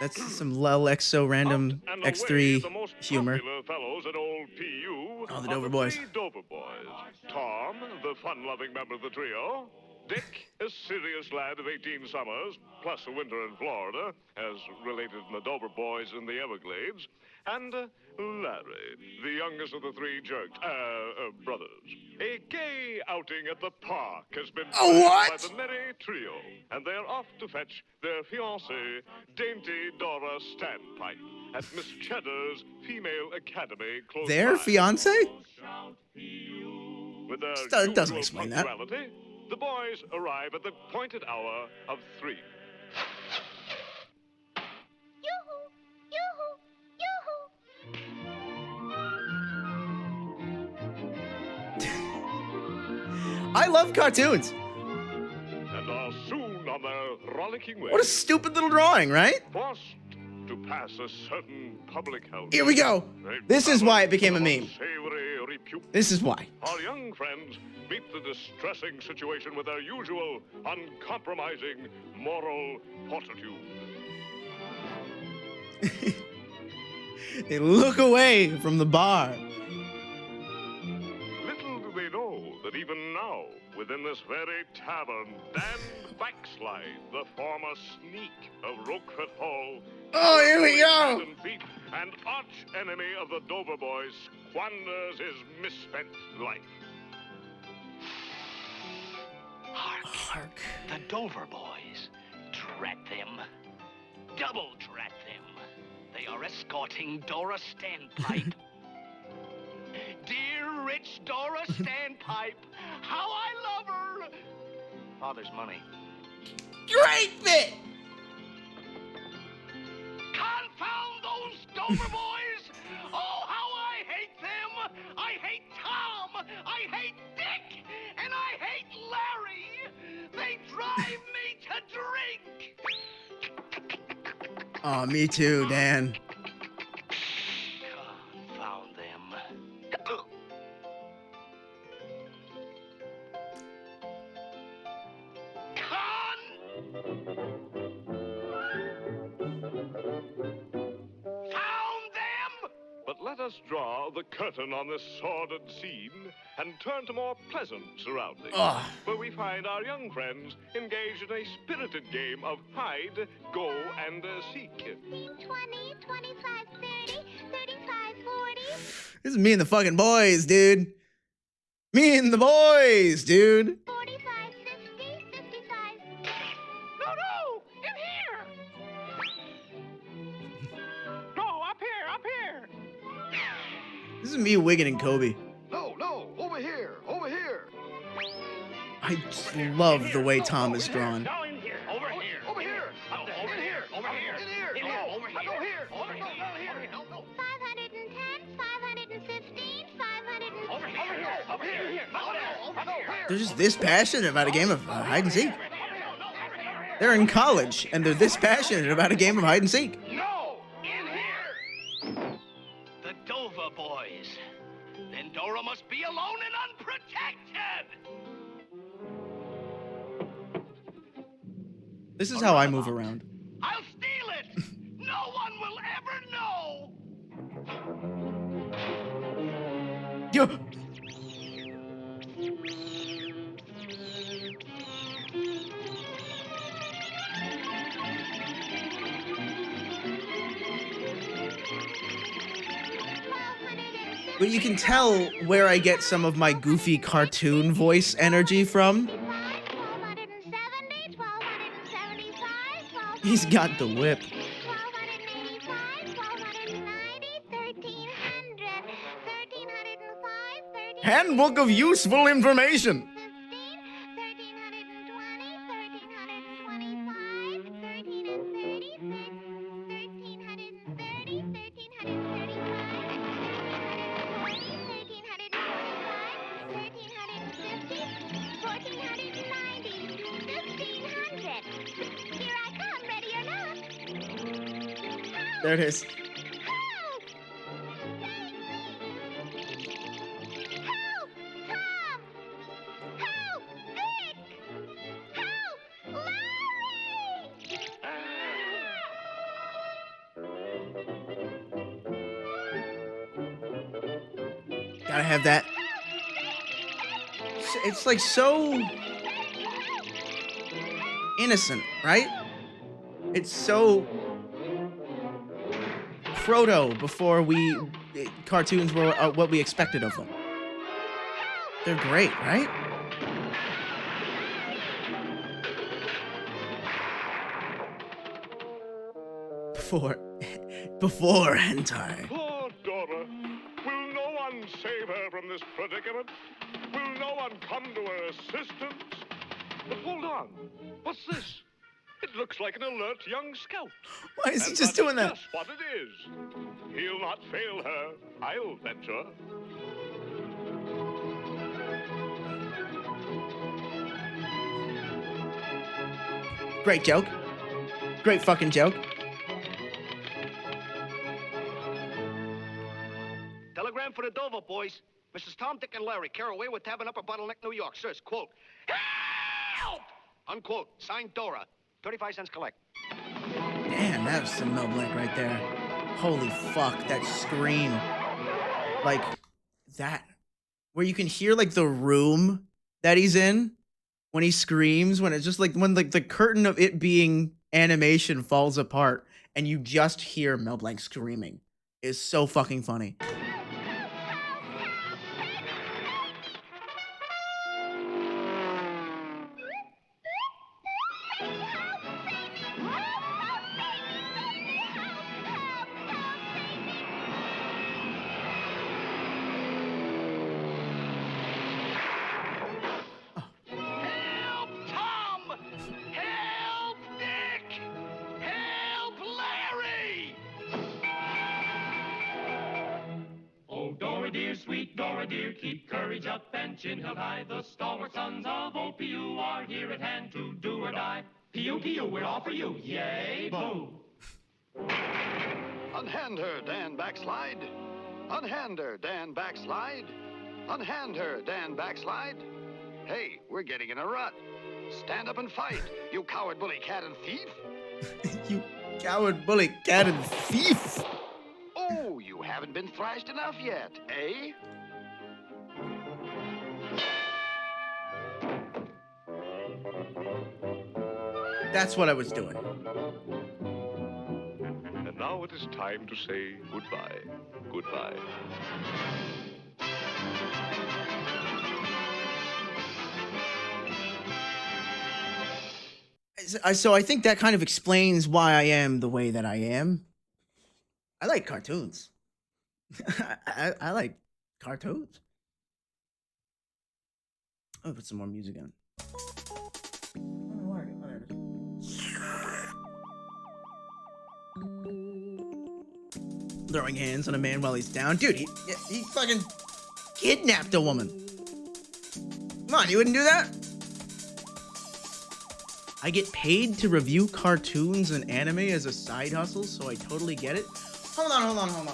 That's some Lel Exo random X3 humor. Fellows at old PU. Oh, the Dover Boys. Dover Boys. Tom, the fun-loving member of the trio. Dick, a serious lad of 18 summers, plus a winter in Florida, as related in the Dover Boys in the Everglades. And Larry, the youngest of the three brothers. A gay outing at the park has been planned by the merry trio, and they're off to fetch their fiancée, dainty Dora Standpipe, at Miss Cheddar's Female Academy close Their by. fiancé? With their Doesn't usual explain that. punctuality, the boys arrive at the appointed hour of 3. I love cartoons. And are soon on their rollicking way. What a stupid little drawing, right? Forced to pass a certain public house. Here we go. This is why it became a meme. Savory repute. This is why. Our young friends meet the distressing situation with their usual uncompromising moral fortitude. They look away from the bar. Little do they know that even now, within this very tavern, Dan Backslide, the former sneak of Roquefort Hall, Oh, here we go. Thief and arch enemy of the Dover Boys, squanders his misspent life. Hark. The Dover Boys. Drat them. Double drat them. They are escorting Dora Standpipe. Dear rich Dora Standpipe, how I love her. Father's money. Great bit. Confound those Dover Boys! Oh, how I hate them! I hate Tom! I hate Dick! And I hate Larry! They drive me to drink! Oh, me too, Dan. Confound them. But let us draw the curtain on this sordid scene and turn to more pleasant surroundings, where we find our young friends engaged in a spirited game of hide, go, and seek. 20, 25, 30, 35, 40. This is me and the fucking boys, dude. Me and the boys, dude. 45, 50, 55. No, in here! No, up here! This is me, Wiggin, and Kobe. No, over here. I just love the way Tom is drawn. No, in here. Over here. Over here. No, over here. Over here. In here. In here. No, Over I here. go here. Over here. No, here. No. 510, 515, 500. Over here. Over here. No, here. They're just this passionate about a game of hide and seek. They're in college, and they're this passionate about a game of hide and seek. No, in here. The Dover boys. Then Dora must be alone and unprotected. This is how I move around. I'll steal it. No one will ever know. Yo. But you can tell where I get some of my goofy cartoon voice energy from. 1270, 1275, He's got the whip. 1285, 1290, 1300, 1305, Handbook of useful information. 1500. Here I come, ready or not. There it is. Help! Help! Tom! Help! Dick! Help! Larry! Gotta have that. It's like so innocent, right? It's so proto before cartoons were what we expected of them. They're great, right? Before hentai. Poor Dora. Will no one save her from this predicament? Will no one come to her assistance? But hold on. What's this? It looks like an alert young scout. Why is he And just that's doing that? Just what it is. He'll not fail her, I'll venture. Great joke. Great fucking joke. Telegram for the Dover boys. Mrs. Tom, Dick, and Larry, Caraway with Tavern Upper Bottleneck, New York. Says, quote, help! Unquote. Signed Dora. 35 cents collect. Damn, that was some Mel Blanc right there. Holy fuck, that scream. Like, that. Where you can hear, like, the room that he's in when he screams, when it's just like, when, like, the curtain of it being animation falls apart and you just hear Mel Blanc screaming. Is so fucking funny. Help, Tom! Help, Dick! Help, Larry! Oh, Dora dear, sweet Dora dear, keep courage up and chin held high. The stalwart sons of OPU are here at hand to do or die. P.U., we're all for you. Yay, boo! Unhand her, Dan Backslide. Unhand her, Dan Backslide. Unhand her, Dan Backslide. Hey, we're getting in a rut. Stand up and fight, you coward, bully, cat, and thief. You coward, bully, cat, and thief. Oh, you have haven't been thrashed enough yet, eh? That's what I was doing. And now it is time to say goodbye. Goodbye. So I think that kind of explains why I am the way that I am. I like cartoons. I like cartoons. I'll put some more music on. Throwing hands on a man while he's down. Dude, he fucking kidnapped a woman. Come on, you wouldn't do that? I get paid to review cartoons and anime as a side hustle, so I totally get it. Hold on.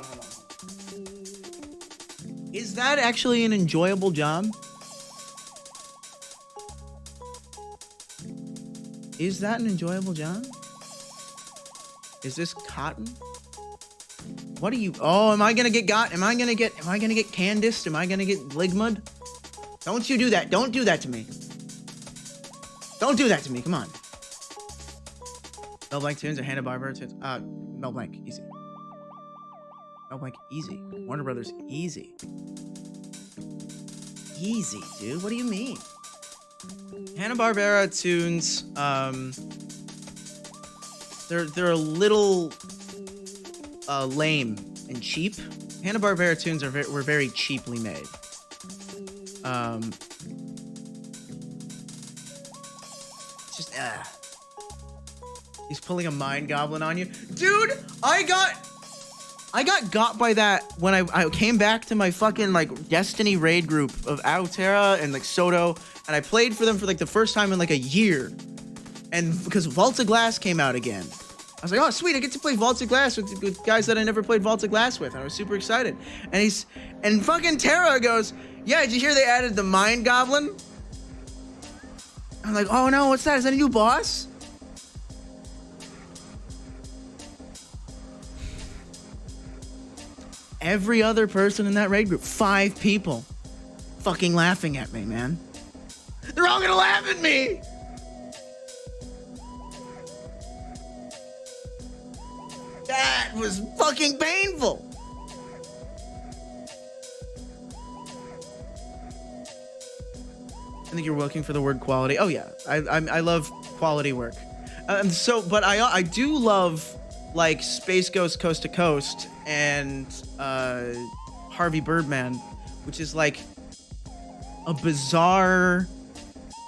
Is that actually an enjoyable job? Is that an enjoyable job? Is this cotton? What are you? Oh, am I gonna get got? Am I gonna get Candace? Am I gonna get Ligmud? Don't you do that. Don't do that to me. Don't do that to me. Come on. Mel Blanc tunes or Hanna-Barbera tunes? Mel Blanc, easy. Mel Blanc, easy. Warner Brothers, easy. Easy, dude. What do you mean? Hanna-Barbera tunes, they're a little lame and cheap. Hanna-Barbera tunes were very cheaply made. Just he's pulling a mind goblin on you, dude. I got by that when I came back to my fucking like Destiny raid group of Altera and like Soto, and I played for them for like the first time in like a year, and because Vault of Glass came out again. I was like, oh, sweet, I get to play Vault of Glass with guys that I never played Vault of Glass with. And I was super excited. And fucking Terra goes, yeah, did you hear they added the Mind Goblin? I'm like, oh no, what's that? Is that a new boss? Every other person in that raid group, 5 people, fucking laughing at me, man. They're all gonna laugh at me! That was fucking painful. I think you're looking for the word quality. Oh yeah, I love quality work. But I do love like Space Ghost Coast to Coast and Harvey Birdman, which is like a bizarre.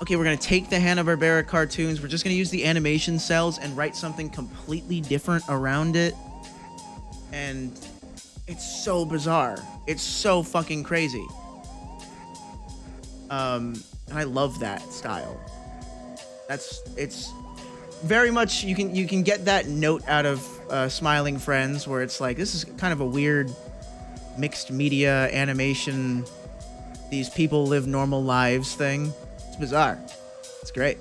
Okay, we're gonna take the Hanna-Barbera cartoons, we're just gonna use the animation cells and write something completely different around it. And it's so bizarre. It's so fucking crazy. And I love that style. It's very much, you can get that note out of Smiling Friends, where it's like, this is kind of a weird mixed media animation, these people live normal lives thing. It's bizarre. It's great.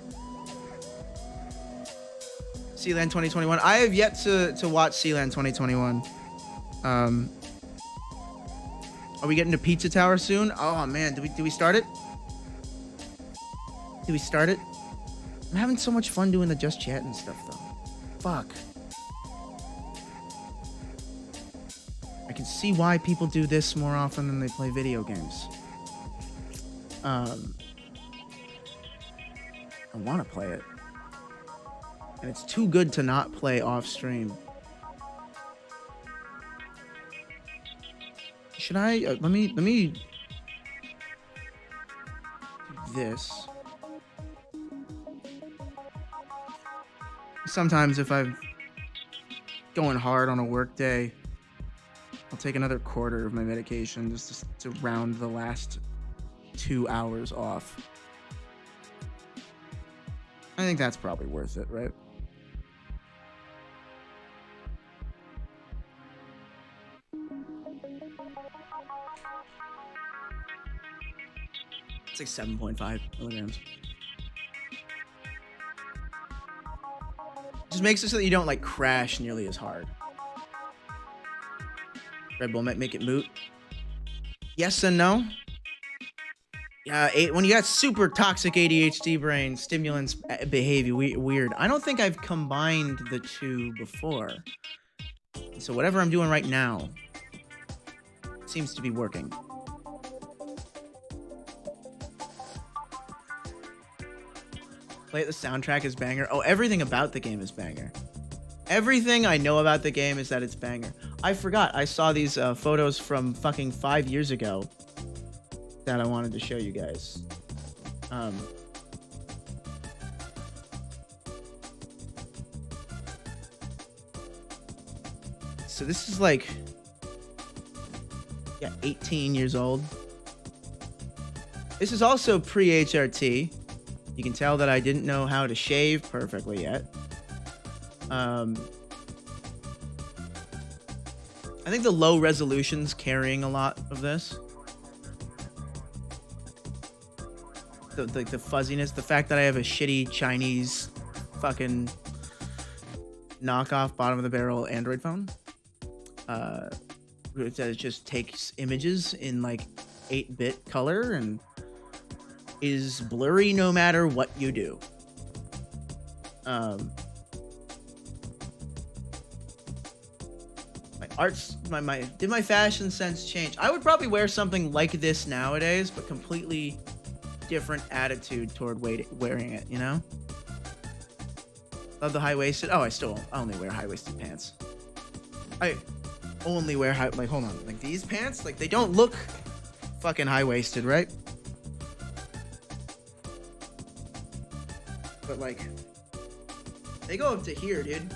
Sealand 2021. I have yet to watch Sealand 2021. Are we getting to Pizza Tower soon? Oh man, do we start it? Do we start it? I'm having so much fun doing the Just Chat and stuff though. Fuck. I can see why people do this more often than they play video games. I want to play it, and it's too good to not play off stream. Should I let me do this. Sometimes if I'm going hard on a work day, I'll take another quarter of my medication just to round the last 2 hours off. I think that's probably worth it, right? It's like 7.5 milligrams. Just makes it so that you don't like crash nearly as hard. Red Bull might make it moot. Yes and no. Yeah, when you got super toxic ADHD brain, stimulants behave weird. I don't think I've combined the two before. So whatever I'm doing right now seems to be working. Play it, the soundtrack is banger. Oh, everything about the game is banger. Everything I know about the game is that it's banger. I forgot. I saw these photos from fucking 5 years ago that I wanted to show you guys. So this is like, yeah, 18 years old. This is also pre-HRT. You can tell that I didn't know how to shave perfectly yet. I think the low resolution's carrying a lot of this. The fuzziness, the fact that I have a shitty Chinese fucking knockoff bottom of the barrel Android phone. It just takes images in like 8-bit color and is blurry no matter what you do. My arts, did my fashion sense change? I would probably wear something like this nowadays, but completely different attitude toward wearing it, you know? Love the high-waisted. Oh, I only wear high-waisted pants. I only wear hold on, like these pants, like they don't look fucking high-waisted, right? But like, they go up to here, dude.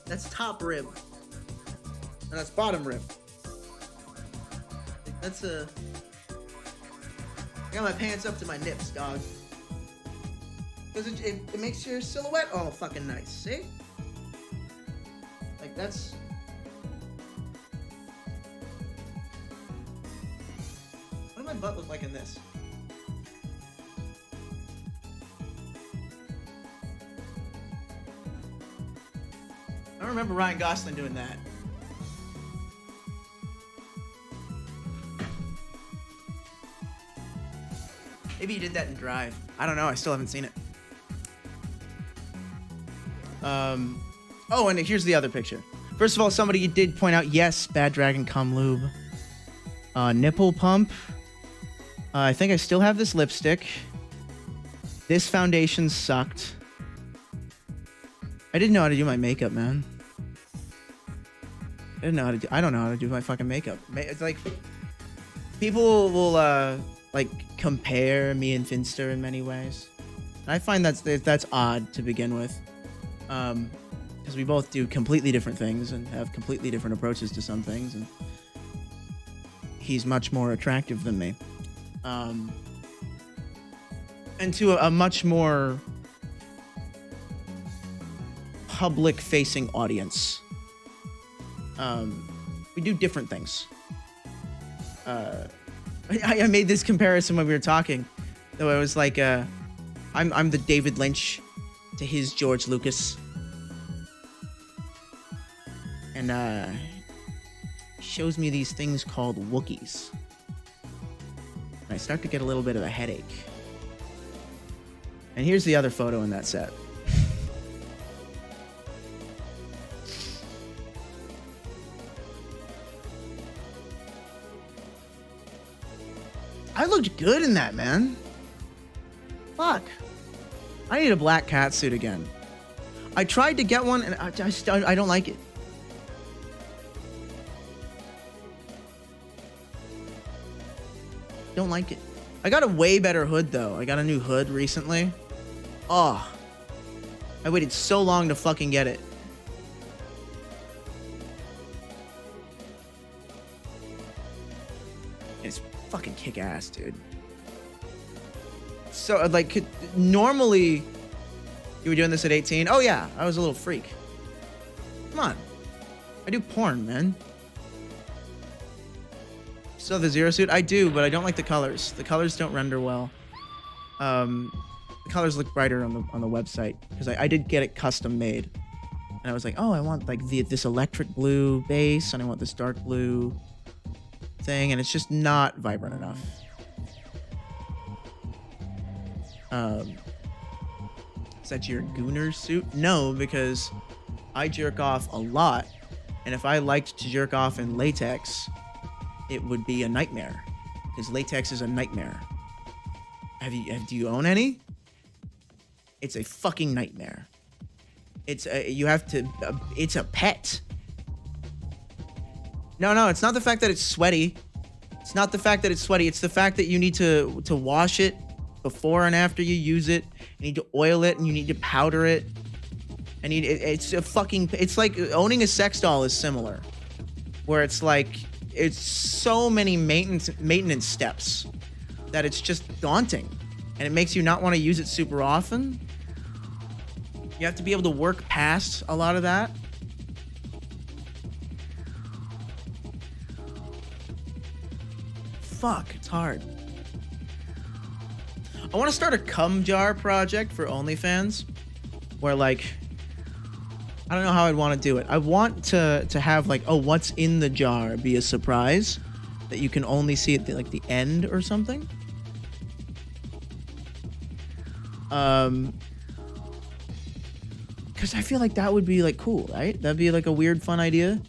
That's top rib, and that's bottom rib. That's I got my pants up to my nips, dog. Because it makes your silhouette all fucking nice. See? Like that's. What does my butt look like in this? I don't remember Ryan Gosling doing that. Maybe he did that in Drive. I don't know. I still haven't seen it. Oh, and here's the other picture. First of all, somebody did point out, yes, Bad Dragon Cum Lube. Nipple pump. I think I still have this lipstick. This foundation sucked. I didn't know how to do my makeup, man. I don't know how to do my fucking makeup. It's like people will like compare me and Finster in many ways. And I find that's odd to begin with, because we both do completely different things and have completely different approaches to some things, and he's much more attractive than me, and to a much more public-facing audience. We do different things. I made this comparison when we were talking, though. I was like, I'm the David Lynch to his George Lucas, and shows me these things called Wookiees. And I start to get a little bit of a headache. And here's the other photo in that set. I looked good in that, man. Fuck. I need a black catsuit again. I tried to get one, and I don't like it. Don't like it. I got a way better hood, though. I got a new hood recently. Oh. I waited so long to fucking get it. It's fucking kick-ass, dude. So, like, normally you were doing this at 18. Oh, yeah, I was a little freak. Come on. I do porn, man. Still the Zero Suit? I do, but I don't like the colors. The colors don't render well. The colors look brighter on the website, because I did get it custom made. And I was like, oh, I want like this electric blue base, and I want this dark blue thing, and it's just not vibrant enough. Is that your Gooner suit? No, because I jerk off a lot, and if I liked to jerk off in latex, it would be a nightmare, because latex is a nightmare. Do you own any? It's a fucking nightmare. It's it's a pet. No, it's not the fact that it's sweaty. It's not the fact that it's sweaty. It's the fact that you need to wash it before and after you use it. You need to oil it and you need to powder it. It's like owning a sex doll is similar, where it's like it's so many maintenance steps that it's just daunting, and it makes you not want to use it super often. You have to be able to work past a lot of that. Fuck, it's hard. I want to start a cum jar project for OnlyFans, where like, I don't know how I'd want to do it. I want to have like, oh, what's in the jar be a surprise that you can only see at the end or something. Because I feel like that would be like cool, right? That'd be like a weird, fun idea. And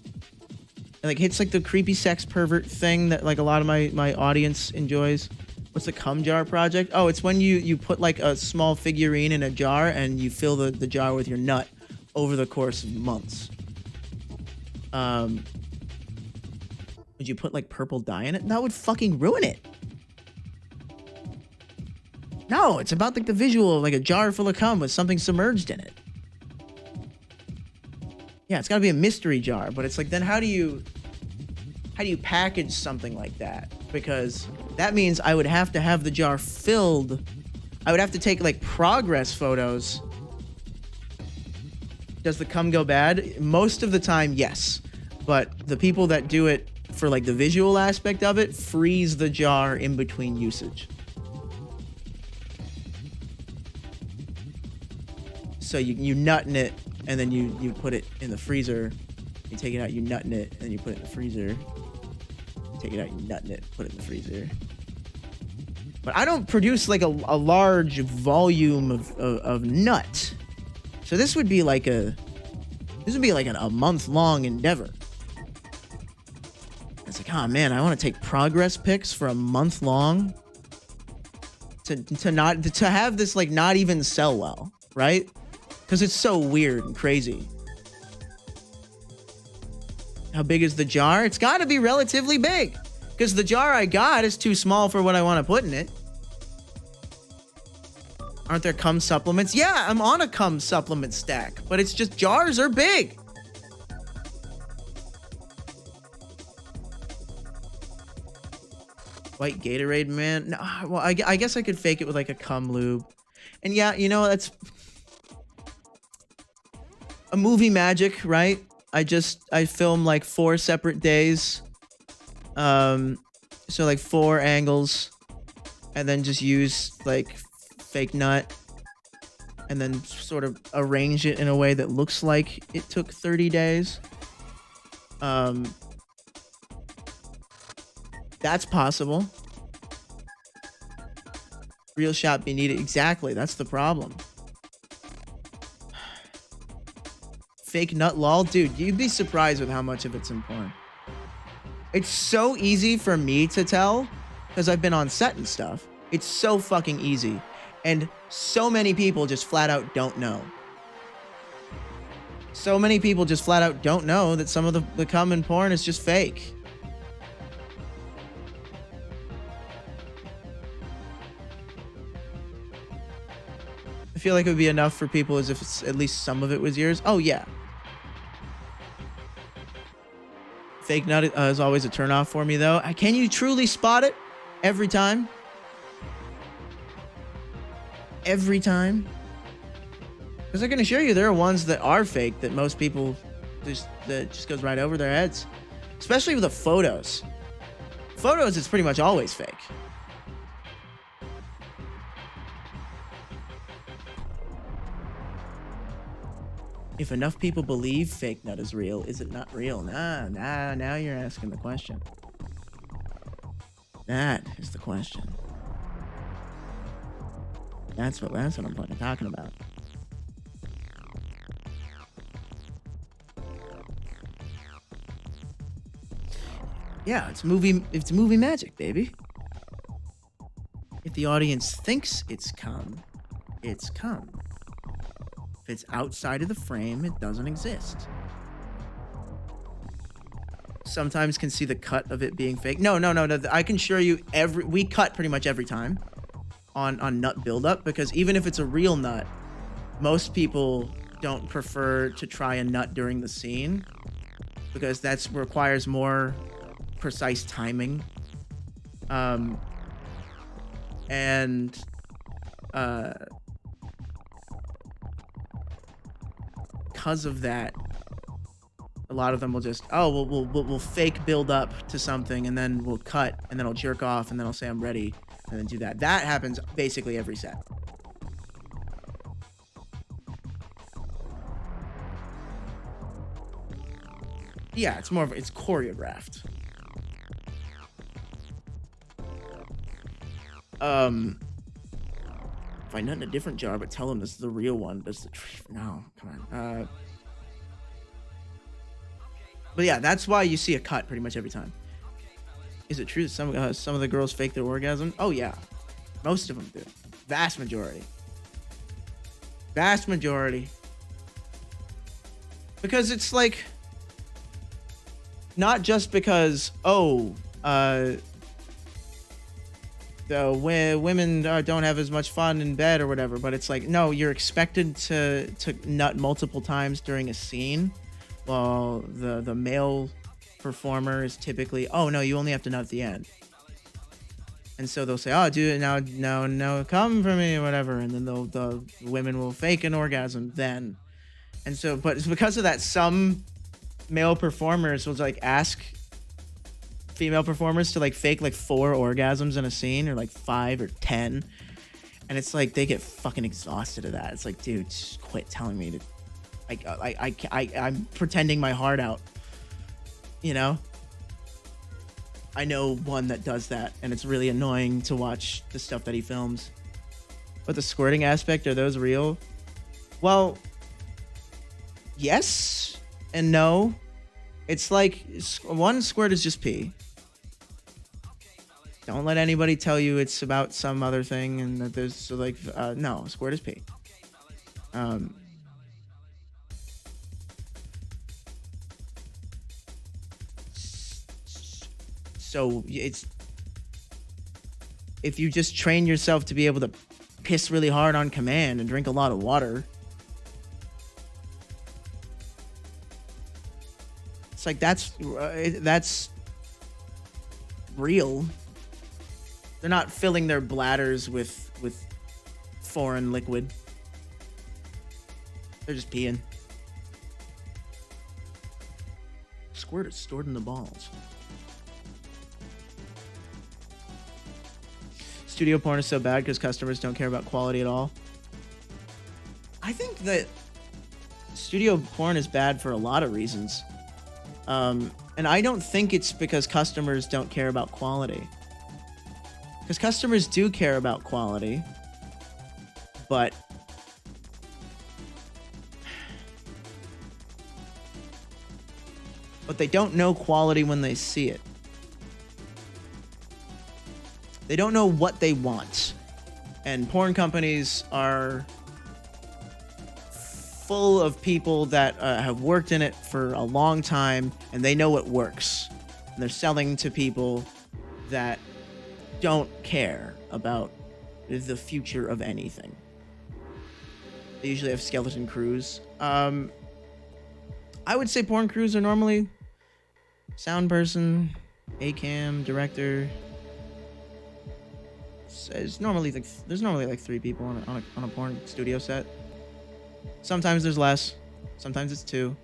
like hits like the creepy sex pervert thing that like a lot of my audience enjoys. What's the cum jar project? Oh, it's when you put like a small figurine in a jar and you fill the jar with your nut over the course of months. Would you put like purple dye in it? That would fucking ruin it. No, it's about like the visual of like a jar full of cum with something submerged in it. Yeah, it's gotta be a mystery jar, but it's like, then how do you package something like that? Because that means I would have to have the jar filled. I would have to take like progress photos. Does the cum go bad? Most of the time, yes. But the people that do it for like the visual aspect of it freeze the jar in between usage. So you nut in it, and then you put it in the freezer. You take it out, you nut in it, and then you put it in the freezer. You take it out, you nut in it, put it in the freezer. But I don't produce like a large volume of nut. So this would be like a month-long endeavor. It's like, oh man, I want to take progress pics for a month long to have this like not even sell well, right? Because it's so weird and crazy. How big is the jar? It's got to be relatively big, because the jar I got is too small for what I want to put in it. Aren't there cum supplements? Yeah, I'm on a cum supplement stack, but it's just jars are big. White Gatorade, man. No, well, I guess I could fake it with like a cum lube. And yeah, you know, that's a movie magic, right? I film like 4 separate days. So like 4 angles, and then just use like fake nut, and then sort of arrange it in a way that looks like it took 30 days. That's possible. Real shot be needed. Exactly, that's the problem. Fake nut lol, dude, you'd be surprised with how much of it's in porn. It's so easy for me to tell because I've been on set and stuff. It's so fucking easy. And so many people just flat out don't know. So many people just flat out don't know that some of the cum in porn is just fake. I feel like it would be enough for people as if it's, at least some of it was yours. Oh, yeah. Fake nut is always a turnoff for me, though. Can you truly spot it every time? Every time? Because I can assure you there are ones that are fake that most people that just goes right over their heads. Especially with the photos. Photos, it's pretty much always fake. If enough people believe fake nut is real, is it not real? Nah, now you're asking the question. That is the question. That's what I'm fucking talking about. Yeah, it's movie magic, baby. If the audience thinks it's come, it's come. If it's outside of the frame, it doesn't exist. Sometimes can see the cut of it being fake. No. I can assure you we cut pretty much every time on nut buildup, because even if it's a real nut, most people don't prefer to try a nut during the scene because that requires more precise timing. Because of that, a lot of them will just, we'll fake build up to something, and then we'll cut, and then I'll jerk off, and then I'll say I'm ready, and then do that. That happens basically every set. Yeah, it's choreographed. If I nut in a different jar, but tell them this is the real one. No, come on. But yeah, that's why you see a cut pretty much every time. Is it true that some of the girls fake their orgasm? Oh yeah, most of them do. Vast majority. Because it's like, not just because the women don't have as much fun in bed or whatever, but it's like, no, you're expected to nut multiple times during a scene, while the male performer is typically, oh no, you only have to nut at the end. And so they'll say, oh, do it now, come for me or whatever, and then the women will fake an orgasm then. And so, but it's because of that, some male performers will like ask female performers to like fake like 4 orgasms in a scene, or like 5 or 10, and it's like they get fucking exhausted of that. It's like, dude, just quit telling me to. I'm pretending my heart out, you know. I know one that does that, and it's really annoying to watch the stuff that he films. But the squirting aspect, are those real? Well, yes and no. It's like, one squirt is just pee. Don't let anybody tell you it's about some other thing and that there's so like, no, squirt is pee. So it's, if you just train yourself to be able to piss really hard on command and drink a lot of water, it's like that's real. They're not filling their bladders with foreign liquid. They're just peeing. Squirt is stored in the balls. Studio porn is so bad because customers don't care about quality at all. I think that studio porn is bad for a lot of reasons. And I don't think it's because customers don't care about quality. Because customers do care about quality, but they don't know quality when they see it. They don't know what they want. And porn companies are full of people that have worked in it for a long time, and they know what works. And they're selling to people that don't care about the future of anything. They usually have skeleton crews. I would say porn crews are normally sound person, A-cam, director. It's normally like, there's normally like 3 people on a porn studio set. Sometimes there's less. Sometimes it's 2.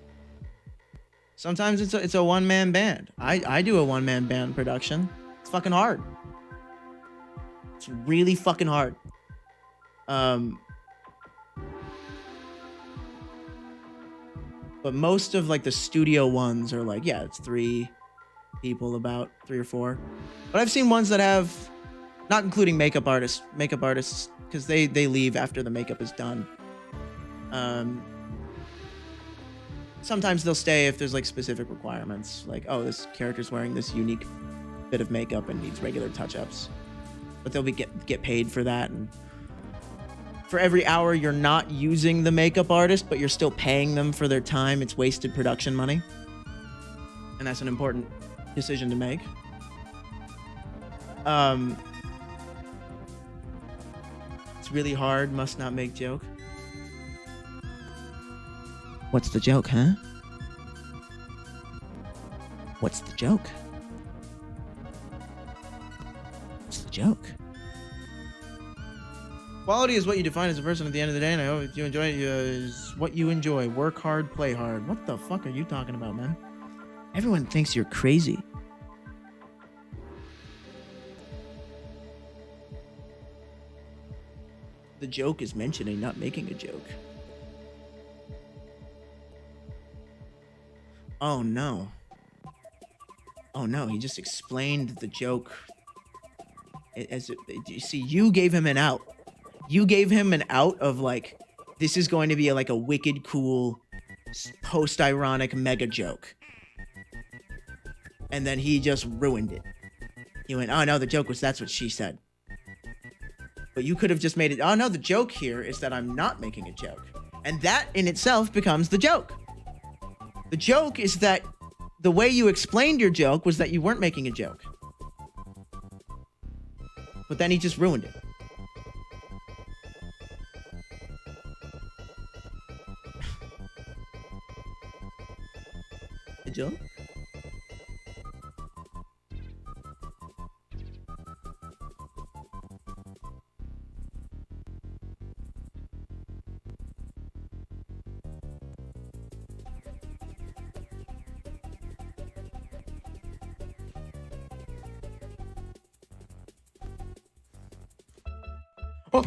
Sometimes it's a one-man band. I do a one-man band production. It's fucking hard. It's really fucking hard. But most of like the studio ones are like, yeah, it's 3 people, about 3 or 4. But I've seen ones that have, not including makeup artists, because they leave after the makeup is done. Sometimes they'll stay if there's like specific requirements, like, oh, this character's wearing this unique bit of makeup and needs regular touch-ups. But they'll get paid for that, and for every hour you're not using the makeup artist, but you're still paying them for their time, it's wasted production money. And that's an important decision to make. It's really hard, must not make joke. What's the joke, huh? What's the joke? What's the joke? Quality is what you define as a person at the end of the day, and I hope you enjoy it. Is what you enjoy. Work hard, play hard. What the fuck are you talking about, man? Everyone thinks you're crazy. The joke is mentioning not making a joke. Oh no. Oh no, he just explained the joke. You see, you gave him an out. You gave him an out of like, this is going to be like a wicked cool, post-ironic mega joke. And then he just ruined it. He went, oh no, the joke was that's what she said. But you could have just made it, oh no, the joke here is that I'm not making a joke. And that in itself becomes the joke. The joke is that the way you explained your joke was that you weren't making a joke. But then he just ruined it. The joke? Oh.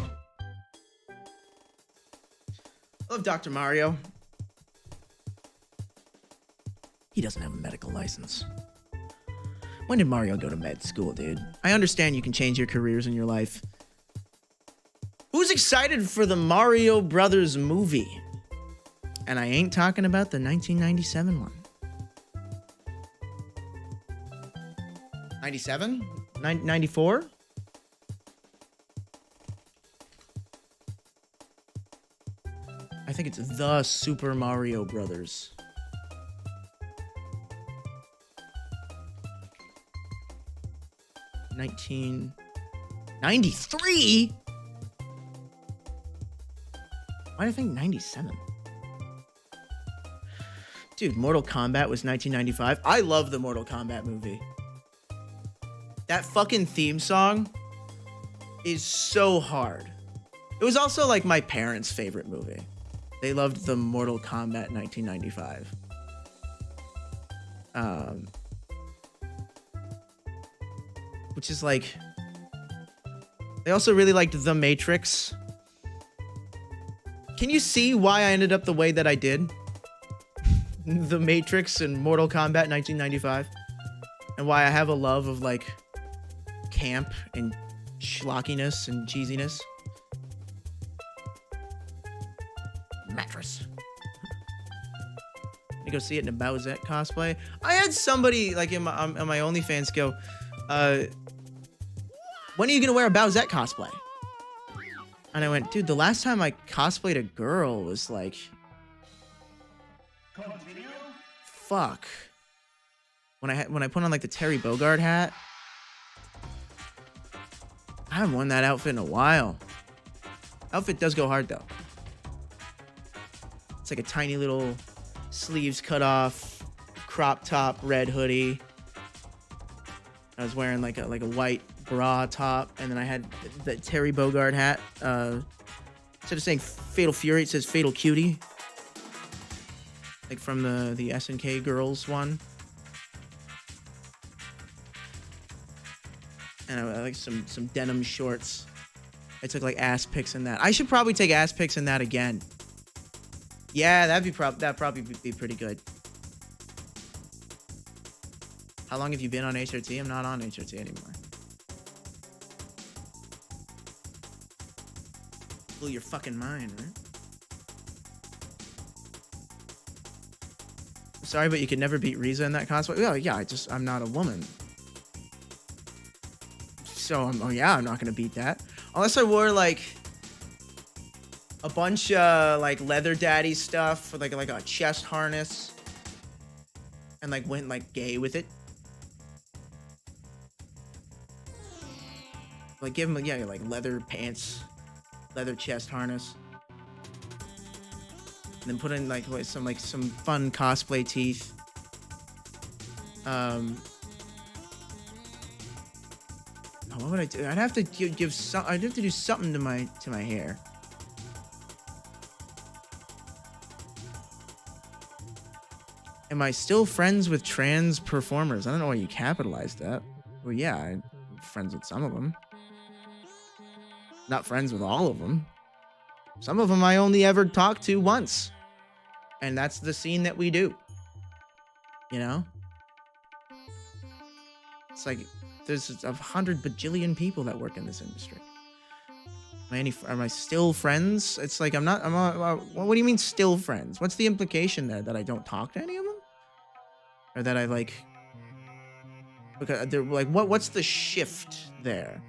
I love Dr. Mario. He doesn't have a medical license. When did Mario go to med school, dude? I understand you can change your careers in your life. Who's excited for the Mario Brothers movie? And I ain't talking about the 1997 one. 97? 94? I think it's the Super Mario Brothers. $1993? Why do I think 97? Dude, Mortal Kombat was 1995. I love the Mortal Kombat movie. That fucking theme song is so hard. It was also like my parents' favorite movie. They loved the Mortal Kombat 1995. Which is like... They also really liked The Matrix. Can you see why I ended up the way that I did? The Matrix and Mortal Kombat 1995. And why I have a love of like camp and schlockiness and cheesiness. Mattress. I go see it in a Bowsette cosplay. I had somebody like in my OnlyFans go, when are you gonna wear a Bowsette cosplay? And I went, dude, the last time I cosplayed a girl was like, fuck. When I put on like the Terry Bogard hat. I haven't worn that outfit in a while. Outfit does go hard though. It's like a tiny little sleeves cut off, crop top, red hoodie. I was wearing like a white bra top, and then I had the Terry Bogard hat. Instead of saying Fatal Fury, it says Fatal Cutie. Like from the SNK Girls one. And I like some denim shorts. I took like ass pics in that. I should probably take ass pics in that again. Yeah, that'd probably be pretty good. How long have you been on HRT? I'm not on HRT anymore. Blew your fucking mind, right? Sorry, but you could never beat Riza in that cosplay. Oh yeah, I'm not a woman. So I'm not gonna beat that. Unless I wore like a bunch of like leather daddy stuff with like a chest harness and like went like gay with it. Like give him like leather pants, leather chest harness. And then put in like some fun cosplay teeth. What would I do? I'd have to I'd have to do something to my hair. Am I still friends with trans performers? I don't know why you capitalized that. Well, yeah, I'm friends with some of them. Not friends with all of them. Some of them I only ever talked to once. And that's the scene that we do. You know? It's like there's 100 bajillion people that work in this industry. Am I still friends? It's like I'm not. What do you mean still friends? What's the implication there? That I don't talk to any of them, or that I like? Because they're like, what's the shift there?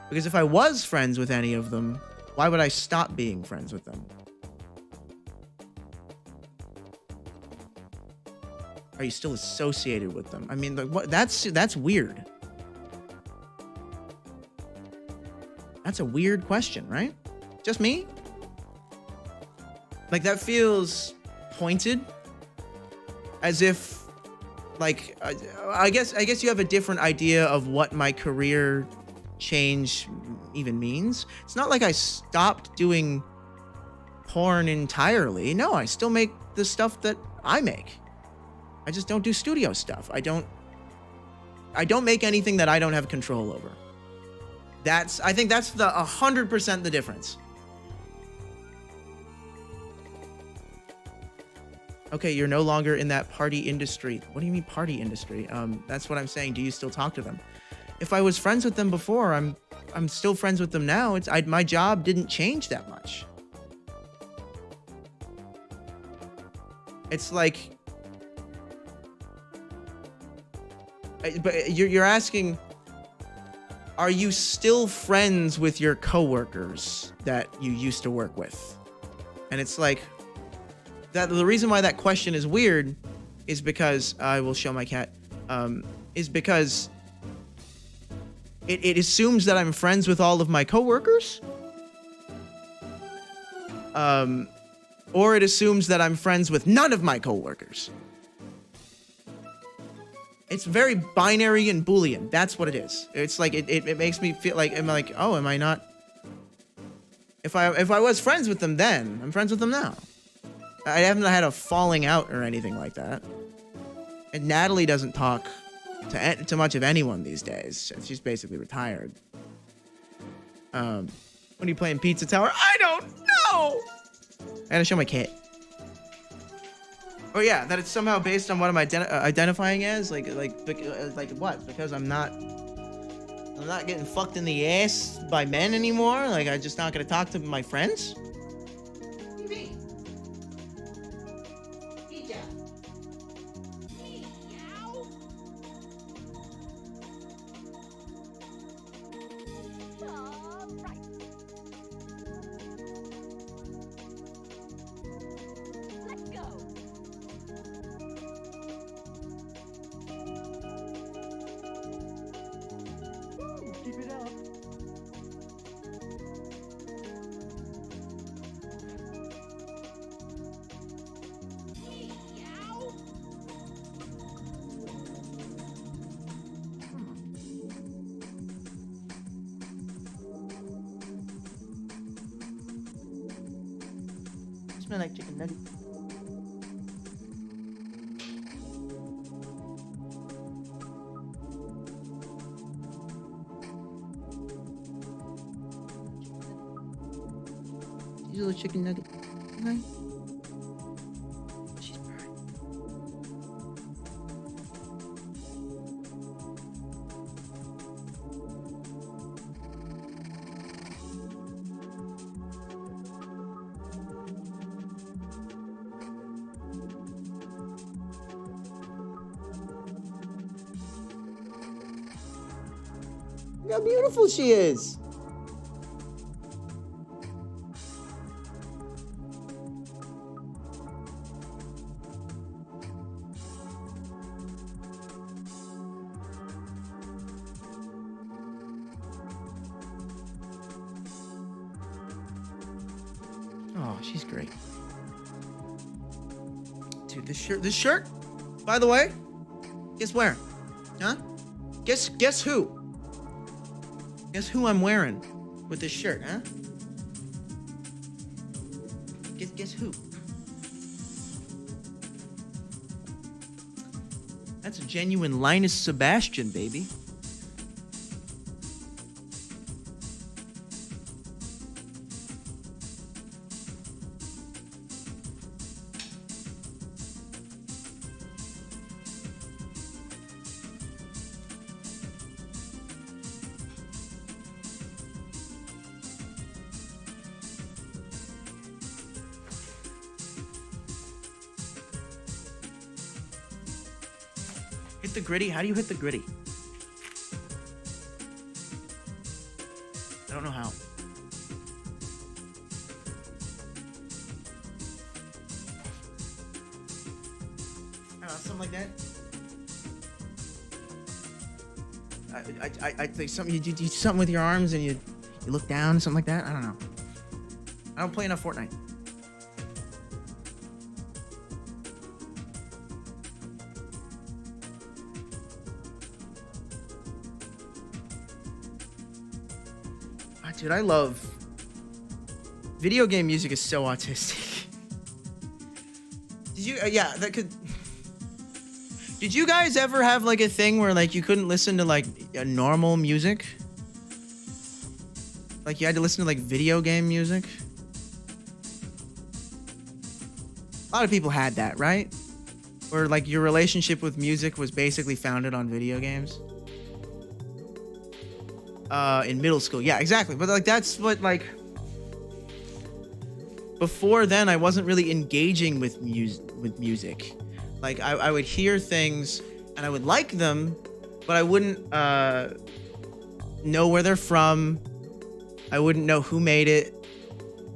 Because if I was friends with any of them, why would I stop being friends with them? Are you still associated with them? I mean, like, what? That's weird. That's a weird question, right? Just me? Like, that feels pointed. As if, like, I guess you have a different idea of what my career change even means. It's not like I stopped doing porn entirely. No, I still make the stuff that I make. I just don't do studio stuff. I don't make anything that I don't have control over. I think that's 100% the difference. Okay, you're no longer in that party industry. What do you mean party industry? That's what I'm saying. Do you still talk to them? If I was friends with them before, I'm still friends with them now. My job didn't change that much. It's like, but you're asking, are you still friends with your coworkers that you used to work with? And it's like, that the reason why that question is weird is because I will show my cat. Is because it assumes that I'm friends with all of my coworkers. Or it assumes that I'm friends with none of my coworkers. It's very binary and Boolean. That's what it is. It's like it makes me feel like am I not? If I was friends with them then, I'm friends with them now. I haven't had a falling out or anything like that. And Natalie doesn't talk to much of anyone these days. She's basically retired. When are you playing Pizza Tower? I don't know. I gotta show my cat. Oh yeah, that it's somehow based on what I'm identifying as, like what? Because I'm not getting fucked in the ass by men anymore. Like I'm just not gonna talk to my friends. What do you mean? Pizza. All right. Let's go. Keep it up. Smell like chicken nugget. These little chicken nugget. Okay. Look how beautiful she is. Oh, she's great. Dude, this shirt, by the way, guess where? Huh? Guess who? Guess who I'm wearing with this shirt, huh? Guess who? That's a genuine Linus Sebastian, baby. Hit the gritty? How do you hit the gritty? I don't know how. I don't know, something like that. I think something you do something with your arms and you look down, something like that. I don't know. I don't play enough Fortnite. Dude, I love... Video game music is so autistic. Did you... yeah, that could... Did you guys ever have, like, a thing where, like, you couldn't listen to, like, normal music? Like, you had to listen to, like, video game music? A lot of people had that, right? Or, like, your relationship with music was basically founded on video games? In middle school. Yeah, exactly. But like that's what like before then I wasn't really engaging with music. Like I would hear things and I would like them, but I wouldn't know where they're from. I wouldn't know who made it.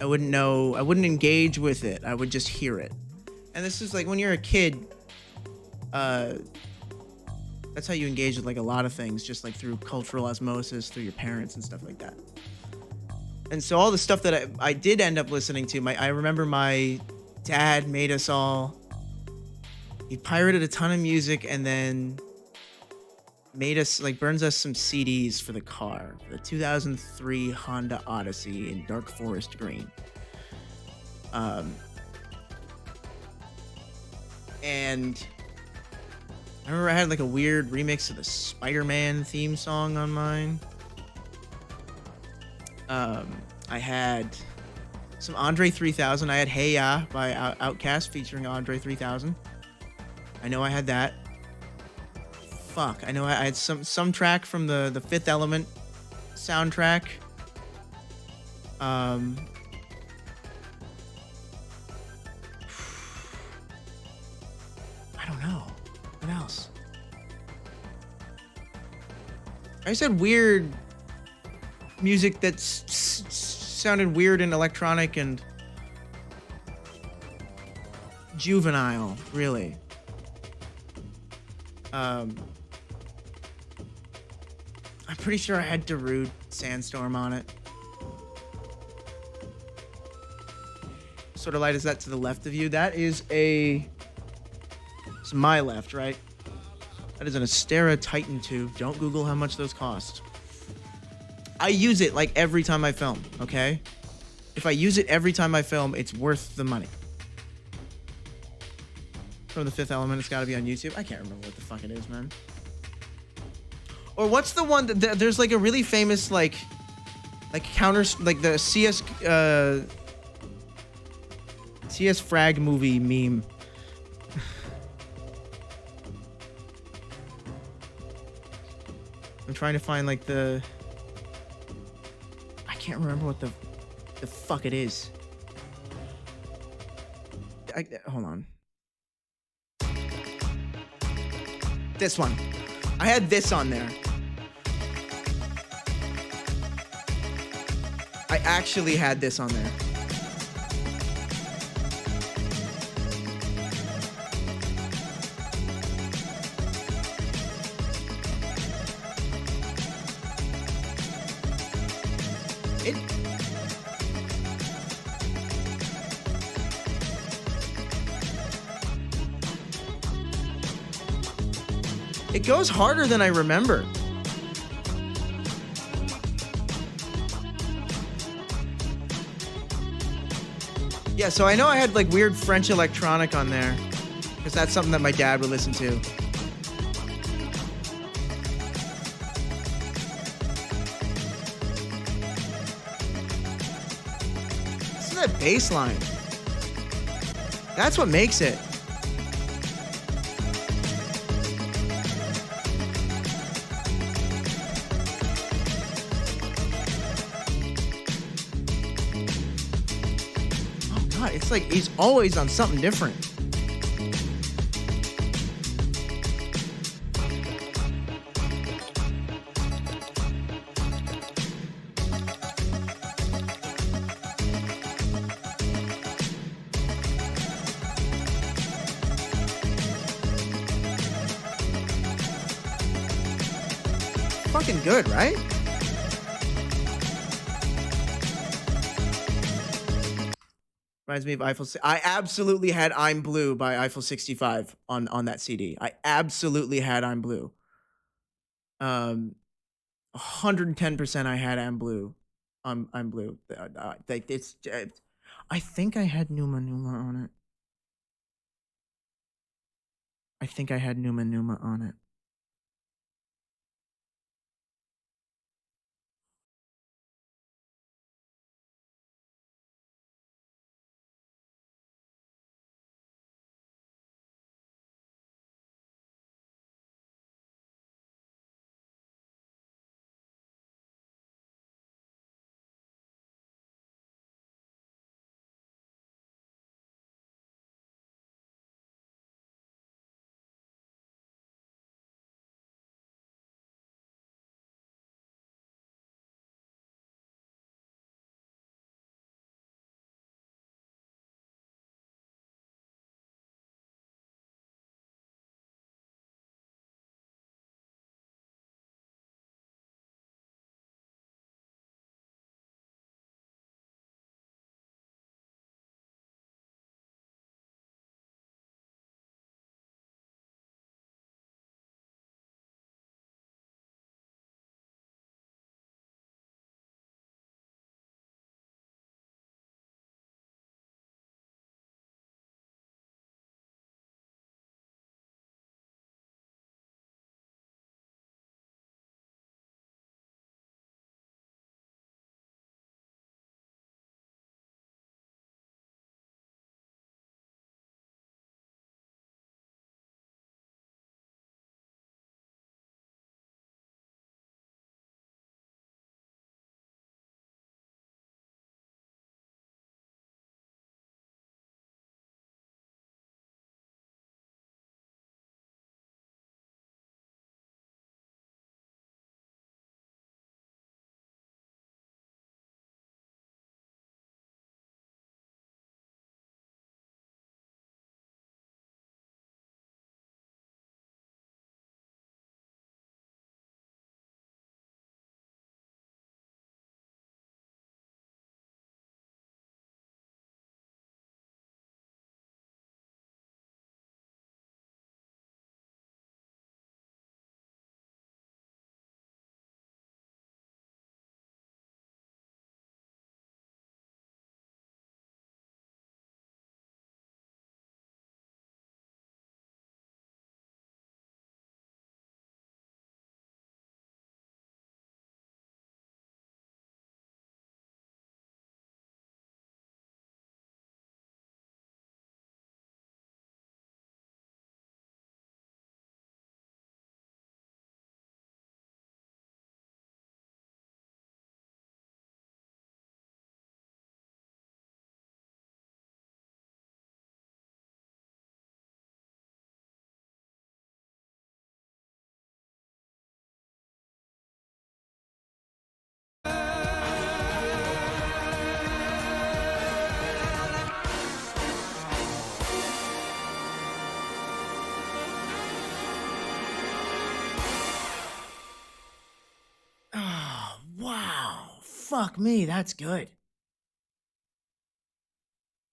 I wouldn't engage with it. I would just hear it. And this is like when you're a kid, that's how you engage with like a lot of things, just like through cultural osmosis, through your parents and stuff like that. And so all the stuff that I did end up listening to, I remember my dad made us all, he pirated a ton of music and then made us, like burns us some CDs for the car, the 2003 Honda Odyssey in dark forest green. And I remember I had like a weird remix of the Spider-Man theme song on mine. I had some Andre 3000. I had Hey Ya by Outkast featuring Andre 3000. I know I had that. Fuck, I know I had some track from the Fifth Element soundtrack. I don't know. What else? I said weird music that sounded weird and electronic and juvenile, really. I'm pretty sure I had Darude Sandstorm on it. Sort of light is that to the left of you? That is a... It's my left, right? That is an Astera Titan 2. Don't Google how much those cost. I use it like every time I film, okay? If I use it every time I film, it's worth the money. From the Fifth Element, it's gotta be on YouTube. I can't remember what the fuck it is, man. Or what's the one that there's like a really famous like counter, like the CS Frag movie meme. I'm trying to find like the... I can't remember what the fuck it is. Hold on. This one. I had this on there. I actually had this on there. It goes harder than I remember. Yeah, so I know I had like weird French electronic on there because that's something that my dad would listen to. Listen to that bass line. That's what makes it. It's like he's always on something different. Fucking good, right? Reminds me of Eiffel. I absolutely had "I'm Blue" by Eiffel 65 on that CD. I absolutely had "I'm Blue." 110% I had "I'm Blue." I'm Blue. It's. I think I had Numa Numa on it. I think I had Numa Numa on it. Fuck me, that's good.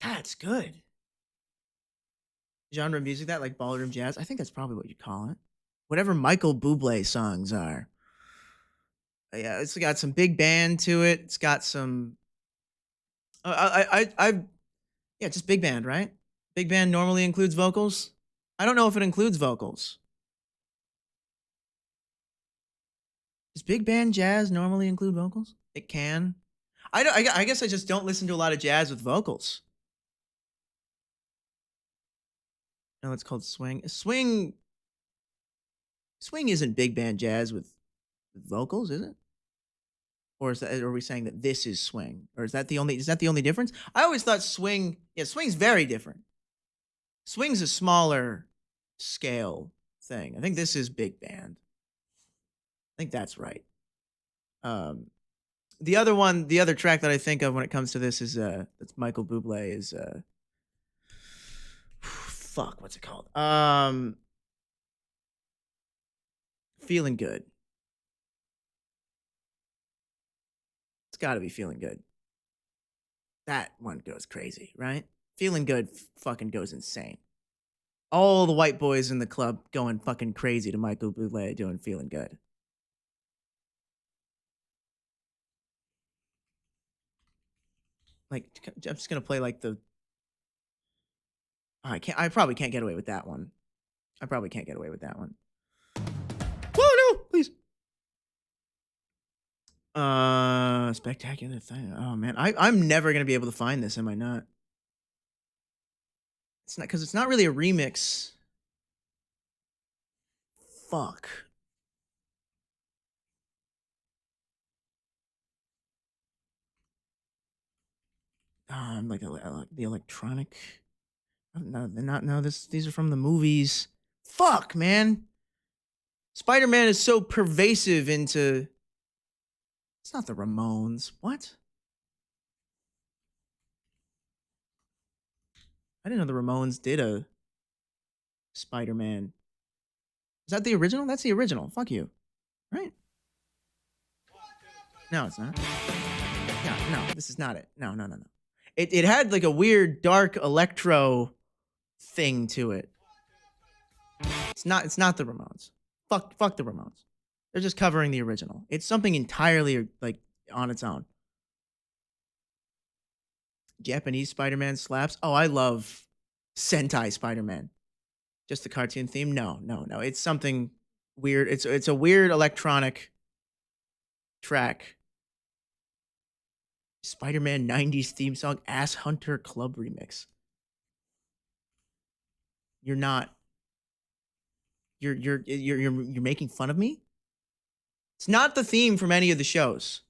That's good. Genre of music that like ballroom jazz. I think that's probably what you call it. Whatever Michael Bublé songs are. Yeah, it's got some big band to it. It's got some. Yeah, just big band, right? Big band normally includes vocals. I don't know if it includes vocals. Does big band jazz normally include vocals? It can. I guess I just don't listen to a lot of jazz with vocals. No, it's called swing. Swing isn't big band jazz with vocals, is it? Or are we saying that this is swing? Or is that the only difference? I always thought swing, yeah, swing's very different. Swing's a smaller scale thing. I think this is big band. I think that's right. The other track that I think of when it comes to this is that's Michael Bublé is fuck, what's it called? Feeling Good. It's got to be Feeling Good. That one goes crazy, right? Feeling Good fucking goes insane. All the white boys in the club going fucking crazy to Michael Bublé doing Feeling Good. Like, I'm just gonna play like the. I probably can't get away with that one. Whoa, no, please. Spectacular thing. Oh man, I'm never gonna be able to find this. Am I not? It's not because it's not really a remix. Fuck. Like the electronic. No, they're not. No, these are from the movies. Fuck, man. Spider-Man is so pervasive into. It's not the Ramones. What? I didn't know the Ramones did a Spider-Man. Is that the original? That's the original. Fuck you. Right? No, it's not. No, this is not it. No. It had like a weird dark electro thing to it. It's not the Ramones. Fuck the Ramones. They're just covering the original. It's something entirely like on its own. Japanese Spider-Man slaps. Oh, I love Sentai Spider-Man. Just the cartoon theme? No. It's something weird. It's a weird electronic track. Spider-Man 90s theme song, Ass Hunter Club remix. You're making fun of me? It's not the theme from any of the shows.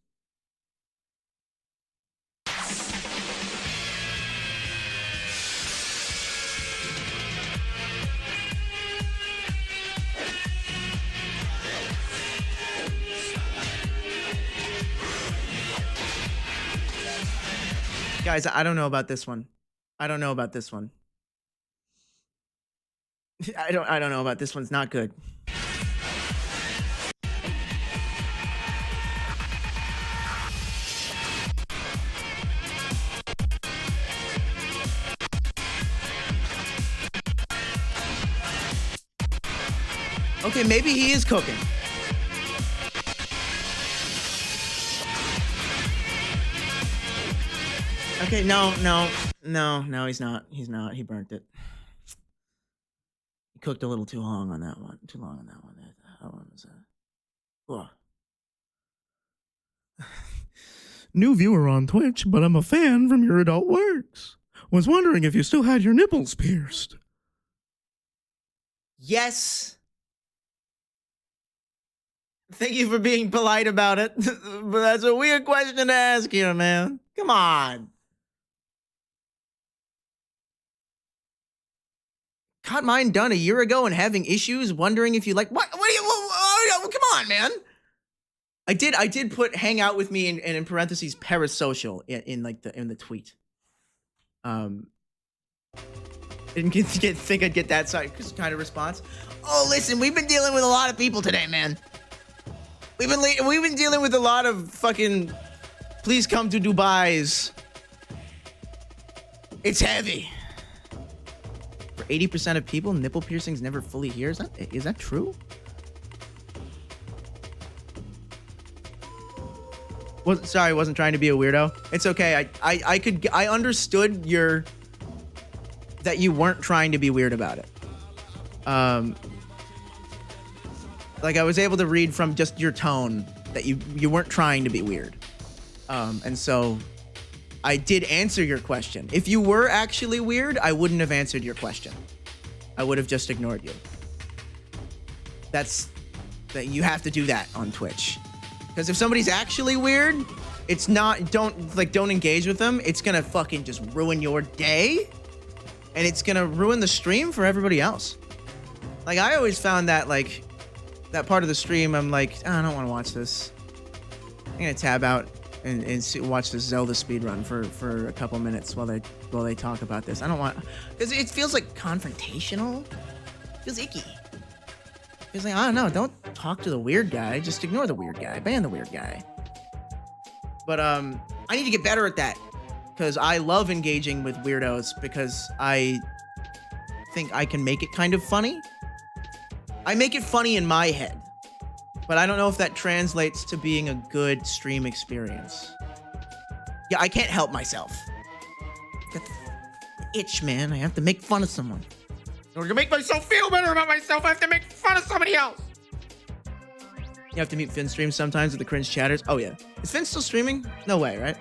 Guys, I don't know about this one. I don't know about this one. I don't know about this one's not good. Okay, maybe he is cooking. Okay, no, he's not. He burnt it. He cooked a little too long on that one. That one was New viewer on Twitch, but I'm a fan from your adult works. Was wondering if you still had your nipples pierced. Yes. Thank you for being polite about it. But that's a weird question to ask you, man. Come on. Got mine done a year ago and having issues, wondering if you like what do you come on, man. I did put hang out with me in parentheses parasocial in the tweet. Didn't think I'd get that kind of response. Oh, listen, we've been dealing with a lot of people today, man. We've been dealing with a lot of fucking Please come to Dubai's. It's heavy. For 80% of people, nipple piercings never fully heal. Is that true? Sorry, I wasn't trying to be a weirdo. It's okay. I understood that you weren't trying to be weird about it. Like I was able to read from just your tone that you weren't trying to be weird. And so I did answer your question. If you were actually weird, I wouldn't have answered your question. I would have just ignored you. That you have to do that on Twitch. Because if somebody's actually weird, it's not, don't engage with them. It's gonna fucking just ruin your day. And it's gonna ruin the stream for everybody else. Like, I always found that, like, that part of the stream, I'm like, oh, I don't want to watch this. I'm gonna tab out and watch this Zelda speedrun for a couple minutes while they talk about this. I don't want, because it feels like confrontational. It feels icky. He's like, I don't know, don't talk to the weird guy. Just ignore the weird guy. Ban the weird guy. But I need to get better at that. Because I love engaging with weirdos because I think I can make it kind of funny. I make it funny in my head. But I don't know if that translates to being a good stream experience. Yeah, I can't help myself. Got the itch, man. I have to make fun of someone. In order to make myself feel better about myself, I have to make fun of somebody else. You have to mute Finn streams sometimes with the cringe chatters. Oh yeah. Is Finn still streaming? No way, right?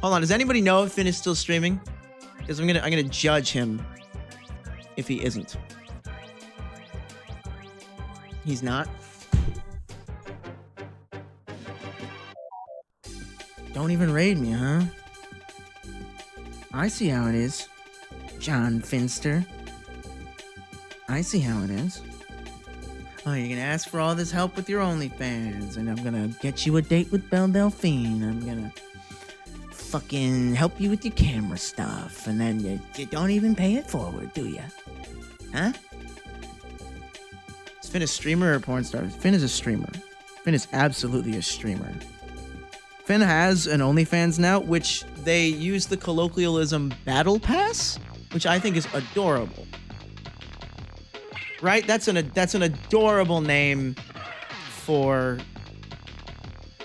Hold on, does anybody know if Finn is still streaming? Because I'm gonna judge him if he isn't. He's not. Don't even raid me, huh? I see how it is. John Finster. I see how it is. Oh, you're gonna ask for all this help with your OnlyFans, and I'm gonna get you a date with Belle Delphine. I'm gonna fucking help you with your camera stuff, and then you don't even pay it forward, do you? Huh? Is Finn a streamer or a porn star? Finn is a streamer. Finn is absolutely a streamer. Finn has an OnlyFans now, which they use the colloquialism Battle Pass, which I think is adorable. Right? That's an adorable name for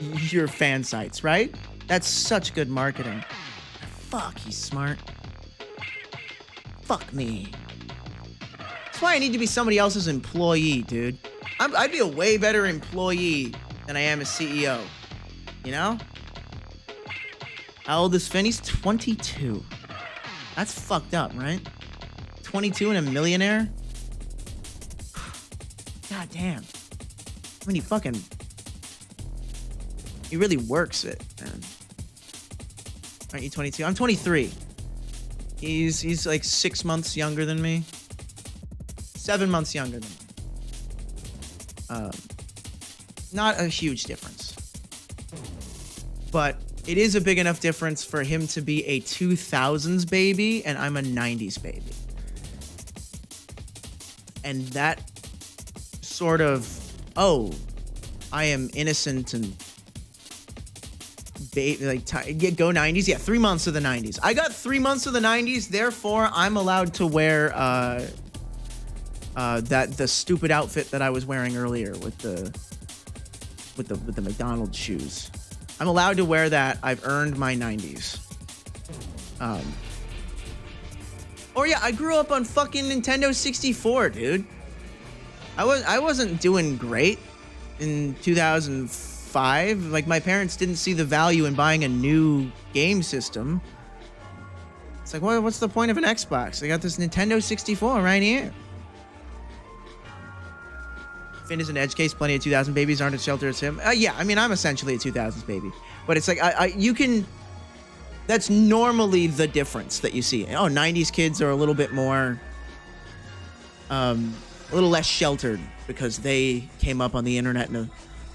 your fan sites, right? That's such good marketing. Fuck, he's smart. Fuck me. That's why I need to be somebody else's employee, dude. I'd be a way better employee than I am a CEO. You know? How old is Finn? He's 22. That's fucked up, right? 22 and a millionaire? God damn. I mean, he really works it, man. Aren't you 22? I'm 23. He's like 6 months younger than me. 7 months younger than me. Not a huge difference. But it is a big enough difference for him to be a 2000s baby and I'm a 90s baby. And that sort of, oh, I am innocent and go 90s. Yeah, 3 months of the 90s. I got 3 months of the 90s, therefore I'm allowed to wear the stupid outfit that I was wearing earlier with the McDonald's shoes. I'm allowed to wear that. I've earned my 90s. Or yeah, I grew up on fucking Nintendo 64, dude. I wasn't doing great in 2005. Like, my parents didn't see the value in buying a new game system. It's like, what's the point of an Xbox? They got this Nintendo 64 right here. Finn is an edge case. Plenty of 2000 babies aren't as sheltered as him. Yeah, I mean, I'm essentially a 2000s baby. But it's like, you can... That's normally the difference that you see. Oh, 90s kids are a little bit more... a little less sheltered because they came up on the internet in a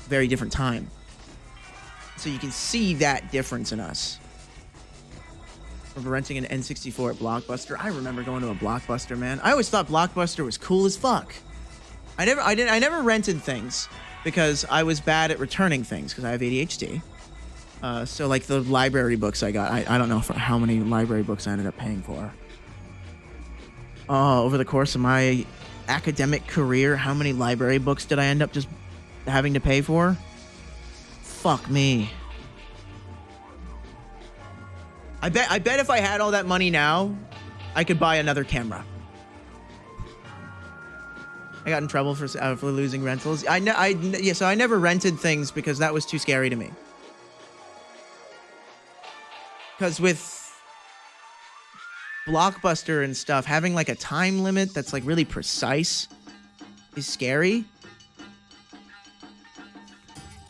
very different time. So you can see that difference in us. Remember renting an N64 at Blockbuster? I remember going to a Blockbuster, man. I always thought Blockbuster was cool as fuck. I never rented things because I was bad at returning things because I have ADHD. So like the library books I got, I don't know how many library books I ended up paying for. Over the course of my academic career, how many library books did I end up just having to pay for? Fuck me. I bet if I had all that money now, I could buy another camera. I got in trouble for losing rentals. So I never rented things because that was too scary to me. Because with Blockbuster and stuff, having like a time limit that's like really precise is scary.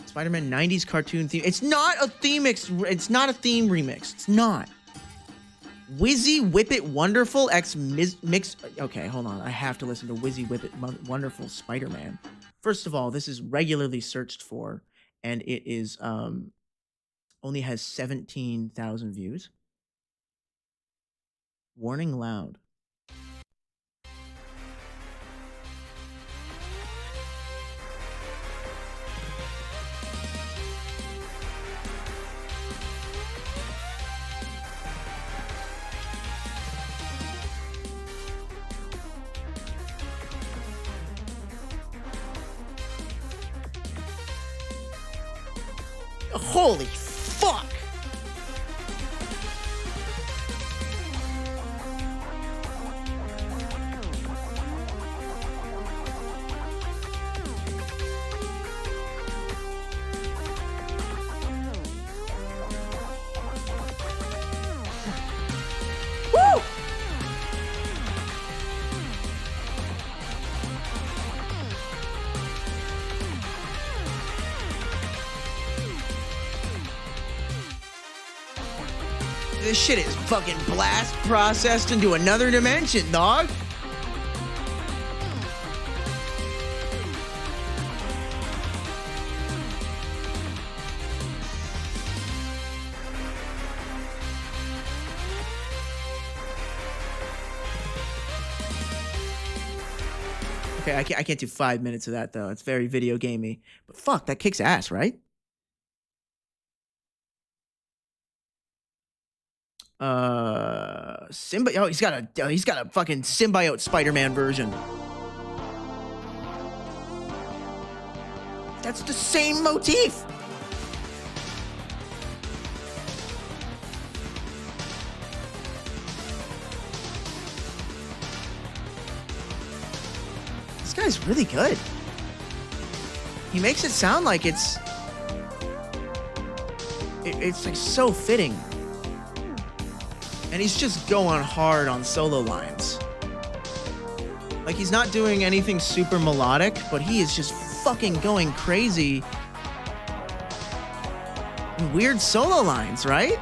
Spider-Man 90s cartoon theme. It's not a theme remix. It's not. Wizzy Whippet Wonderful X Mix. Okay, hold on. I have to listen to Wizzy Whippet Wonderful Spider-Man. First of all, this is regularly searched for, and it is only has 17,000 views. Warning loud. Holy fuck! Woo! This shit is fucking blast processed into another dimension, dog. Okay, I can't do 5 minutes of that though. It's very video gamey. But fuck, that kicks ass, right? Oh, he's got a fucking symbiote Spider-Man version. That's the same motif. This guy's really good. He makes it sound like it's like so fitting. And he's just going hard on solo lines. Like, he's not doing anything super melodic, but he is just fucking going crazy in weird solo lines, right?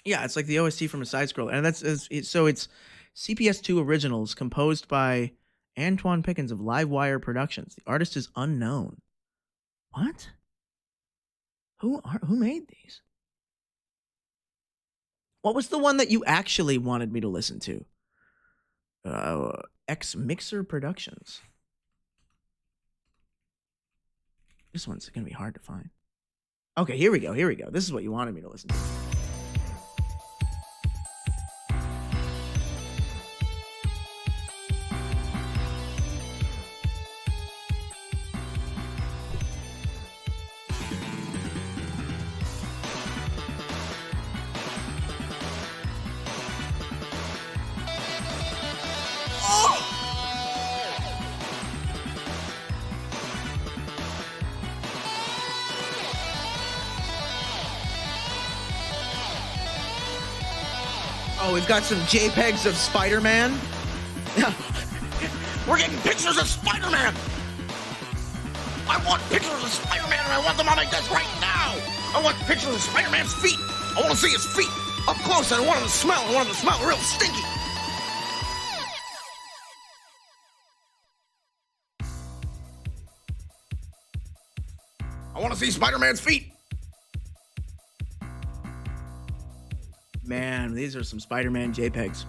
Yeah, it's like the OST from a side scroller. And so it's CPS2 Originals, composed by Antoine Pickens of Livewire Productions. The artist is unknown. What? Who made these? What was the one that you actually wanted me to listen to? X Mixer Productions. This one's gonna be hard to find. Okay, here we go. This is what you wanted me to listen to. Oh, we've got some JPEGs of Spider-Man. We're getting pictures of Spider-Man! I want pictures of Spider-Man and I want them on my desk right now! I want pictures of Spider-Man's feet! I want to see his feet up close and I want them to smell. I want them to smell real stinky! I want to see Spider-Man's feet! Man, these are some Spider-Man JPEGs.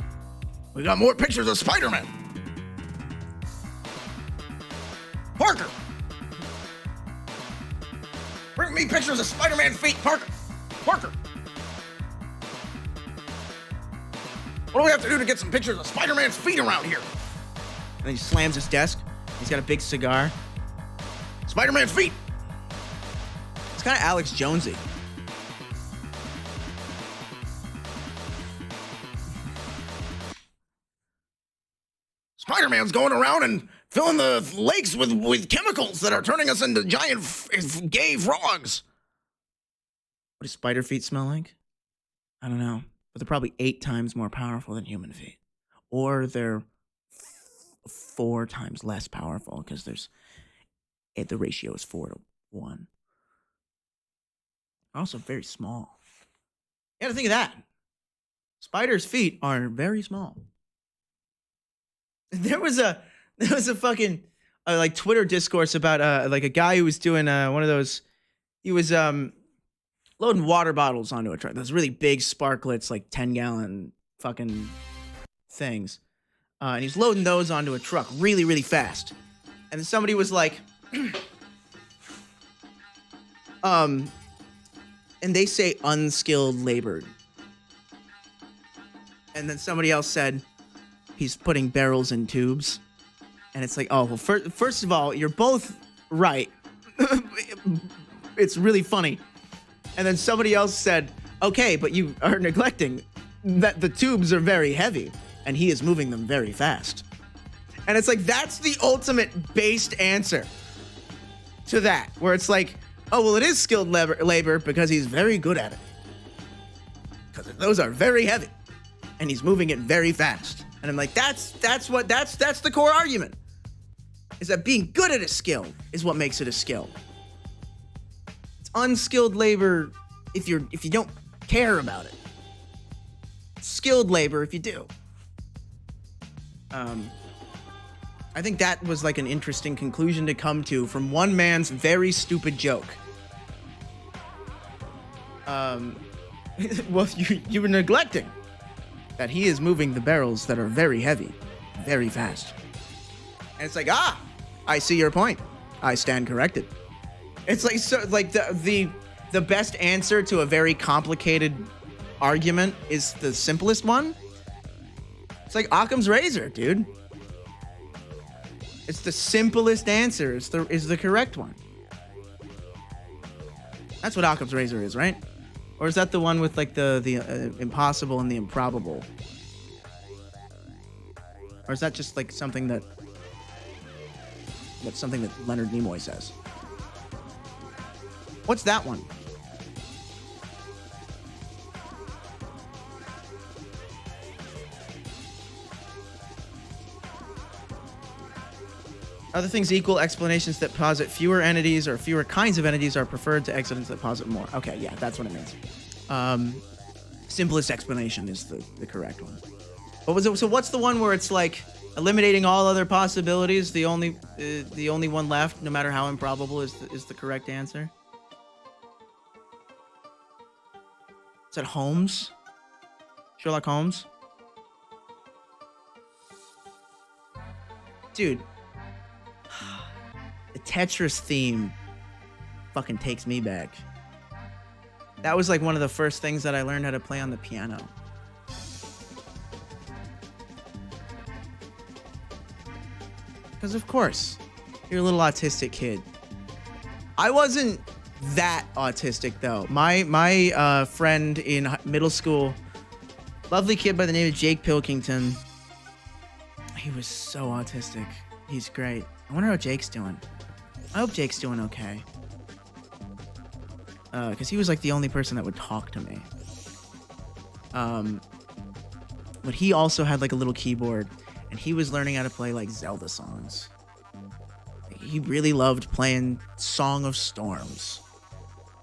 We got more pictures of Spider-Man. Parker! Bring me pictures of Spider-Man feet, Parker! Parker! What do we have to do to get some pictures of Spider-Man's feet around here? And then he slams his desk. He's got a big cigar. Spider-Man's feet! It's kind of Alex Jonesy. Spider-Man's going around and filling the lakes with chemicals that are turning us into giant gay frogs. What do spider feet smell like? I don't know. But they're probably 8 times more powerful than human feet. Or they're 4 times less powerful because the ratio is 4 to 1. Also very small. You gotta think of that. Spiders' feet are very small. There was a fucking like Twitter discourse about like a guy who was doing one of those. He was loading water bottles onto a truck. Those really big sparklets, like 10-gallon fucking things. And he's loading those onto a truck really, really fast. And then somebody was like, and they say unskilled labor. And then somebody else said, he's putting barrels in tubes. And it's like, oh, well, first of all, you're both right. It's really funny. And then somebody else said, okay, but you are neglecting that the tubes are very heavy and he is moving them very fast. And it's like, that's the ultimate based answer to that, where it's like, oh, well, it is skilled labor because he's very good at it. Because those are very heavy and he's moving it very fast. And I'm like, that's the core argument. Is that being good at a skill is what makes it a skill. It's unskilled labor if you don't care about it. Skilled labor if you do. I think that was like an interesting conclusion to come to from one man's very stupid joke. Well, you were neglecting that he is moving the barrels that are very heavy, very fast. And it's like, I see your point. I stand corrected. It's like, so like the best answer to a very complicated argument is the simplest one. It's like Occam's razor, dude. It's the simplest answer. Is the correct one. That's what Occam's razor is, right? Or is that the one with like the impossible and the improbable? Or is that just like something that's something that Leonard Nimoy says? What's that one? Other things equal, explanations that posit fewer entities or fewer kinds of entities are preferred to accidents that posit more. Okay, yeah, that's what it means. Simplest explanation is the correct one. What was it? So what's the one where it's like eliminating all other possibilities? The only one left, no matter how improbable, is the correct answer. Is that Holmes? Sherlock Holmes? Dude. The Tetris theme fucking takes me back. That was like one of the first things that I learned how to play on the piano. Because of course, you're a little autistic kid. I wasn't that autistic though. My friend in middle school, lovely kid by the name of Jake Pilkington. He was so autistic. He's great. I wonder how Jake's doing. I hope Jake's doing okay. Because he was like the only person that would talk to me. But he also had like a little keyboard, and he was learning how to play like Zelda songs. He really loved playing Song of Storms.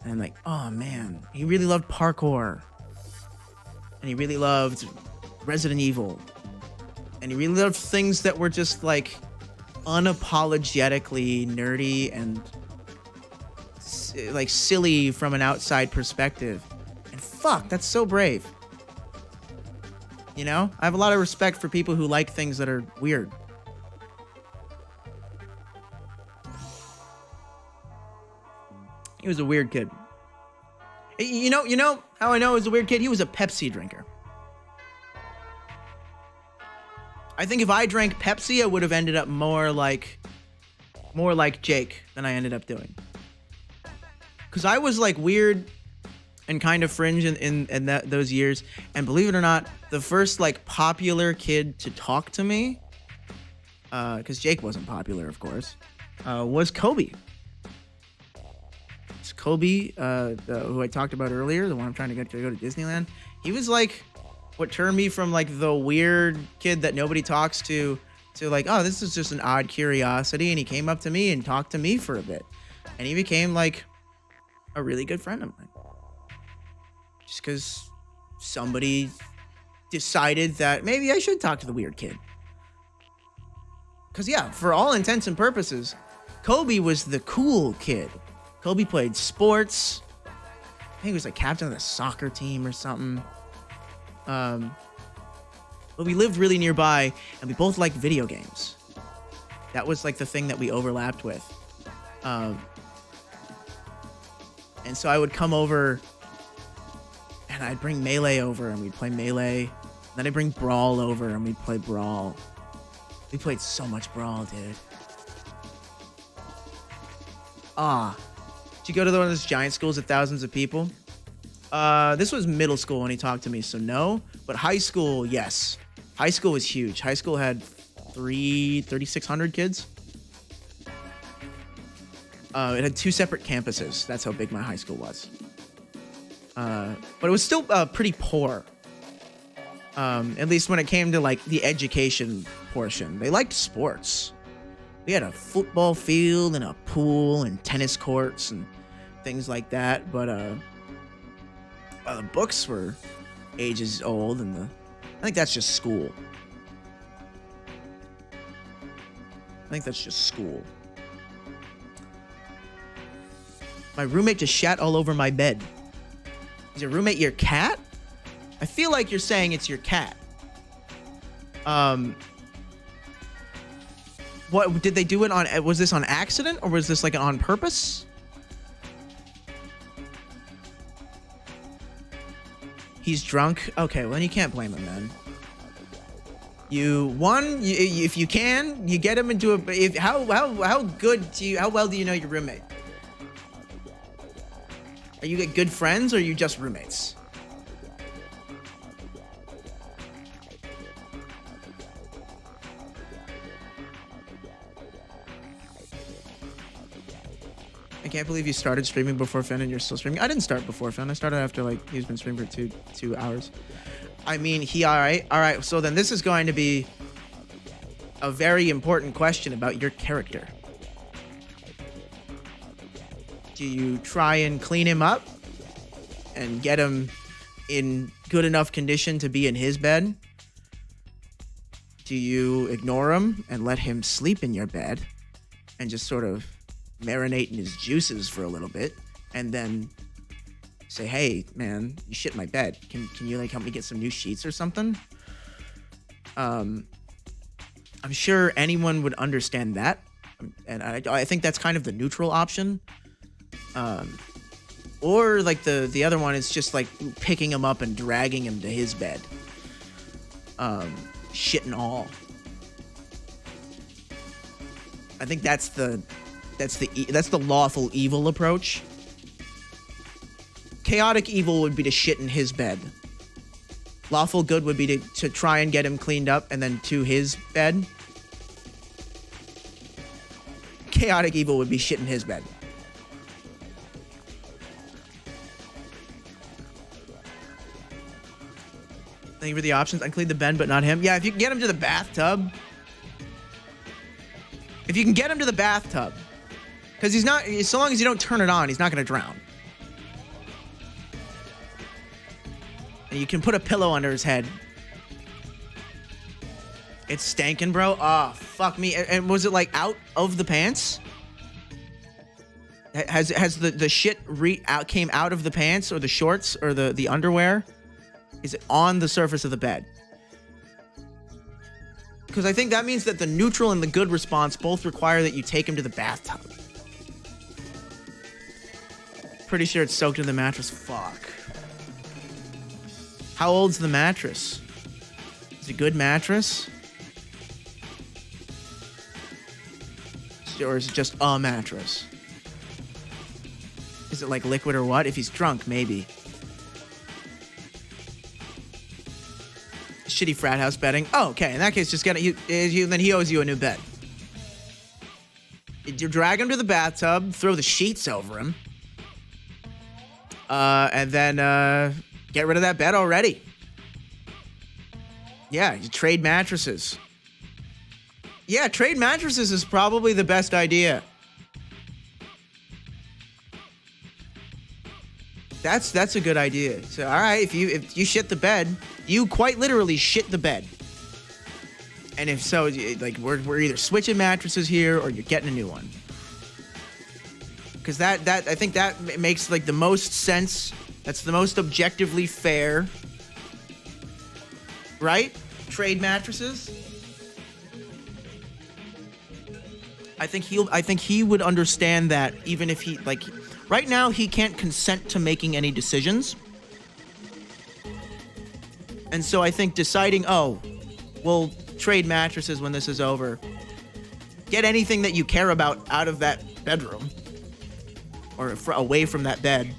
And like, oh man, he really loved parkour. And he really loved Resident Evil. And he really loved things that were just like unapologetically nerdy and like silly from an outside perspective. And fuck, that's so brave. You know? I have a lot of respect for people who like things that are weird. He was a weird kid. You know how I know he was a weird kid? He was a Pepsi drinker. I think if I drank Pepsi, I would have ended up more like Jake than I ended up doing. Because I was like weird and kind of fringe in those years. And believe it or not, the first like popular kid to talk to me, because Jake wasn't popular, of course, was Kobe. It's Kobe, who I talked about earlier, the one I'm trying to get to go to Disneyland. He was like what turned me from like the weird kid that nobody talks to like, oh, this is just an odd curiosity. And he came up to me and talked to me for a bit. And he became like a really good friend of mine. Just because somebody decided that maybe I should talk to the weird kid. Because, yeah, for all intents and purposes, Kobe was the cool kid. Kobe played sports. I think he was like captain of the soccer team or something. But we lived really nearby, and we both liked video games. That was like the thing that we overlapped with. And so I would come over, and I'd bring Melee over, and we'd play Melee. Then I'd bring Brawl over, and we'd play Brawl. We played so much Brawl, dude. Did you go to one of those giant schools with thousands of people? This was middle school when he talked to me, so no. But high school, yes. High school was huge. High school had 3,600 kids. It had 2 separate campuses. That's how big my high school was. But it was still pretty poor. At least when it came to like the education portion. They liked sports. We had a football field and a pool and tennis courts and things like that. But the books were ages old, and I think that's just school. My roommate just shat all over my bed. Is your roommate your cat? I feel like you're saying it's your cat. What did they do it on? Was this on accident or was this like on purpose? He's drunk. Okay, well then you can't blame him then. If you can, you get him into a. How well do you know your roommate? Are you good friends or are you just roommates? I can't believe you started streaming before Finn and you're still streaming. I didn't start before Finn. I started after like he's been streaming for two hours. I mean, all right. So then this is going to be a very important question about your character. Do you try and clean him up and get him in good enough condition to be in his bed? Do you ignore him and let him sleep in your bed and just sort of marinate in his juices for a little bit and then say, hey, man, you shit in my bed. Can you like help me get some new sheets or something? I'm sure anyone would understand that. And I think that's kind of the neutral option. Or like the other one is just like picking him up and dragging him to his bed. Shit and all. I think that's the lawful evil approach. Chaotic evil would be to shit in his bed. Lawful good would be to try and get him cleaned up and then to his bed. Chaotic evil would be shit in his bed. Thank you for the options. I clean the bed, but not him. Yeah, if you can get him to the bathtub. If you can get him to the bathtub. Because he's not, so long as you don't turn it on, he's not going to drown. And you can put a pillow under his head. It's stankin', bro. Oh, fuck me. And was it like out of the pants? Has the shit came out of the pants or the shorts or the underwear? Is it on the surface of the bed? Because I think that means that the neutral and the good response both require that you take him to the bathtub. Pretty sure it's soaked in the mattress. Fuck. How old's the mattress? Is it a good mattress? Or is it just a mattress? Is it like liquid or what? If he's drunk, maybe. Shitty frat house bedding. Oh, okay. In that case, just get it. Then he owes you a new bed. You drag him to the bathtub, throw the sheets over him, and then get rid of that bed already. Yeah, you trade mattresses. Yeah, trade mattresses is probably the best idea. That's a good idea. So, all right, if you shit the bed, you quite literally shit the bed. And if so, like we're either switching mattresses here or you're getting a new one. Because that I think that makes like the most sense. That's the most objectively fair. Right? Trade mattresses. I think he would understand that even if he like right now he can't consent to making any decisions. And so I think deciding, oh, we'll trade mattresses when this is over. Get anything that you care about out of that bedroom or away from that bed.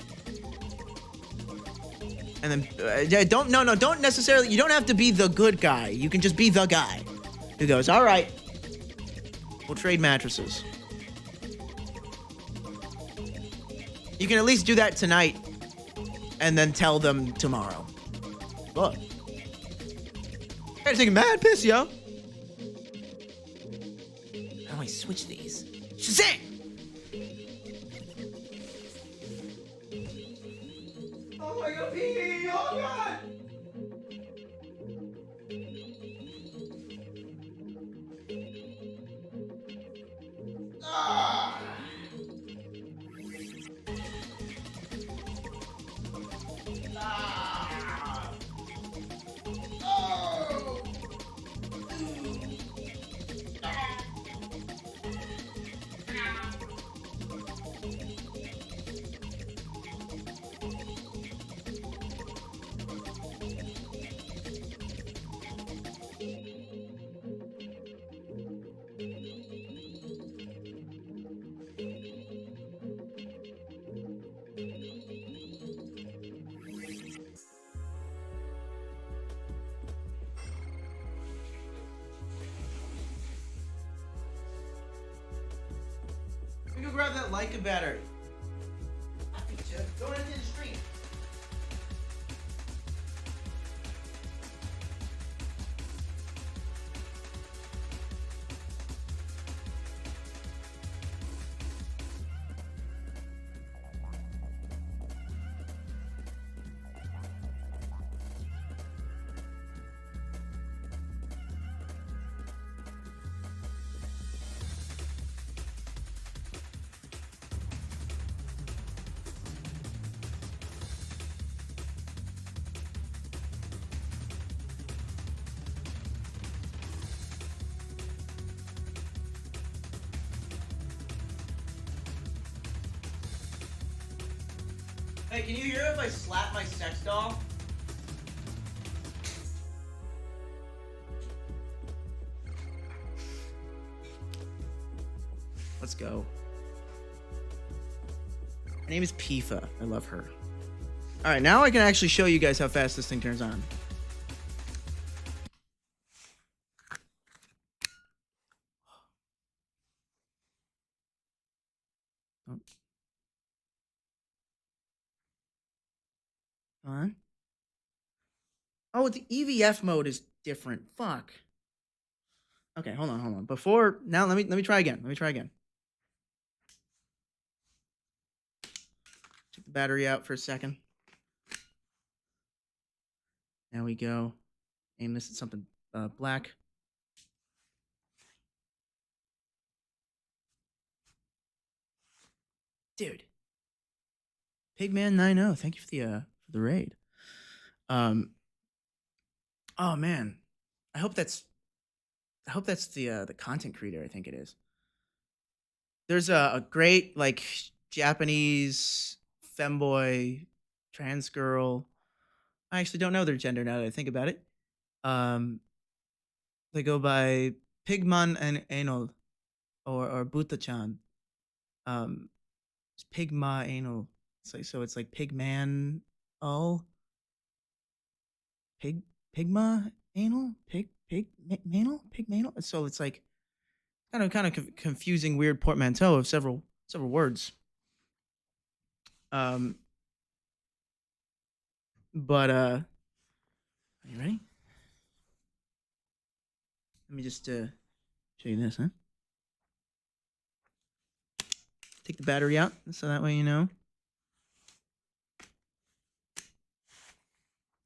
And then don't necessarily, you don't have to be the good guy. You can just be the guy who goes, all right, we'll trade mattresses. You can at least do that tonight and then tell them tomorrow. Look. I gotta take a mad piss, yo. How do I switch these? Shazam! Oh my god, pee! Oh god! Ah! Ah! Oh! Go grab that Leica battery. Going into the street. Hey, can you hear if I slap my sex doll? Let's go. Her name is Pifa. I love her. Alright, now I can actually show you guys how fast this thing turns on. Oh. On. Oh, the EVF mode is different. Fuck. Okay, hold on. Before now, let me try again. Take the battery out for a second. There we go. Aim this at something black. Dude. Pigman90, thank you for the raid. Oh man. I hope that's I hope that's the content creator. I think it is. There's a great like Japanese femboy trans girl. I actually don't know their gender now that I think about it. Um, they go by Pigman and Anal or Buta-chan. It's Pigma Anal. So it's like Pigman all Pigma Anal Manal Pig Manal. So it's like kind of confusing weird portmanteau of several words. But are you ready? Let me just show you this, huh? Take the battery out so that way you know.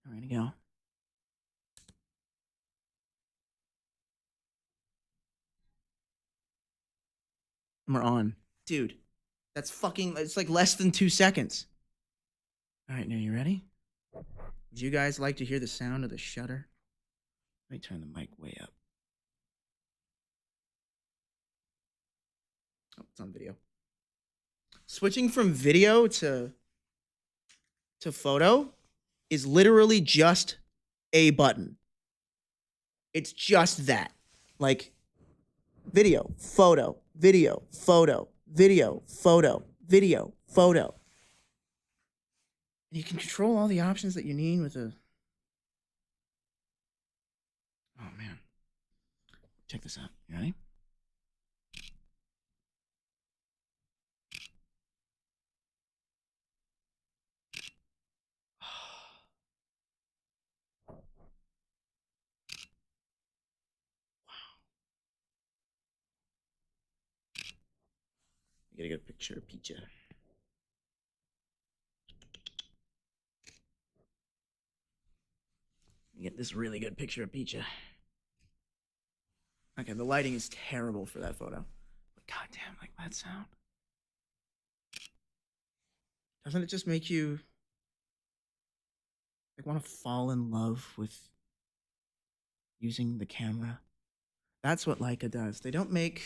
All right, to go. And we're on. Dude, that's fucking, it's like less than 2 seconds. All right, now you ready? Would you guys like to hear the sound of the shutter? Let me turn the mic way up. Oh, it's on video. Switching from video to photo is literally just a button. It's just that. Like video, photo, video, photo, video, photo, video, photo. And you can control all the options that you need with a... Oh, man. Check this out. You ready? I gotta get a picture of Pizza. Get this really good picture of Pizza. Okay, the lighting is terrible for that photo. But goddamn, like that sound. Doesn't it just make you like want to fall in love with using the camera? That's what Leica does. They don't make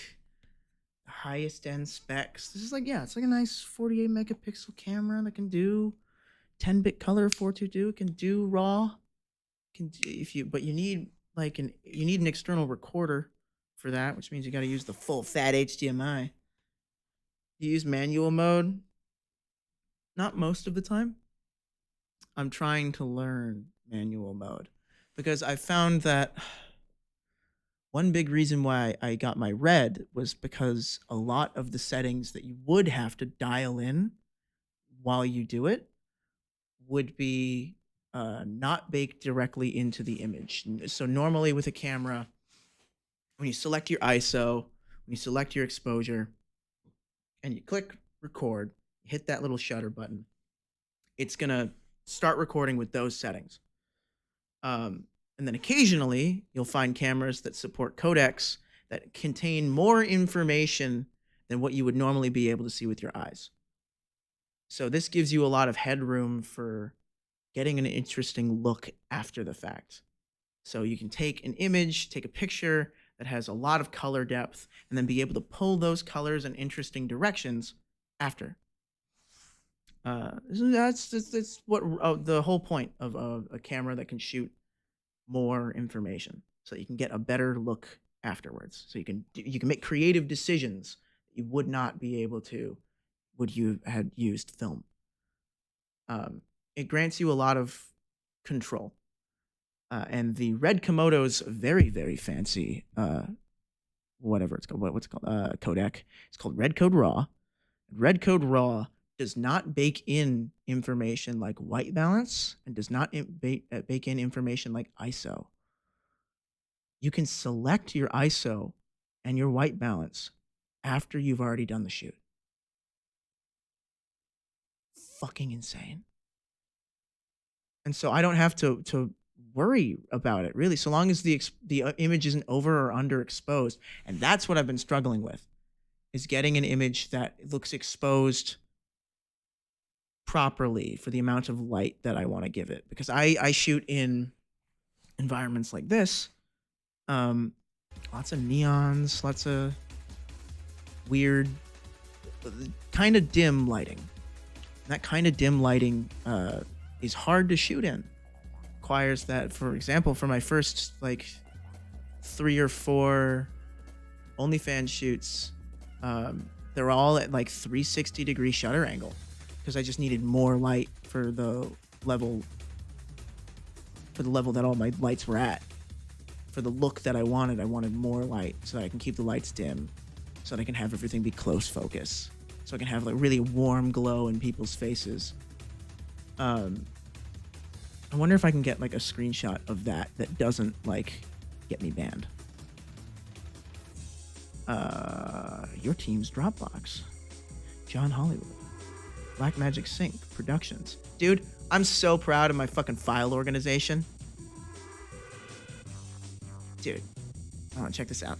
the highest end specs. This is like, yeah, it's like a nice 48 megapixel camera that can do 10-bit color 422. It can do RAW. Can do, but you need like you need an external recorder for that, which means you got to use the full fat HDMI. You use manual mode. Not most of the time. I'm trying to learn manual mode because I found that one big reason why I got my red was because a lot of the settings that you would have to dial in while you do it would be not baked directly into the image. So normally with a camera, when you select your ISO, when you select your exposure, and you click record, hit that little shutter button, it's gonna start recording with those settings. And then occasionally you'll find cameras that support codecs that contain more information than what you would normally be able to see with your eyes. So this gives you a lot of headroom for getting an interesting look after the fact. So you can take an image, take a picture that has a lot of color depth, and then be able to pull those colors in interesting directions after. That's what the whole point of a camera that can shoot more information, so you can get a better look afterwards. So you can make creative decisions that you would not be able to would you had used film. It grants you a lot of control. And the Red Komodo's very, very fancy, whatever it's called, what's it called, codec. It's called Red Code Raw. Red Code Raw does not bake in information like white balance and does not bake in information like ISO. You can select your ISO and your white balance after you've already done the shoot. Fucking insane. And so I don't have to worry about it, really, so long as the image isn't over or underexposed. And that's what I've been struggling with, is getting an image that looks exposed properly for the amount of light that I want to give it. Because I shoot in environments like this, Lots of neons, lots of weird, kind of dim lighting. That kind of dim lighting is hard to shoot in. Requires that, for example, for my first like 3 or 4 OnlyFans shoots, they're all at like 360-degree shutter angle because I just needed more light for the level that all my lights were at. For the look that I wanted more light so that I can keep the lights dim, so that I can have everything be close focus, so I can have like really warm glow in people's faces. I wonder if I can get like a screenshot of that doesn't like get me banned. Your team's Dropbox. John Hollywood. Blackmagic Sync Productions. Dude, I'm so proud of my fucking file organization. Dude, hold on, check this out.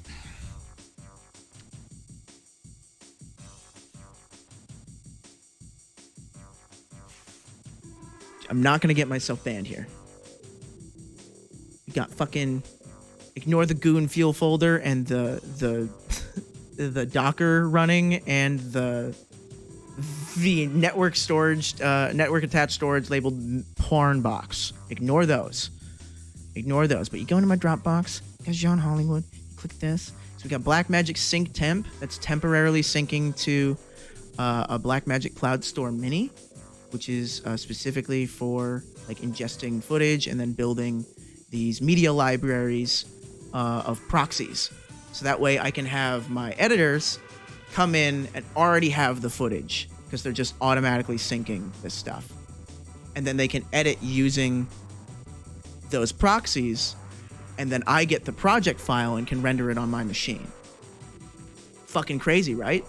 I'm not gonna get myself banned here. We got fucking ignore the goo and fuel folder and the the Docker running and the network storage, network attached storage labeled porn box. Ignore those. Ignore those. But you go into my Dropbox. Got John Hollywood. Click this. So we got Blackmagic Sync Temp. That's temporarily syncing to a Blackmagic Cloud Store Mini, which is specifically for like ingesting footage and then building these media libraries of proxies. So that way I can have my editors come in and already have the footage because they're just automatically syncing this stuff. And then they can edit using those proxies, and then I get the project file and can render it on my machine. Fucking crazy, right?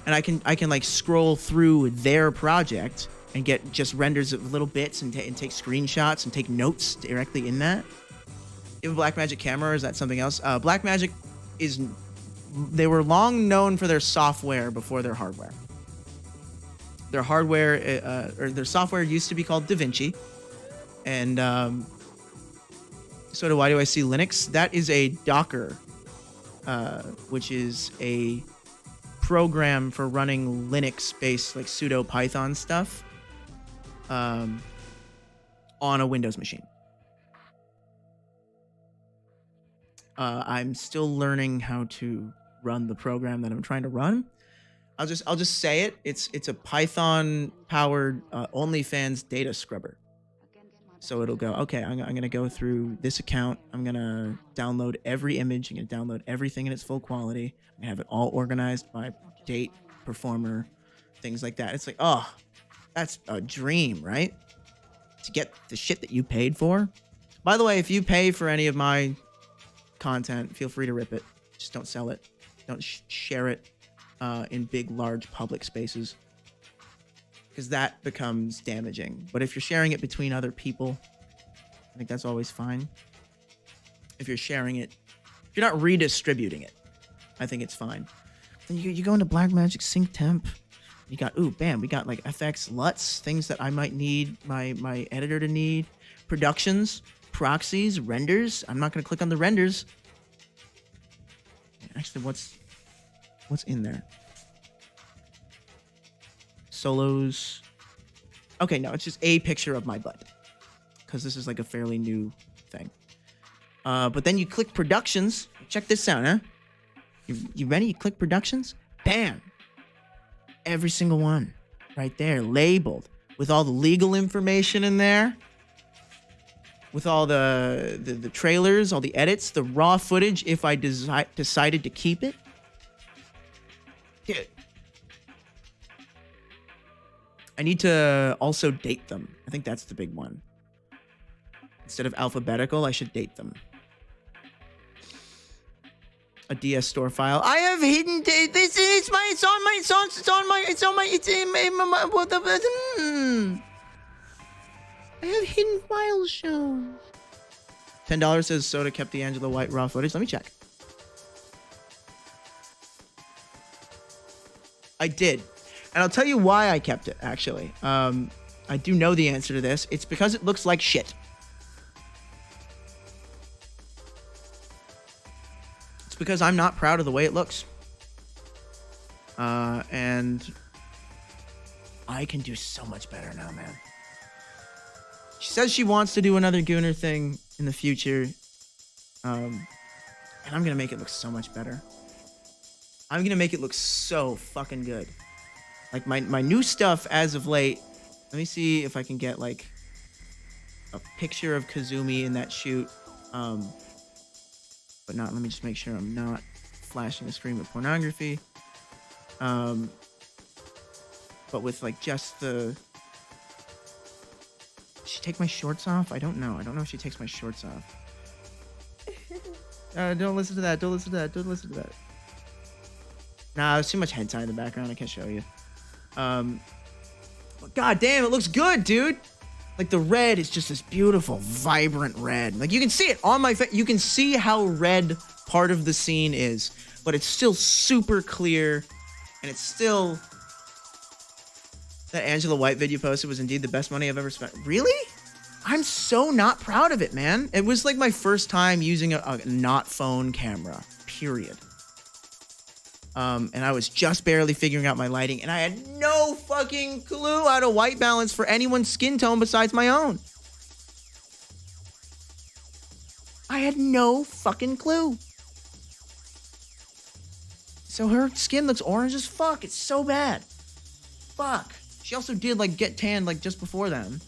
And I can like scroll through their project and get just renders of little bits and take screenshots and take notes directly in that. You have a Blackmagic camera, or is that something else? Blackmagic they were long known for their software before their hardware. Their hardware, or their software used to be called DaVinci. And sort of why do I see Linux? That is a Docker, which is a program for running Linux-based like pseudo Python stuff on a Windows machine. I'm still learning how to run the program that I'm trying to run. I'll just say it. It's a Python-powered OnlyFans data scrubber. So it'll go, okay, I'm going to go through this account. I'm going to download every image. I'm going to download everything in its full quality. I'm going to have it all organized by date, performer, things like that. It's like, oh, that's a dream, right? To get the shit that you paid for. By the way, if you pay for any of my content, feel free to rip it. Just don't sell it. Don't share it in big, large public spaces, because that becomes damaging. But if you're sharing it between other people, I think that's always fine. If you're sharing it, if you're not redistributing it, I think it's fine. Then you go into Blackmagic Sync Temp. You got, ooh, bam, we got like FX LUTs, things that I might need my editor to need. Productions, proxies, renders. I'm not going to click on the renders. Actually, what's in there? Solos. Okay, no, it's just a picture of my butt, because this is like a fairly new thing. But then you click Productions. Check this out, huh? You ready? You click Productions. Bam! Every single one right there, labeled with all the legal information in there, with all the trailers, all the edits, the raw footage if I decided to keep it. Dude. I need to also date them. I think that's the big one. Instead of alphabetical, I should date them. A DS store file. I have hidden this. It's I have hidden files shown. $10 says Soda kept the Angela White raw footage. Let me check. I did. And I'll tell you why I kept it, actually. I do know the answer to this. It's because it looks like shit. because I'm not proud of the way it looks. And I can do so much better now, man. She says she wants to do another Gooner thing in the future. And I'm gonna make it look so much better. I'm gonna make it look so fucking good. Like my new stuff as of late. Let me see if I can get like a picture of Kazumi in that shoot. But not, let me just make sure I'm not flashing the screen with pornography. But with like just the... Did she take my shorts off? I don't know. I don't know if she takes my shorts off. Don't listen to that. Don't listen to that. Don't listen to that. Nah, there's too much hentai in the background. I can't show you. But god damn, it looks good, dude. Like the red is just this beautiful, vibrant red. Like you can see it on my face. You can see how red part of the scene is, but it's still super clear, and it's still... That Angela White video posted was indeed the best money I've ever spent. Really? I'm so not proud of it, man. It was like my first time using a not phone camera, period. And I was just barely figuring out my lighting, and I had no fucking clue how to white balance for anyone's skin tone besides my own. I had no fucking clue. So her skin looks orange as fuck. It's so bad. Fuck. She also did like get tanned like just before then.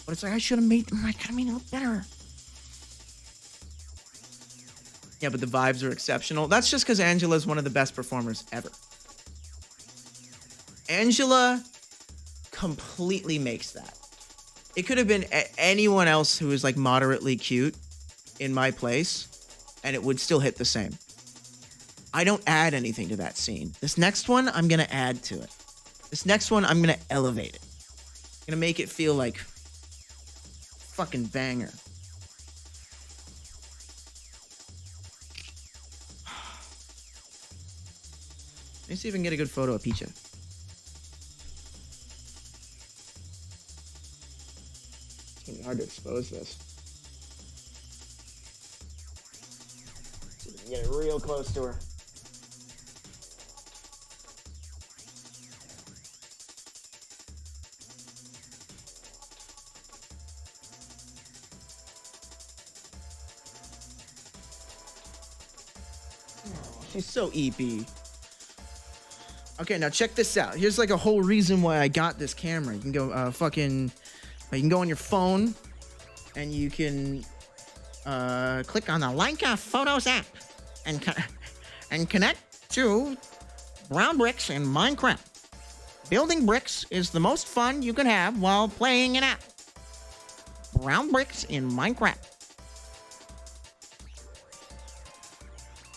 But it's like I should have made them, I could have made it look better. Yeah, but the vibes are exceptional. That's just because Angela's one of the best performers ever. Angela completely makes that. It could have been anyone else who was like moderately cute in my place, and it would still hit the same. I don't add anything to that scene. This next one, I'm going to add to it. This next one, I'm going to elevate it. I'm going to make it feel like fucking banger. Let me see if I can get a good photo of Picha. It's gonna be hard to expose this. See if we can get it real close to her. She's so EP. Okay, now check this out. Here's like a whole reason why I got this camera. You can go you can go on your phone and you can click on the Leica Photos app and connect to Brown Bricks in Minecraft. Building bricks is the most fun you can have while playing an app. Brown Bricks in Minecraft.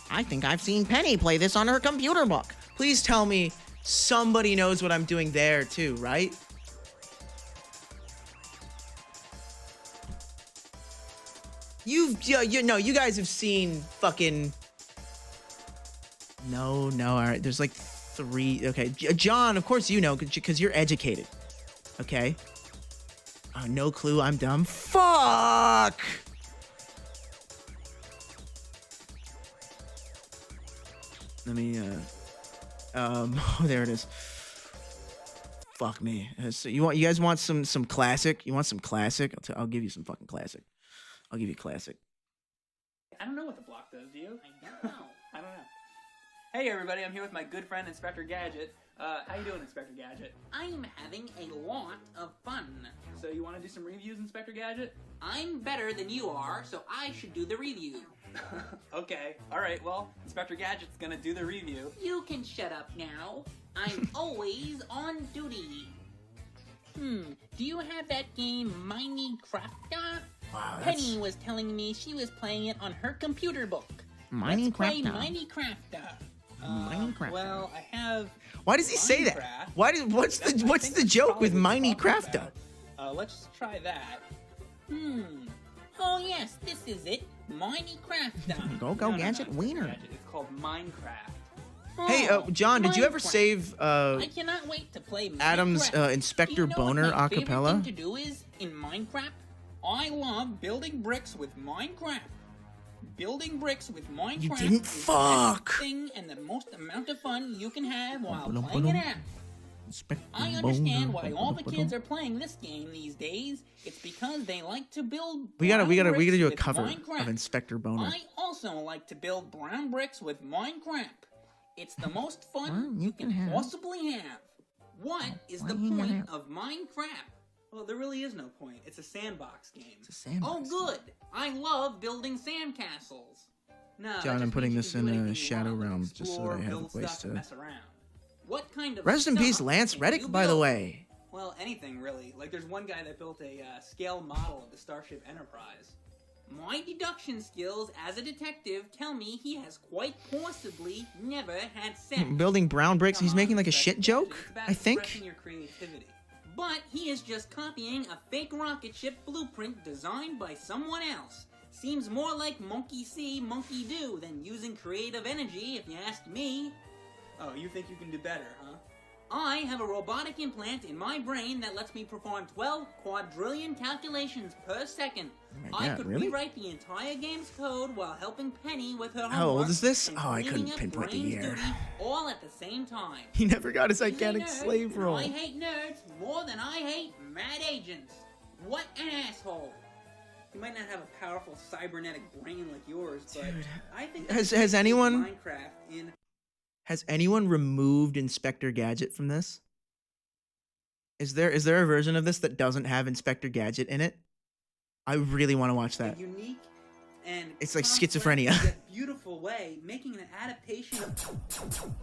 I think I've seen Penny play this on her computer book. Please tell me somebody knows what I'm doing there too, right? You guys have seen fucking... No, all right. There's like 3. Okay, John, of course you know because you're educated. Okay. Oh, no clue. I'm dumb. Fuck. Let me, oh, there it is. Fuck me. So you guys want some classic? You want some classic? I'll give you some fucking classic. I'll give you classic. I don't know what the block does, do you? I don't know. I don't know. Hey everybody, I'm here with my good friend Inspector Gadget. How you doing, Inspector Gadget? I'm having a lot of fun. So you want to do some reviews, Inspector Gadget? I'm better than you are, so I should do the review. Okay, alright, well, Inspector Gadget's gonna do the review. You can shut up now. I'm always on duty. Do you have that game Minecraft? Wow, Penny was telling me she was playing it on her computer book. Minecraft. Let's play Minecraft. Minecraft. Well, I have... Why does he say that? What's the joke with Minecraft? Let's try that. Oh yes, this is it. Minecraft. Go, Gadget Wiener. Gadget. It's called Minecraft. Hey, John, did you ever save I cannot wait to play Adam's Minecraft. Inspector Boner my favorite acapella? thing to do is in Minecraft? I love building bricks with Minecraft. building bricks with Minecraft You didn't is fuck. the best thing and the most amount of fun you can have while playing an app. I understand why all the kids are playing this game these days. It's because they like to build. We gotta bricks do a with cover Minecraft. of Inspector Boner. I also like to build brown bricks with Minecraft. It's the most fun you can possibly have. What is the point of Minecraft? Well, there really is no point. It's a sandbox game. It's a sandbox. Oh, good. I love building sandcastles. No, John, I'm putting this in a shadow realm just so that I have a place to. Mess around. What kind of Rest in peace, stuff Lance can Reddick, you by the build? way. Well, anything really. Like, there's one guy that built a scale model of the Starship Enterprise. My deduction skills as a detective tell me he has quite possibly never had sex. Building brown bricks. He's making like a shit joke, It's about I think. expressing your creativity. But he is just copying a fake rocket ship blueprint designed by someone else. Seems more like monkey see, monkey do than using creative energy, if you ask me. Oh, you think you can do better, huh? I have a robotic implant in my brain that lets me perform 12 quadrillion calculations per second. Oh my I God, could really? rewrite the entire game's code while helping Penny with her How old homework is this? and Oh, I cleaning couldn't up pinpoint the Brain's year. duty, all at the same time. He never got his He's a gigantic nerd, slave and role. I hate nerds more than I hate mad agents. What an asshole. He might not have a powerful cybernetic brain like yours, but Dude, I think has anyone Minecraft in has anyone removed Inspector Gadget from this? Is there a version of this that doesn't have Inspector Gadget in it? I really want to watch a that. unique and It's like complex schizophrenia. yet beautiful way, making an adaptation of.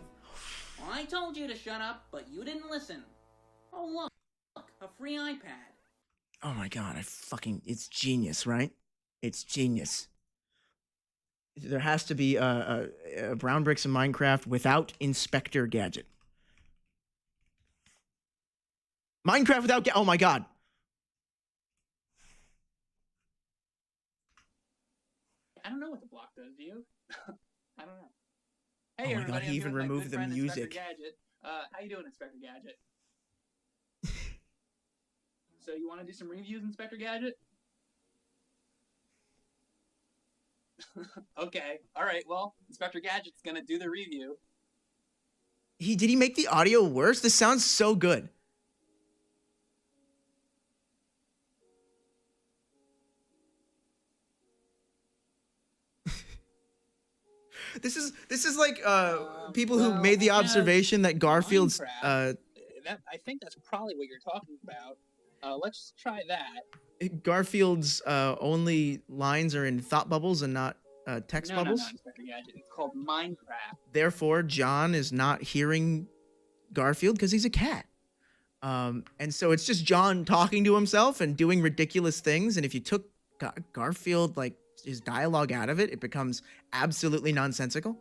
I told you to shut up, but you didn't listen. Oh look, a free iPad. Oh my God, it's genius, right? It's genius. There has to be a brown bricks in Minecraft without Inspector Gadget. Minecraft without oh my God. I don't know what the block does, do you? I don't know. Oh Hey, my everybody, God, I'm he here even with my removed good the friend, music. Inspector Gadget. How you doing, Inspector Gadget? So you want to do some reviews, Inspector Gadget? Okay, alright, well, Inspector Gadget's gonna do the review. Did he make the audio worse? This sounds so good. This is like people who made the observation that Garfield's I think that's probably what you're talking about. Let's try that. Garfield's only lines are in thought bubbles and not text bubbles. No, Inspector Gadget. It's called Minecraft. Therefore, John is not hearing Garfield because he's a cat. And so it's just John talking to himself and doing ridiculous things. And if you took Garfield, like his dialogue out of it, it becomes absolutely nonsensical.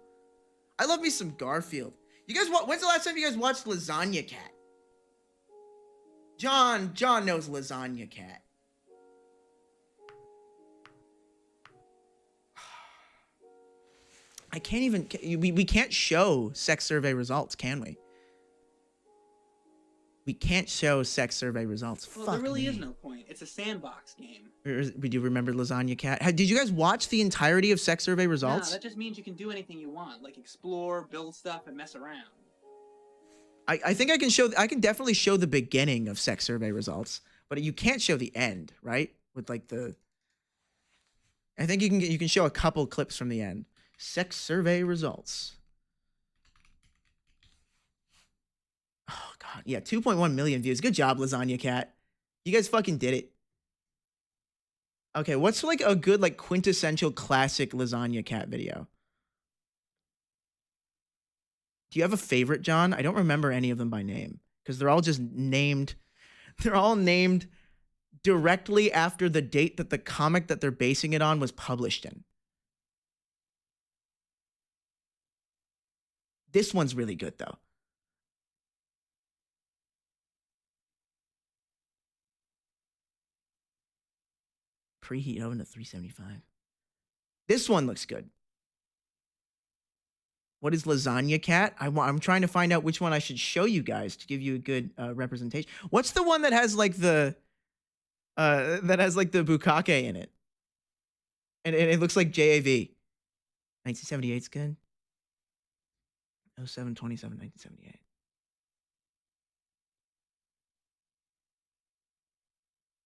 I love me some Garfield. You guys, when's the last time you guys watched Lasagna Cat? John knows Lasagna Cat. I can't even, we can't show sex survey results, can we? We can't show sex survey results. Well, Fuck there really me. is no point. It's a sandbox game. We do remember Lasagna Cat. Did you guys watch the entirety of sex survey results? No, that just means you can do anything you want, like explore, build stuff, and mess around. I think I can definitely show the beginning of sex survey results, but you can't show the end, right? With like I think you can show a couple clips from the end. Sex survey results. Oh God, yeah, 2.1 million views. Good job, Lasagna Cat. You guys fucking did it. Okay, what's like a good like quintessential classic Lasagna Cat video? Do you have a favorite, John? I don't remember any of them by name because they're all just named. They're all named directly after the date that the comic that they're basing it on was published in. This one's really good though. Preheat oven to 375. This one looks good. What is Lasagna Cat? I'm trying to find out which one I should show you guys to give you a good representation. What's the one that has like the bukkake in it? And it looks like JAV. 1978's good. 07/27, 1978.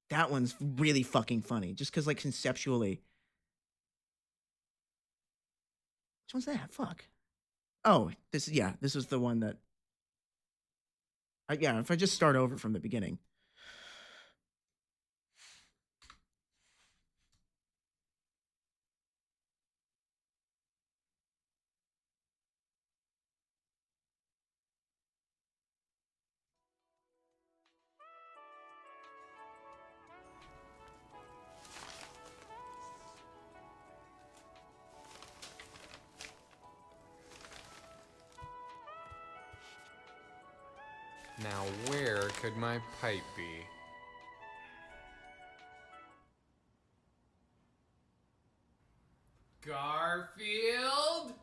That one's really fucking funny, just because, like, conceptually. Which one's that? Fuck. Oh, this is the one that. Yeah, if I just start over from the beginning. Now, where could my pipe be? Garfield?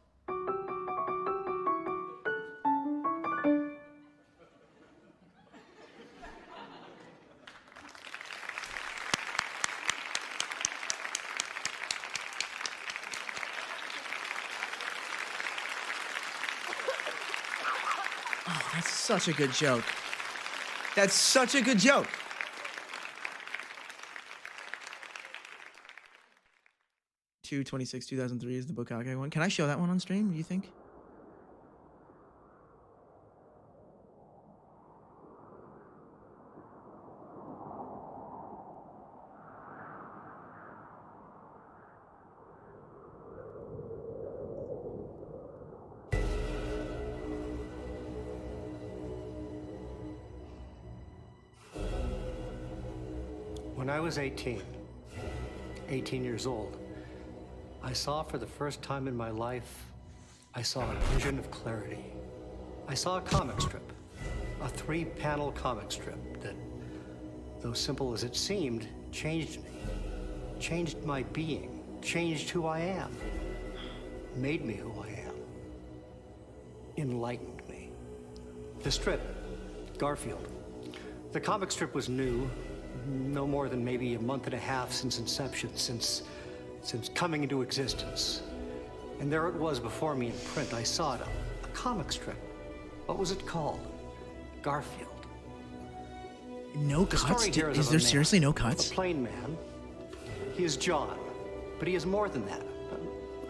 Oh, that's such a good joke. That's such a good joke. Two 2003 is the Bukake one. Can I show that one on stream, do you think? When I was 18 years old, I saw for the first time in my life, I saw a vision of clarity. I saw a comic strip, a 3-panel comic strip that, though simple as it seemed, changed me, changed my being, changed who I am, made me who I am, enlightened me. The strip, Garfield. The comic strip was new, no more than maybe a month and a half since inception, since coming into existence. And there it was before me in print. I saw it, a comic strip. What was it called? Garfield. No cuts? Is there seriously no cuts? A plain man. He is John, but he is more than that.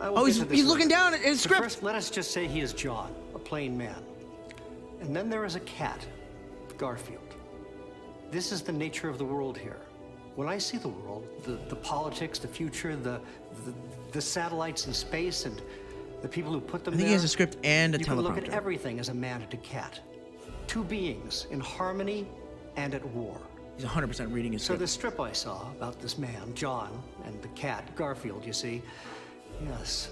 Oh, he's looking down at his script. First, let us just say he is John, a plain man. And then there is a cat, Garfield. This is the nature of the world here. When I see the world, the politics, the future, the satellites in space, and the people who put them there. I think he has a script and a teleprompter. You can look at everything as a man and a cat. Two beings in harmony and at war. He's 100% reading his script. So the strip I saw about this man, John, and the cat, Garfield, you see, yes.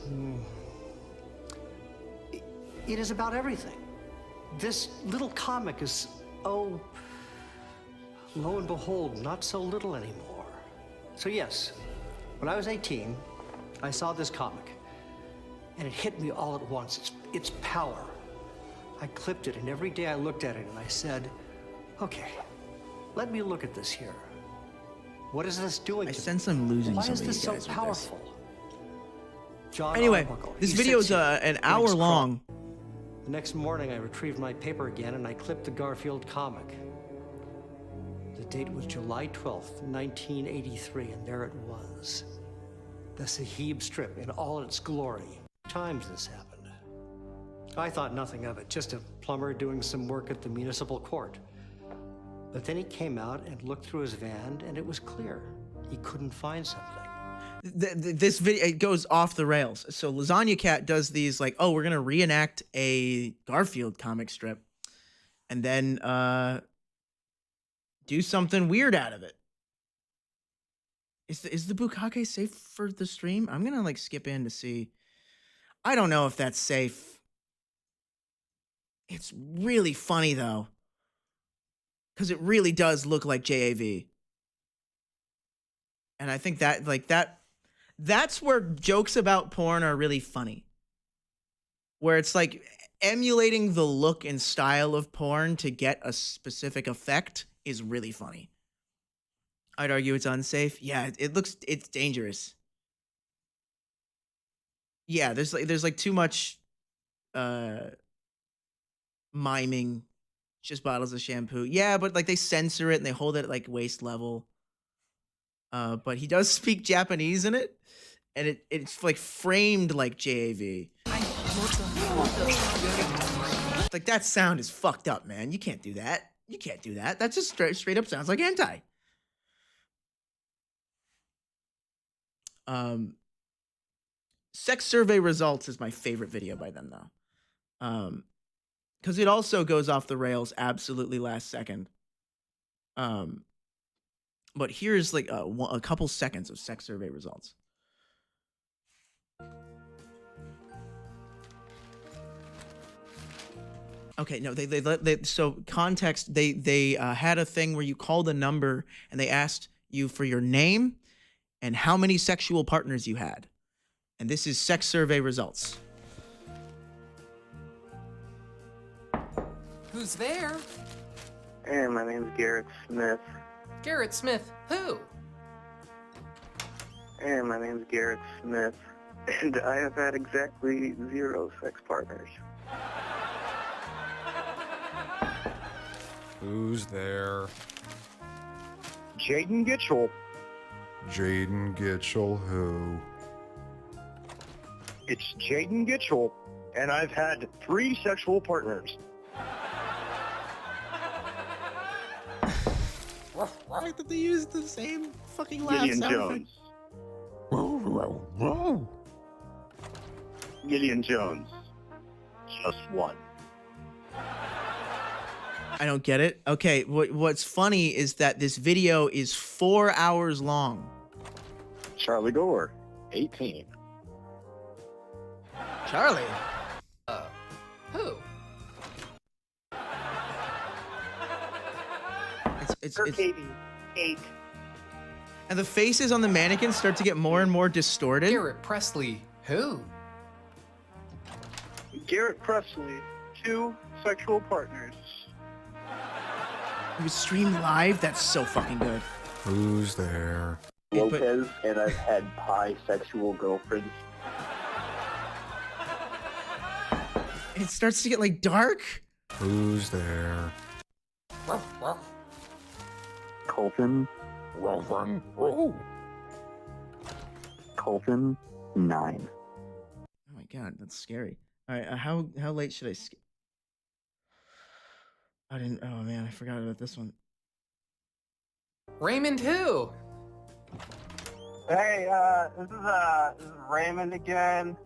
It is about everything. This little comic is, oh, lo and behold, not so little anymore. So yes, when I was 18, I saw this comic, and it hit me all at once, its power. I clipped it, and every day I looked at it, and I said, okay, let me look at this here. What is this doing to me? I sense I'm losing Why some is of this these so guys with powerful? John Anyway, Arbuckle, this he's video is 60, an hour legs long. The next morning, I retrieved my paper again, and I clipped the Garfield comic. The date was July 12th, 1983, and there it was. The Sahib strip in all its glory. Times this happened. I thought nothing of it, just a plumber doing some work at the municipal court. But then he came out and looked through his van, and it was clear. He couldn't find something. This video, it goes off the rails. So Lasagna Cat does these like, oh, we're gonna reenact a Garfield comic strip, and then do something weird out of it. Is the Bukake safe for the stream? I'm gonna like skip in to see. I don't know if that's safe. It's really funny though, because it really does look like JAV. And I think that that's where jokes about porn are really funny. Where it's like emulating the look and style of porn to get a specific effect is really funny. I'd argue it's unsafe. Yeah, it's dangerous. Yeah, there's like too much miming, just bottles of shampoo. Yeah, but like they censor it and they hold it at like waist level. But he does speak Japanese in it, and it's like framed like JAV. Like that sound is fucked up, man. You can't do that. You can't do that. That just straight up sounds like hentai. Sex survey results is my favorite video by them though. Because it also goes off the rails absolutely last second. But here's like a couple seconds of sex survey results. Okay, no, they so context, they had a thing where you called a number and they asked you for your name and how many sexual partners you had. And this is sex survey results. Who's there? Hey, my name's Garrett Smith. Garrett Smith. Who? Hey, my name's Garrett Smith. And I have had exactly 0 sex partners. Who's there? Jaden Gitchell. Jaden Gitchell who? It's Jaden Gitchell, and I've had 3 sexual partners. I like that they used the same fucking laugh Gideon sound Jones. Gideon Jones. Just 1. I don't get it. Okay, what's funny is that this video is 4 hours long. Charlie Gore, 18. Charlie? Who? It's baby, 8. And the faces on the mannequins start to get more and more distorted. Garrett Presley. Who? Garrett Presley, 2 sexual partners. It was streamed live? That's so fucking good. Who's there? Lopez, and I've had bisexual girlfriends. It starts to get like dark. Who's there? Colton. Colton, 9. Oh my god, that's scary. All right, how late should I skip? I didn't. Oh man, I forgot about this one. Raymond who? Hey, this is Raymond again.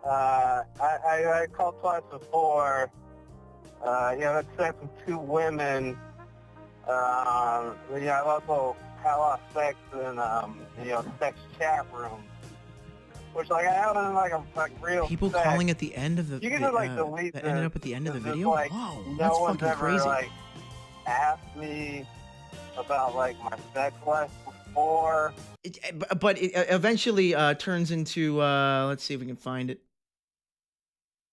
I called twice before. I had sex with 2 women. I've also had a lot of sex in, sex chat rooms. Which, like, I haven't, like real People sex. calling at the end of the You can just, like, delete that ended up at the end of the Just, video? like, Wow, no that's one's fucking ever, crazy. like, asked me about, like, my sex life before. But it eventually turns into, let's see if we can find it.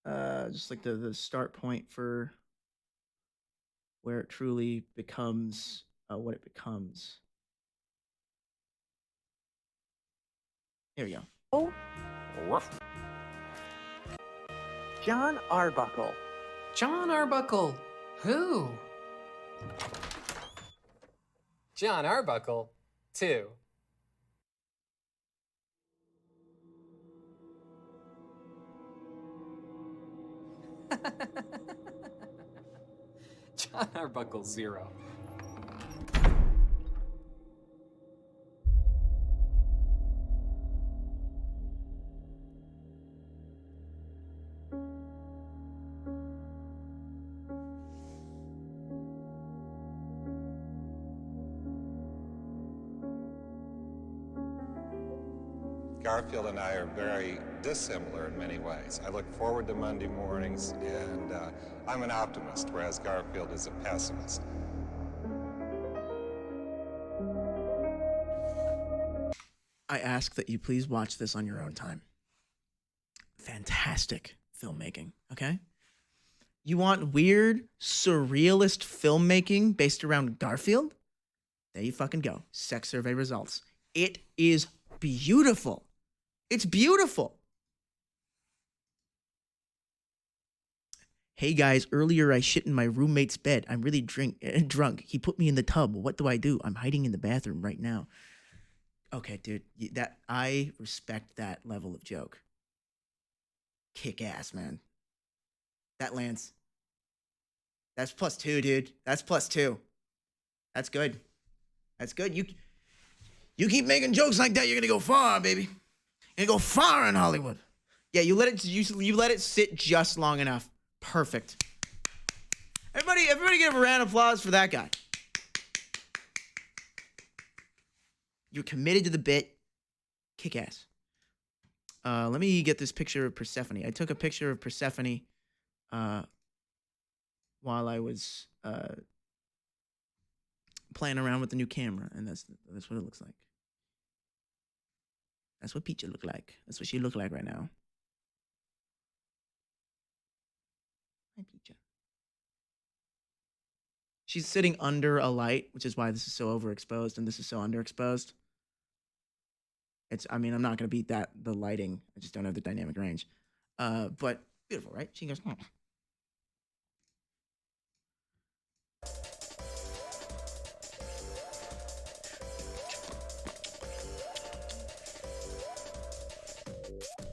Just like the start point for where it truly becomes what it becomes. Here we go. Oh. John Arbuckle. John Arbuckle. Who? John Arbuckle. 2. John Arbuckle 0. Garfield and I are very dissimilar in many ways. I look forward to Monday mornings, and I'm an optimist, whereas Garfield is a pessimist. I ask that you please watch this on your own time. Fantastic filmmaking, okay? You want weird, surrealist filmmaking based around Garfield? There you fucking go. Sex survey results. It is beautiful. It's beautiful. Hey guys, earlier I shit in my roommate's bed. I'm really drunk. He put me in the tub. What do I do? I'm hiding in the bathroom right now. Okay, dude, that I respect that level of joke. Kick ass, man. That lands. That's +2, dude. That's +2. That's good. That's good. You keep making jokes like that, you're gonna go far, baby. You're gonna go far in Hollywood. Yeah, you let it sit just long enough. Perfect. Everybody give a round of applause for that guy. You're committed to the bit. Kick ass. Let me get this picture of Persephone. I took a picture of Persephone while I was playing around with the new camera, and that's what it looks like. That's what Peach look like. That's what she look like right now. Hi, Peach. She's sitting under a light, which is why this is so overexposed and this is so underexposed. I'm not gonna beat the lighting. I just don't have the dynamic range. But beautiful, right? She goes. Let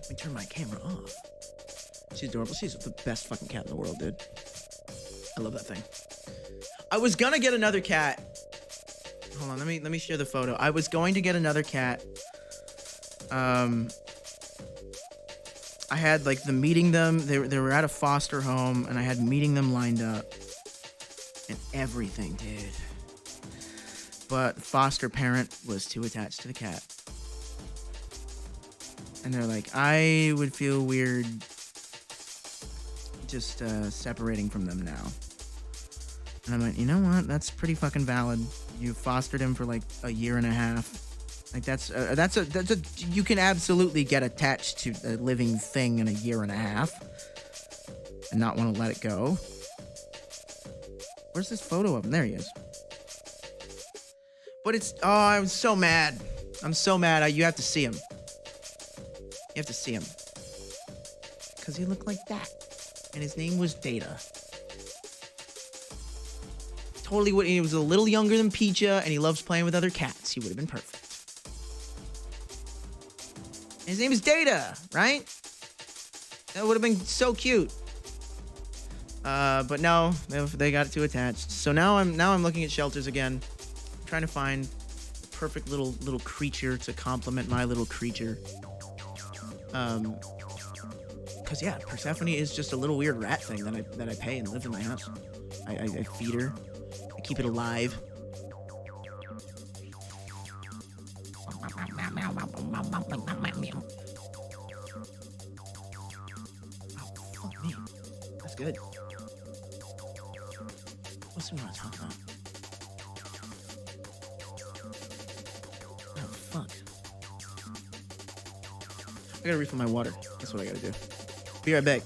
me turn my camera off. She's adorable. She's the best fucking cat in the world, dude. I love that thing. I was gonna get another cat. Hold on, let me share the photo. I was going to get another cat. I had like the meeting them. They were at a foster home, and I had meeting them lined up, and everything, dude. But the foster parent was too attached to the cat, and they're like, I would feel weird just separating from them now. And I'm like, you know what? That's pretty fucking valid. You fostered him for like a year and a half. Like that's a you can absolutely get attached to a living thing in a year and a half and not want to let it go. Where's this photo of him? There he is. But I'm so mad. I'm so mad. You have to see him. You have to see him. Because he looked like that. And his name was Data. Totally would. He was a little younger than Picha, and he loves playing with other cats. He would have been perfect. His name is Data, right? That would have been so cute. But no, they got too attached. So now I'm looking at shelters again, trying to find the perfect little creature to complement my little creature. Cause yeah, Persephone is just a little weird rat thing that I pay and lives in my house. I feed her. I keep it alive. Oh, fuck me. That's good. What's we want to talk about? Oh, fuck. I gotta refill my water. That's what I gotta do. Be right back.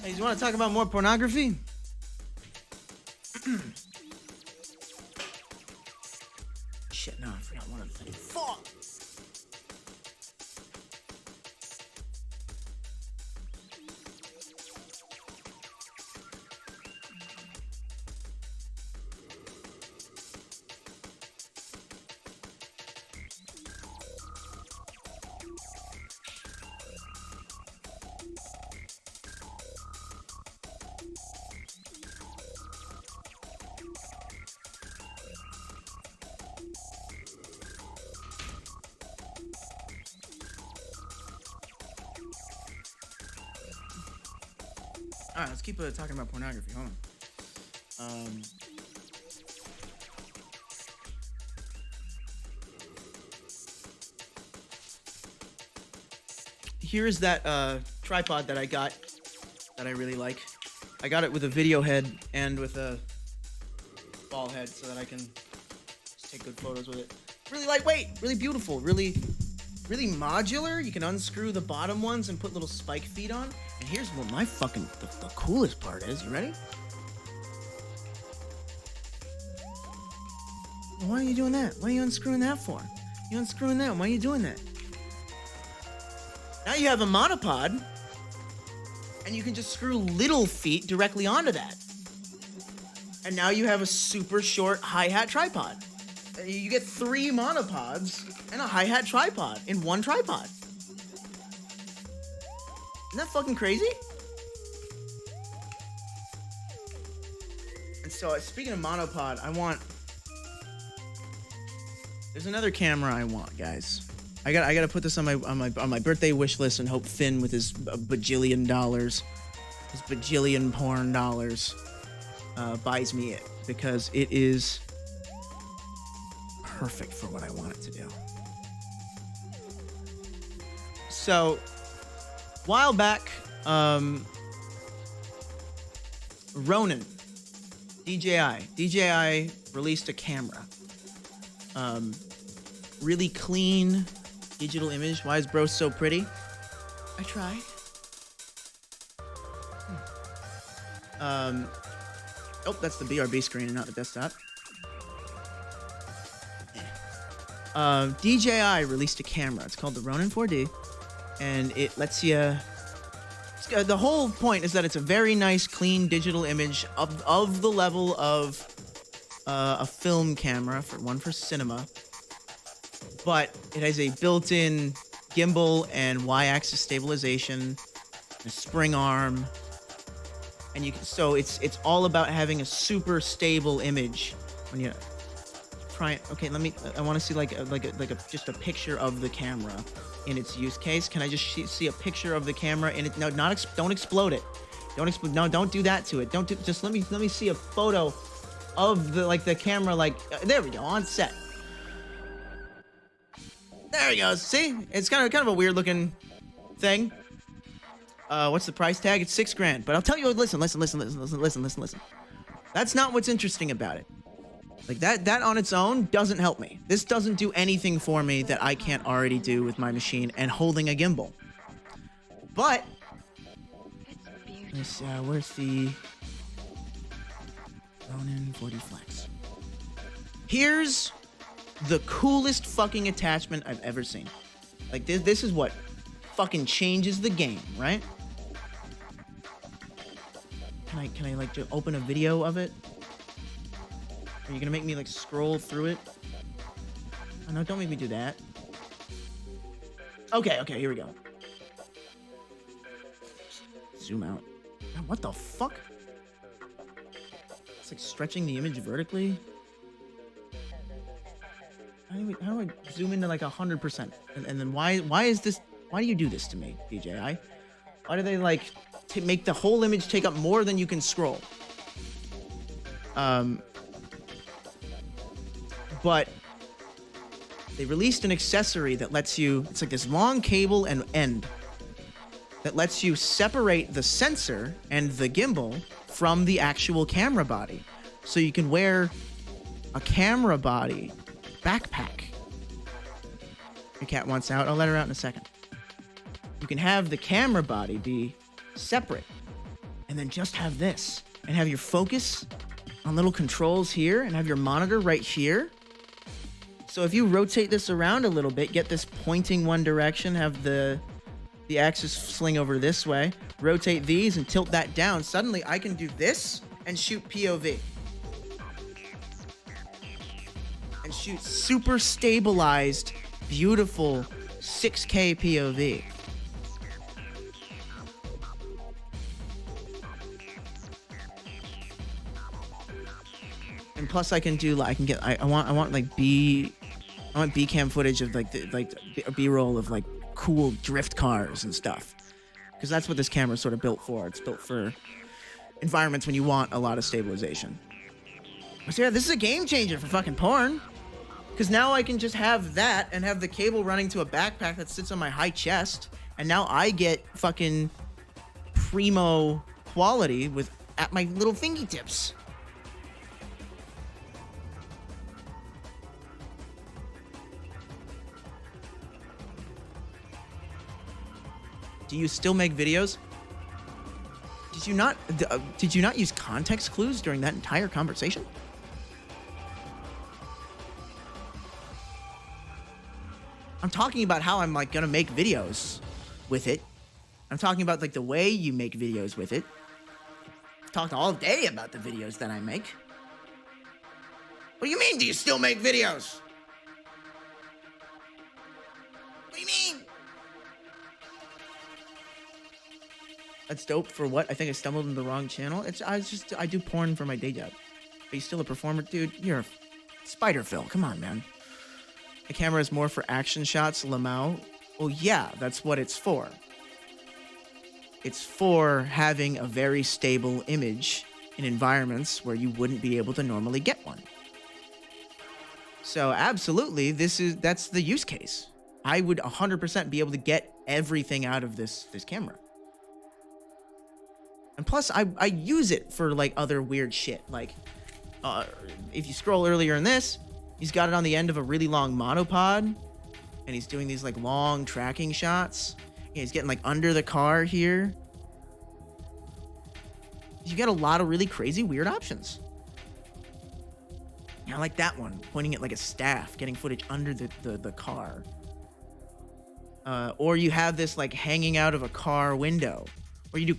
Hey, you want to talk about more pornography? Shit, no, I forgot one other thing. Fuck! All right, let's keep talking about pornography. Hold on. Here's that tripod that I got that I really like. I got it with a video head and with a ball head so that I can just take good photos with it. Really lightweight, really beautiful, really modular. You can unscrew the bottom ones and put little spike feet on. And here's what my fucking the coolest part is. You ready? Why are you doing that? Why are you unscrewing that for? You unscrewing that? Why are you doing that? Now you have a monopod, and you can just screw little feet directly onto that. And now you have a super short hi-hat tripod. You get 3 monopods and a hi-hat tripod in one tripod. Isn't that fucking crazy? And so, speaking of monopod, there's another camera I want, guys. I gotta put this on my birthday wish list and hope Finn with his bajillion dollars, his bajillion porn dollars, buys me it, because it is perfect for what I want it to do. So, a while back, Ronin, DJI released a camera. Really clean digital image. Why is bro so pretty? I try. Oh, that's the BRB screen and not the desktop. DJI released a camera. It's called the Ronin 4D, and it lets you. The whole point is that it's a very nice, clean digital image of the level of a film camera, for cinema. But it has a built-in gimbal and y-axis stabilization, a spring arm, and so it's all about having a super stable image when you try it. Okay, I want to see like just a picture of the camera in its use case. Can I just see a picture of the camera in it? No, don't explode it. Don't do that to it. Just let me see a photo of the camera. There we go, on set. There he goes. See? It's kind of a weird looking thing. What's the price tag? It's $6,000. But I'll tell you, listen. That's not what's interesting about it. Like that on its own doesn't help me. This doesn't do anything for me that I can't already do with my machine and holding a gimbal. But where's the Ronin 4D Flex? Here's the coolest fucking attachment I've ever seen. Like this is what fucking changes the game, right? Can I just open a video of it? Are you gonna make me scroll through it? Oh, no, don't make me do that. Okay, here we go. Zoom out. God, what the fuck? It's stretching the image vertically. How do I zoom into 100%? And then why do you do this to me, DJI? Why do they make the whole image take up more than you can scroll? But they released an accessory that lets you, it's like this long cable and end that lets you separate the sensor and the gimbal from the actual camera body. So you can wear a camera body backpack. Your cat wants out. I'll let her out in a second. You can have the camera body be separate and then just have this and have your focus on little controls here and have your monitor right here. So if you rotate this around a little bit, get this pointing one direction, have the axis sling over this way, rotate these and tilt that down, suddenly I can do this and shoot POV. And shoot super stabilized, beautiful 6K POV. And plus I can do I want B cam footage of B-roll of cool drift cars and stuff. Because that's what this camera's sort of built for. It's built for environments when you want a lot of stabilization. So yeah, this is a game changer for fucking porn. Because now I can just have that and have the cable running to a backpack that sits on my high chest. And now I get fucking primo quality at my little fingertips. Do you still make videos? Did you not use context clues during that entire conversation? I'm talking about how I'm like gonna make videos with it. I'm talking about like the way you make videos with it. I've talked all day about the videos that I make. What do you mean, do you still make videos? What do you mean? That's dope for what? I think I stumbled into the wrong channel. I do porn for my day job. Are you still a performer? Dude, you're a spider Phil. Come on, man. The camera is more for action shots, Lamau. Well, yeah, that's what it's for. It's for having a very stable image in environments where you wouldn't be able to normally get one. So absolutely, that's the use case. I would 100% be able to get everything out of this camera. And plus, I use it for like other weird shit. Like, if you scroll earlier in this, he's got it on the end of a really long monopod, and he's doing these like long tracking shots. Yeah, he's getting like under the car here. You get a lot of really crazy, weird options. Yeah, I like that one, pointing at like a staff, getting footage under the car. Or you have this like hanging out of a car window. Or you do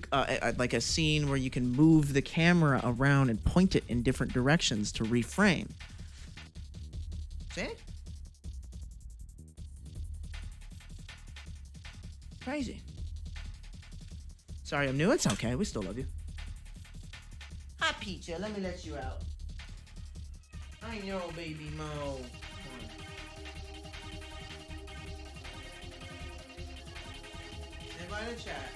like a scene where you can move the camera around and point it in different directions to reframe. See? Crazy. Sorry I'm new. It's okay. We still love you. Hi, Peacha. Let me let you out. I know, baby Mo. Say bye in the chat.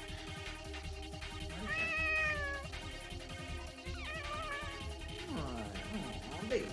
Oh, baby.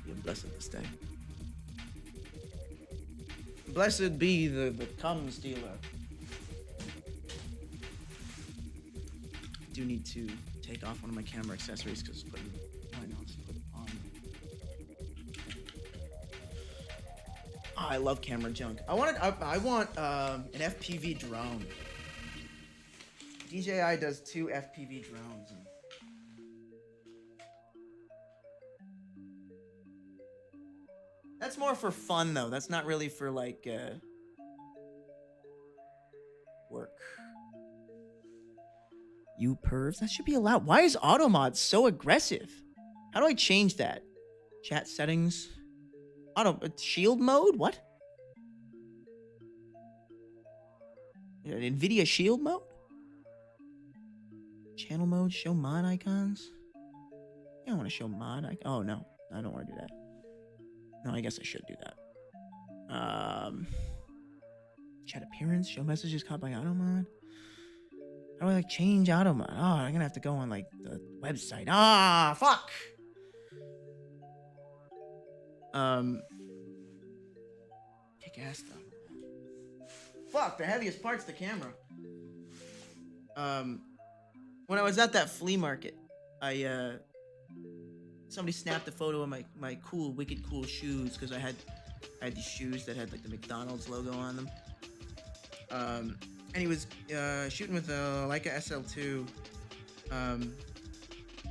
You're blessed this day. Blessed be the cum stealer. I do need to take off one of my camera accessories because why not just put it on? Oh, I love camera junk. I want an FPV drone. DJI does 2 FPV drones. That's more for fun, though. That's not really for, like, work. You pervs? That should be allowed. Why is automod so aggressive? How do I change that? Chat settings? Shield mode? What? NVIDIA shield mode? Channel mode? Show mod icons? I don't want to show mod icons. Oh, no. I don't want to do that. No, I guess I should do that. Chat appearance, show messages caught by automod. How do I like change automod? Oh, I'm gonna have to go on like the website. Ah, fuck. Kick ass though. Fuck, the heaviest part's the camera. When I was at that flea market, somebody snapped a photo of my cool, wicked cool shoes because I had these shoes that had like the McDonald's logo on them. And he was shooting with a Leica SL2 and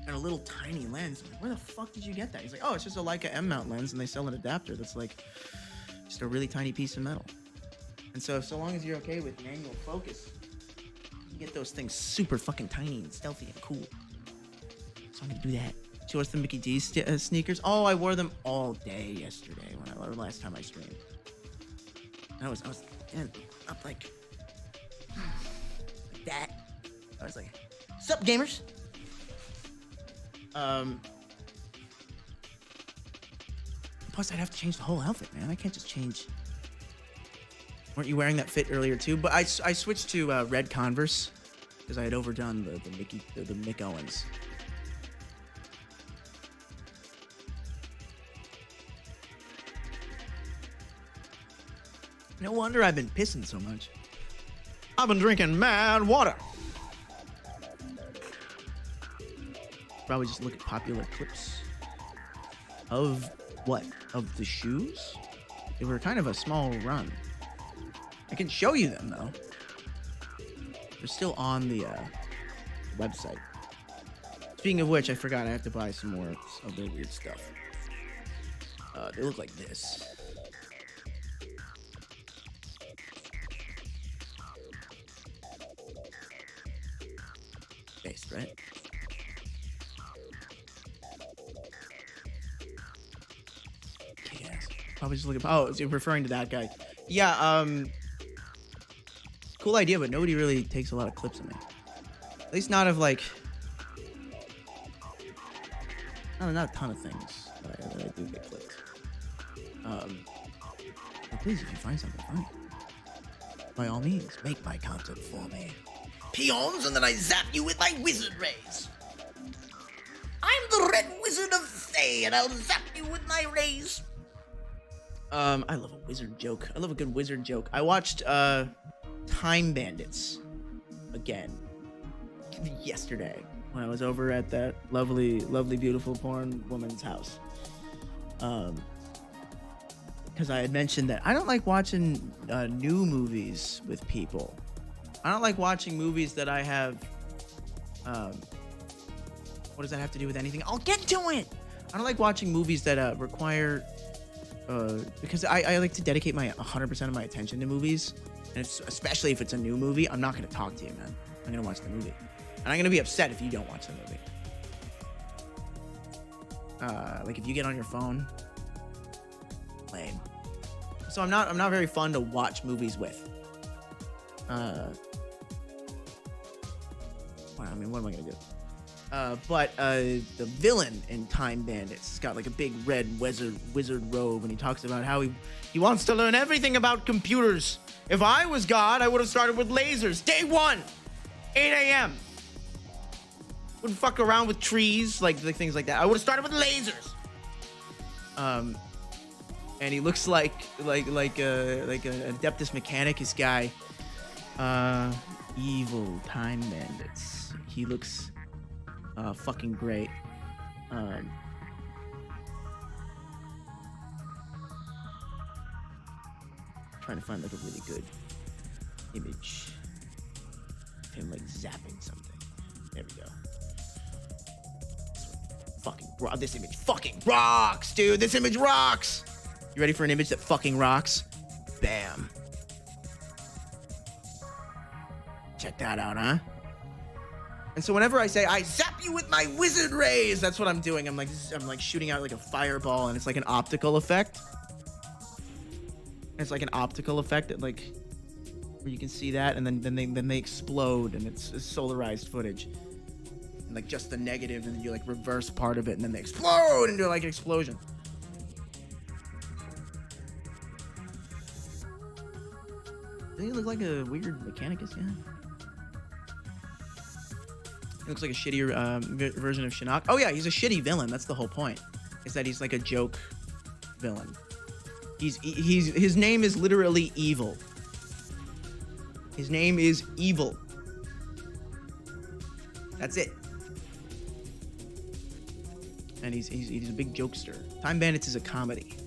a little tiny lens. I'm like, where the fuck did you get that? He's like, oh, it's just a Leica M mount lens, and they sell an adapter that's like just a really tiny piece of metal. And so long as you're okay with manual focus, you can get those things super fucking tiny and stealthy and cool. So I'm gonna do that. show us the Mickey D sneakers. Oh, I wore them all day yesterday last time I streamed. I was up like that. I was like, "Sup, gamers?" Plus, I'd have to change the whole outfit, man. I can't just change. Weren't you wearing that fit earlier too? But I switched to red Converse because I had overdone the Mick Owens. No wonder I've been pissing so much. I've been drinking mad water. Probably just look at popular clips of what? Of the shoes? They were kind of a small run. I can show you them though. They're still on the website. Speaking of which, I forgot I have to buy some more of their weird stuff. They look like this. Based, right? Yes. Probably just look at. Oh, so you're referring to that guy. Yeah. Cool idea, but nobody really takes a lot of clips of me. At least not of like. Not a ton of things that I do get clipped. But please, if you find something funny, by all means, make my content for me. Peons, and then I zap you with my wizard rays. I'm the Red Wizard of Thay, and I'll zap you with my rays. I love a wizard joke. I love a good wizard joke. I watched Time Bandits again yesterday when I was over at that lovely, beautiful porn woman's house. Because I had mentioned that I don't like watching new movies with people. I don't like watching movies that I have. What does that have to do with anything? I'll get to it. I don't like watching movies that require. Because I like to dedicate my 100% of my attention to movies, and especially if it's a new movie, I'm not going to talk to you, man. I'm going to watch the movie, and I'm going to be upset if you don't watch the movie. Like if you get on your phone, lame. So I'm not very fun to watch movies with. I mean, what am I gonna do? But the villain in Time Bandits has got like a big red wizard robe, and he talks about how he wants to learn everything about computers. If I was God, I would have started with lasers. Day 1, 8 a.m. Wouldn't fuck around with trees, like things like that. I would have started with lasers. And he looks like an Adeptus Mechanicus guy. Evil Time Bandits. He looks fucking great. Trying to find like a really good image of him like zapping something. There we go. This image fucking rocks, dude. This image rocks. You ready for an image that fucking rocks? Bam. Check that out, huh? And so whenever I say I zap you with my wizard rays, that's what I'm doing. I'm like shooting out like a fireball, and it's like an optical effect. It's like an optical effect that like where you can see that, and then they explode, and it's solarized footage. And like just the negative, and then you like reverse part of it, and then they explode into like an explosion. Doesn't he look like a weird Mechanicus guy? He looks like a shittier version of Shinnok. Oh yeah, he's a shitty villain. That's the whole point. Is that he's like a joke villain. His name is literally evil. His name is evil. That's it. And he's a big jokester. Time Bandits is a comedy.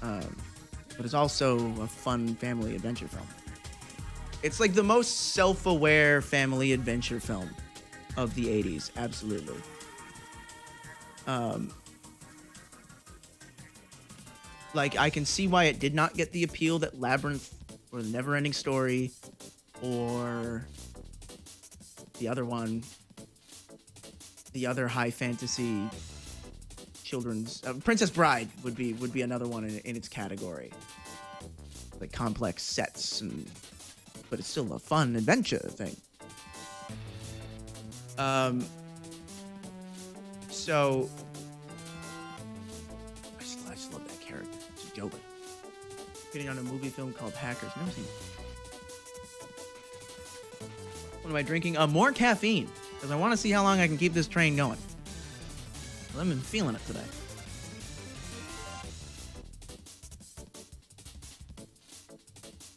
But it's also a fun family adventure film. It's like the most self-aware family adventure film of the 80s, absolutely. Like, I can see why it did not get the appeal that Labyrinth or The Never-Ending Story or the other one, the other high fantasy children's Princess Bride would be another one in its category. Like complex sets, but it's still a fun adventure thing. So I just love that character. It's dope. Getting on a movie film called Hackers. Never seen it. What am I drinking? More caffeine, because I want to see how long I can keep this train going. I've been feeling it today.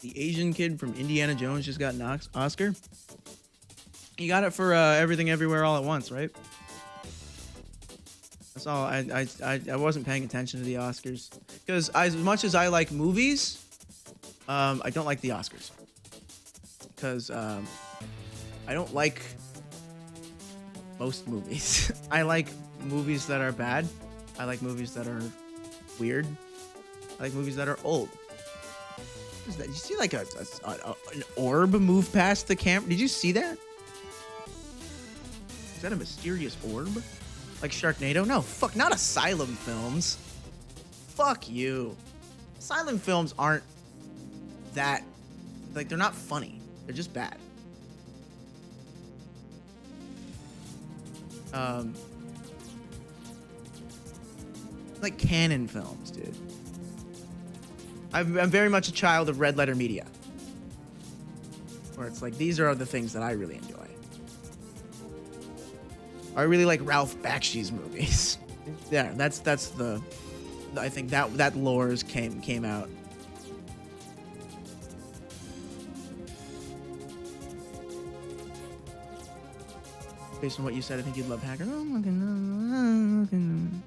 The Asian kid from Indiana Jones just got an Oscar. He got it for Everything Everywhere All at Once, right? That's all. I wasn't paying attention to the Oscars because as much as I like movies, I don't like the Oscars because I don't like most movies. I like movies that are bad. I like movies that are weird. I like movies that are old. What is that? Did you see like an orb move past the camera? Did you see that? Is that a mysterious orb? Like Sharknado? No, fuck, not Asylum films. Fuck you. Asylum films aren't that, like, they're not funny. They're just bad. Like canon films, dude. I'm very much a child of red letter media. Where it's like, these are the things that I really enjoy. I really like Ralph Bakshi's movies. Yeah, that's the I think that lores came out. Based on what you said, I think you'd love Hackers. Oh my goodness.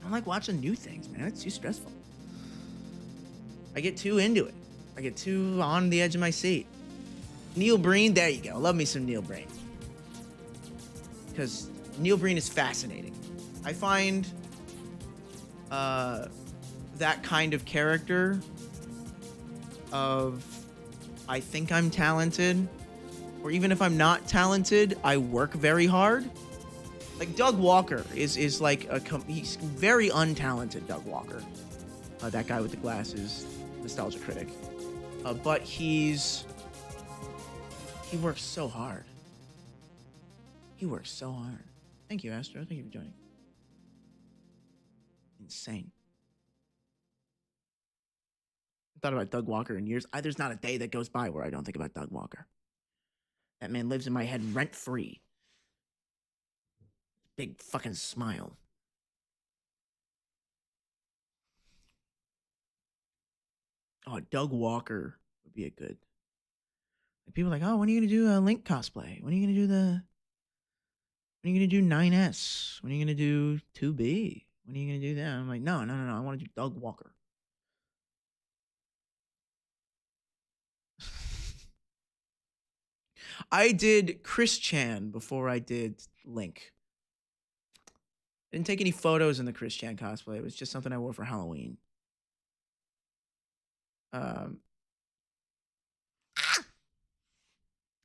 I don't like watching new things, man. It's too stressful. I get too into it. I get too on the edge of my seat. Neil Breen, there you go. Love me some Neil Breen. Because Neil Breen is fascinating. I find that kind of character of I think I'm talented, or even if I'm not talented, I work very hard. Like Doug Walker is like he's very untalented. Doug Walker, that guy with the glasses, nostalgia critic, but he works so hard. He works so hard. Thank you, Astro. Thank you for joining. Insane. I thought about Doug Walker in years. There's not a day that goes by where I don't think about Doug Walker. That man lives in my head rent-free. Big fucking smile. Oh, Doug Walker would be a good. Like, people are like, oh, when are you gonna do a Link cosplay? When are you gonna do the? When are you gonna do 9S? When are you gonna do 2B? When are you gonna do that? I'm like, no. I want to do Doug Walker. I did Chris Chan before I did Link. I didn't take any photos in the Chris Chan cosplay. It was just something I wore for Halloween. When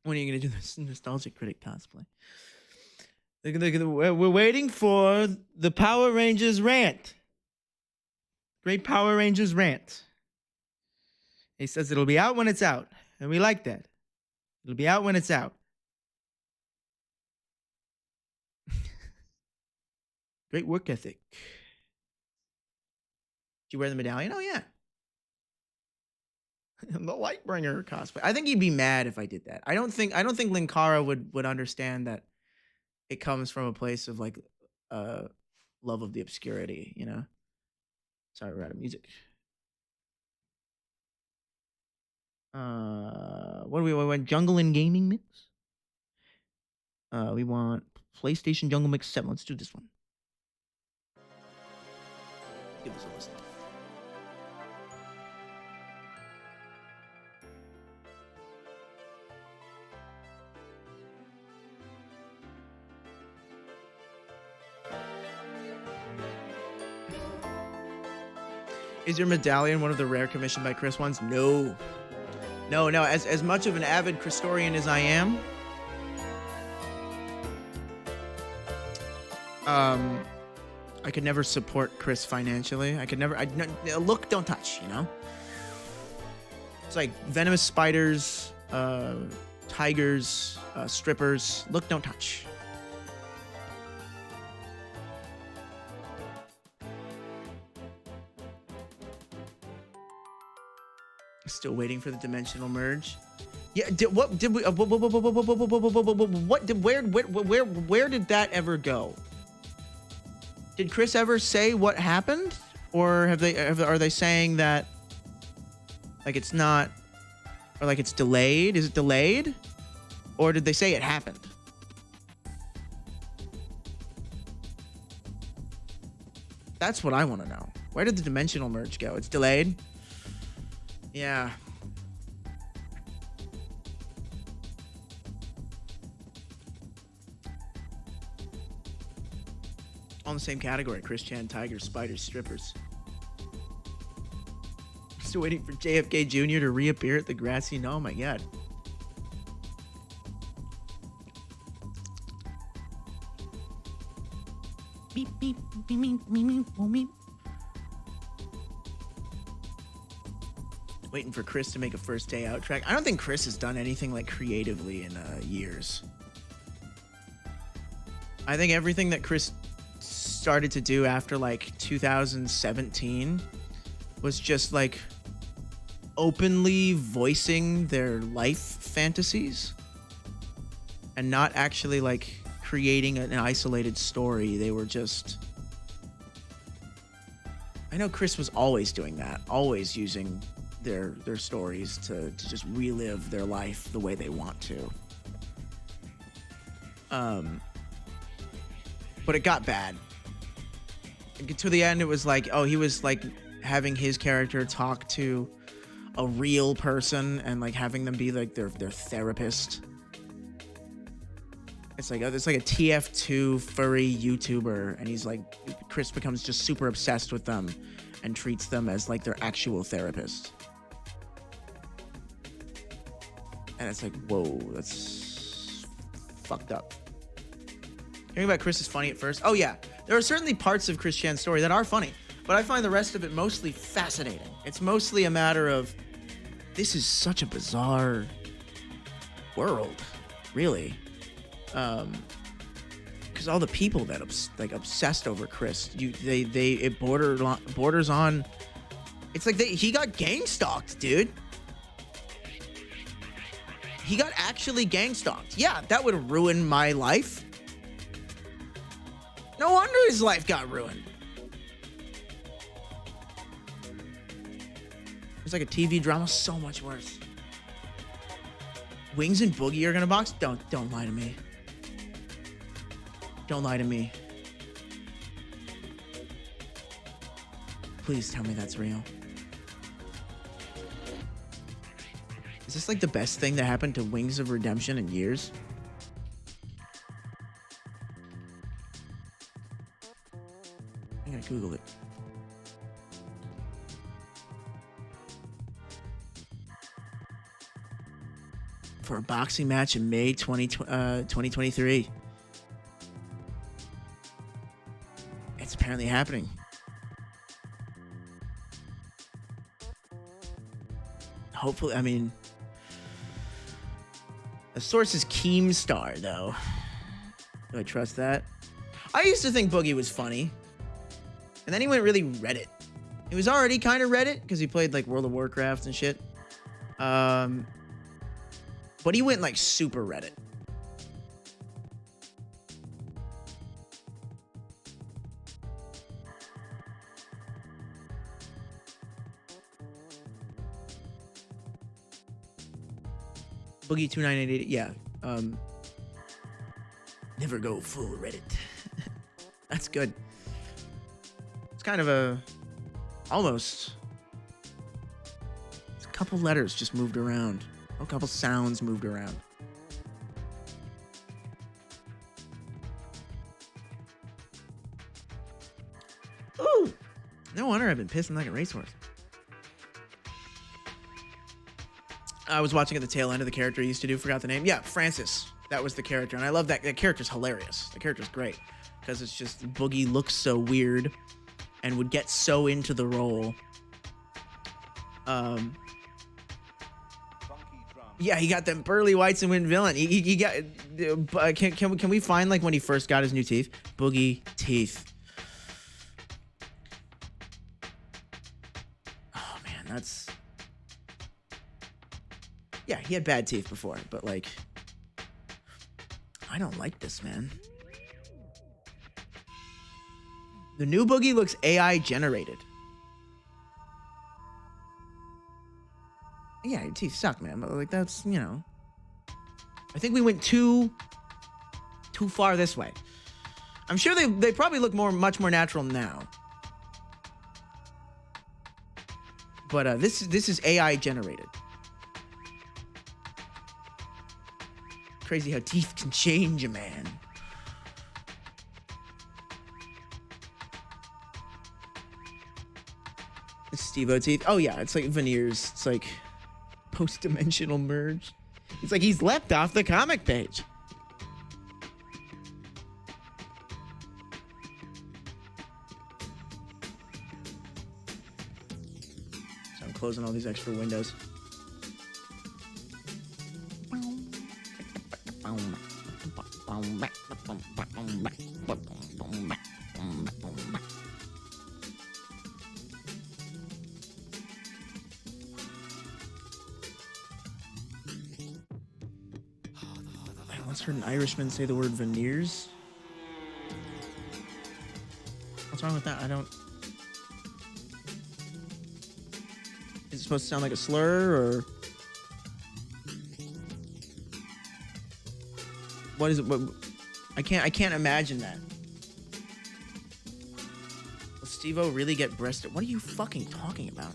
are you gonna do this nostalgic critic cosplay? We're waiting for the Power Rangers rant. Great Power Rangers rant. He says it'll be out when it's out, and we like that. It'll be out when it's out. Great work ethic. Did you wear the medallion? Oh yeah. The Lightbringer cosplay. I think he'd be mad if I did that. I don't think Linkara would understand that it comes from a place of like love of the obscurity, you know? Sorry, we're out of music. What do we want? Jungle and Gaming Mix? We want PlayStation Jungle Mix 7. Let's do this one. Give us a listen. Is your medallion one of the rare commissioned by Chris ones? No. As much of an avid Christorian as I am, I could never support Chris financially. I could never. Look, don't touch. You know. It's like venomous spiders, tigers, strippers. Look, don't touch. Still waiting for the dimensional merge. Yeah. Where did that ever go? Did Chris ever say what happened, or are they saying that like it's not, or like it's delayed? Is it delayed, or did they say it happened? That's what I want to know. Where did the dimensional merge go? It's delayed. Yeah. All in the same category. Chris Chan, tigers, spiders, strippers. Still waiting for JFK Jr. to reappear at the grassy knoll. Oh my god. Beep, beep, beep, beep, beep, beep, beep. Waiting for Chris to make a first day out track. I don't think Chris has done anything like creatively in years. I think everything that Chris started to do after like 2017 was just like openly voicing their life fantasies and not actually like creating an isolated story. They were just... I know Chris was always doing that, always using their stories to just relive their life the way they want to. But it got bad. To the end, it was like, oh, he was like having his character talk to a real person and like having them be like their therapist. It's like a TF2 furry YouTuber, and he's like, Chris becomes just super obsessed with them and treats them as like their actual therapist. And it's like, whoa, that's fucked up. Hearing about Chris is funny at first. Oh yeah, there are certainly parts of Chris Chan's story that are funny, but I find the rest of it mostly fascinating. It's mostly a matter of, this is such a bizarre world, really. Because all the people that obsessed over Chris, it borders on. It's like he got gang stalked, dude. He got actually gang stalked. Yeah, that would ruin my life. No wonder his life got ruined. It's like a TV drama, so much worse. Wings and Boogie are gonna box? Don't lie to me. Don't lie to me. Please tell me that's real. Is this like the best thing that happened to Wings of Redemption in years? I'm gonna Google it. For a boxing match in May 2023. It's apparently happening. Hopefully, I mean, the source is Keemstar, though. Do I trust that? I used to think Boogie was funny, and then he went really Reddit. He was already kind of Reddit because he played like World of Warcraft and shit. But he went like super Reddit. Boogie 2988, yeah. Never go full Reddit. That's good. It's kind of almost. It's a couple letters just moved around. A couple sounds moved around. Ooh! No wonder I've been pissing like a racehorse. I was watching at the tail end of the character he used to do. Forgot the name. Yeah, Francis. That was the character. And I love that. That character's hilarious. The character's great. because it's just Boogie looks so weird and would get so into the role. Yeah, he got them pearly whites and went villain. He got. Can we find like when he first got his new teeth? Boogie teeth. Oh man, that's. Yeah, he had bad teeth before, but like, I don't like this, man. The new Boogie looks AI generated. Yeah, your teeth suck, man. But like, that's, you know. I think we went too far this way. I'm sure they probably look much more natural now. But this is AI generated. Crazy how teeth can change a man. Steve-O teeth. Oh yeah, it's like veneers. It's like post-dimensional merge. It's like he's left off the comic page. So I'm closing all these extra windows. I once heard an Irishman say the word veneers. What's wrong with that? I don't... Is it supposed to sound like a slur, or... What is it? What... I can't imagine that. Will Steve-O really get breasted? What are you fucking talking about?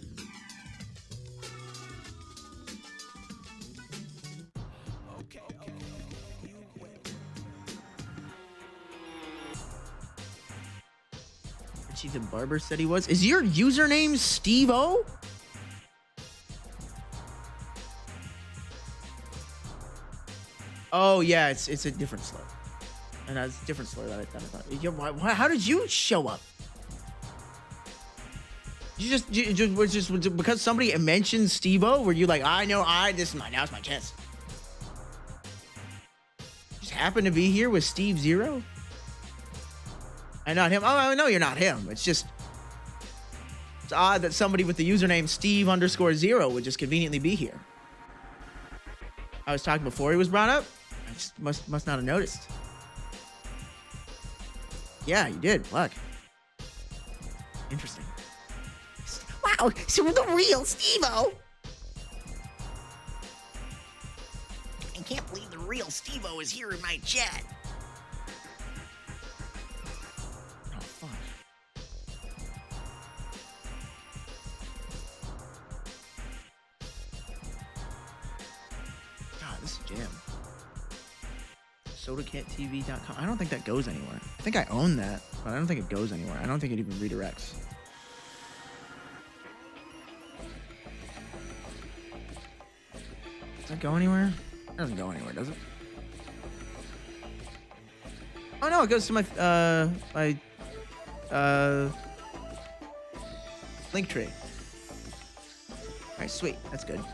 Richie the Barber said he was. Is your username Steve-O? Oh yeah, it's a different slur. And that's a different slur that I thought. Yeah, how did you show up? You just because somebody mentioned Steve-O, were you like, now's my chance. Just happened to be here with Steve Zero? And not him. Oh no, you're not him. It's odd that somebody with the username Steve_0 would just conveniently be here. I was talking before he was brought up. I just must not have noticed. Yeah, you did. Look. Interesting. Wow, so the real Steve-O. I can't believe the real Steve-O is here in my chat. Oh, fuck. God, this is jam. SodaCatTV.com. I don't think that goes anywhere. I think I own that, but I don't think it goes anywhere. I don't think it even redirects. Does that go anywhere? It doesn't go anywhere, does it? Oh no, it goes to my link tree. Alright, sweet. That's good.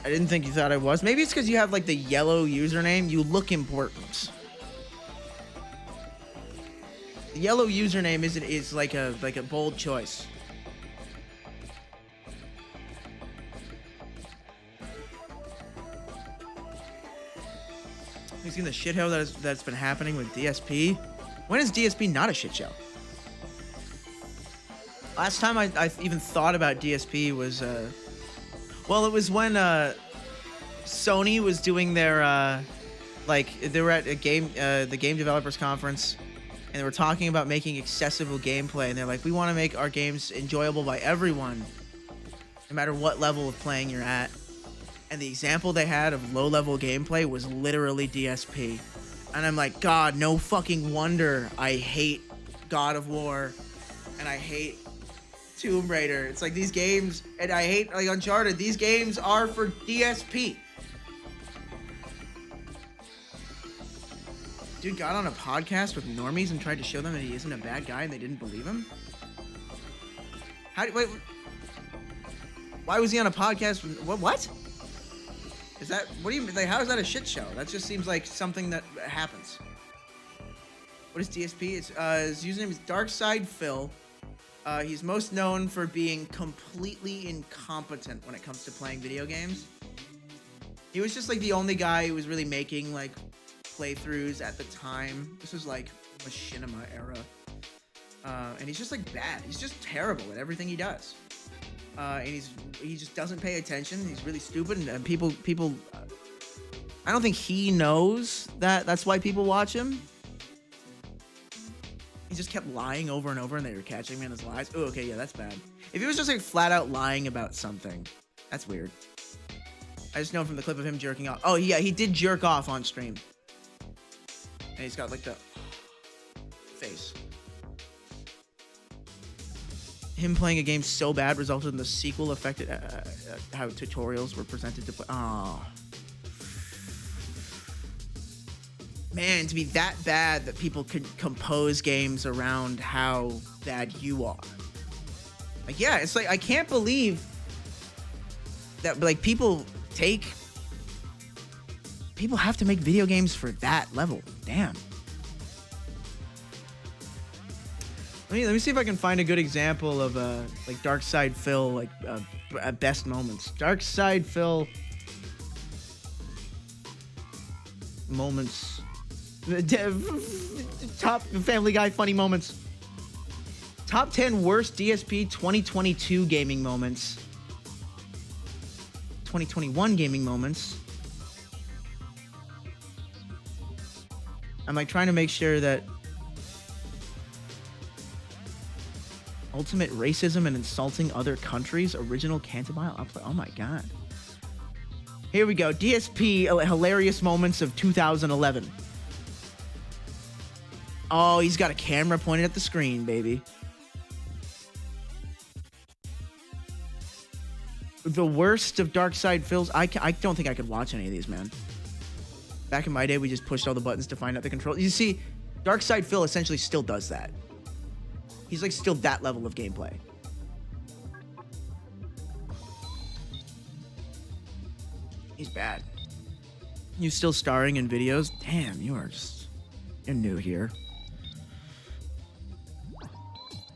I didn't think you thought I was. Maybe it's because you have like the yellow username. You look important. The yellow username is like a bold choice. You seen the shithole that's been happening with DSP? When is DSP not a shit show? Last time I even thought about DSP was well, it was when Sony was doing their they were at a the Game Developers Conference, and they were talking about making accessible gameplay, and they're like, we want to make our games enjoyable by everyone, no matter what level of playing you're at. And the example they had of low-level gameplay was literally DSP. And I'm like, God, no fucking wonder I hate God of War, and I hate Tomb Raider. It's like these games, and I hate like Uncharted. These games are for DSP. Dude got on a podcast with normies and tried to show them that he isn't a bad guy and they didn't believe him? Wait. Why was he on a podcast with, what? Is that, what do you mean, like, how is that a shit show? That just seems like something that happens. What is DSP? His username is DarkSidePhil. He's most known for being completely incompetent when it comes to playing video games. He was just like the only guy who was really making like playthroughs at the time. This was like machinima era. And he's just like bad. He's just terrible at everything he does. And he just doesn't pay attention. He's really stupid, and people. I don't think he knows that. That's why people watch him. He just kept lying over and over, and they were catching him in his lies. Oh, okay, yeah, that's bad. If he was just like flat out lying about something, that's weird. I just know from the clip of him jerking off. Oh yeah, he did jerk off on stream, and he's got like the face. Him playing a game so bad resulted in the sequel affected how tutorials were presented to play. Oh. Man, to be that bad that people could compose games around how bad you are. Like, yeah, it's like, I can't believe that, like, people have to make video games for that level. Damn. Let me see if I can find a good example of like DarkSidePhil, like best moments. DarkSidePhil moments. Top Family Guy funny moments. Top 10 worst DSP 2022 gaming moments. 2021 gaming moments. I'm like trying to make sure that ultimate racism and insulting other countries. Original Cantabile upload. Oh my god. Here we go. DSP hilarious moments of 2011. Oh, he's got a camera pointed at the screen, baby. The worst of DarkSidePhil's. I don't think I could watch any of these, man. Back in my day, we just pushed all the buttons to find out the control. You see, DarkSidePhil essentially still does that. He's like still that level of gameplay. He's bad. You still starring in videos? Damn, you're new here.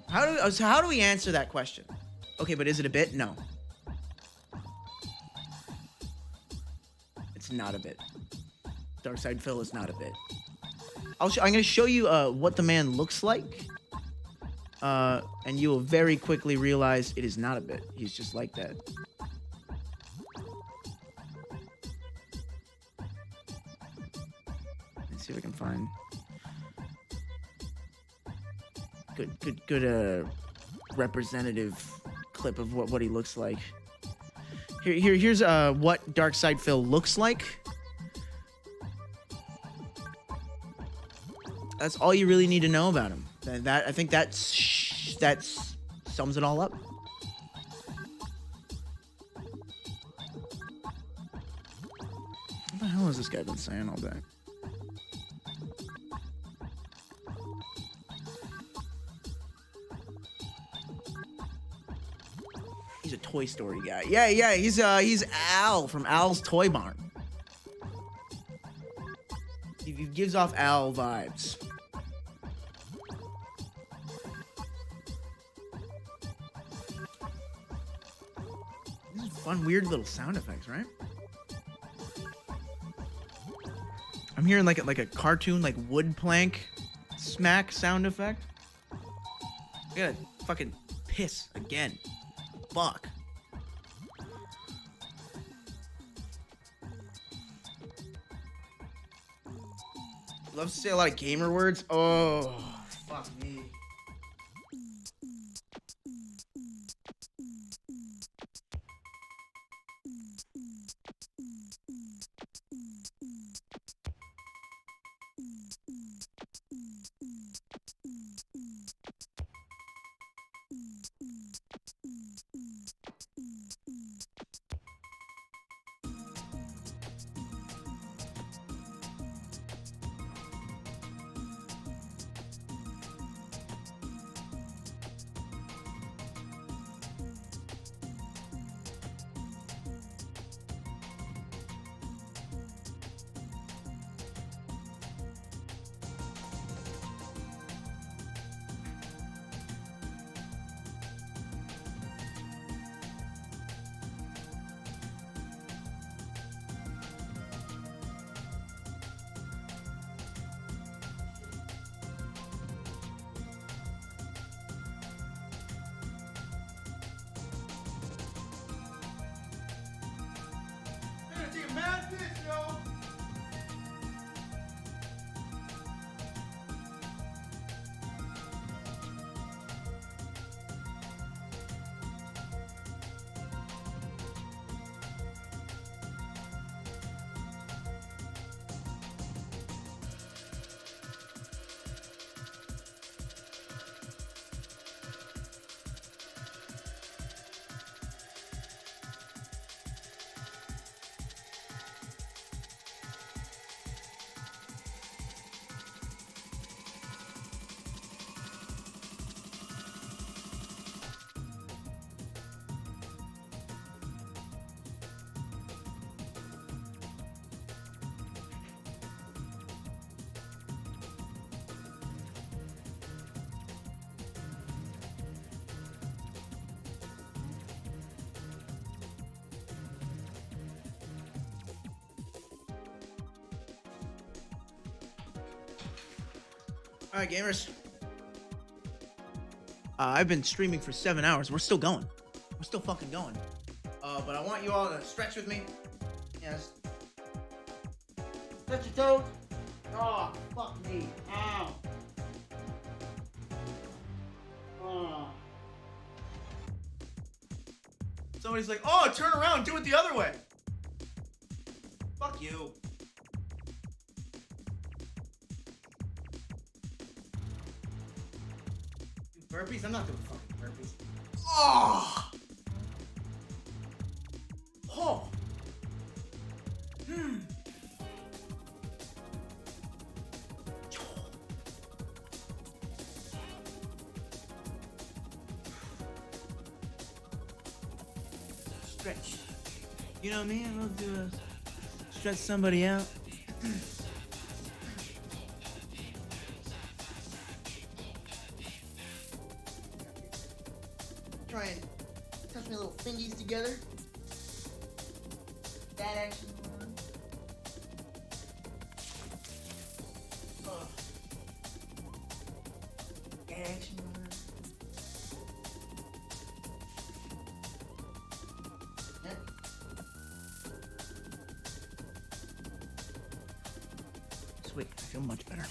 How do we answer that question? Okay, but is it a bit? No. It's not a bit. DarkSidePhil is not a bit. I'm going to show you what the man looks like. And you will very quickly realize it is not a bit. He's just like that. Let's see if I can find good representative clip of what he looks like. Here's what DarkSidePhil looks like. That's all you really need to know about him. I think that sums it all up. What the hell has this guy been saying all day? He's a Toy Story guy. Yeah, he's Al from Al's Toy Barn. He gives off Al vibes. Fun, weird little sound effects, right? I'm hearing like a cartoon, like wood plank smack sound effect. I gotta fucking piss again. Fuck. Loves to say a lot of gamer words. Oh, fuck me. All right, gamers. I've been streaming for 7 hours. We're still going. We're still fucking going. But I want you all to stretch with me. Yes. Touch your toes. Oh, fuck me. Ow. Oh. Somebody's like, oh, turn around, do it the other way. Fuck you. Do burpees? I'm not doing fucking burpees. Oh! Oh! Hmm. Stretch. You know me, I love to stretch somebody out. Try and touch my little fingies together. That action one. That action one. Sweet, I feel much better.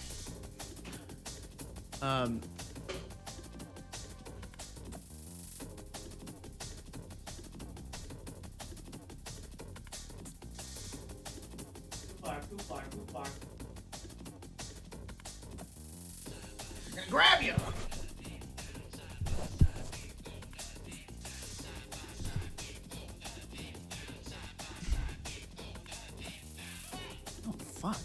Too far. I'm gonna grab you! Oh, fuck.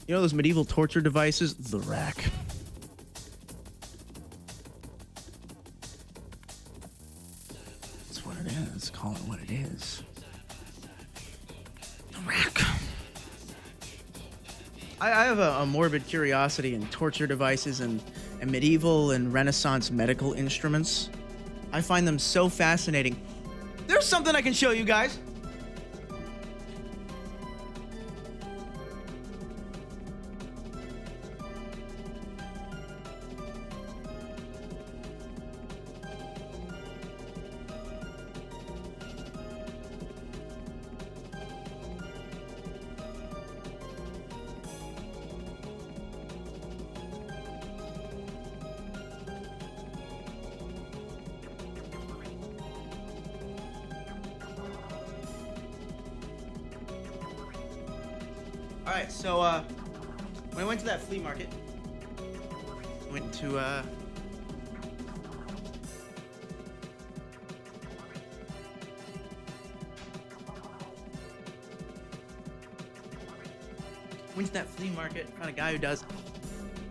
You know those medieval torture devices? The rack. That's what it is. Call it what it is. The rack. I have a morbid curiosity in torture devices and medieval and Renaissance medical instruments. I find them so fascinating. There's something I can show you guys. Alright, so, when I went to that flea market, went to, found a guy who does...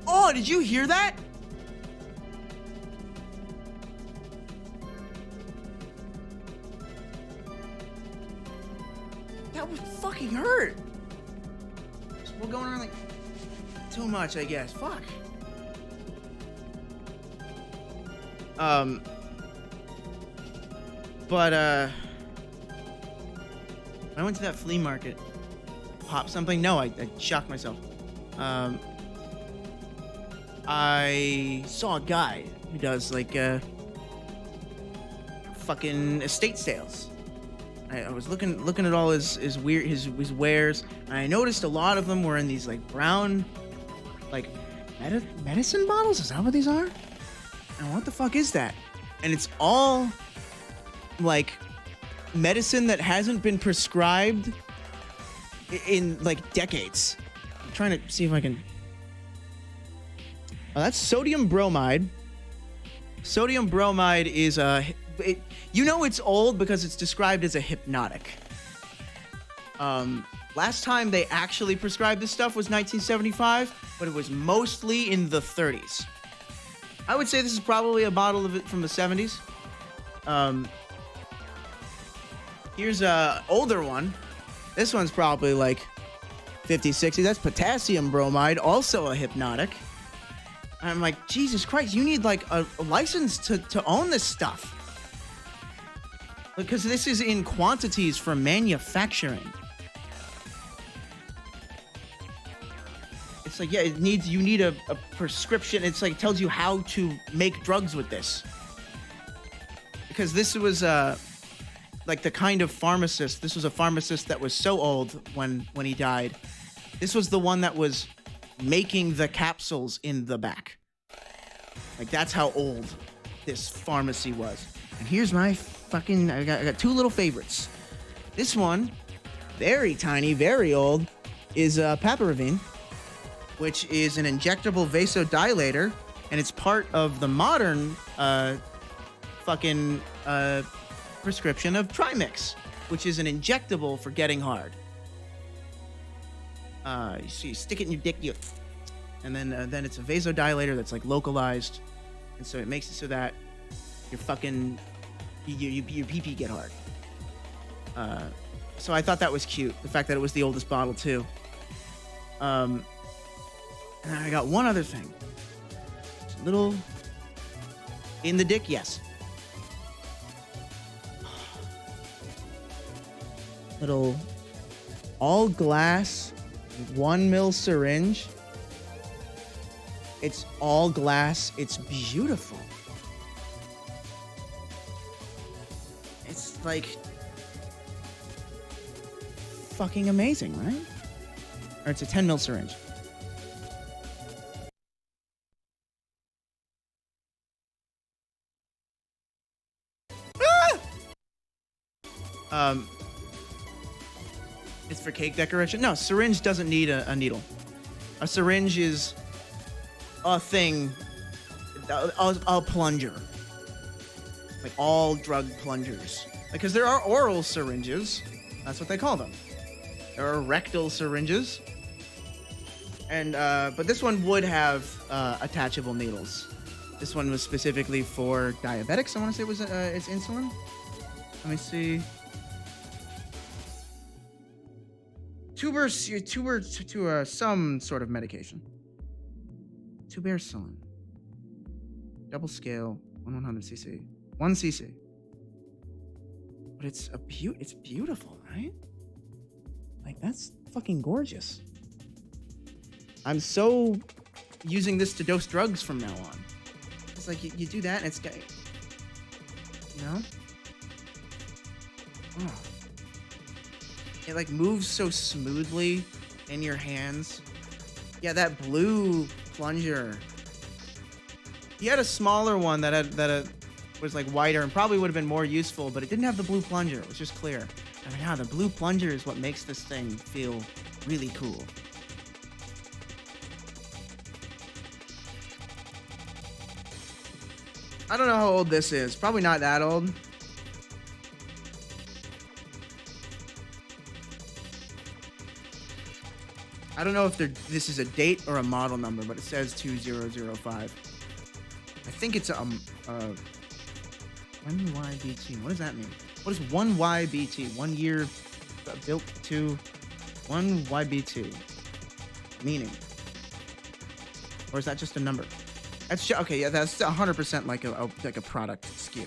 Oh, did you hear that? That would fucking hurt. We're going around like too much, I guess. Fuck. But I went to that flea market. Pop something? No, I shocked myself. I saw a guy who does like fucking estate sales. I was looking at all his wares, and I noticed a lot of them were in these like brown, like medicine bottles. Is that what these are? And what the fuck is that? And it's all like medicine that hasn't been prescribed in like decades. I'm trying to see if I can. Oh, that's sodium bromide. Sodium bromide is you know it's old because it's described as a hypnotic. Last time they actually prescribed this stuff was 1975, but it was mostly in the 30s. I would say this is probably a bottle of it from the 70s. Here's a older one. This one's probably like 50, 60. That's potassium bromide, also a hypnotic. I'm like, Jesus Christ, you need like a license to own this stuff. Because this is in quantities for manufacturing. It's like, yeah, you need a prescription. It's like, it tells you how to make drugs with this. Because this was, like the kind of pharmacist, this was a pharmacist that was so old when he died. This was the one that was making the capsules in the back. Like, that's how old this pharmacy was. And here's my fucking, I got two little favorites. This one, very tiny, very old, is papaverine, which is an injectable vasodilator, and it's part of the modern prescription of Trimix, which is an injectable for getting hard. You stick it in your dick, and then it's a vasodilator that's like localized, and so it makes it so that your pee-pee get hard. So I thought that was cute, the fact that it was the oldest bottle too. And I got one other thing. It's a little in the dick, yes. Little all glass 1 ml syringe. It's all glass. It's beautiful. It's like fucking amazing, right? Or it's a 10 ml syringe. It's for cake decoration. No, syringe doesn't need a needle. A syringe is a thing, a plunger. Like all drug plungers. Because there are oral syringes. That's what they call them. There are rectal syringes. And, but this one would have attachable needles. This one was specifically for diabetics. I want to say it was it's insulin. Let me see. Some sort of medication. Tuberculin. Double scale, 100 cc. 1 cc. But it's beautiful, right? Like, that's fucking gorgeous. I'm so using this to dose drugs from now on. It's like you do that and it's got, you know? Oh. It like moves so smoothly in your hands. Yeah, that blue plunger. You had a smaller one that was like wider and probably would have been more useful, but it didn't have the blue plunger. It was just clear. I mean, the blue plunger is what makes this thing feel really cool. I don't know how old this is. Probably not that old. I don't know if this is a date or a model number, but it says 2005. I think it's 1YBT. What does that mean? What is 1YBT? 1 year built to 1YBT meaning? Or is that just a number? That's okay. Yeah, that's 100% like a product SKU.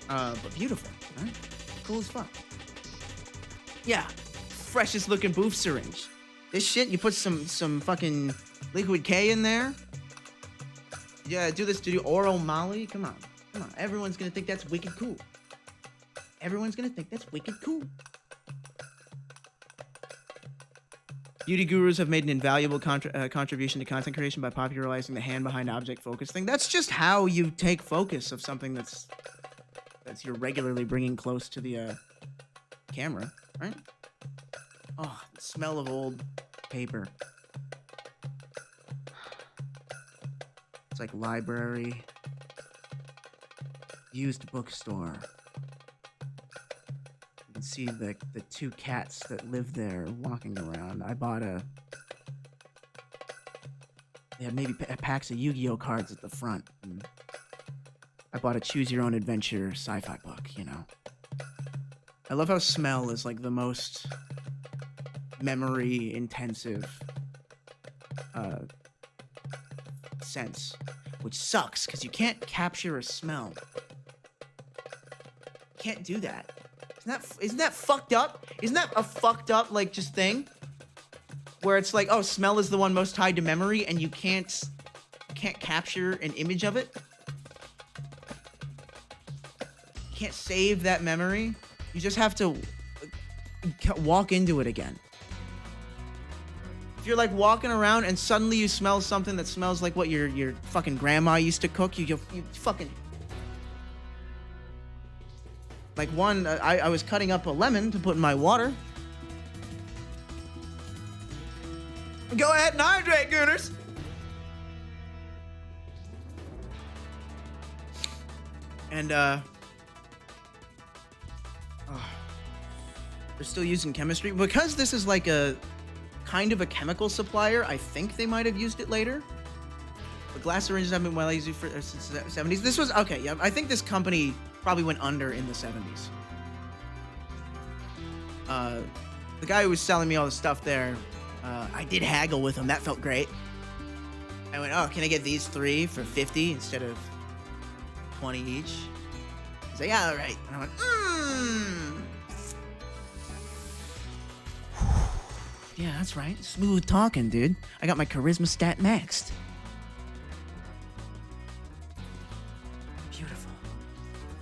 But beautiful, right? Cool as fuck. Yeah. Freshest looking booth syringe. This shit, you put some fucking liquid K in there. Yeah, do oral molly. Come on. Everyone's gonna think that's wicked cool. Everyone's gonna think that's wicked cool. Beauty gurus have made an invaluable contribution to content creation by popularizing the hand behind object focus thing. That's just how you take focus of something that's you're regularly bringing close to the camera, right? Oh, the smell of old paper. It's like library, used bookstore. You can see the two cats that live there walking around. I bought they had maybe packs of Yu-Gi-Oh cards at the front. And I bought a Choose Your Own Adventure sci-fi book, you know. I love how smell is like the most memory intensive sense, which sucks because you can't capture a smell. You can't do that. Isn't that fucked up? Isn't that a fucked up like just thing? where it's like, oh, smell is the one most tied to memory, and you can't capture an image of it. You can't save that memory. You just have to walk into it again. If you're like walking around and suddenly you smell something that smells like what your fucking grandma used to cook, you fucking... Like one, I was cutting up a lemon to put in my water. Go ahead and hydrate, Gooners. And, they're still using chemistry. Because this is like a kind of a chemical supplier, I think they might have used it later. But glass syringes have been well used for since the 70s. This was, okay, yeah, I think this company probably went under in the 70s. The guy who was selling me all the stuff there, I did haggle with him. That felt great. I went, oh, can I get these 3 for 50 instead of 20 each? He's like, yeah, all right. And I went, yeah, that's right. Smooth talking, dude. I got my charisma stat maxed. Beautiful.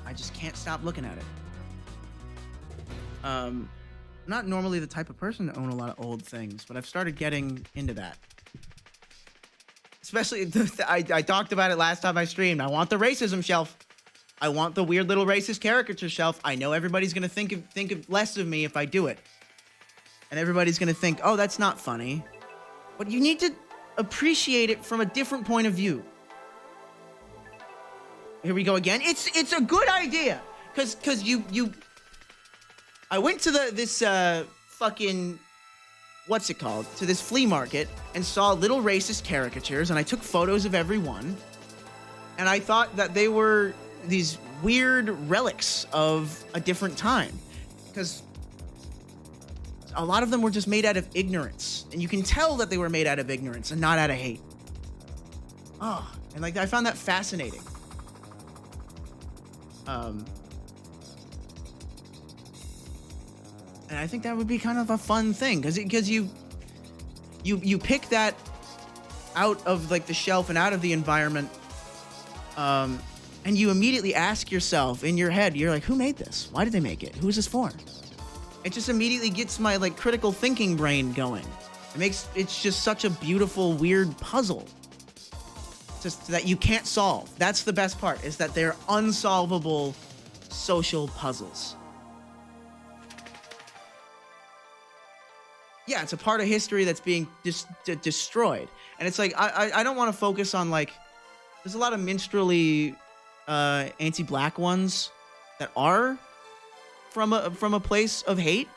I just can't stop looking at it. I'm not normally the type of person to own a lot of old things, but I've started getting into that. Especially, I talked about it last time I streamed. I want the racism shelf. I want the weird little racist caricature shelf. I know everybody's gonna think of less of me if I do it. And everybody's gonna think, oh, that's not funny. But you need to appreciate it from a different point of view. Here we go again. It's a good idea. Cause I went to this fucking, what's it called? To this flea market and saw little racist caricatures, and I took photos of every one. And I thought that they were these weird relics of a different time. Because a lot of them were just made out of ignorance. And you can tell that they were made out of ignorance and not out of hate. Oh, and like I found that fascinating. And I think that would be kind of a fun thing, because you pick that out of like the shelf and out of the environment, and you immediately ask yourself in your head, you're like, who made this? Why did they make it? Who is this for? It just immediately gets my like critical thinking brain going. It's just such a beautiful, weird puzzle. Just that you can't solve. That's the best part, is that they're unsolvable social puzzles. Yeah, it's a part of history that's being destroyed. And it's like, I don't want to focus on, like, there's a lot of minstrelly anti-black ones that are from a place of hate.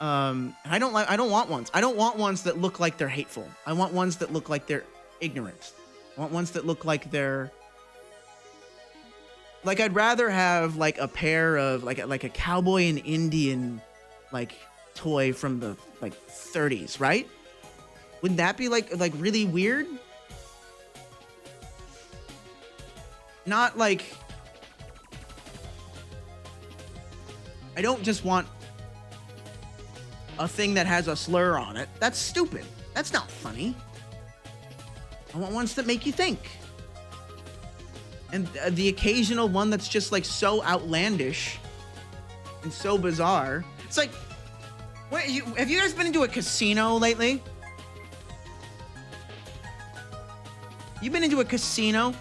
And I don't want ones. I don't want ones that look like they're hateful. I want ones that look like they're ignorant. I want ones that look like they're... Like, I'd rather have, like, a pair of, like a cowboy and Indian, like, toy from the, like, 30s, right? Wouldn't that be, like really weird? Not, like... I don't just want a thing that has a slur on it. That's stupid. That's not funny. I want ones that make you think. And the occasional one that's just like so outlandish and so bizarre. It's like, have you guys been into a casino lately? You been into a casino?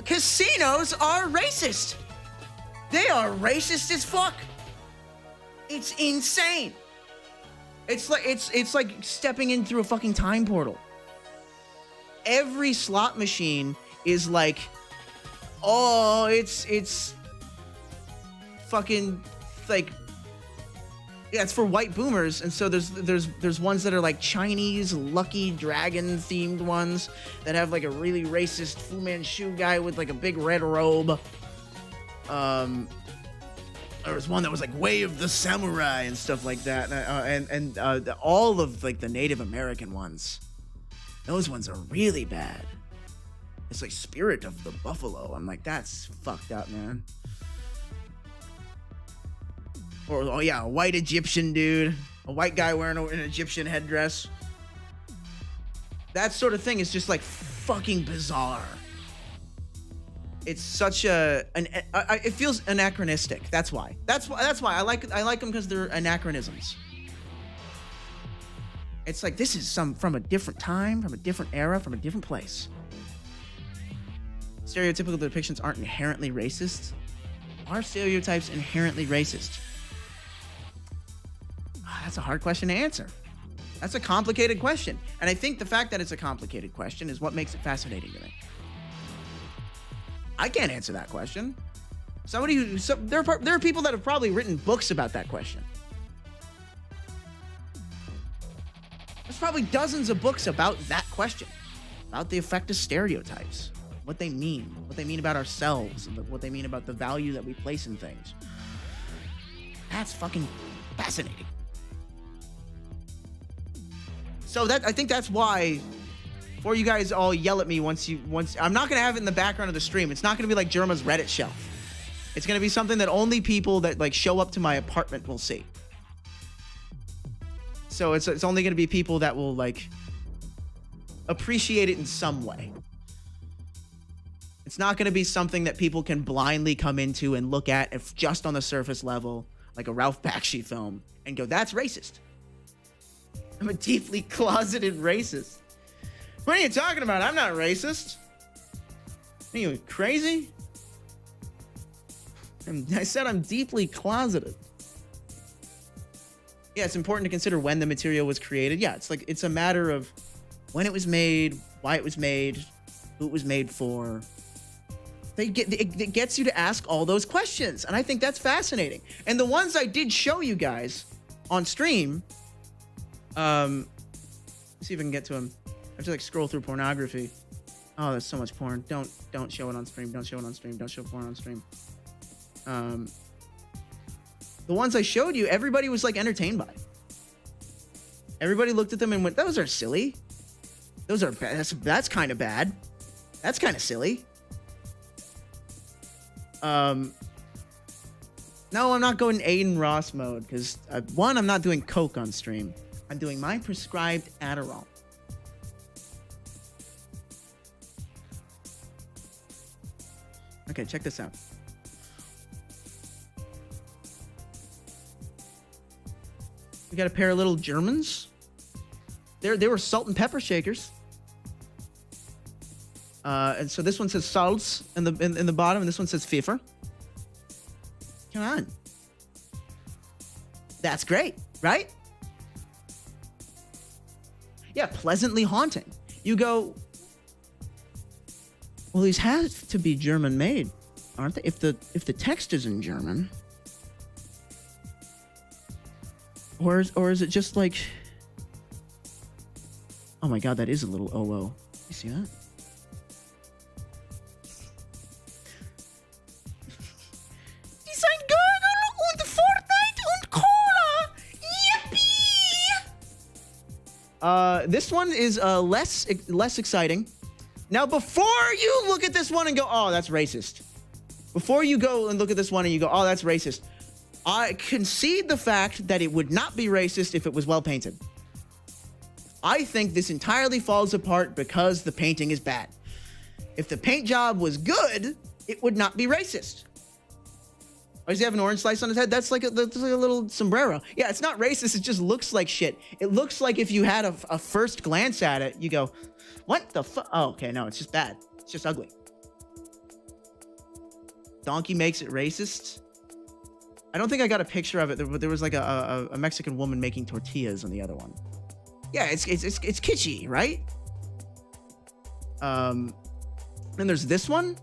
Casinos are racist. They are racist as fuck. It's insane. It's like stepping in through a fucking time portal. Every slot machine is like, oh, it's fucking like, yeah, it's for white boomers. And so there's ones that are like Chinese Lucky Dragon themed ones that have like a really racist Fu Manchu guy with like a big red robe. There was one that was like Way of the Samurai and stuff like that. And all of like the Native American ones, those ones are really bad. It's like Spirit of the Buffalo. I'm like, that's fucked up, man. Or, oh yeah, a white Egyptian dude. A white guy wearing an Egyptian headdress. That sort of thing is just like fucking bizarre. It's such it feels anachronistic. That's why I like them, because they're anachronisms. It's like, this is from a different time, from a different era, from a different place. Stereotypical depictions aren't inherently racist. Are stereotypes inherently racist? That's a hard question to answer. That's a complicated question. And I think the fact that it's a complicated question is what makes it fascinating to me. I can't answer that question. There are people that have probably written books about that question. There's probably dozens of books about that question, about the effect of stereotypes, what they mean about ourselves, and what they mean about the value that we place in things. That's fucking fascinating. So I think that's why, before you guys all yell at me once I'm not gonna have it in the background of the stream. It's not gonna be like Jerma's Reddit shelf. It's gonna be something that only people that like show up to my apartment will see. So it's only gonna be people that will like appreciate it in some way. It's not gonna be something that people can blindly come into and look at if just on the surface level, like a Ralph Bakshi film, and go, that's racist. I'm a deeply closeted racist. What are you talking about? I'm not racist. Are you crazy? I said I'm deeply closeted. Yeah, it's important to consider when the material was created. Yeah, it's a matter of when it was made, why it was made, who it was made for. It gets you to ask all those questions, and I think that's fascinating. And the ones I did show you guys on stream, let's see if I can get to them. I have to like scroll through pornography. Oh, there's so much porn. Don't show it on stream. Don't show it on stream. Don't show porn on stream. The ones I showed you, everybody was like entertained by. Everybody looked at them and went, "Those are silly. Those are bad. That's kind of bad. That's kind of silly." No, I'm not going Aiden Ross mode because one, I'm not doing coke on stream. I'm doing my prescribed Adderall. Okay, check this out. We got a pair of little Germans. They were salt and pepper shakers. And so this one says Salz in the bottom, and this one says Pfeffer. Come on. That's great, right? Yeah, pleasantly haunting. You go, well, these have to be German made, aren't they? If the text is in German, or is it just like, oh my god, that is a little OO. You see that? This one is less exciting. Now, before you look at this one and go, oh, that's racist. Before you go and look at this one and you go, oh, that's racist. I concede the fact that it would not be racist if it was well painted. I think this entirely falls apart because the painting is bad. If the paint job was good, it would not be racist. Oh, does he have an orange slice on his head? That's like a little sombrero. Yeah, it's not racist. It just looks like shit. It looks like if you had a first glance at it, you go, what the fuck? Oh, okay, no, it's just bad. It's just ugly. Donkey makes it racist. I don't think I got a picture of it, but there was like a Mexican woman making tortillas on the other one. Yeah, it's kitschy, right? Then there's this one,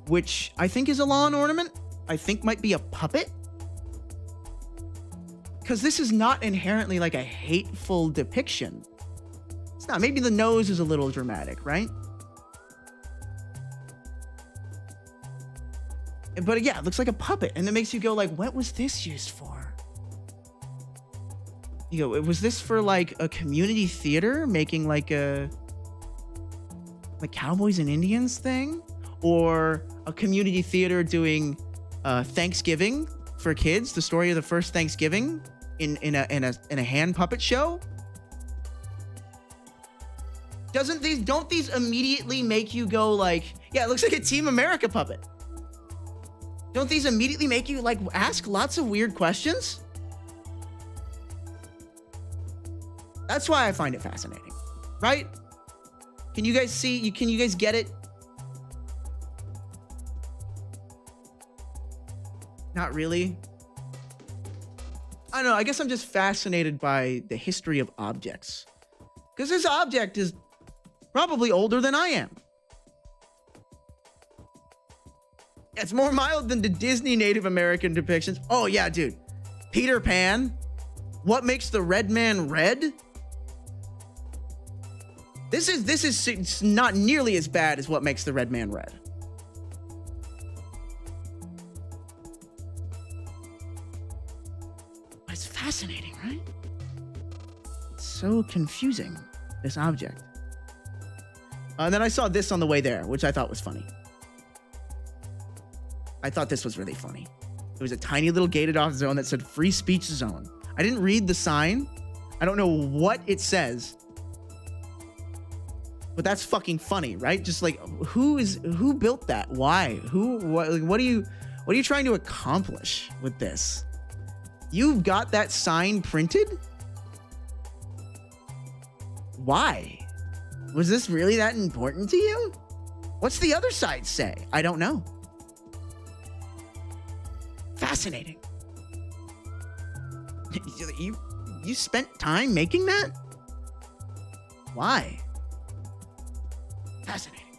which I think is a lawn ornament. I think might be a puppet. Because this is not inherently like a hateful depiction. It's not. Maybe the nose is a little dramatic, right? But yeah, it looks like a puppet. And it makes you go like, what was this used for? You go, was this for like a community theater making like a Cowboys and Indians thing? Or a community theater doing Thanksgiving for kids, the story of the first Thanksgiving in a hand puppet show? Don't these immediately make you go like, yeah, it looks like a Team America puppet? Don't these immediately make you like ask lots of weird questions? That's why I find it fascinating, right? Can you guys see? Can you guys get it? Not really. I don't know. I guess I'm just fascinated by the history of objects. Because this object is probably older than I am. It's more mild than the Disney Native American depictions. Oh, yeah, dude. Peter Pan. What makes the red man red? This is not nearly as bad as what makes the red man red. But it's fascinating, right? It's so confusing, this object. And then I saw this on the way there, which I thought was funny. I thought this was really funny. It was a tiny little gated off zone that said free speech zone. I didn't read the sign. I don't know what it says. But that's fucking funny, right? Just like, who built that? Why? What are you trying to accomplish with this? You got that sign printed? Why? Was this really that important to you? What's the other side say? I don't know. Fascinating. You spent time making that? Why? Fascinating.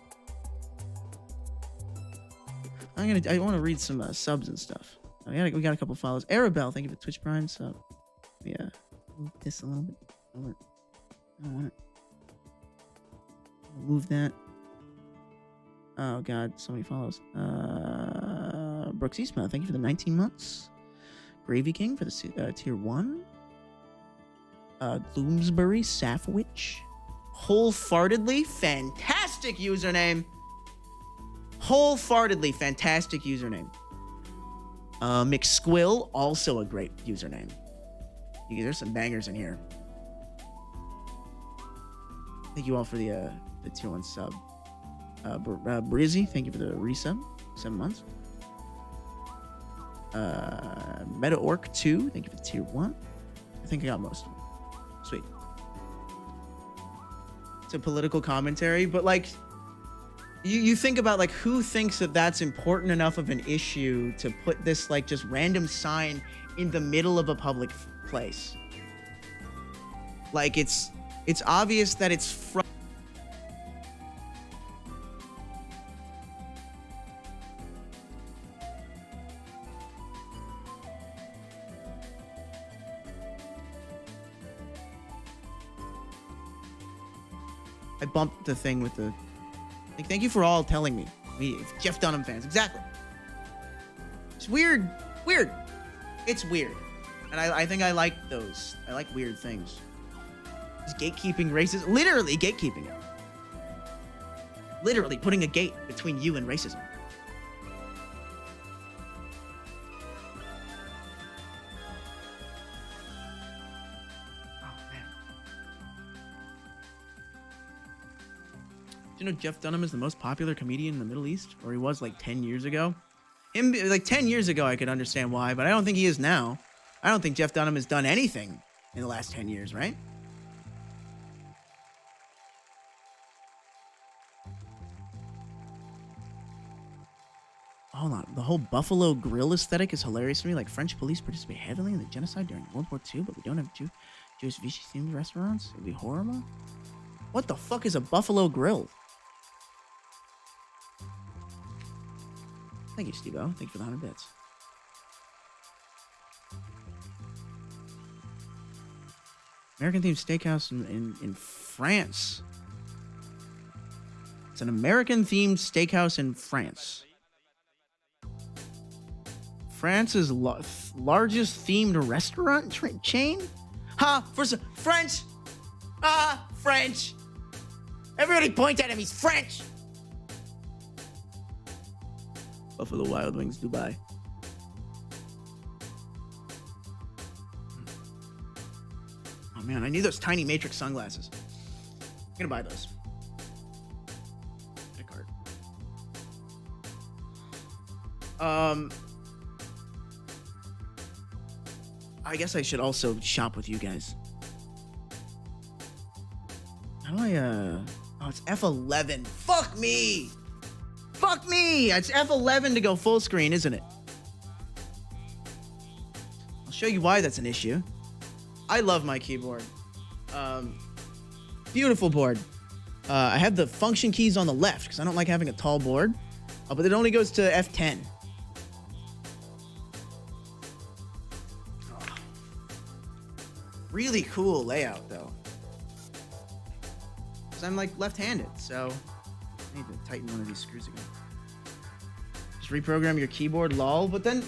I want to read some subs and stuff. We got a couple follows. Arabelle, thank you for Twitch Prime sub. Yeah, move this a little bit. I don't want it. Move that. Oh god, so many follows. Brooks Eastmouth, thank you for the 19 months. Gravy King for the tier 1. Gloomsbury Safwitch. Wholefartedly, fantastic username. Wholefartedly, fantastic username. McSquill, also a great username. There's some bangers in here. Thank you all for the tier 1 sub. Brizzy, thank you for the resub. 7 months. Meta Orc 2, thank you for the tier 1. I think I got most of them. Sweet. It's a political commentary, but like, you think about like who thinks that that's important enough of an issue to put this like just random sign in the middle of a public place. Like it's obvious that it's from. I bumped the thing with the. Like, thank you for all telling me. Jeff Dunham fans, exactly. It's weird. It's weird, and I think I like those. I like weird things. Is gatekeeping racist? Literally gatekeeping it. Literally putting a gate between you and racism. Do you know Jeff Dunham is the most popular comedian in the Middle East? Or he was like 10 years ago? Like 10 years ago, I could understand why, but I don't think he is now. I don't think Jeff Dunham has done anything in the last 10 years, right? Hold on. The whole Buffalo Grill aesthetic is hilarious to me. Like, French police participate heavily in the genocide during World War II, but we don't have Jewish Vichy-themed restaurants? It'd be horrible. What the fuck is a Buffalo Grill? Thank you, Steve-O. Thank you for the 100 bits. American-themed steakhouse in France. It's an American-themed steakhouse in France. France's largest themed restaurant chain? French! French! Everybody point at him, he's French! Buffalo Wild Wings, Dubai. man, I need those tiny Matrix sunglasses. I'm gonna buy those. A card. I guess I should also shop with you guys. How do I, oh, it's F11. Fuck me! Fuck me! It's F11 to go full screen, isn't it? I'll show you why that's an issue. I love my keyboard. Beautiful board. I have the function keys on the left because I don't like having a tall board. But it only goes to F10. Oh. Really cool layout, though. Because I'm like left-handed, so I need to tighten one of these screws again. Just reprogram your keyboard, lol. But then,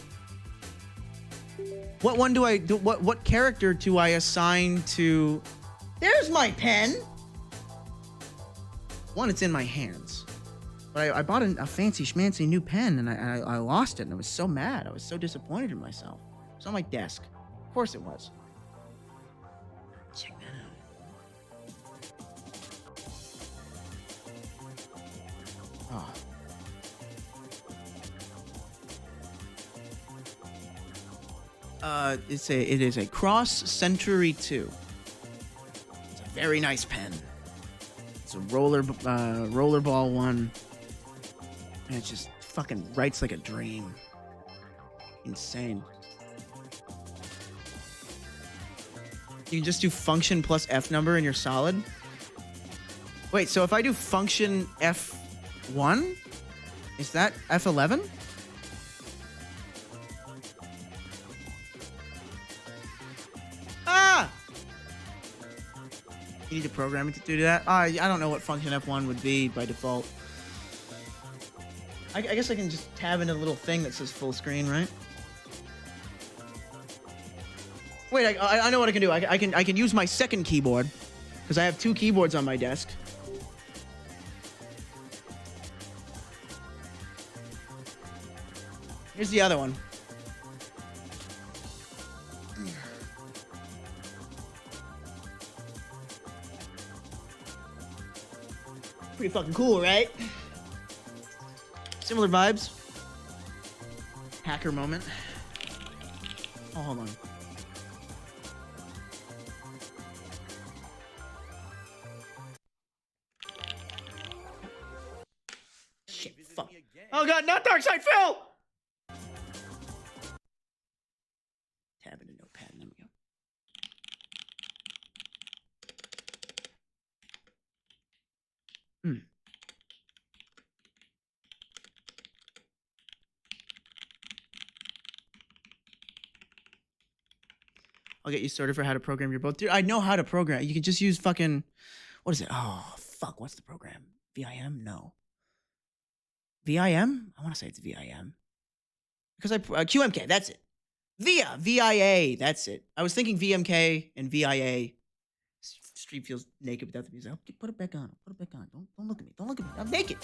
what one do I do? What character do I assign to? There's my pen. One, it's in my hands. But I bought a fancy schmancy new pen and I lost it and I was so mad. I was so disappointed in myself. It was on my desk. Of course it was. Check that out. Oh. It is a Cross Century 2. It's a very nice pen. It's a rollerball one. And it just fucking writes like a dream. Insane. You can just do function plus F number and you're solid. Wait, so if I do function F1, is that F11? Ah! You need to program it to do that? I don't know what function F1 would be by default. I guess I can just tab into a little thing that says full screen, right? Wait, I know what I can do. I can use my second keyboard because I have two keyboards on my desk. Here's the other one. Pretty fucking cool, right? Similar vibes. Hacker moment. Oh, hold on. Shit, fuck. Oh god, not Darkside Phil! Tab into notepad, there we go. I'll get you sorted for how to program your boat. Dude, I know how to program. You can just use fucking... What is it? Oh, fuck. What's the program? VIM? No. VIM? I want to say it's VIM. Because QMK, that's it. VIA, that's it. I was thinking VMK and VIA. Street feels naked without the music. Put it back on. Put it back on. Don't look at me. Don't look at me. I'm naked.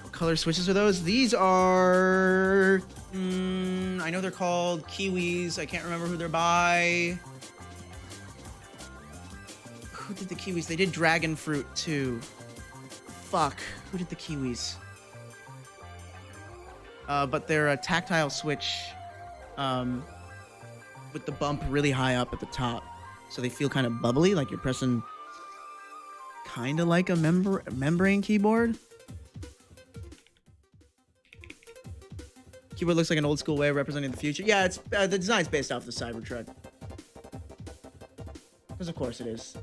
What color switches are those? These are... I know they're called Kiwis. I can't remember who they're by. Who did the Kiwis? They did Dragon Fruit too. Fuck. Who did the Kiwis? But they're a tactile switch with the bump really high up at the top. So they feel kind of bubbly, like you're pressing kind of like a membrane keyboard. Keyboard looks like an old school way of representing the future. Yeah, it's the design's based off the Cybertruck. Because of course it is.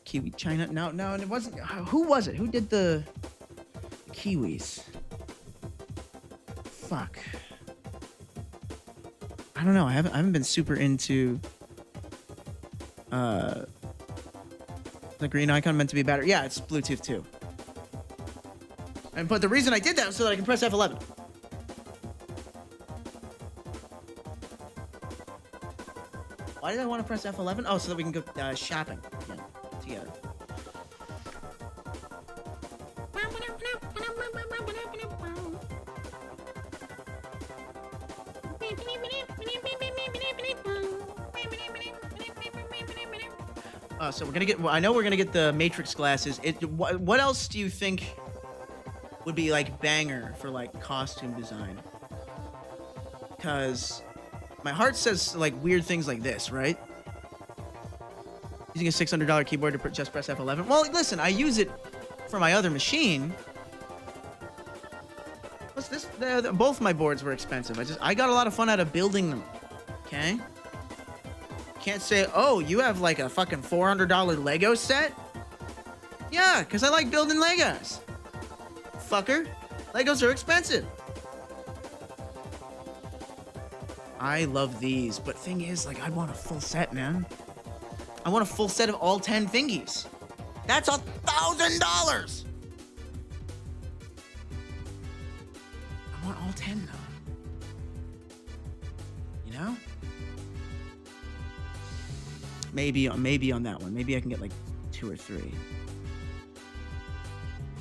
Kiwi China. No, it wasn't. Who was it? Who did the Kiwis? Fuck. I don't know. I haven't been super into the green icon meant to be better. Yeah, it's Bluetooth too. But the reason I did that was so that I can press F11. Why did I want to press F11? Oh, so that we can go shopping again together. So we're gonna get. Well, I know we're gonna get the Matrix glasses. What else do you think would be like banger for like costume design? Because my heart says like weird things like this, right? Using a $600 keyboard to just press F11. Well, listen, I use it for my other machine. What's this? Both my boards were expensive. I got a lot of fun out of building them. Okay. Can't say, oh, you have like a fucking $400 Lego set? Yeah, because I like building Legos. Fucker. Legos are expensive. I love these, but thing is, like, I want a full set, man. I want a full set of all 10 thingies. That's $1,000. I want all 10, though. You know? Maybe on that one. Maybe I can get like 2 or 3.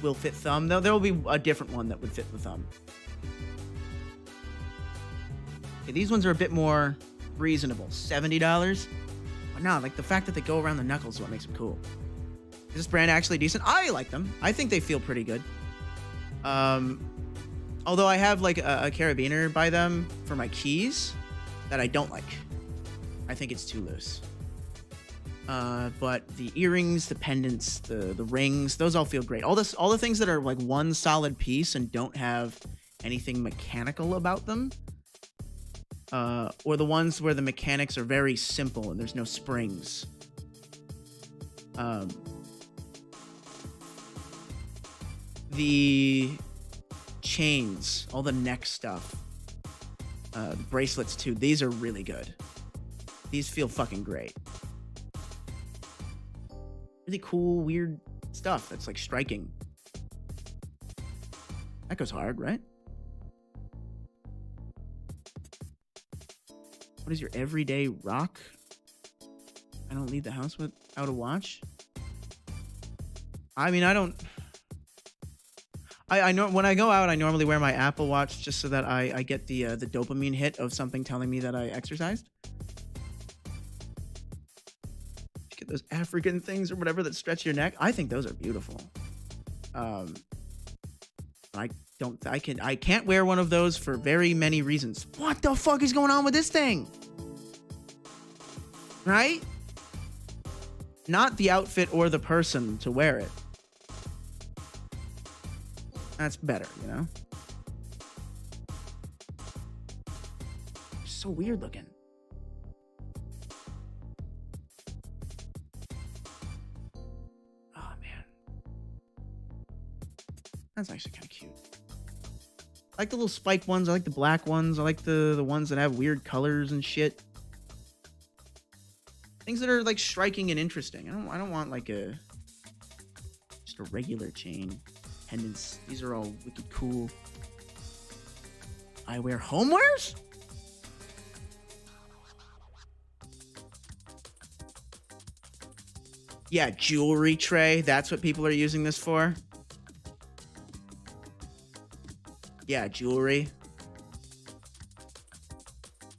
Will fit thumb, though. There will be a different one that would fit the thumb. Okay, these ones are a bit more reasonable. $70. But no, like the fact that they go around the knuckles is what makes them cool. Is this brand actually decent? I like them. I think they feel pretty good. Although I have like a carabiner by them for my keys that I don't like. I think it's too loose. But the earrings, the pendants, the rings, those all feel great. All the things that are like one solid piece and don't have anything mechanical about them. Or the ones where the mechanics are very simple and there's no springs. The chains, all the neck stuff, the bracelets too, these are really good. These feel fucking great. Really cool, weird stuff that's like striking. That goes hard, right? What is your everyday rock? I don't leave the house without a watch. I mean, I don't. I know when I go out, I normally wear my Apple Watch just so that I get the dopamine hit of something telling me that I exercised. Get those African things or whatever that stretch your neck. I think those are beautiful. I can't wear one of those for very many reasons. What the fuck is going on with this thing? Right? Not the outfit or the person to wear it. That's better, you know? So weird looking. Oh, man. That's actually kind of cute. I like the little spike ones. I like the black ones. I like the ones that have weird colors and shit. Things that are like striking and interesting. I don't want like just a regular chain. Pendants. These are all wicked cool. I wear homewares? Yeah, jewelry tray. That's what people are using this for. Yeah, jewelry.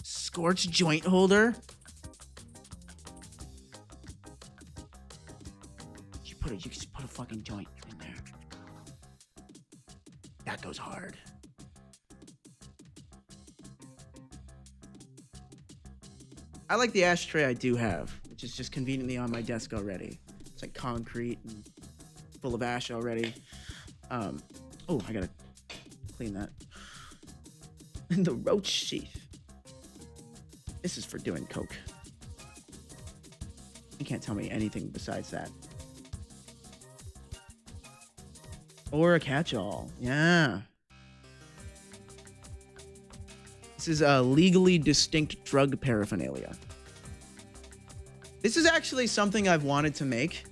Scorch joint holder. You can just put a fucking joint in there. That goes hard. I like the ashtray I do have, which is just conveniently on my desk already. It's like concrete and full of ash already. Oh, I gotta clean that. And the roach sheath. This is for doing coke. You can't tell me anything besides that. Or a catch-all. Yeah. This is a legally distinct drug paraphernalia. This is actually something I've wanted to make.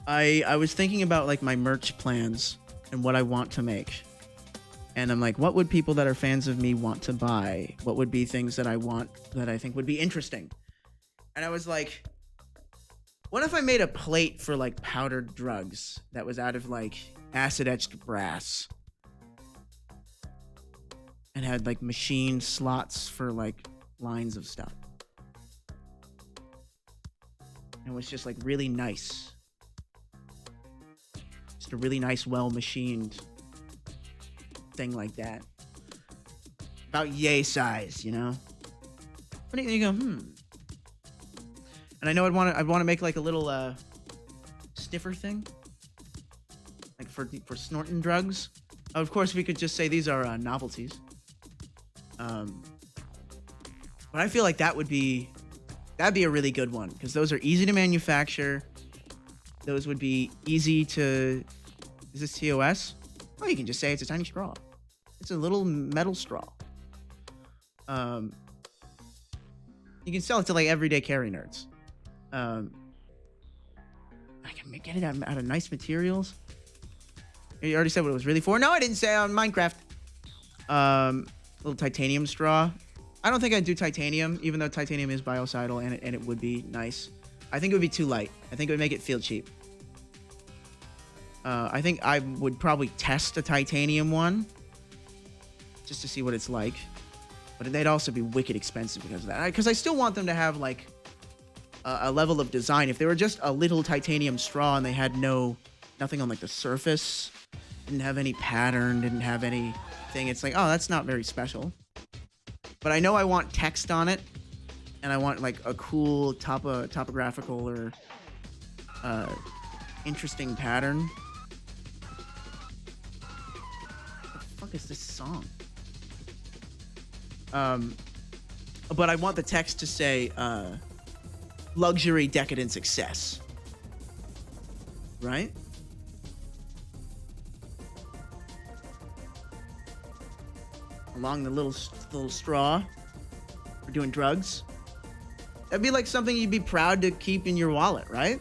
I was thinking about like my merch plans and what I want to make. And I'm like, what would people that are fans of me want to buy? What would be things that I want that I think would be interesting? And I was like, what if I made a plate for like powdered drugs that was out of like acid etched brass and had like machine slots for like lines of stuff? and was just like really nice. Just a really nice, well-machined thing like that. About yay size, you know? But you go, And I know I'd want to make like a little stiffer thing, like for snorting drugs. Of course, we could just say these are novelties. But I feel like that'd be a really good one because those are easy to manufacture. Those would be easy to. Is this TOS? Oh, you can just say it's a tiny straw. It's a little metal straw. You can sell it to like everyday carry nerds. I can get it out of nice materials. You already said what it was really for. No, I didn't say on Minecraft. Little titanium straw. I don't think I'd do titanium, even though titanium is biocidal and it would be nice. I think it would be too light. I think it would make it feel cheap. I think I would probably test a titanium one just to see what it's like. But they'd also be wicked expensive because of that. Because I still want them to have like a level of design. If they were just a little titanium straw and they had nothing on like the surface, didn't have any pattern, didn't have anything, it's like, oh, that's not very special. But I know I want text on it, and I want like a cool topographical or interesting pattern. What the fuck is this song? But I want the text to say luxury, decadent success. Right? Along the little straw for doing drugs. That'd be like something you'd be proud to keep in your wallet, right?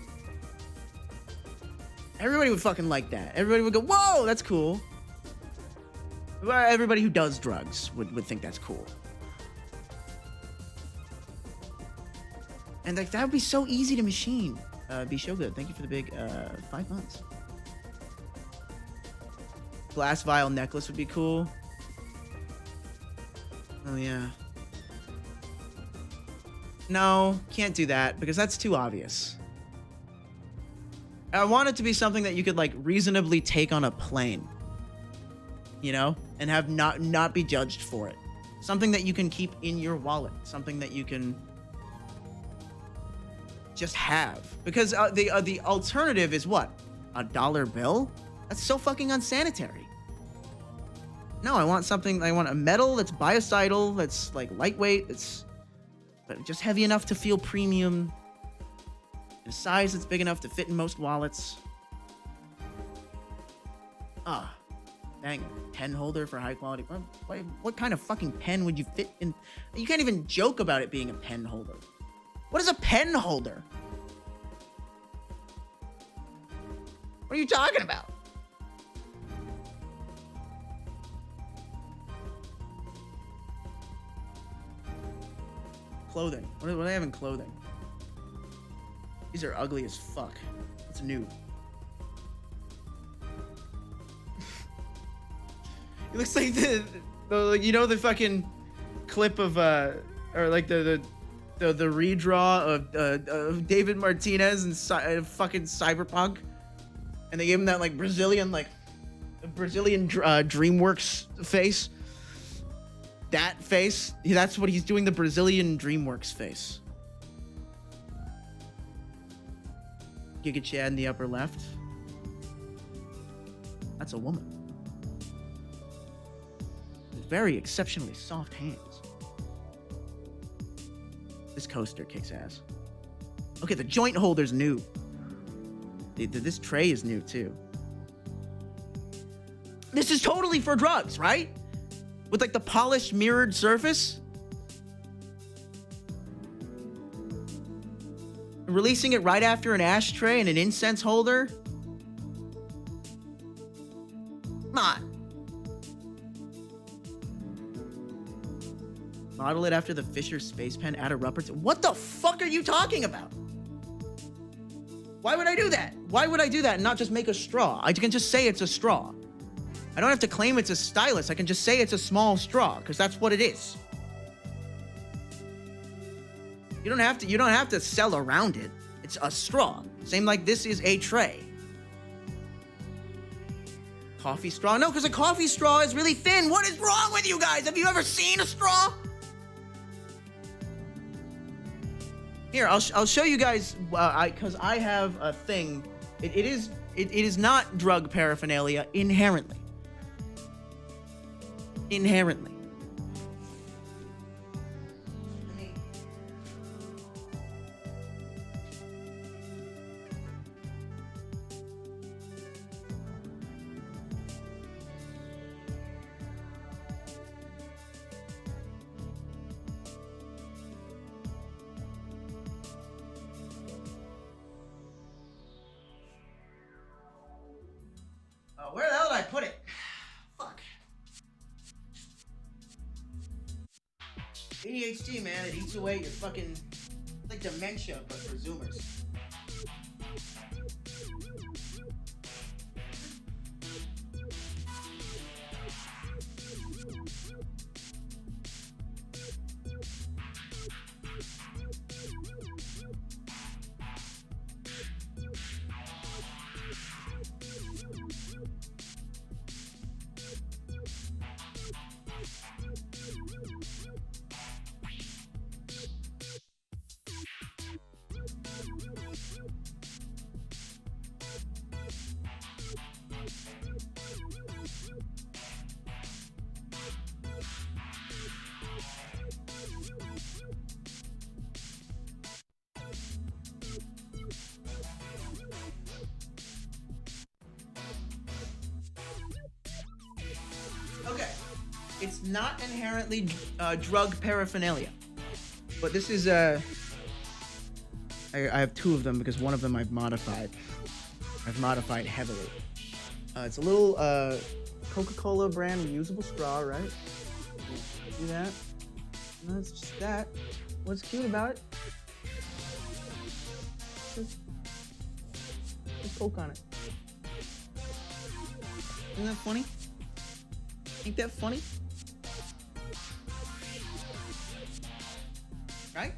Everybody would fucking like that. Everybody would go, whoa, that's cool. Well, everybody who does drugs would think that's cool. And like that would be so easy to machine. Be so good. Thank you for the big 5 months. Glass vial necklace would be cool. Oh yeah. No, can't do that because that's too obvious. I want it to be something that you could like reasonably take on a plane. You know? And have not be judged for it. Something that you can keep in your wallet. Something that you can just have. Because the alternative is what? A dollar bill? That's so fucking unsanitary. No, I want a metal that's biocidal, that's like lightweight, but just heavy enough to feel premium. A size that's big enough to fit in most wallets. Dang, a pen holder for high quality. What kind of fucking pen would you fit in? You can't even joke about it being a pen holder. What is a pen holder? What are you talking about? Clothing. What do they have in clothing? These are ugly as fuck. What's new? It looks like the you know the fucking clip of or like the redraw of David Martinez and fucking Cyberpunk, and they gave him that like Brazilian DreamWorks face. That face, that's what he's doing, the Brazilian DreamWorks face. Giga Chad in the upper left. That's a woman. With very exceptionally soft hands. This coaster kicks ass. Okay, the joint holder's new. This tray is new too. This is totally for drugs, right? With like the polished mirrored surface. Releasing it right after an ashtray and an incense holder. Come on. Model it after the Fisher Space Pen. Add a rubber to. What the fuck are you talking about? Why would I do that? Why would I do that and not just make a straw? I can just say it's a straw. I don't have to claim it's a stylus. I can just say it's a small straw because that's what it is. You don't have to sell around it. It's a straw. Same like this is a tray. Coffee straw? No, because a coffee straw is really thin. What is wrong with you guys? Have you ever seen a straw? Here, I'll show you guys, because I have a thing. It is not drug paraphernalia inherently. Inherently. Where the hell did I put it? Fuck. ADHD, man, it eats away your fucking... It's like dementia, but for Zoomers. Okay, it's not inherently drug paraphernalia, but this is I have two of them because one of them I've modified. I've modified heavily. It's a little Coca-Cola brand reusable straw, right? See that? No, it's just that. What's cute about it? There's Coke on it. Isn't that funny? Ain't that funny? Right?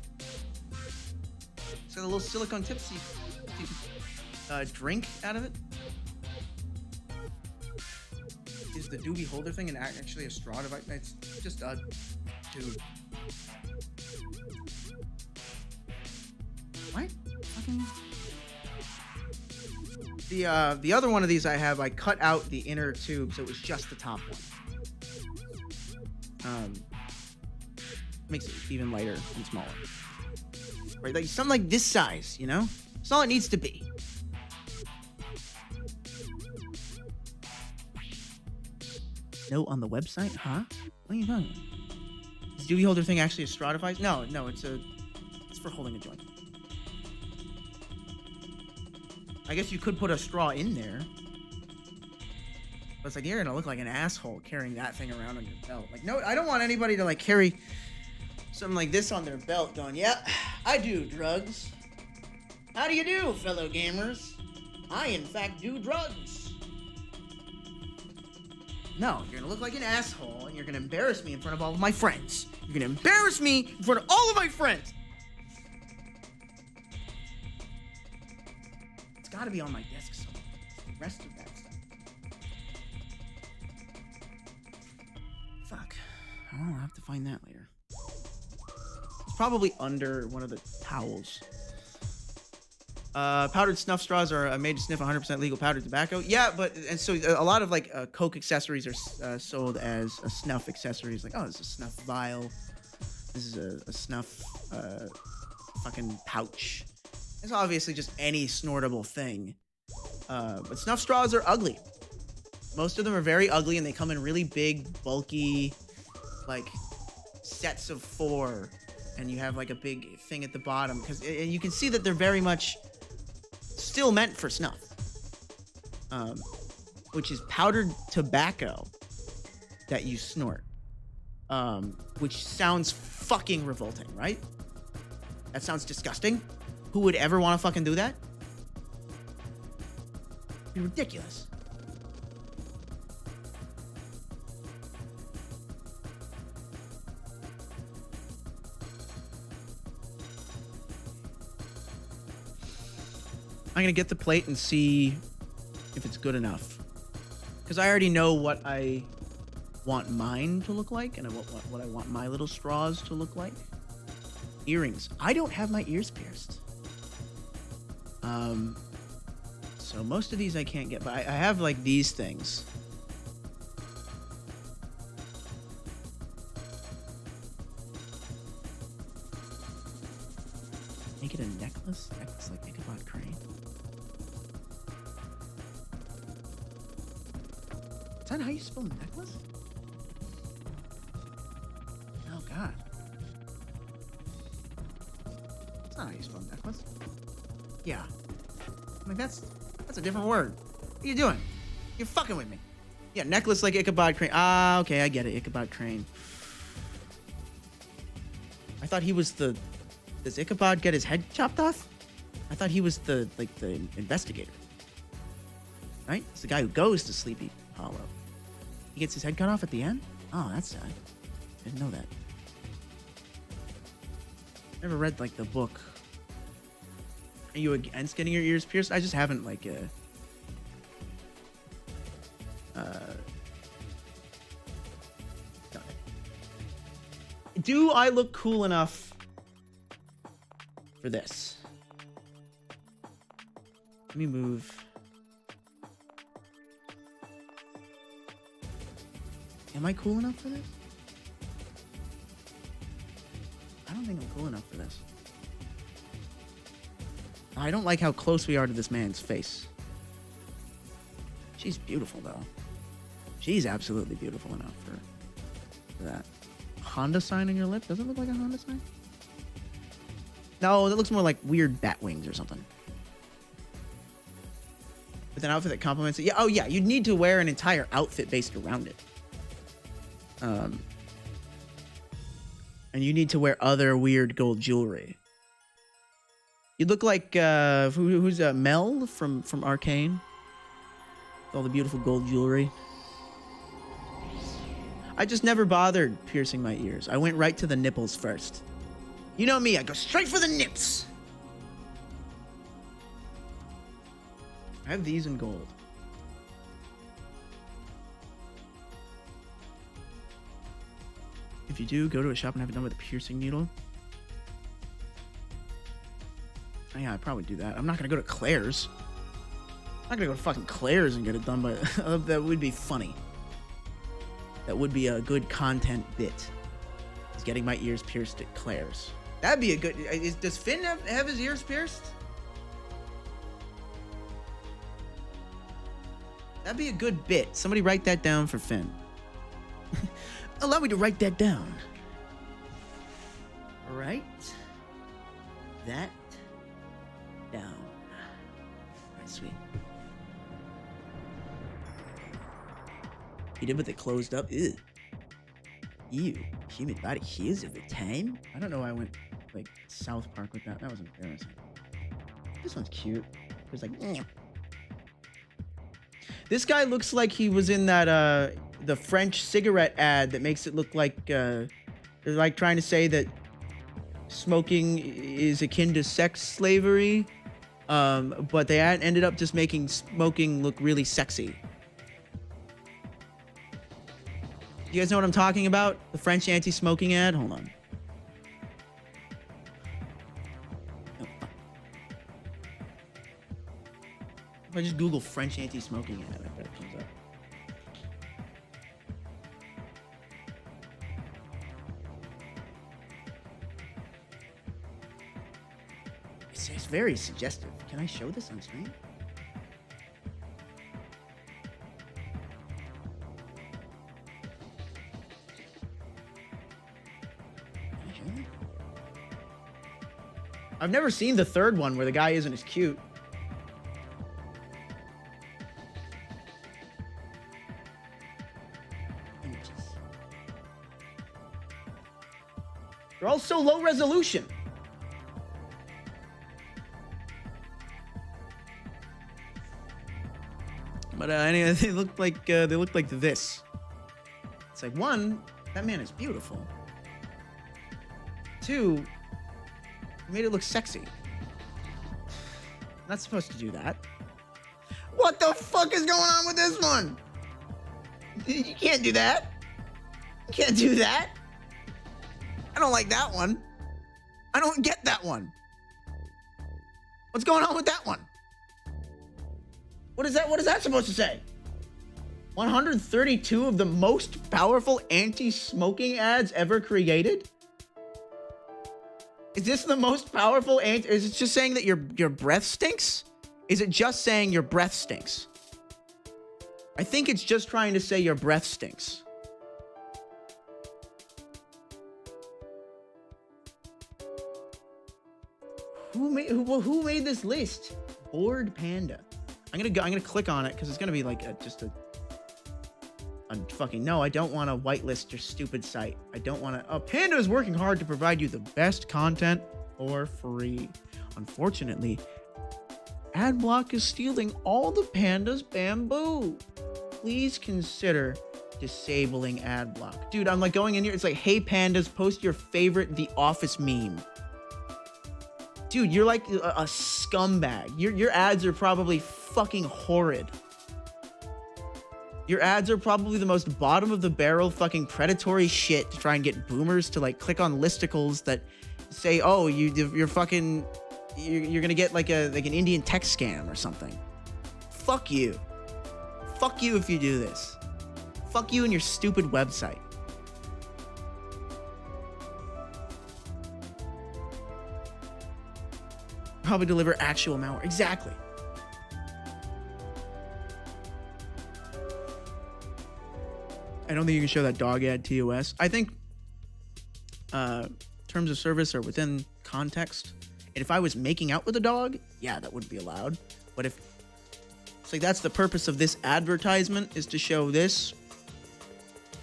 It's got a little silicone tip so you can drink out of it. Is the doobie holder thing and actually a straw device? It's just a dude. What? Fucking... The other one of these I cut out the inner tube, so it was just the top one. Makes it even lighter and smaller. Right, like something like this size, you know? That's all it needs to be. Note on the website, huh? What are you talking about? Is the doobie holder thing actually a straw device? No, it's for holding a joint. I guess you could put a straw in there. But it's like, you're gonna look like an asshole carrying that thing around on your belt. Like, no, I don't want anybody to like carry something like this on their belt going, yeah, I do drugs. How do you do, fellow gamers? I, in fact, do drugs. No, you're gonna look like an asshole and you're gonna embarrass me in front of all of my friends. You're gonna embarrass me in front of all of my friends. It's gotta be on my desk somewhere. The rest of that stuff. Fuck. I'll have to find that later. It's probably under one of the towels. Powdered snuff straws are made to sniff 100% legal powdered tobacco. Yeah, and so a lot of like Coke accessories are sold as a snuff accessories. Like, oh, this is a snuff vial. This is a snuff fucking pouch. It's obviously just any snortable thing. But snuff straws are ugly. Most of them are very ugly, and they come in really big, bulky, like sets of 4. And you have like a big thing at the bottom because you can see that they're very much still meant for snuff, which is powdered tobacco that you snort, which sounds fucking revolting, right? That sounds disgusting. Who would ever want to fucking do that? It'd be ridiculous. I'm gonna get the plate and see if it's good enough. Because I already know what I want mine to look like and what I want my little straws to look like. Earrings. I don't have my ears pierced. So most of these I can't get, but I have like these things. Make it a necklace? Necklace like Ichabod Crane. Is that how you spell necklace? Oh god. That's not how you spell necklace. Yeah. I mean, that's a different word. What are you doing? You're fucking with me. Yeah, necklace like Ichabod Crane. Ah, okay, I get it. Ichabod Crane. I thought he was the... Does Ichabod get his head chopped off? I thought he was the investigator. Right? It's the guy who goes to Sleepy Hollow. He gets his head cut off at the end? Oh, that's sad. Didn't know that. Never read, like, the book. Are you against getting your ears pierced? I just haven't, like, done it. Do I look cool enough for this? Let me move. Am I cool enough for this? I don't think I'm cool enough for this. I don't like how close we are to this man's face. She's beautiful, though. She's absolutely beautiful enough for that. Honda sign on your lip? Does it look like a Honda sign? No, that looks more like weird bat wings or something. With an outfit that complements it. Yeah, oh yeah, you'd need to wear an entire outfit based around it. And you need to wear other weird gold jewelry. You look like who's Mel from Arcane? All the beautiful gold jewelry. I just never bothered piercing my ears. I went right to the nipples first. You know me, I go straight for the nips. I have these in gold. If you do, go to a shop and have it done with a piercing needle. Oh, yeah, I'd probably do that. I'm not gonna go to Claire's. I'm not gonna go to fucking Claire's and get it done by... That would be funny. That would be a good content bit. Is getting my ears pierced at Claire's. That'd be a good... Does Finn have his ears pierced? That'd be a good bit. Somebody write that down for Finn. Allow me to write that down. Write that down. Alright, sweet. You did with it closed up? Ew. Ew. Human body heals every time? I don't know why I went, like, South Park with that. That was embarrassing. This one's cute. It was like, nyeh. This guy looks like he was in that, the French cigarette ad that makes it look like, they're like trying to say that smoking is akin to sex slavery, but they ended up just making smoking look really sexy. You guys know what I'm talking about? The French anti-smoking ad? Hold on. If I just Google French anti-smoking ad, I bet it comes up. It's very suggestive. Can I show this on screen? Can I show that? I've never seen the third one where the guy isn't as cute. They're all so low resolution. But anyway, they look like this. It's like, one, that man is beautiful. Two, he made it look sexy. Not supposed to do that. What the fuck is going on with this one? You can't do that. You can't do that. I don't like that one. I don't get that one. What's going on with that one? What is that? What is that supposed to say? 132 of the most powerful anti-smoking ads ever created? Is this the most powerful is it just saying that your breath stinks? Is it just saying your breath stinks? I think it's just trying to say your breath stinks. Who made this list? Bored Panda. I'm gonna click on it because it's gonna be like just a fucking no. I don't want to whitelist your stupid site. I don't want to. Panda is working hard to provide you the best content for free. Unfortunately, Adblock is stealing all the Panda's bamboo. Please consider disabling Adblock. Dude, I'm like going in here. It's like, hey Pandas, post your favorite The Office meme. Dude, you're like a scumbag. Your ads are probably fucking horrid. Your ads are probably the most bottom of the barrel fucking predatory shit to try and get boomers to like click on listicles that say, oh, you're fucking, you're gonna get like an Indian tech scam or something. Fuck you. Fuck you if you do this. Fuck you and your stupid website. Probably deliver actual malware. Exactly. I don't think you can show that dog ad TOS. I think terms of service are within context. And if I was making out with a dog, yeah, that wouldn't be allowed. But if it's like that's the purpose of this advertisement is to show this,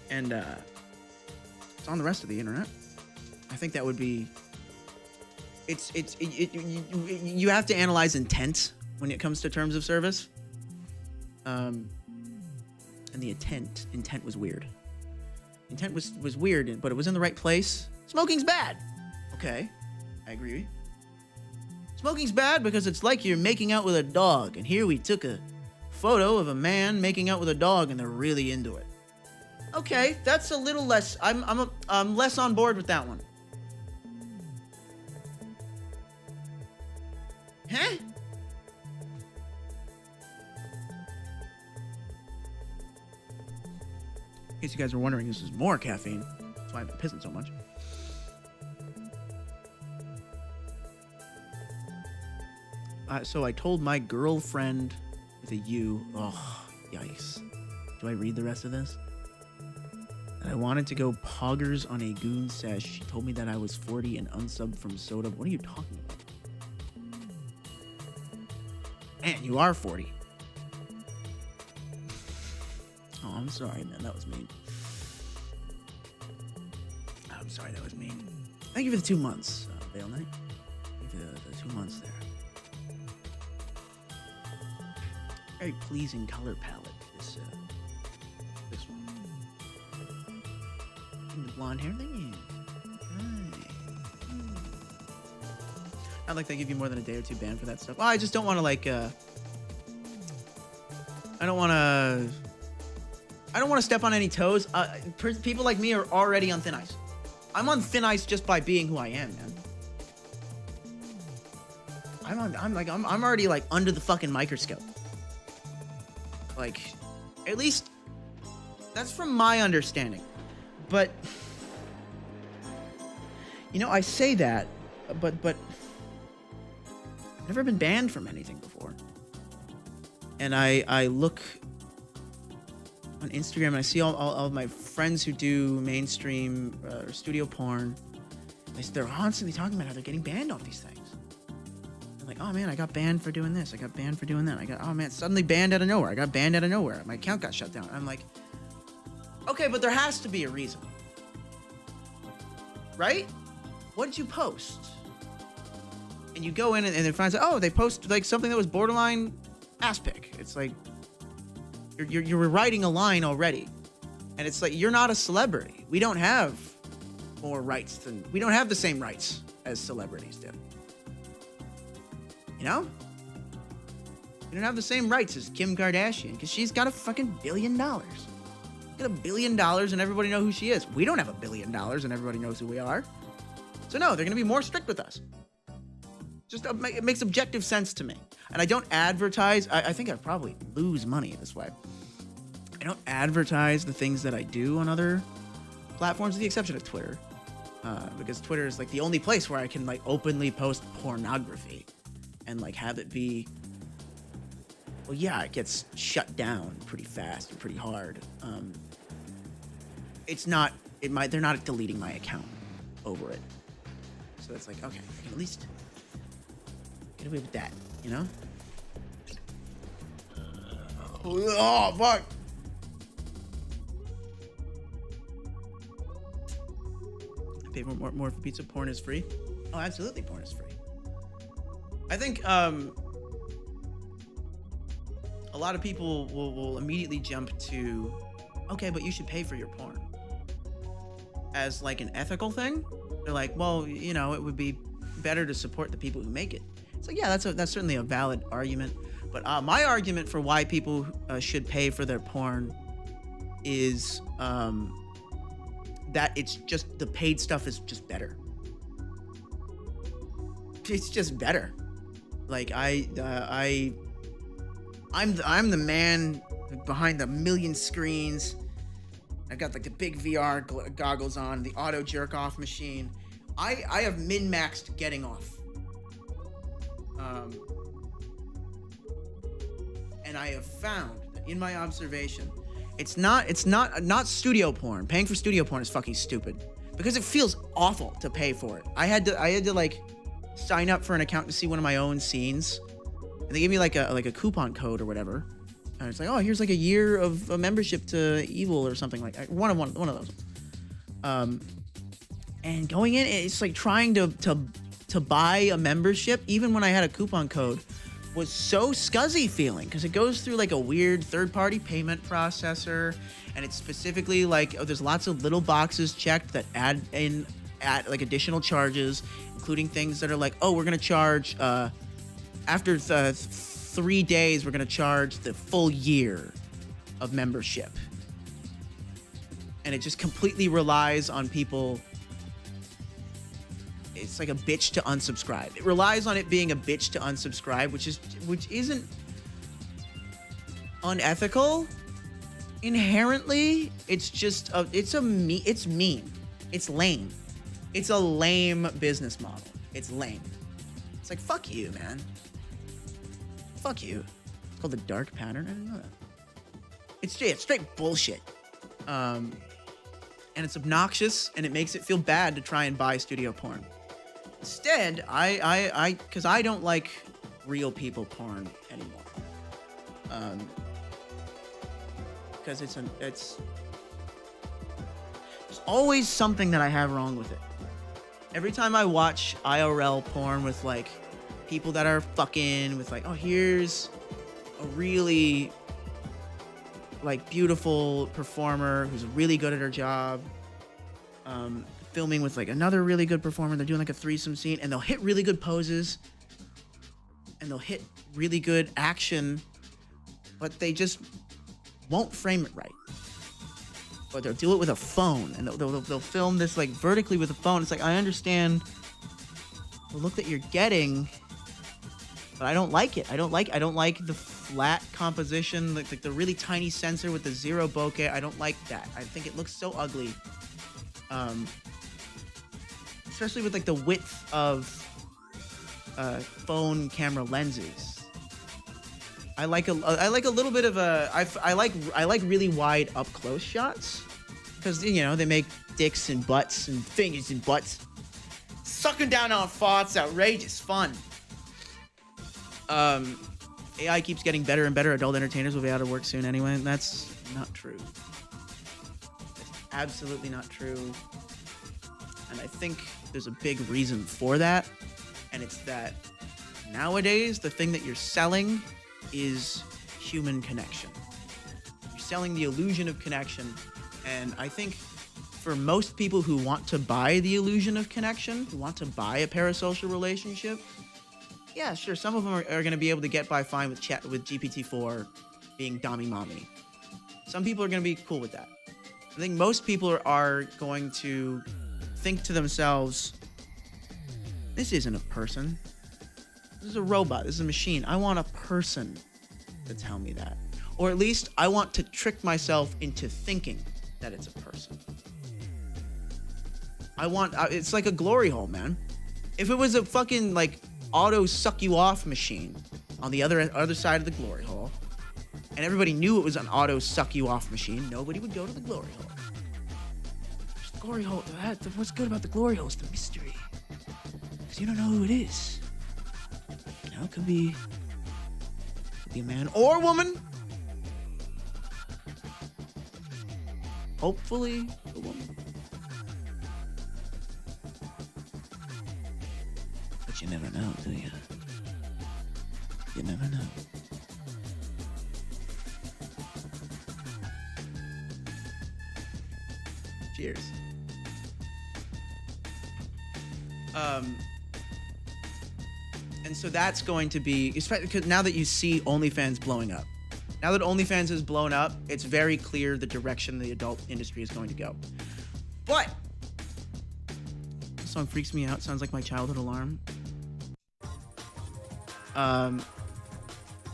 and it's on the rest of the internet. I think that would be. You have to analyze intent when it comes to terms of service. And the intent was weird. Intent was weird, but it was in the right place. Smoking's bad. Okay, I agree. Smoking's bad because it's like you're making out with a dog. And here we took a photo of a man making out with a dog and they're really into it. Okay, that's a little less, I'm less on board with that one. Huh? In case you guys were wondering, this is more caffeine. That's why I've been pissing so much. So I told my girlfriend with a U. Oh, yikes. Do I read the rest of this? That I wanted to go poggers on a goon sesh. She told me that I was 40 and unsubbed from soda. What are you talking about? Man, you are 40. Oh, I'm sorry, man. That was mean. I'm sorry, that was mean. Thank you for the 2 months, Vale Knight. Thank you for the 2 months there. Very pleasing color palette, this one. And the blonde hair thing. Not like they give you more than a day or two banned for that stuff. Well, I just don't want to like. I don't want to step on any toes. People like me are already on thin ice. I'm on thin ice just by being who I am, man. I'm already like under the fucking microscope. Like, at least that's from my understanding. But you know, I say that, but I've never been banned from anything before. And I look on Instagram and I see all of my friends who do mainstream or studio porn. They're constantly talking about how they're getting banned off these things. They're like, oh man, I got banned for doing this. I got banned for doing that. Oh man, suddenly banned out of nowhere. I got banned out of nowhere. My account got shut down. I'm like, okay, but there has to be a reason. Right? What did you post? And you go in and it finds out, oh, they posted like something that was borderline ass pic. It's like you're writing a line already, and it's like you're not a celebrity. We don't have more rights we don't have the same rights as celebrities do. You know? You don't have the same rights as Kim Kardashian because she's got a fucking $1 billion. She's got $1 billion and everybody knows who she is. We don't have $1 billion and everybody knows who we are. So no, they're going to be more strict with us. Just it makes objective sense to me. And I don't advertise. I think I'd probably lose money this way. I don't advertise the things that I do on other platforms, with the exception of Twitter. Because Twitter is like the only place where I can like openly post pornography and like have it be, well, yeah, it gets shut down pretty fast and pretty hard. They're not deleting my account over it. So it's like, okay, I can at least get away with that, you know? Oh, fuck. Pay more for pizza. Porn is free. Oh, absolutely, porn is free. I think a lot of people will immediately jump to, okay, but you should pay for your porn as like an ethical thing. They're like, well, you know, it would be better to support the people who make it. It's like, yeah, that's certainly a valid argument. But my argument for why people should pay for their porn is that it's just the paid stuff is just better. It's just better. Like I'm the man behind the million screens. I've got like the big VR goggles on, the auto jerk off machine. I have min-maxed getting off. And I have found that in my observation, it's not studio porn. Paying for studio porn is fucking stupid because it feels awful to pay for it. I had to like sign up for an account to see one of my own scenes, and they gave me like a coupon code or whatever. And it's like, oh, here's like a year of a membership to Evil or something like that. One of those. And going in, it's like trying to buy a membership, even when I had a coupon code, was so scuzzy feeling because it goes through like a weird third-party payment processor, and it's specifically like, oh, there's lots of little boxes checked that add like additional charges, including things that are like, oh, we're gonna charge after 3 days, we're gonna charge the full year of membership, and it just completely relies on people. It's like a bitch to unsubscribe. It relies on it being a bitch to unsubscribe, which isn't unethical inherently. It's just it's mean. It's lame. It's a lame business model. It's lame. It's like, fuck you, man. Fuck you. It's called the dark pattern. I didn't know that. It's straight bullshit. And it's obnoxious, and it makes it feel bad to try and buy studio porn. Instead, because I don't like real people porn anymore. Because it's there's always something that I have wrong with it. Every time I watch IRL porn with like people that are fucking with like, oh, here's a really like beautiful performer who's really good at her job, filming with like another really good performer. They're doing like a threesome scene, and they'll hit really good poses and they'll hit really good action, but they just won't frame it right. Or they'll do it with a phone, and they'll film this like vertically with a phone. It's like, I understand the look that you're getting, but I don't like it. I don't like the flat composition, like the really tiny sensor with the zero bokeh. I don't like that. I think it looks so ugly. Especially with like the width of phone camera lenses. I like a little bit of I like really wide up close shots, because you know they make dicks and butts and fingers and butts sucking down on farts outrageous fun. AI keeps getting better and better. Adult entertainers will be out of work soon anyway. That's not true. That's absolutely not true. And I think there's a big reason for that, and it's that nowadays the thing that you're selling is human connection. You're selling the illusion of connection, and I think for most people who want to buy the illusion of connection, who want to buy a parasocial relationship, Yeah, sure. Some of them are going to be able to get by fine with GPT-4 being Dami Mommy. Some people are going to be cool with that. I think most people are going to think to themselves, this isn't a person. This is a robot. This is a machine. I want a person to tell me that. Or at least I want to trick myself into thinking that it's a person. It's like a glory hole, man. If it was a fucking like auto suck you off machine on the other side of the glory hole, and everybody knew it was an auto suck you off machine, nobody would go to the glory hole. The glory hole, what's good about the glory hole is the mystery. Because you don't know who it is. You know, it could be a man or a woman. Hopefully a woman. But you never know, do you? You never know. Cheers. And so that's going to be, especially because now that you see OnlyFans blowing up, now that OnlyFans has blown up, it's very clear the direction the adult industry is going to go. But this song freaks me out. Sounds like my childhood alarm.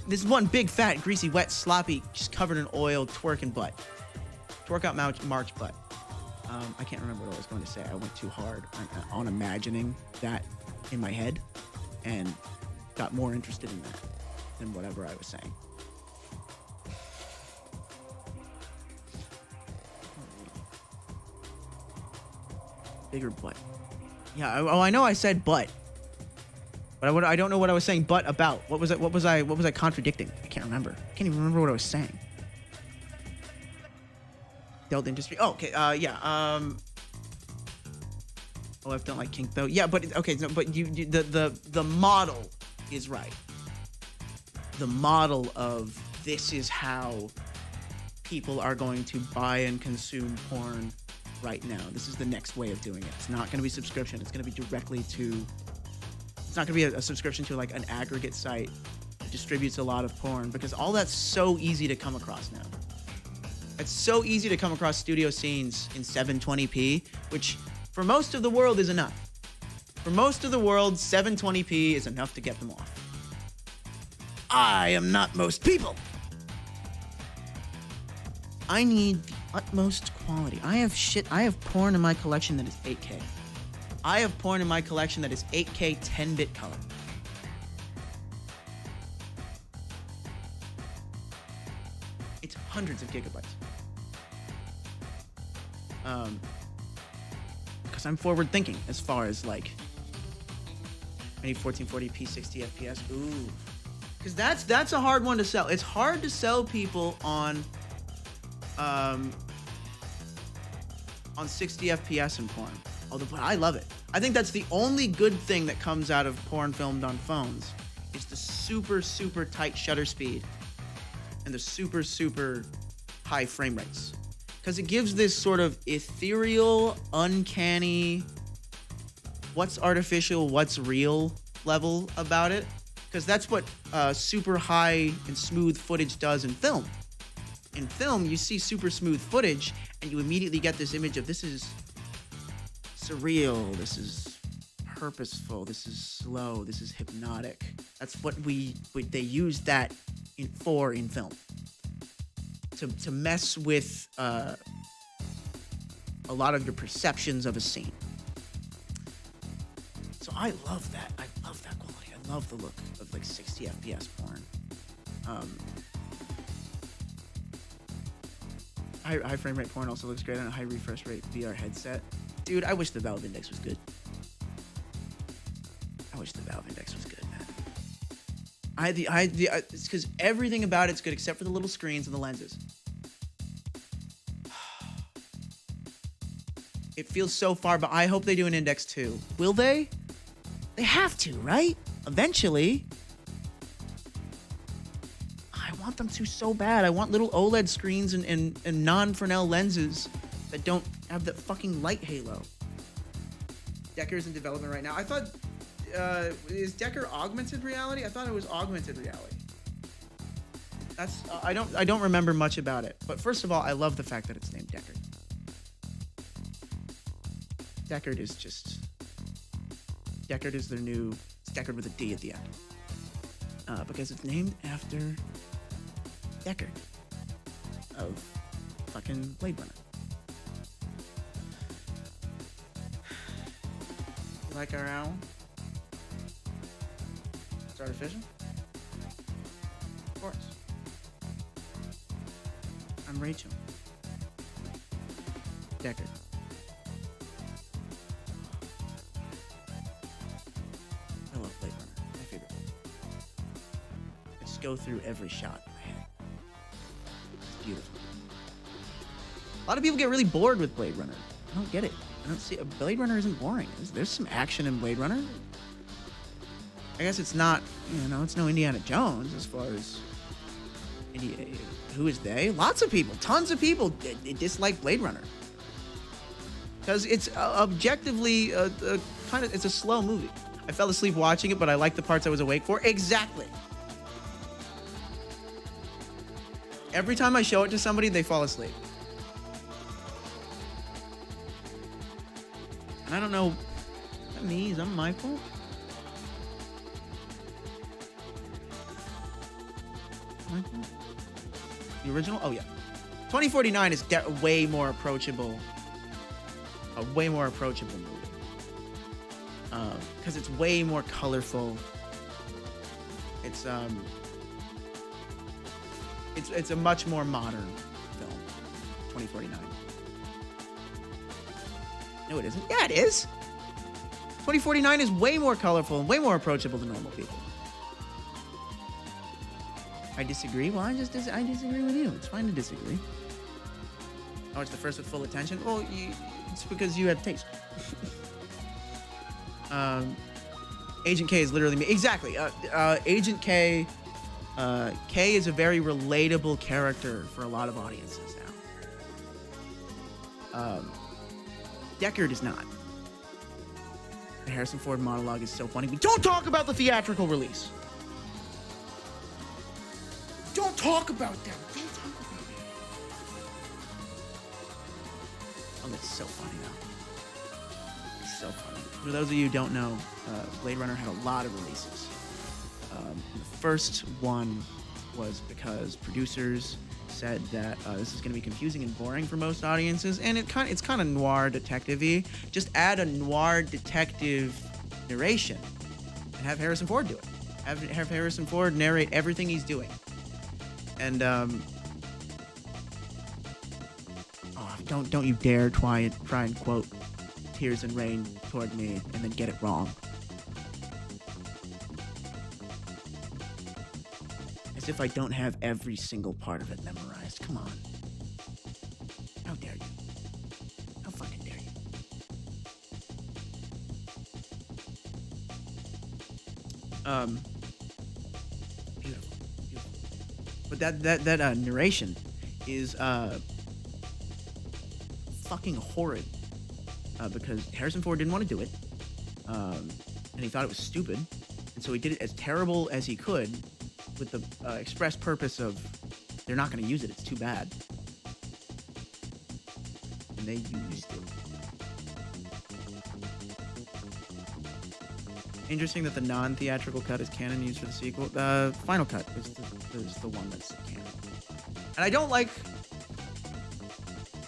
This one big, fat, greasy, wet, sloppy, just covered in oil, twerking butt. Twerk out March butt. I can't remember what I was going to say. I went too hard on imagining that in my head and got more interested in that than whatever I was saying. Bigger butt. Yeah, I know I said butt. But I don't know what I was saying butt about. What was I contradicting? I can't remember. I can't even remember what I was saying. Adult industry. Oh, okay. Yeah. OF don't like kink though. Yeah, but okay. No, but the model is right. The model of this is how people are going to buy and consume porn right now. This is the next way of doing it. It's not going to be subscription. It's going to be directly to. It's not going to be a subscription to like an aggregate site that distributes a lot of porn, because all that's so easy to come across now. It's so easy to come across studio scenes in 720p, which for most of the world is enough. For most of the world, 720p is enough to get them off. I am not most people. I need the utmost quality. I have porn in my collection that is 8K. I have porn in my collection that is 8K 10-bit color. It's hundreds of gigabytes. Because I'm forward thinking as far as like I need 1440p 60 FPS. Ooh. Because that's a hard one to sell. It's hard to sell people on 60 FPS in porn. Although I love it. I think that's the only good thing that comes out of porn filmed on phones. It's the super, super tight shutter speed and the super, super high frame rates. Because it gives this sort of ethereal, uncanny, what's artificial, what's real level about it. Because that's what super high and smooth footage does in film. In film, you see super smooth footage, and you immediately get this image of this is surreal, this is purposeful, this is slow, this is hypnotic. That's what they use that in film. To mess with a lot of your perceptions of a scene. So I love that. I love that quality. I love the look of like 60 FPS porn. High frame rate porn also looks great on a high refresh rate VR headset. Dude, I wish the Valve Index was good. I wish the Valve Index was good, man. It's because everything about it's good except for the little screens and the lenses. It feels so far, but I hope they do an Index too. Will they? They have to, right? Eventually. I want them to so bad. I want little OLED screens and non-Fresnel lenses that don't have that fucking light halo. Decker's in development right now. I thought is Decker augmented reality? I thought it was augmented reality. That's I don't remember much about it. But first of all, I love the fact that it's named Deckard. Deckard is just Deckard is their new. It's Deckard with a D at the end. Because it's named after Deckard of fucking Blade Runner. You like our owl? It's artificial? Of course. I'm Rachel. Deckard. I love Blade Runner. My favorite. I just go through every shot in my head. It's beautiful. A lot of people get really bored with Blade Runner. I don't get it. I don't see. Blade Runner isn't boring. There's some action in Blade Runner. I guess it's not, it's no Indiana Jones as far as who is they? Lots of people, tons of people dislike Blade Runner because it's objectively it's a slow movie. I fell asleep watching it, but I liked the parts I was awake for. Exactly. Every time I show it to somebody, they fall asleep. And I don't know. Is that me? Is that my fault? The original? Oh, yeah. 2049 is way more approachable. A way more approachable movie. Because it's way more colorful. It's a much more modern film. 2049. No, it isn't. Yeah, it is. 2049 is way more colorful and way more approachable than normal people. I disagree. Well, I disagree with you. It's fine to disagree. Oh, it's the first with full attention? Well, it's because you have taste. Agent K is literally me. Exactly. Agent K. K is a very relatable character for a lot of audiences now. Deckard is not. The Harrison Ford monologue is so funny. We don't talk about the theatrical release. Don't talk about them. Don't talk about it. Oh, that's so funny now. It's so funny. For those of you who don't know, Blade Runner had a lot of releases. The first one was because producers said that this is going to be confusing and boring for most audiences, and it's kind of noir detective-y. Just add a noir detective narration and have Harrison Ford do it. Have Harrison Ford narrate everything he's doing. And don't you dare try and quote Tears and Rain toward me and then get it wrong. As if I don't have every single part of it memorized. Come on. How dare you? How fucking dare you? Beautiful. But that narration is fucking horrid. Because Harrison Ford didn't want to do it. And he thought it was stupid. And so he did it as terrible as he could with the express purpose of they're not going to use it. It's too bad. And they used it. Interesting that the non-theatrical cut is canon used for the sequel. The final cut is the one that's canon. And I don't like...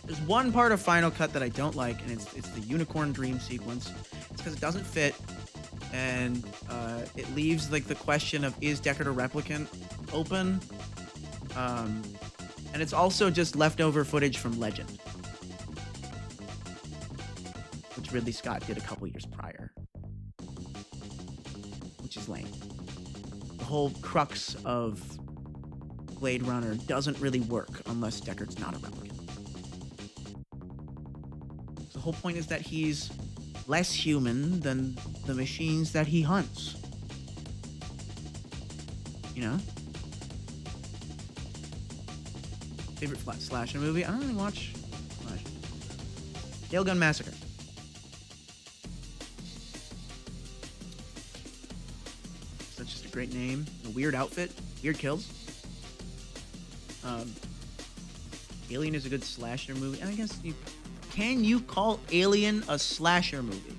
There's one part of Final Cut that I don't like, and it's the Unicorn Dream sequence. It's because it doesn't fit, and it leaves like the question of is Deckard a replicant open, and it's also just leftover footage from Legend, which Ridley Scott did a couple years prior, which is lame. The whole crux of Blade Runner doesn't really work unless Deckard's not a replicant. The whole point is that he's less human than the machines that he hunts. You know? Favorite slasher movie? I don't really watch slasher. Nail Gun Massacre. That's just a great name. A weird outfit. Weird kills. Alien is a good slasher movie. I guess can you call Alien a slasher movie?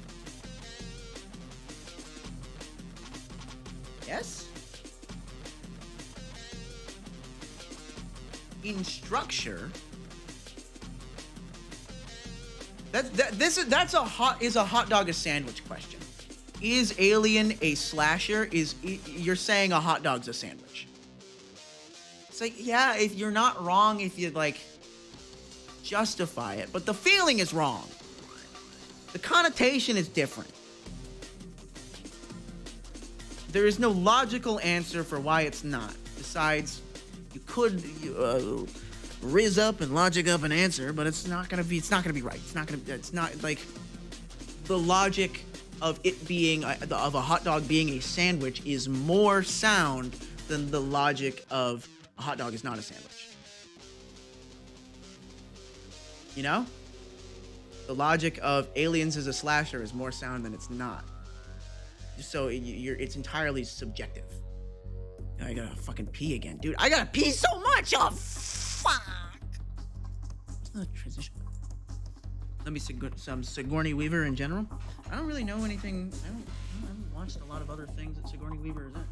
Yes. In structure, that's a hot dog a sandwich question. Is Alien a slasher? You're saying a hot dog's a sandwich? It's like, yeah, if you're not wrong, if you like justify it, but the feeling is wrong. The connotation is different. There is no logical answer for why it's not. Besides, you could riz up and logic up an answer, but it's not gonna be right. It's not like the logic of it being of a hot dog being a sandwich is more sound than the logic of a hot dog is not a sandwich. You know? The logic of Aliens as a slasher is more sound than it's not. So it's entirely subjective. I gotta fucking pee again, dude. I gotta pee so much. Oh, fuck. What's the transition? Let me some Sigourney Weaver in general. I don't really know anything. I haven't watched a lot of other things that Sigourney Weaver is in.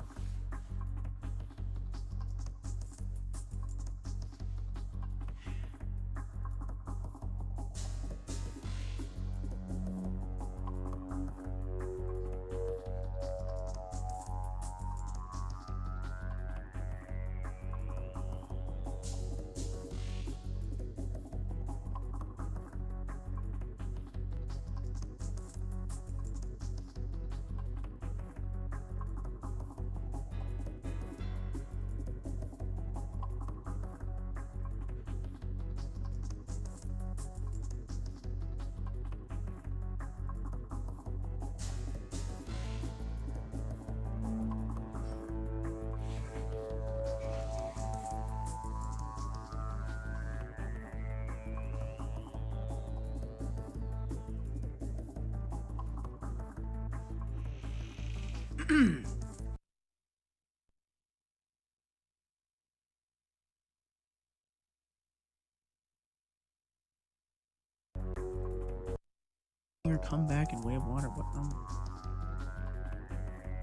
Come back in Way of Water. What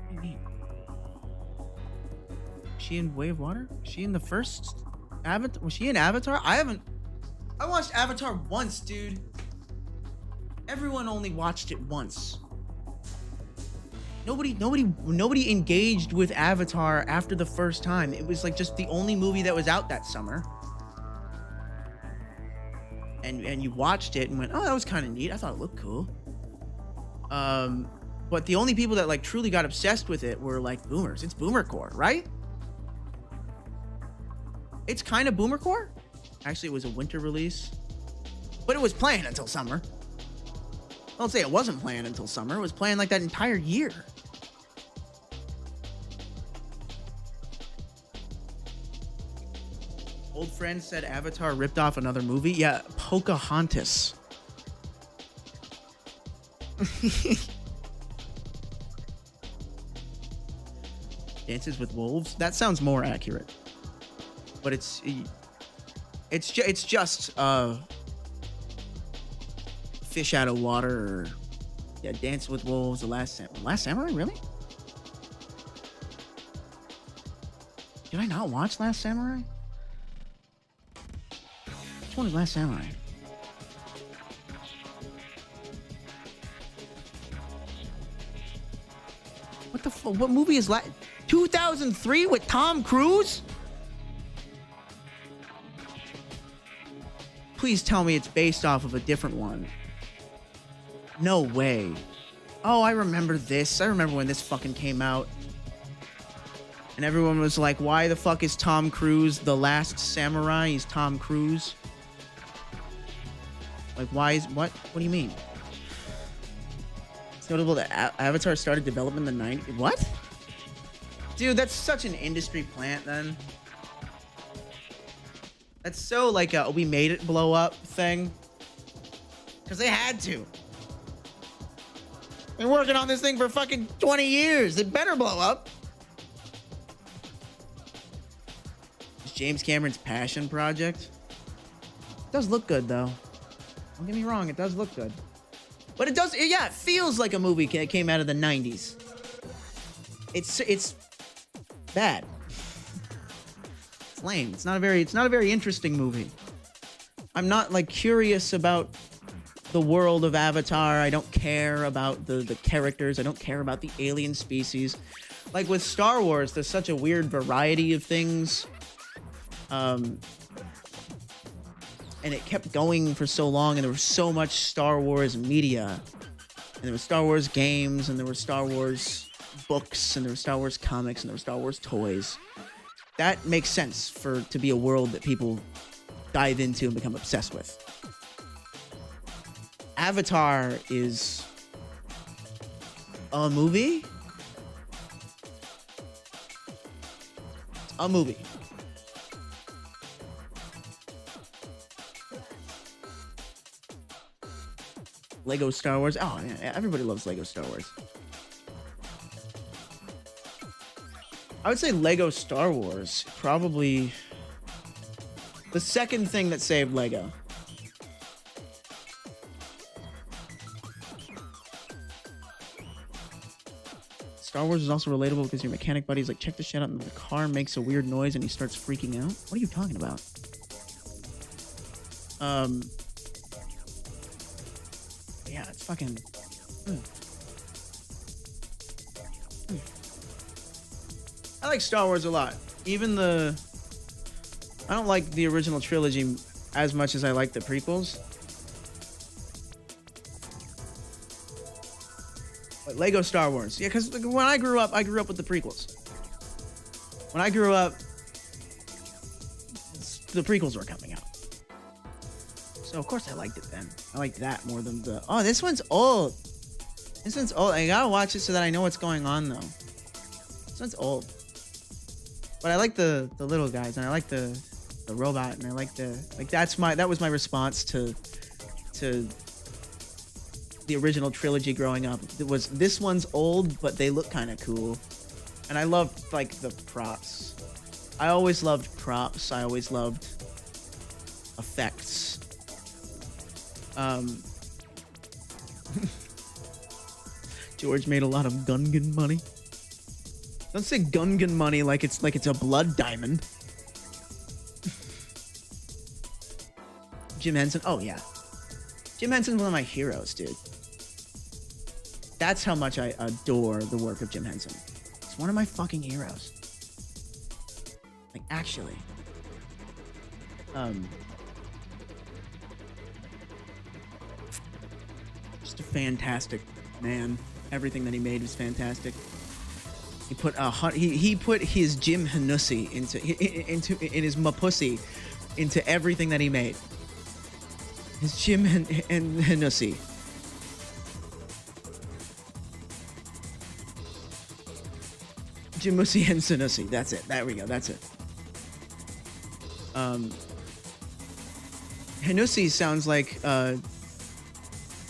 do you mean? She in Way of Water? Was she in the first Avatar? Was she in Avatar? I watched Avatar once, dude. Everyone only watched it once. Nobody engaged with Avatar after the first time. It was like just the only movie that was out that summer. And you watched it and went, oh, that was kind of neat. I thought it looked cool. But the only people that like truly got obsessed with it were like boomers. It's boomercore, right? It's kind of boomercore. Actually, it was a winter release, but it was playing until summer. Don't say it wasn't playing until summer. It was playing like that entire year. Old friend said Avatar ripped off another movie. Yeah, Pocahontas. Dances with Wolves. That sounds more accurate. But it's just fish out of water. Or, yeah, Dance with Wolves. The Last Samurai. Really? Did I not watch Last Samurai? Which one is Last Samurai? What movie is 2003 with Tom Cruise? Please tell me it's based off of a different one. No way. Oh, I remember this. I remember when this fucking came out. And everyone was like, why the fuck is Tom Cruise the Last Samurai? He's Tom Cruise. Like, why is... What do you mean? It's notable that Avatar started development in the 90s. What? Dude, that's such an industry plant, then. That's so like a we made it blow up thing. Because they had to. Been working on this thing for fucking 20 years. It better blow up. It's James Cameron's passion project. It does look good, though. Don't get me wrong, it does look good. But it does, yeah, it feels like a movie that came out of the 90s. It's bad. It's lame. It's not a very interesting movie. I'm not like curious about the world of Avatar. I don't care about the characters. I don't care about the alien species. Like with Star Wars, there's such a weird variety of things. And it kept going for so long, and there was so much Star Wars media. And there were Star Wars games, and there were Star Wars books, and there were Star Wars comics, and there were Star Wars toys. That makes sense to be a world that people dive into and become obsessed with. Avatar is a movie? It's a movie. Lego Star Wars. Oh, yeah, everybody loves Lego Star Wars. I would say Lego Star Wars, probably the second thing that saved Lego. Star Wars is also relatable because your mechanic buddy's like, check this shit out, and the car makes a weird noise and he starts freaking out. What are you talking about? Yeah, it's fucking... I like Star Wars a lot. Even I don't like the original trilogy as much as I like the prequels. But Lego Star Wars. Yeah, because when I grew up with the prequels. When I grew up, the prequels were coming out. So, of course, I liked it then. I liked that more than the... Oh, this one's old. This one's old. I gotta watch it so that I know what's going on, though. This one's old. But I like the little guys, and I like the robot, and I like the... Like, that was my response to the original trilogy growing up. It was, this one's old, but they look kind of cool. And I loved, like, the props. I always loved props. I always loved effects. George made a lot of Gungan money. Don't say Gungan money like it's a blood diamond. Jim Henson. Oh yeah, Jim Henson's one of my heroes, dude. That's how much I adore the work of Jim Henson. It's one of my fucking heroes. Like, actually. Just a fantastic man. Everything that he made was fantastic. He put he put his Jim Hennessy into his Mapussy into everything that he made. His Jim and Hennessy. Jimusi and Sanusi. That's it. There we go. That's it. Hennessy sounds like a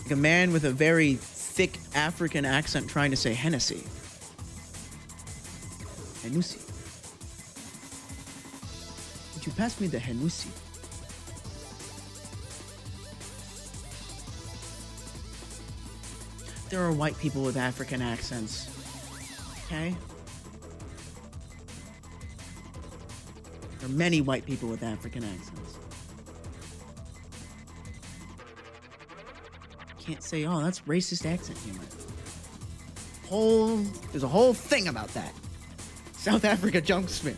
man with a very thick African accent trying to say Hennessy. Hennessy. Would you pass me the Hennessy? There are white people with African accents. Okay? There are many white people with African accents. Can't say, oh, that's racist accent humor. There's a whole thing about that. South Africa jump scare.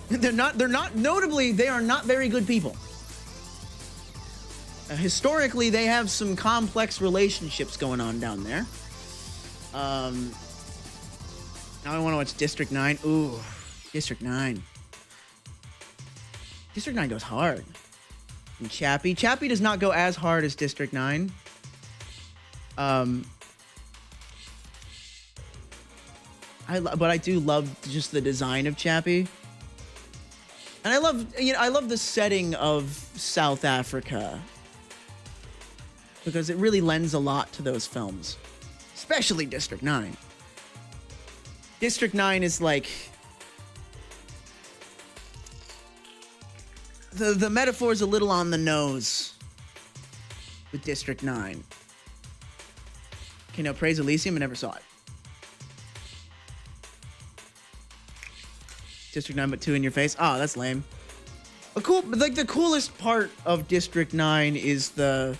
Notably, they are not very good people. Historically, they have some complex relationships going on down there. Now I want to watch District 9. Ooh, District 9. District 9 goes hard. And Chappie does not go as hard as District 9. But I do love just the design of Chappie. And I love the setting of South Africa. Because it really lends a lot to those films. Especially District 9. District 9 is like the metaphor is a little on the nose with District 9. Okay, no, Praise Elysium, I never saw it. District 9, but 2 in your face. Oh, that's lame. The coolest part of District 9 is the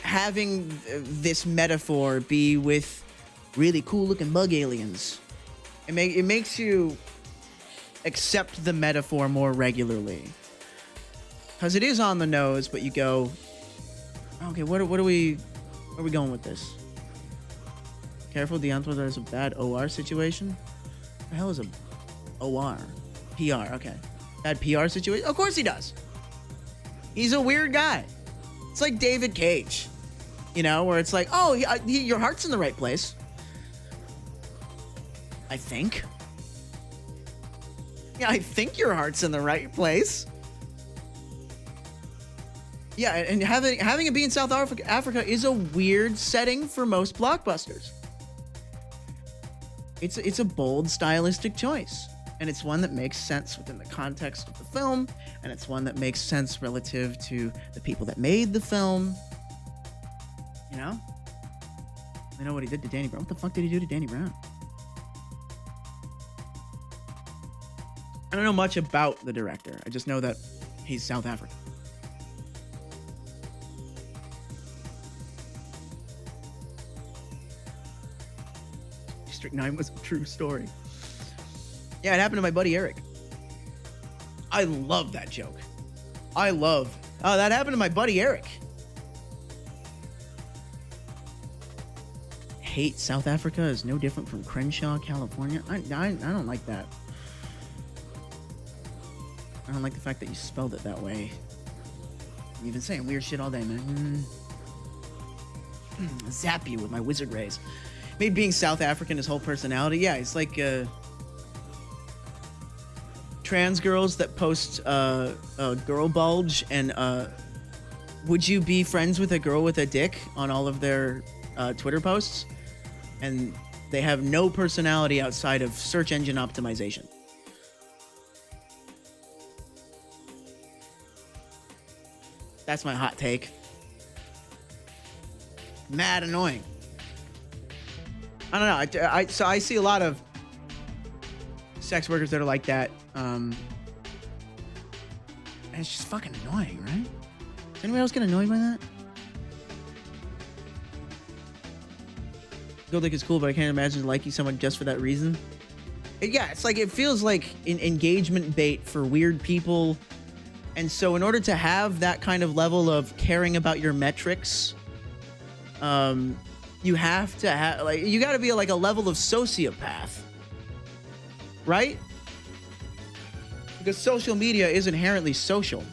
having this metaphor be with really cool looking bug aliens. It makes you accept the metaphor more regularly. Because it is on the nose, but you go, okay, where are we going with this? Careful, Deontay, there's a bad OR situation. What the hell is a OR? PR, okay. Bad PR situation? Of course he does. He's a weird guy. It's like David Cage, you know, where it's like, oh, your heart's in the right place. I think. Yeah, I think your heart's in the right place. Yeah, and having it be in South Africa is a weird setting for most blockbusters. It's a bold stylistic choice, and it's one that makes sense within the context of the film, and it's one that makes sense relative to the people that made the film. You know? I know what he did to Danny Brown. What the fuck did he do to Danny Brown? I don't know much about the director. I just know that he's South African. District 9 was a true story. Yeah, it happened to my buddy Eric. I love that joke. Oh, that happened to my buddy Eric. Hate South Africa is no different from Crenshaw, California. I don't like that. I don't like the fact that you spelled it that way. You've been saying weird shit all day, man. Zap you with my wizard rays. Made being South African his whole personality. Yeah, it's like trans girls that post a girl bulge and would you be friends with a girl with a dick on all of their Twitter posts? And they have no personality outside of search engine optimization. That's my hot take. Mad annoying. I don't know. I see a lot of sex workers that are like that. And it's just fucking annoying, right? Does anyone else get annoyed by that? Gold Dick is cool, but I can't imagine liking someone just for that reason. Yeah, it's like, it feels like an engagement bait for weird people. And so in order to have that kind of level of caring about your metrics, you have to have, like, you got to be like a level of sociopath, right? Because social media is inherently social.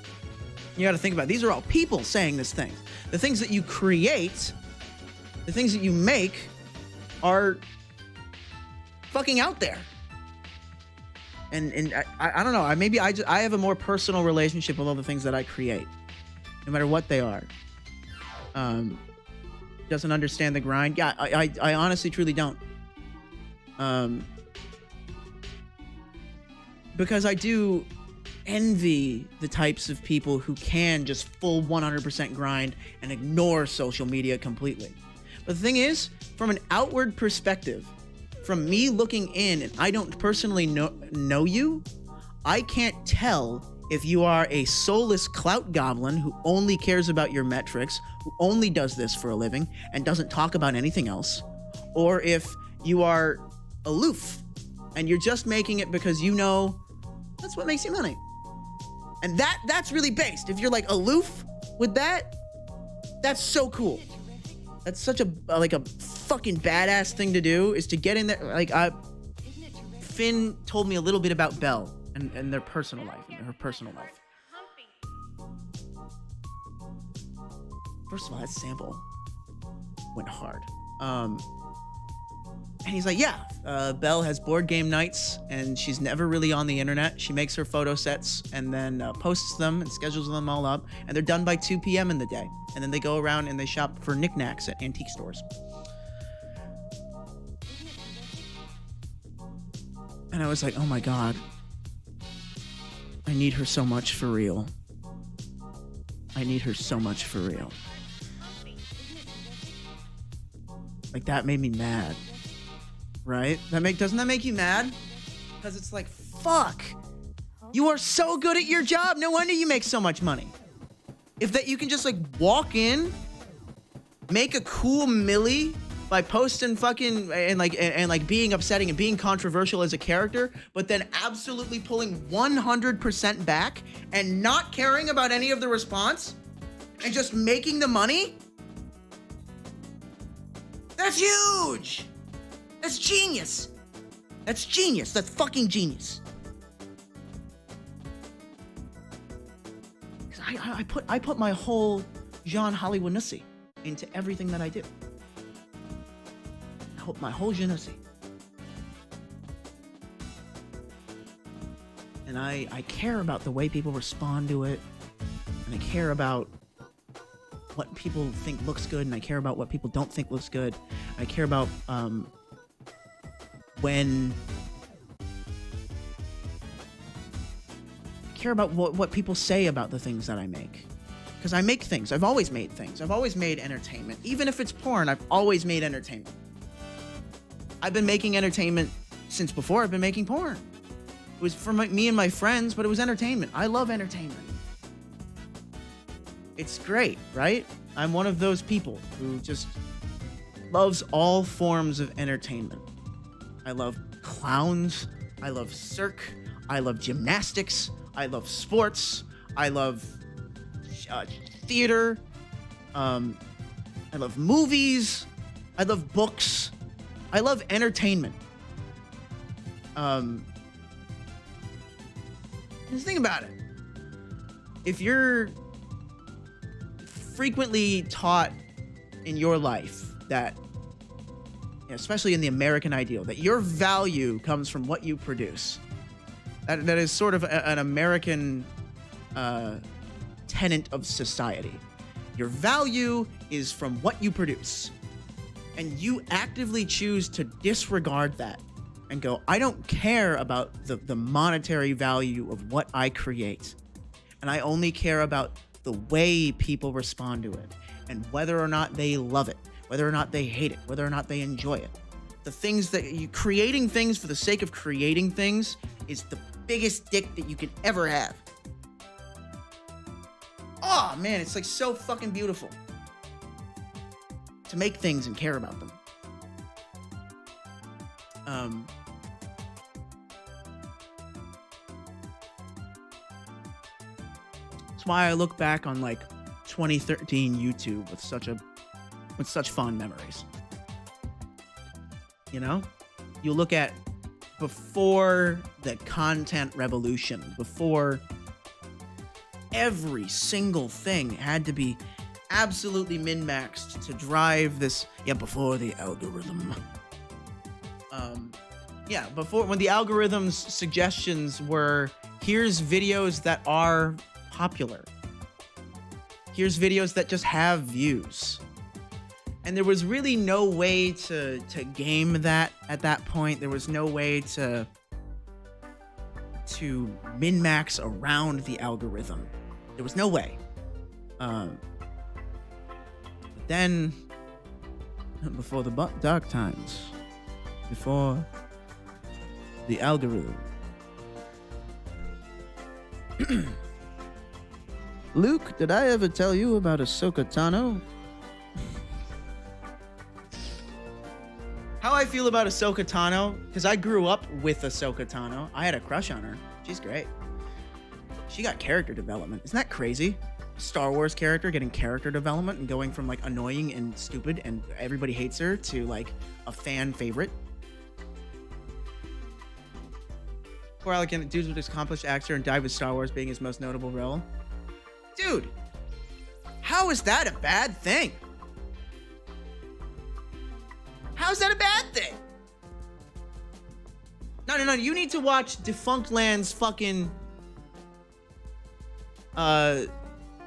You got to think about it. These are all people saying this thing. The things that you create, the things that you make are fucking out there. And I don't know. Maybe I have a more personal relationship with all the things that I create, no matter what they are. Doesn't understand the grind. Yeah, I honestly, truly don't. Because I do envy the types of people who can just full 100% grind and ignore social media completely. But the thing is, from an outward perspective, from me looking in, and I don't personally know you, I can't tell if you are a soulless clout goblin who only cares about your metrics, who only does this for a living and doesn't talk about anything else, or if you are aloof and you're just making it because you know that's what makes you money. And that's really based. If you're like aloof with that, that's so cool. That's such a fucking badass thing to do, is to get in there. Like, Finn told me a little bit about Belle and their personal life, and her personal life. First of all, that sample went hard. And he's like, yeah, Belle has board game nights, and she's never really on the internet. She makes her photo sets and then posts them and schedules them all up, and they're done by 2 p.m. in the day. And then they go around and they shop for knickknacks at antique stores. And I was like, oh my God. I need her so much for real. I need her so much for real. Like, that made me mad. Right? Doesn't that make you mad? Because it's like, fuck. You are so good at your job. No wonder you make so much money. If that you can just like walk in, make a cool milli by posting fucking and like being upsetting and being controversial as a character, but then absolutely pulling 100% back and not caring about any of the response and just making the money. That's huge. That's genius. That's genius. That's fucking genius. I put my whole Jean Hollywoodnessy into everything that I do. My whole je ne sais. And I care about the way people respond to it. And I care about what people think looks good. And I care about what people don't think looks good. I care about what people say about the things that I make. Because I make things. I've always made things. I've always made entertainment. Even if it's porn, I've always made entertainment. I've been making entertainment since before I've been making porn. It was for me and my friends, but it was entertainment. I love entertainment. It's great, right? I'm one of those people who just loves all forms of entertainment. I love clowns. I love cirque. I love gymnastics. I love sports. I love theater. I love movies. I love books. I love entertainment. Just think about it. If you're frequently taught in your life that, especially in the American ideal, that your value comes from what you produce, that is sort of an American tenet of society. Your value is from what you produce. And you actively choose to disregard that and go, I don't care about the monetary value of what I create. And I only care about the way people respond to it and whether or not they love it, whether or not they hate it, whether or not they enjoy it. The things that creating things for the sake of creating things is the biggest dick that you can ever have. Oh man, it's like so fucking beautiful to make things and care about them. That's why I look back on like 2013 YouTube with such fond memories. You know, you look at before the content revolution, before every single thing had to be absolutely min-maxed to drive this. Before the algorithm. Before, when the algorithm's suggestions were, here's videos that are popular. Here's videos that just have views. And there was really no way to game that at that point. There was no way to min-max around the algorithm. There was no way. Then, before the dark times, before the algorithm. Luke, did I ever tell you about Ahsoka Tano? How I feel about Ahsoka Tano? Because I grew up with Ahsoka Tano. I had a crush on her. She's great. She got character development. Isn't that crazy? Star Wars character getting character development and going from like annoying and stupid and everybody hates her to like a fan favorite. Poor Alec, dude's an accomplished actor and died with Star Wars being his most notable role. Dude, how is that a bad thing? How's that a bad thing? No, you need to watch Defunct Land's fucking I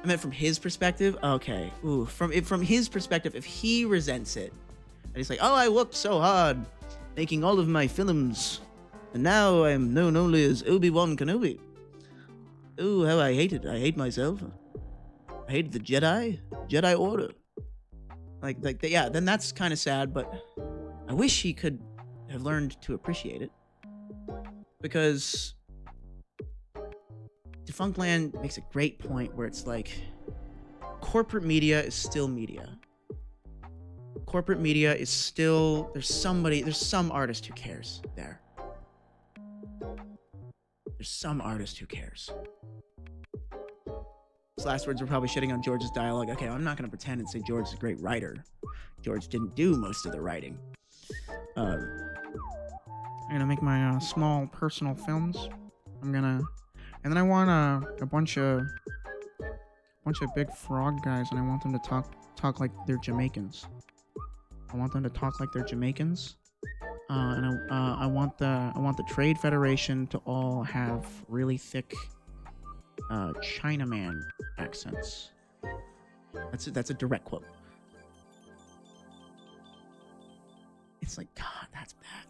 meant from his perspective. Okay. Ooh, from his perspective, if he resents it, and he's like, "Oh, I worked so hard making all of my films, and now I'm known only as Obi-Wan Kenobi." ooh, how I hate it. I hate myself. I hated the Jedi Order. Yeah, then that's kind of sad, but I wish he could have learned to appreciate it. Because Defunctland makes a great point where it's like, corporate media is still media. Corporate media is still, there's some artist who cares there. There's some artist who cares. Those last words were probably shitting on George's dialogue. Okay, I'm not going to pretend and say George is a great writer. George didn't do most of the writing. I'm gonna make my small personal films. And then I want a bunch of big frog guys, and I want them to talk like they're Jamaicans. I want them to talk like they're Jamaicans. And I want the Trade Federation to all have really thick Chinaman accents. That's a direct quote. It's like, God, that's bad.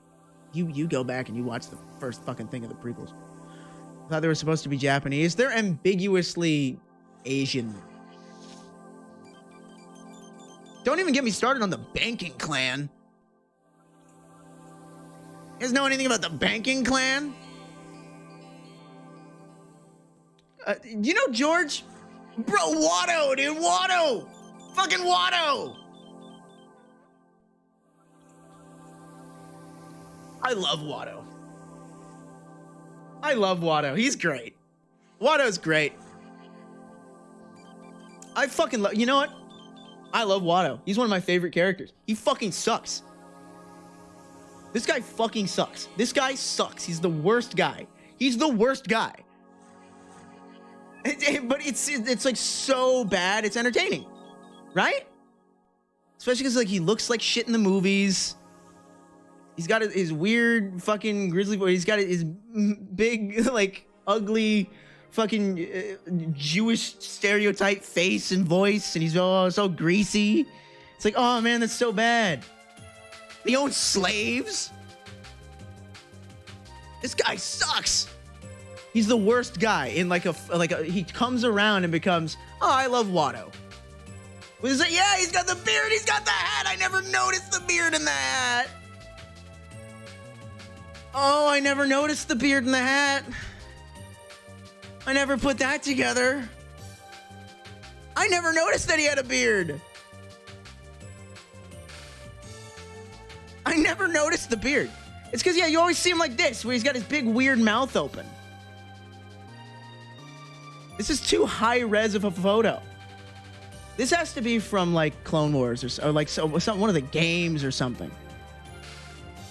You go back and you watch the first fucking thing of the prequels. I thought they were supposed to be Japanese. They're ambiguously Asian. Don't even get me started on the banking clan. You guys know anything about the banking clan? You know George? Bro, Watto, dude, Watto! Fucking Watto! I love Watto. I love Watto. He's great. Watto's great. I fucking love... You know what? I love Watto. He's one of my favorite characters. He fucking sucks. This guy fucking sucks. This guy sucks. He's the worst guy. He's the worst guy. But it's like so bad, it's entertaining. Right? Especially because like he looks like shit in the movies. He's got his weird fucking grizzly voice. He's got his big, like, ugly fucking Jewish stereotype face and voice. And he's so greasy. It's like, oh man, that's so bad. He owns slaves. This guy sucks. He's the worst guy in he comes around and becomes, oh, I love Watto. Yeah, he's got the beard. He's got the hat. I never noticed the beard in the hat. Oh, I never noticed the beard and the hat. I never put that together. I never noticed that he had a beard. I never noticed the beard. It's because, yeah, you always see him like this, where he's got his big weird mouth open. This is too high res of a photo. This has to be from, like, Clone Wars or like one of the games or something.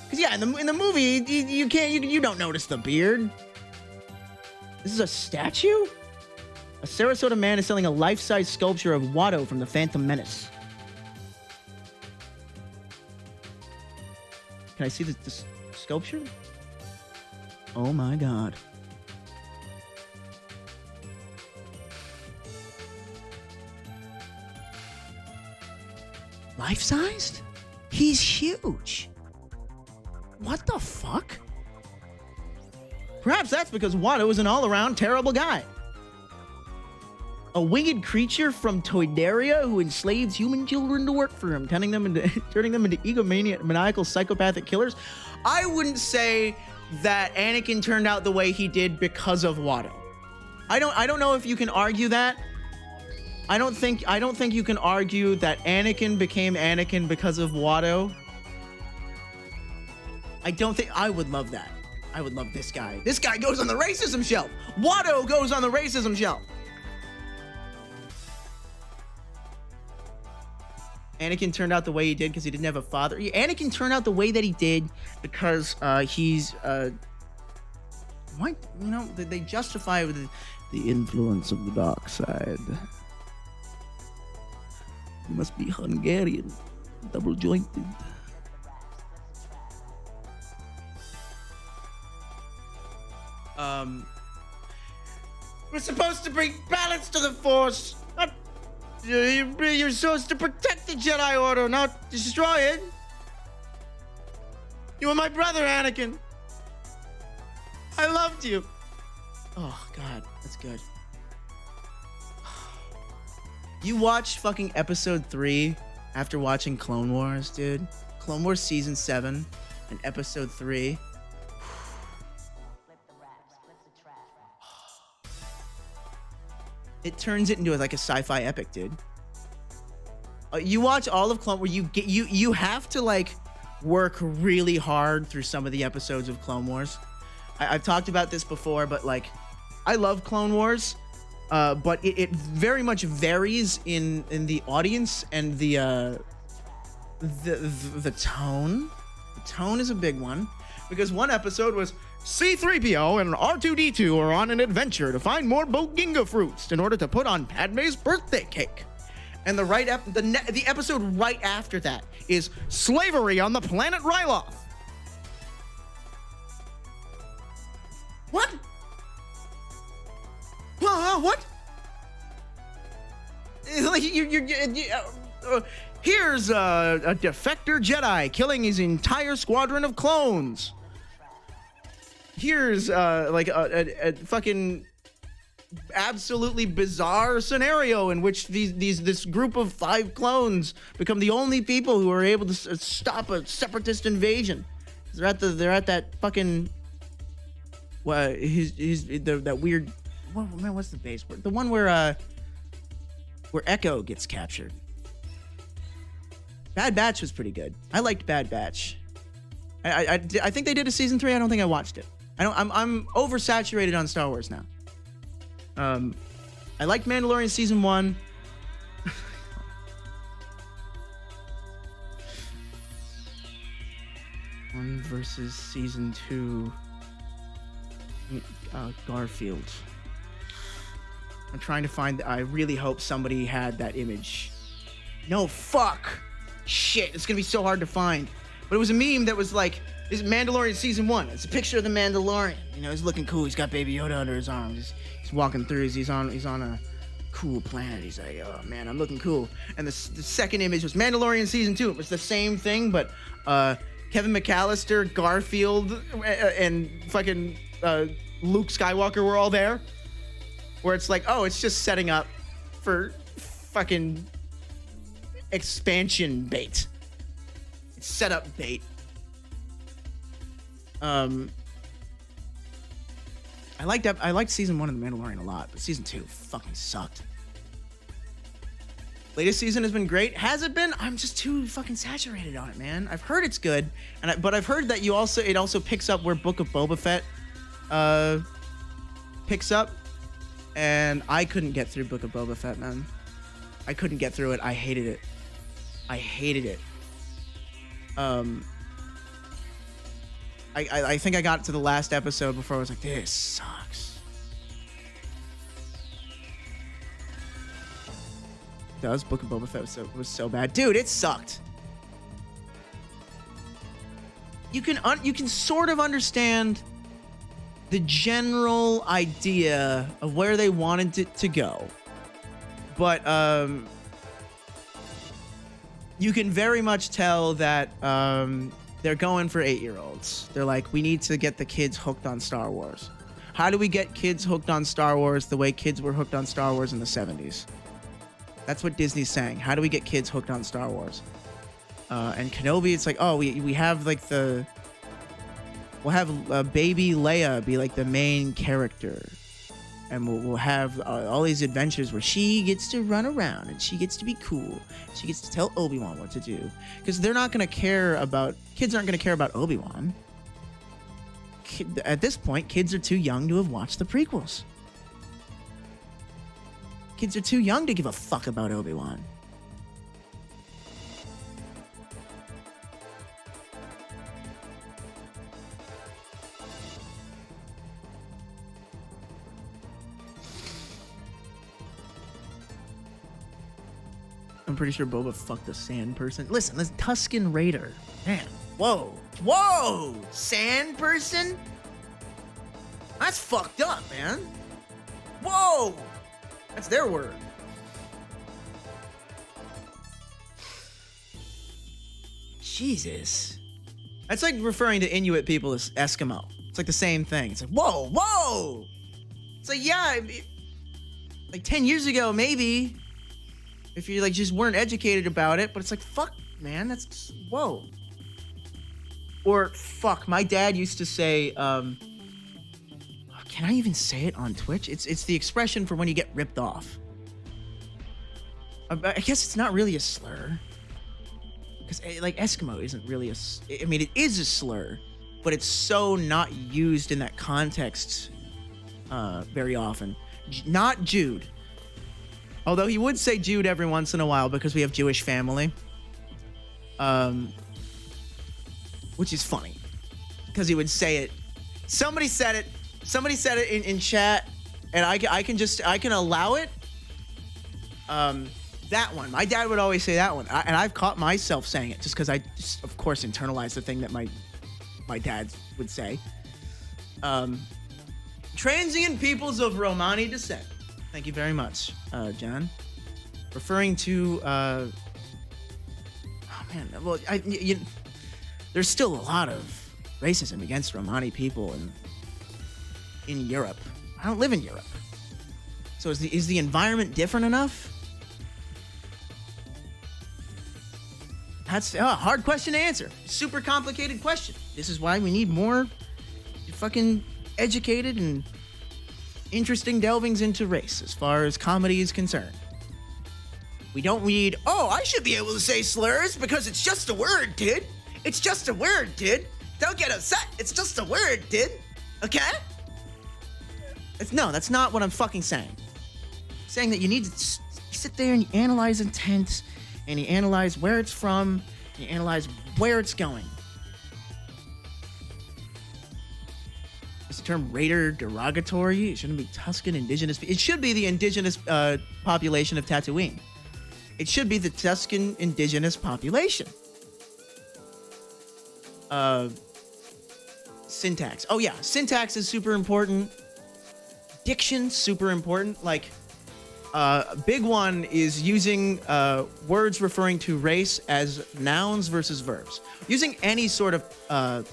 Because, yeah, in the movie, you don't notice the beard. This is a statue? A Sarasota man is selling a life-size sculpture of Watto from the Phantom Menace. Can I see the sculpture? Oh my God. Life-sized? He's huge. What the fuck? Perhaps that's because Watto is an all-around terrible guy. A winged creature from Toydaria who enslaves human children to work for him, turning them into egomaniacal psychopathic killers. I wouldn't say that Anakin turned out the way he did because of Watto. I don't know if you can argue that. I don't think you can argue that Anakin became Anakin because of Watto. I would love that. I would love this guy. This guy goes on the racism shelf. Watto goes on the racism shelf. Anakin turned out the way he did because he didn't have a father. Anakin turned out the way that he did because he's what? You know, they justify it with the influence of the dark side. He must be Hungarian, double jointed. We're supposed to bring balance to the Force. You're supposed to protect the Jedi Order, not destroy it. You were my brother, Anakin. I loved you. Oh God, that's good. You watch fucking episode 3 after watching Clone Wars, dude. Clone Wars season 7 and episode 3. It turns it into like a sci-fi epic, dude. You watch all of Clone Wars, you have to like work really hard through some of the episodes of Clone Wars. I've talked about this before, but like, I love Clone Wars, but it very much varies in the audience and the tone. The tone is a big one, because one episode was C-3PO and R2-D2 are on an adventure to find more Boginga fruits in order to put on Padme's birthday cake. And the episode right after that is slavery on the planet Ryloth. What? What? Like here's a defector Jedi killing his entire squadron of clones. Here's like a fucking absolutely bizarre scenario in which this group of 5 clones become the only people who are able to stop a separatist invasion. They're at that fucking that weird what's the base word? The one where Echo gets captured. Bad Batch was pretty good. I liked Bad Batch. I think they did a season 3. I don't think I watched it. I'm oversaturated on Star Wars now. I liked Mandalorian season 1. One versus season 2. Garfield. I'm trying to find. I really hope somebody had that image. No, fuck. Shit, it's gonna be so hard to find. But it was a meme that was like, this is Mandalorian season 1. It's a picture of the Mandalorian. You know, he's looking cool. He's got Baby Yoda under his arm. He's walking through. He's on a cool planet. He's like, oh man, I'm looking cool. And the second image was Mandalorian season 2. It was the same thing, but Kevin McAllister, Garfield, and fucking Luke Skywalker were all there. Where it's like, oh, it's just setting up for fucking expansion bait. It's setup bait. I liked season 1 of The Mandalorian a lot, but season 2 fucking sucked. Latest season has been great. Has it been? I'm just too fucking saturated on it, man. I've heard it's good, but I've heard that it also picks up where Book of Boba Fett picks up, and I couldn't get through Book of Boba Fett, man. I couldn't get through it. I hated it. I think I got to the last episode before I was like, this sucks. Does Book of Boba Fett was so bad, dude? It sucked. You can sort of understand the general idea of where they wanted it to go, but you can very much tell that they're going for 8-year-olds. They're like, we need to get the kids hooked on Star Wars. How do we get kids hooked on Star Wars the way kids were hooked on Star Wars in the 70s? That's what Disney's saying. How do we get kids hooked on Star Wars? And Kenobi, it's like, oh, we have like we'll have baby Leia be like the main character. And we'll have all these adventures where she gets to run around and she gets to be cool. She gets to tell Obi-Wan what to do. Because they're not going to care about... Kids aren't going to care about Obi-Wan. At this point, kids are too young to have watched the prequels. Kids are too young to give a fuck about Obi-Wan. I'm pretty sure Boba fucked a sand person. Listen, this Tusken Raider. Man, whoa. Sand person? That's fucked up, man. Whoa. That's their word. Jesus. That's like referring to Inuit people as Eskimo. It's like the same thing. It's like, whoa. It's like, yeah, like 10 years ago, maybe, if you like just weren't educated about it, but it's like, fuck, man, that's, whoa. Or, fuck, my dad used to say, can I even say it on Twitch? It's the expression for when you get ripped off. I guess it's not really a slur. Because, like, Eskimo isn't really I mean, it is a slur, but it's so not used in that context very often. Not Jude. Although he would say Jude every once in a while because we have Jewish family. Which is funny. Because he would say it. Somebody said it in chat, and I can allow it. That one. My dad would always say that one. And I've caught myself saying it just because I just, of course, internalized the thing that my dad would say. Transient peoples of Romani descent. Thank you very much, John. Referring to, oh man, well, there's still a lot of racism against Romani people in Europe. I don't live in Europe. So is the environment different enough? That's a hard question to answer. Super complicated question. This is why we need more fucking educated and interesting delvings into race as far as comedy is concerned. We don't need, oh, I should be able to say slurs because it's just a word, dude. It's just a word, dude. Don't get upset. It's just a word, dude. Okay? No, that's not what I'm fucking saying. I'm saying that you need to sit there and you analyze intent, and you analyze where it's from, and you analyze where it's going. Is the term raider derogatory? It shouldn't be Tuscan indigenous. It should be the indigenous population of Tatooine. It should be the Tuscan indigenous population. Syntax. Oh yeah, syntax is super important. Diction, super important. Like, a big one is using words referring to race as nouns versus verbs. Using any sort of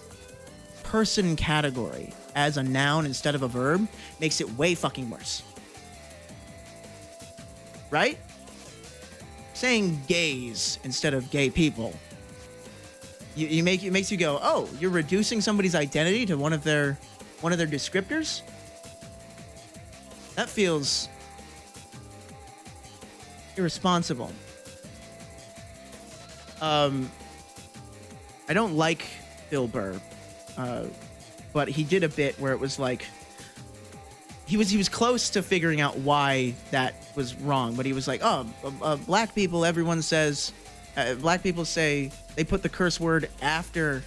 person category as a noun instead of a verb makes it way fucking worse. Right? Saying gays instead of gay people. It makes you go, oh, you're reducing somebody's identity to one of their descriptors? That feels irresponsible. I don't like Bill Burr, but he did a bit where it was like he was close to figuring out why that was wrong, but he was like, oh, black people, everyone says, black people say they put the curse word after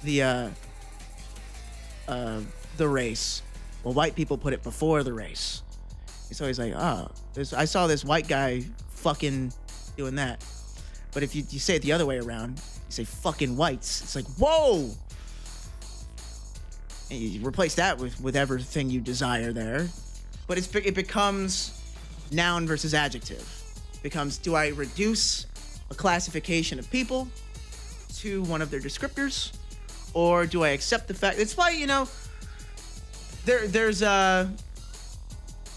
the race. Well, white people put it before the race. So he's like, oh, I saw this white guy fucking doing that. But if you say it the other way around, you say fucking whites. It's like, whoa! And you replace that with everything you desire there. But it becomes noun versus adjective. It becomes, do I reduce a classification of people to one of their descriptors? Or do I accept the fact? It's why, there's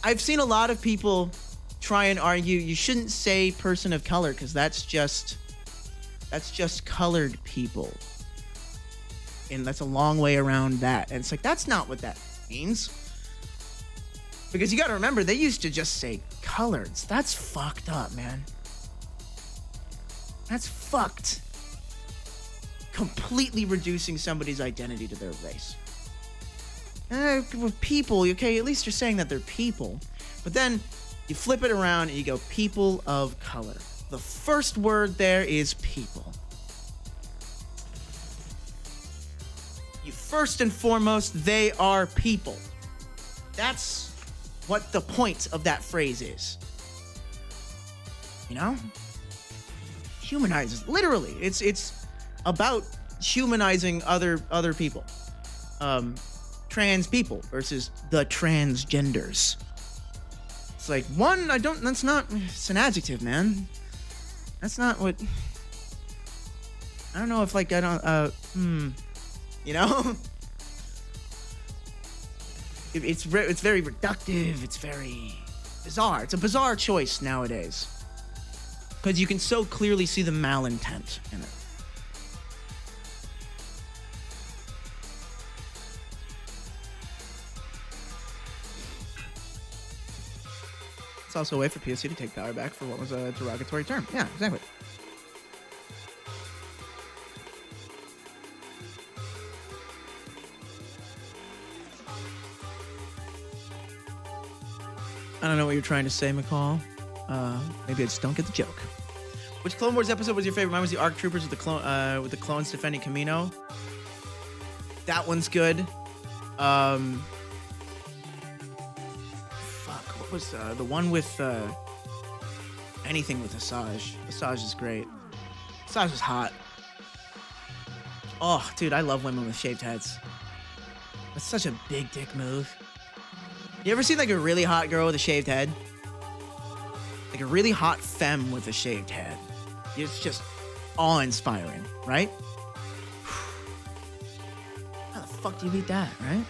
I've seen a lot of people try and argue you shouldn't say person of color because that's just colored people. And that's a long way around that. And it's like, that's not what that means. Because you got to remember, they used to just say coloreds. That's fucked up, man. That's fucked. Completely reducing somebody's identity to their race. With people, okay, at least you're saying that they're people. But then you flip it around and you go people of color. The first word there is people. You first and foremost, they are people. That's what the point of that phrase is. Humanizes, literally. It's about humanizing other people. Trans people versus the transgenders. It's like, it's an adjective, man. That's not what, I don't know if It's very reductive. It's very bizarre. It's a bizarre choice nowadays. Because you can so clearly see the malintent in it. It's also a way for POC to take power back for what was a derogatory term. Yeah, exactly. I don't know what you're trying to say, McCall. Maybe I just don't get the joke. Which Clone Wars episode was your favorite? Mine was the ARC Troopers with the clones defending Kamino. That one's good. Fuck, what was the one with anything with Asajj? Asajj is great. Asajj is hot. Oh, dude, I love women with shaved heads. That's such a big dick move. You ever seen like a really hot girl with a shaved head? Like a really hot femme with a shaved head. It's just awe-inspiring, right? How the fuck do you beat that, right?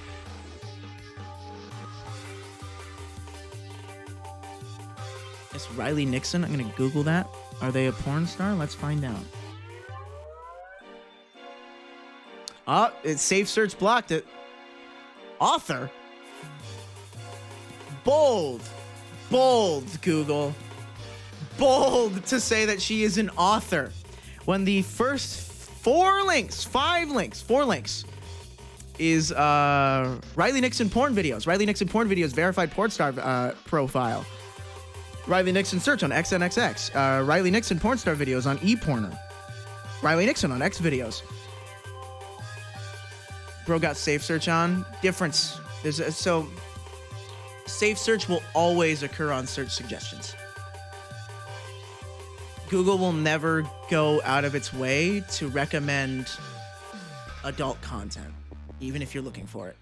It's Riley Nixon. I'm gonna Google that. Are they a porn star? Let's find out. Oh, it's Safe Search blocked it. Author? Bold, Google. Bold to say that she is an author. When the first four links is Riley Nixon porn videos. Riley Nixon porn videos verified porn star profile. Riley Nixon search on XNXX. Riley Nixon porn star videos on ePorner. Riley Nixon on X videos. Bro got Safe Search on. Difference. So Safe Search will always occur on search suggestions. Google will never go out of its way to recommend adult content, even if you're looking for it.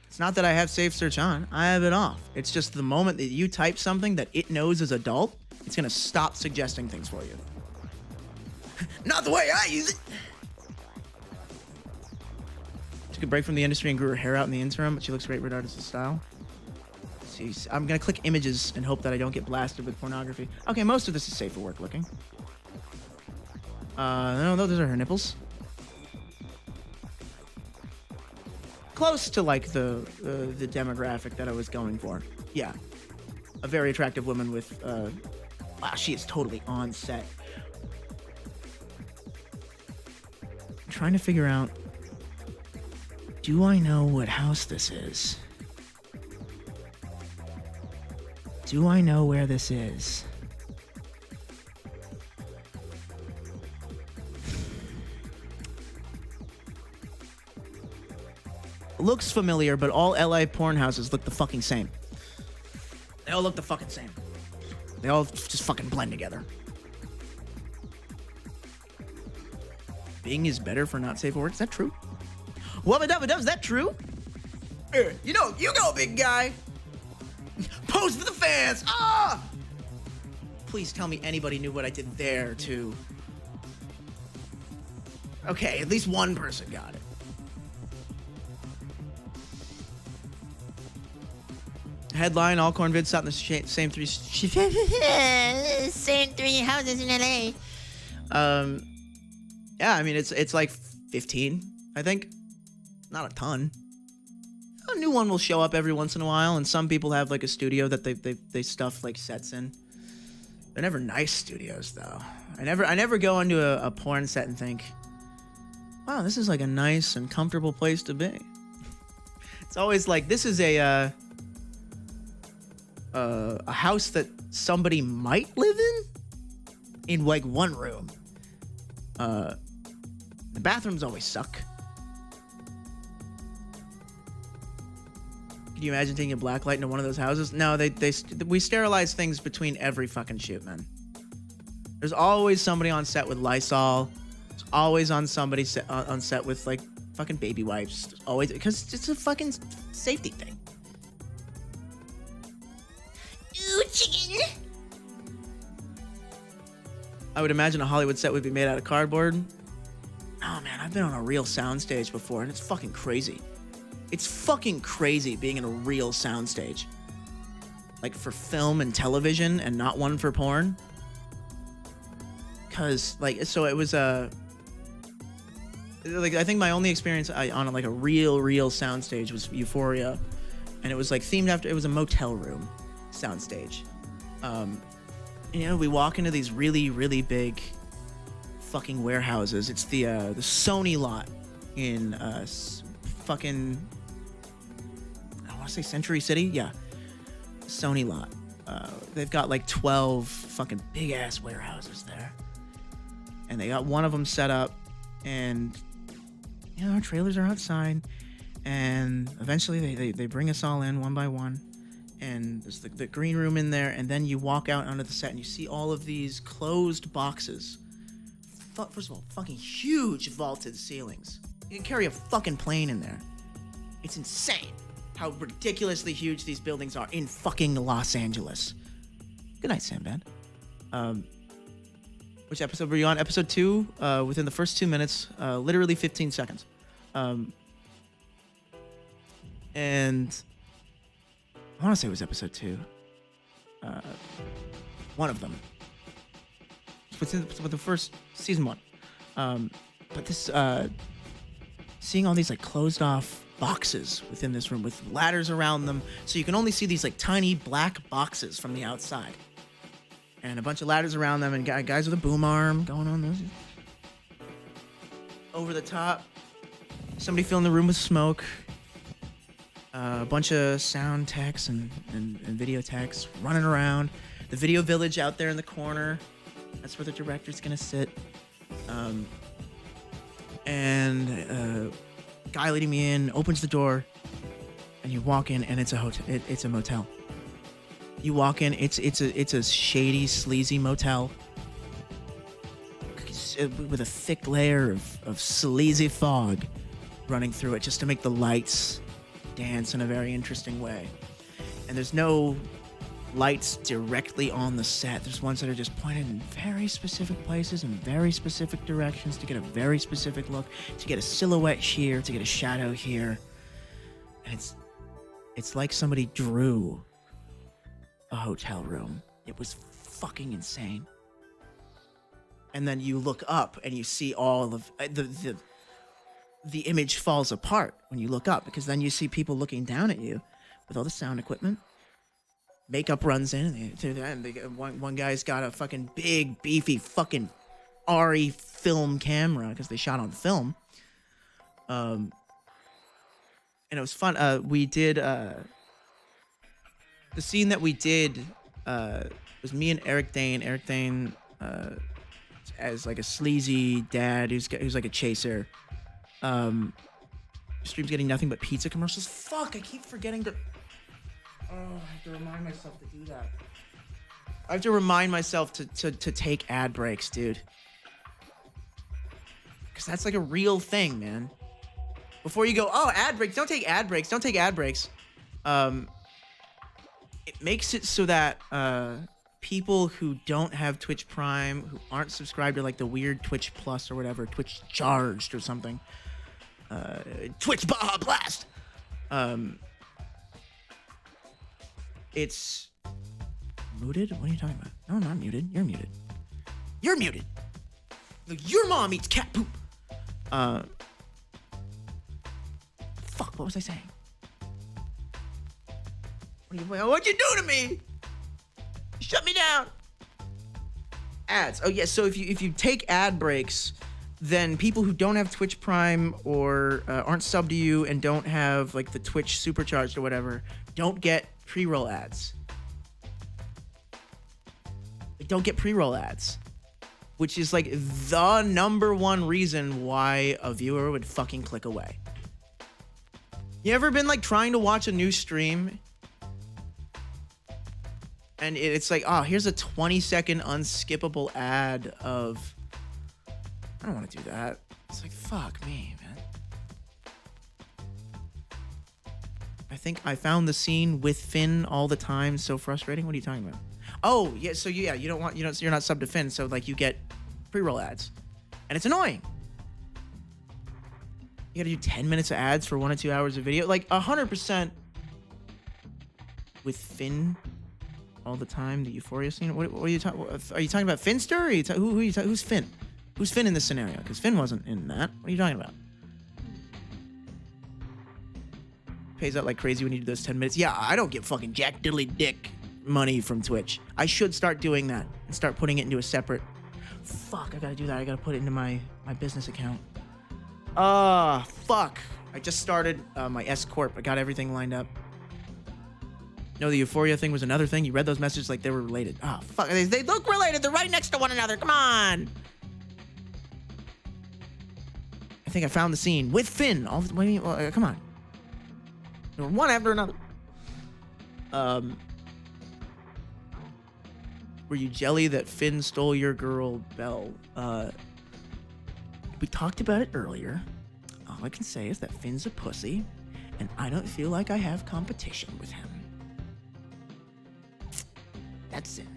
It's not that I have Safe Search on. I have it off. It's just the moment that you type something that it knows is adult, it's going to stop suggesting things for you. Not the way I use it. Took a break from the industry and grew her hair out in the interim, but she looks great regardless of style. See, I'm gonna click images and hope that I don't get blasted with pornography. Okay, most of this is safe for work looking. No, those are her nipples. Close to like the demographic that I was going for. Yeah, a very attractive woman with. Wow, she is totally on set. I'm trying to figure out. Do I know what house this is? Do I know where this is? Looks familiar, but all LA porn houses look the fucking same. They all look the fucking same. They all just fucking blend together. Bing is better for not safe for work. Is that true? Wubba dubba dub, is that true? You know, you go, big guy. Pose for the fans. Ah! Please tell me anybody knew what I did there, too. Okay, at least one person got it. Headline, all corn vids out in the same three... Same three houses in LA. Yeah, I mean, it's like 15, I think. Not a ton. A new one will show up every once in a while, and some people have like a studio that they stuff like sets in. They're never nice studios though. I never go into a porn set and think, wow, this is like a nice and comfortable place to be. It's always like, this is a house that somebody might live in like one room. The bathrooms always suck. Can you imagine taking a black light into one of those houses? No, we sterilize things between every fucking shoot, man. There's always somebody on set with Lysol. There's always on somebody on set with like fucking baby wipes. Always, because it's a fucking safety thing. Ooh, chicken. I would imagine a Hollywood set would be made out of cardboard. Oh man, I've been on a real soundstage before, and it's fucking crazy. It's fucking crazy being in a real soundstage. Like for film and television and not one for porn. Cause like, so it was like I think my only experience on like a real soundstage was Euphoria. And it was like themed after, it was a motel room soundstage. You know, we walk into these really big fucking warehouses. It's the Sony lot in fucking, I want to say Century City. Yeah, Sony lot. They've got like 12 fucking big ass warehouses there, and they got one of them set up, and you know, our trailers are outside, and eventually they bring us all in one by one. And there's the green room in there, and then you walk out onto the set and you see all of these closed boxes. First of all, fucking huge vaulted ceilings. You can carry a fucking plane in there. It's insane how ridiculously huge these buildings are in fucking Los Angeles. Good night, Sandman. Which episode were you on? Episode 2, within the first 2 minutes, literally 15 seconds. And I want to say it was episode 2. One of them. With the first season 1. But this, seeing all these like closed off boxes within this room with ladders around them, so you can only see these like tiny black boxes from the outside, and a bunch of ladders around them, and guys with a boom arm going on those over the top. Somebody filling the room with smoke. A bunch of sound techs and video techs running around. The video village out there in the corner. That's where the director's gonna sit. And guy leading me in opens the door, and you walk in, and it's a hotel. It's a motel. You walk in, it's a shady, sleazy motel with a thick layer of sleazy fog running through it, just to make the lights dance in a very interesting way. And there's no lights directly on the set. There's ones that are just pointed in very specific places and very specific directions to get a very specific look, to get a silhouette here, to get a shadow here. And it's like somebody drew a hotel room. It was fucking insane. And then you look up and you see all of the image falls apart when you look up, because then you see people looking down at you with all the sound equipment. Makeup runs in, and one guy's got a fucking big, beefy, fucking RE film camera, because they shot on film. And it was fun. We did the scene that we did was me and Eric Dane. Eric Dane as like a sleazy dad who's like a chaser. Stream's getting nothing but pizza commercials. Fuck, I keep forgetting to. Oh, I have to remind myself to do that. I have to remind myself to take ad breaks, dude. Because that's like a real thing, man. Before you go, oh, ad breaks. Don't take ad breaks. Don't take ad breaks. It makes it so that people who don't have Twitch Prime, who aren't subscribed to like the weird Twitch Plus or whatever, Twitch Charged or something, Twitch Baja Blast. It's muted? What are you talking about? No, I'm not muted. You're muted. You're muted. Look, your mom eats cat poop. Fuck, what was I saying? What'd you do to me? You shut me down. Ads. Oh yeah, so if you take ad breaks, then people who don't have Twitch Prime or aren't subbed to you and don't have like the Twitch Supercharged or whatever, don't get pre-roll ads. They don't get pre-roll ads, which is like the number one reason why a viewer would fucking click away. You ever been like trying to watch a new stream and it's like, oh, here's a 20-second unskippable ad of, I don't want to do that. It's like, fuck me, man. I think I found the scene with Finn all the time so frustrating. What are you talking about? Oh, yeah, so yeah, you're not subbed to Finn, so like you get pre-roll ads. And it's annoying. You gotta do 10 minutes of ads for 1 or 2 hours of video. Like 100% with Finn all the time. The Euphoria scene. What are you talking? Are you talking about Finster? Or are you who are you who's Finn? Who's Finn in this scenario? Because Finn wasn't in that. What are you talking about? Pays out like crazy when you do those 10 minutes. Yeah, I don't get fucking jack diddly dick money from Twitch. I should start doing that and start putting it into a separate. Fuck, I gotta do that. I gotta put it into my business account. Fuck. I just started my S Corp. I got everything lined up. No, the Euphoria thing was another thing. You read those messages like they were related. Oh, fuck. They look related. They're right next to one another. Come on. I think I found the scene with Finn. Come on. One after another. Were you jelly that Finn stole your girl, Belle? We talked about it earlier. All I can say is that Finn's a pussy, and I don't feel like I have competition with him. That's it.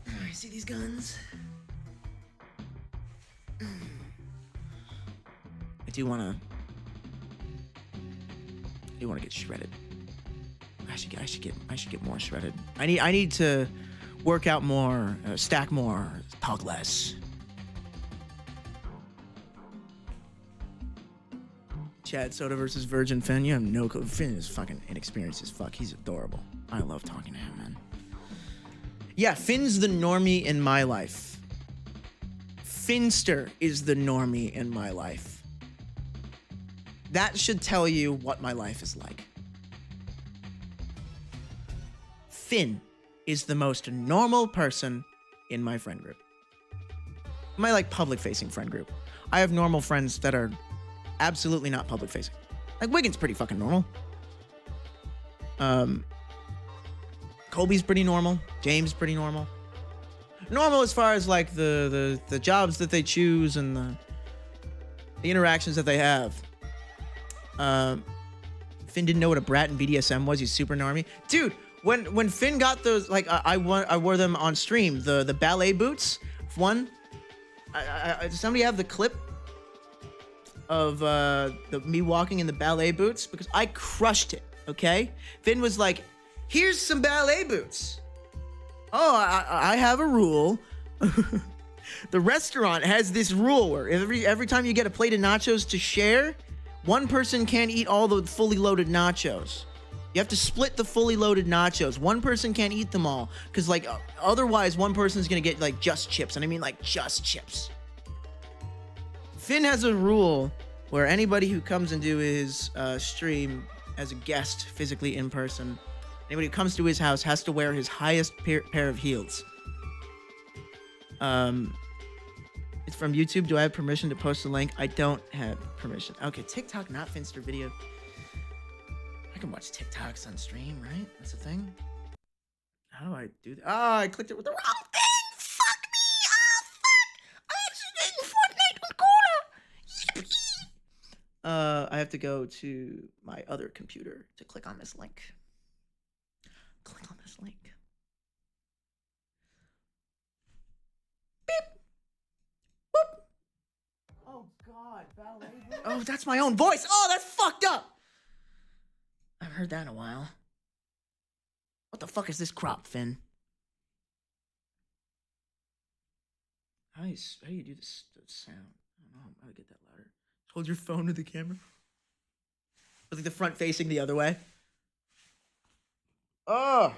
I see these guns. I do wanna get shredded. I should get more shredded. I need to work out more, stack more, talk less. Chad Soda versus Virgin Finn. You have no clue. Finn is fucking inexperienced as fuck. He's adorable. I love talking to him, man. Yeah, Finn's the normie in my life. Finster is the normie in my life. That should tell you what my life is like. Finn is the most normal person in my friend group. My like public-facing friend group. I have normal friends that are absolutely not public-facing. Like Wiggins pretty fucking normal. Colby's pretty normal. James pretty normal. Normal as far as like the jobs that they choose and the interactions that they have. Finn didn't know what a brat and BDSM was. He's super normie. Dude, when Finn got those, like I wore them on stream. The ballet boots. One. Does somebody have the clip of me walking in the ballet boots? Because I crushed it. Okay. Finn was like, "Here's some ballet boots." Oh, I have a rule. The restaurant has this rule where every time you get a plate of nachos to share, one person can't eat all the fully loaded nachos. You have to split the fully loaded nachos. One person can't eat them all, because like otherwise one person's gonna get like just chips, and I mean like just chips. Finn has a rule where anybody who comes into his stream as a guest, physically in person, anybody who comes to his house has to wear his highest pair of heels. It's from YouTube. Do I have permission to post the link? I don't have permission. Okay, TikTok, not Finster video. I can watch TikToks on stream, right? That's the thing. How do I do that? Oh, I clicked it with the wrong thing! Fuck me! Oh, fuck! I actually did Fortnite with Cola! Yippee! I have to go to my other computer to click on this link. Click on this link. Beep! Boop! Oh, God. Ballet boots? Oh, that's my own voice! Oh, that's fucked up! I haven't heard that in a while. What the fuck is this crop, Finn? How do you do this sound? I don't know how to get that louder. Hold your phone to the camera. With like the front facing the other way. Oh!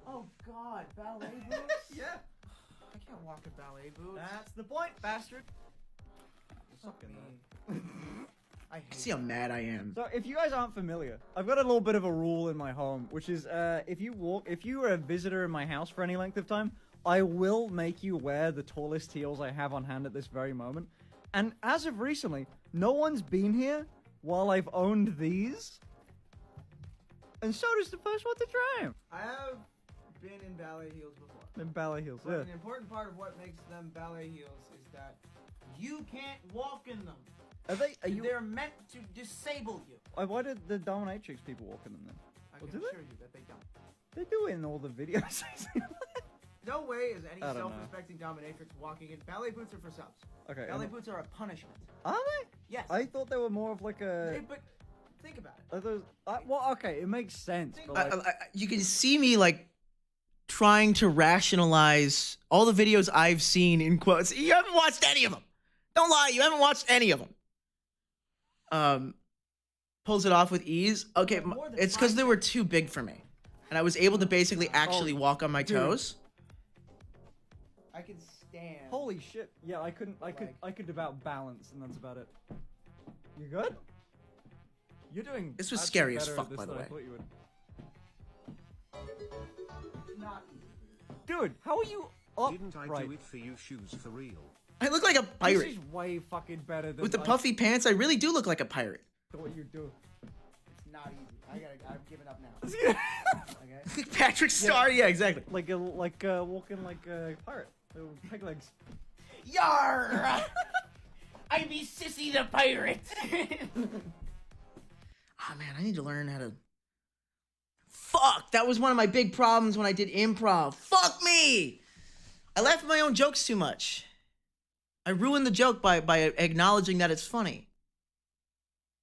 Oh God, ballet boots? Yeah. I can't walk in ballet boots. That's the point, bastard. I see how mad I am. So if you guys aren't familiar, I've got a little bit of a rule in my home, which is if you are a visitor in my house for any length of time, I will make you wear the tallest heels I have on hand at this very moment. And as of recently, no one's been here while I've owned these. And so does the first one to try them. I have been in ballet heels before. In ballet heels, But yeah. an important part of what makes them ballet heels is that you can't walk in them. They're meant to disable you. Why did the dominatrix people walk in them then? I Well, can do assure they? you that they don't. They do it in all the videos. No way is any I don't know. self-respecting dominatrix walking in. Ballet boots are for subs. Okay. Ballet boots are a punishment. Are they? Yes. I thought they were more of like a. But think about it. Are those, well, okay, it makes sense. But like, You can see me like trying to rationalize all the videos I've seen in quotes. You haven't watched any of them. Don't lie, you haven't watched any of them. Pulls it off with ease. Okay, it's because they were too big for me, and I was able to basically actually walk on my toes. I can stand. holy shit! Yeah, I could about balance, and that's about it. You good? You're doing. This was actually scary as better fuck, at this by the than I way. thought you would. Dude, how are you up? Didn't I right? do it for you? Shoes for real. I look like a pirate. This is way fucking better than With the I puffy pants, I really do look like a pirate. thought you do. It's not easy. I'm giving up now. Okay. Patrick Star, yeah, exactly. Like walking like a pirate. Little peg legs. Yar! I be Sissy the pirate. Oh man, I need to learn how to. Fuck! That was one of my big problems when I did improv. Fuck me! I laugh at my own jokes too much. I ruined the joke by acknowledging that it's funny.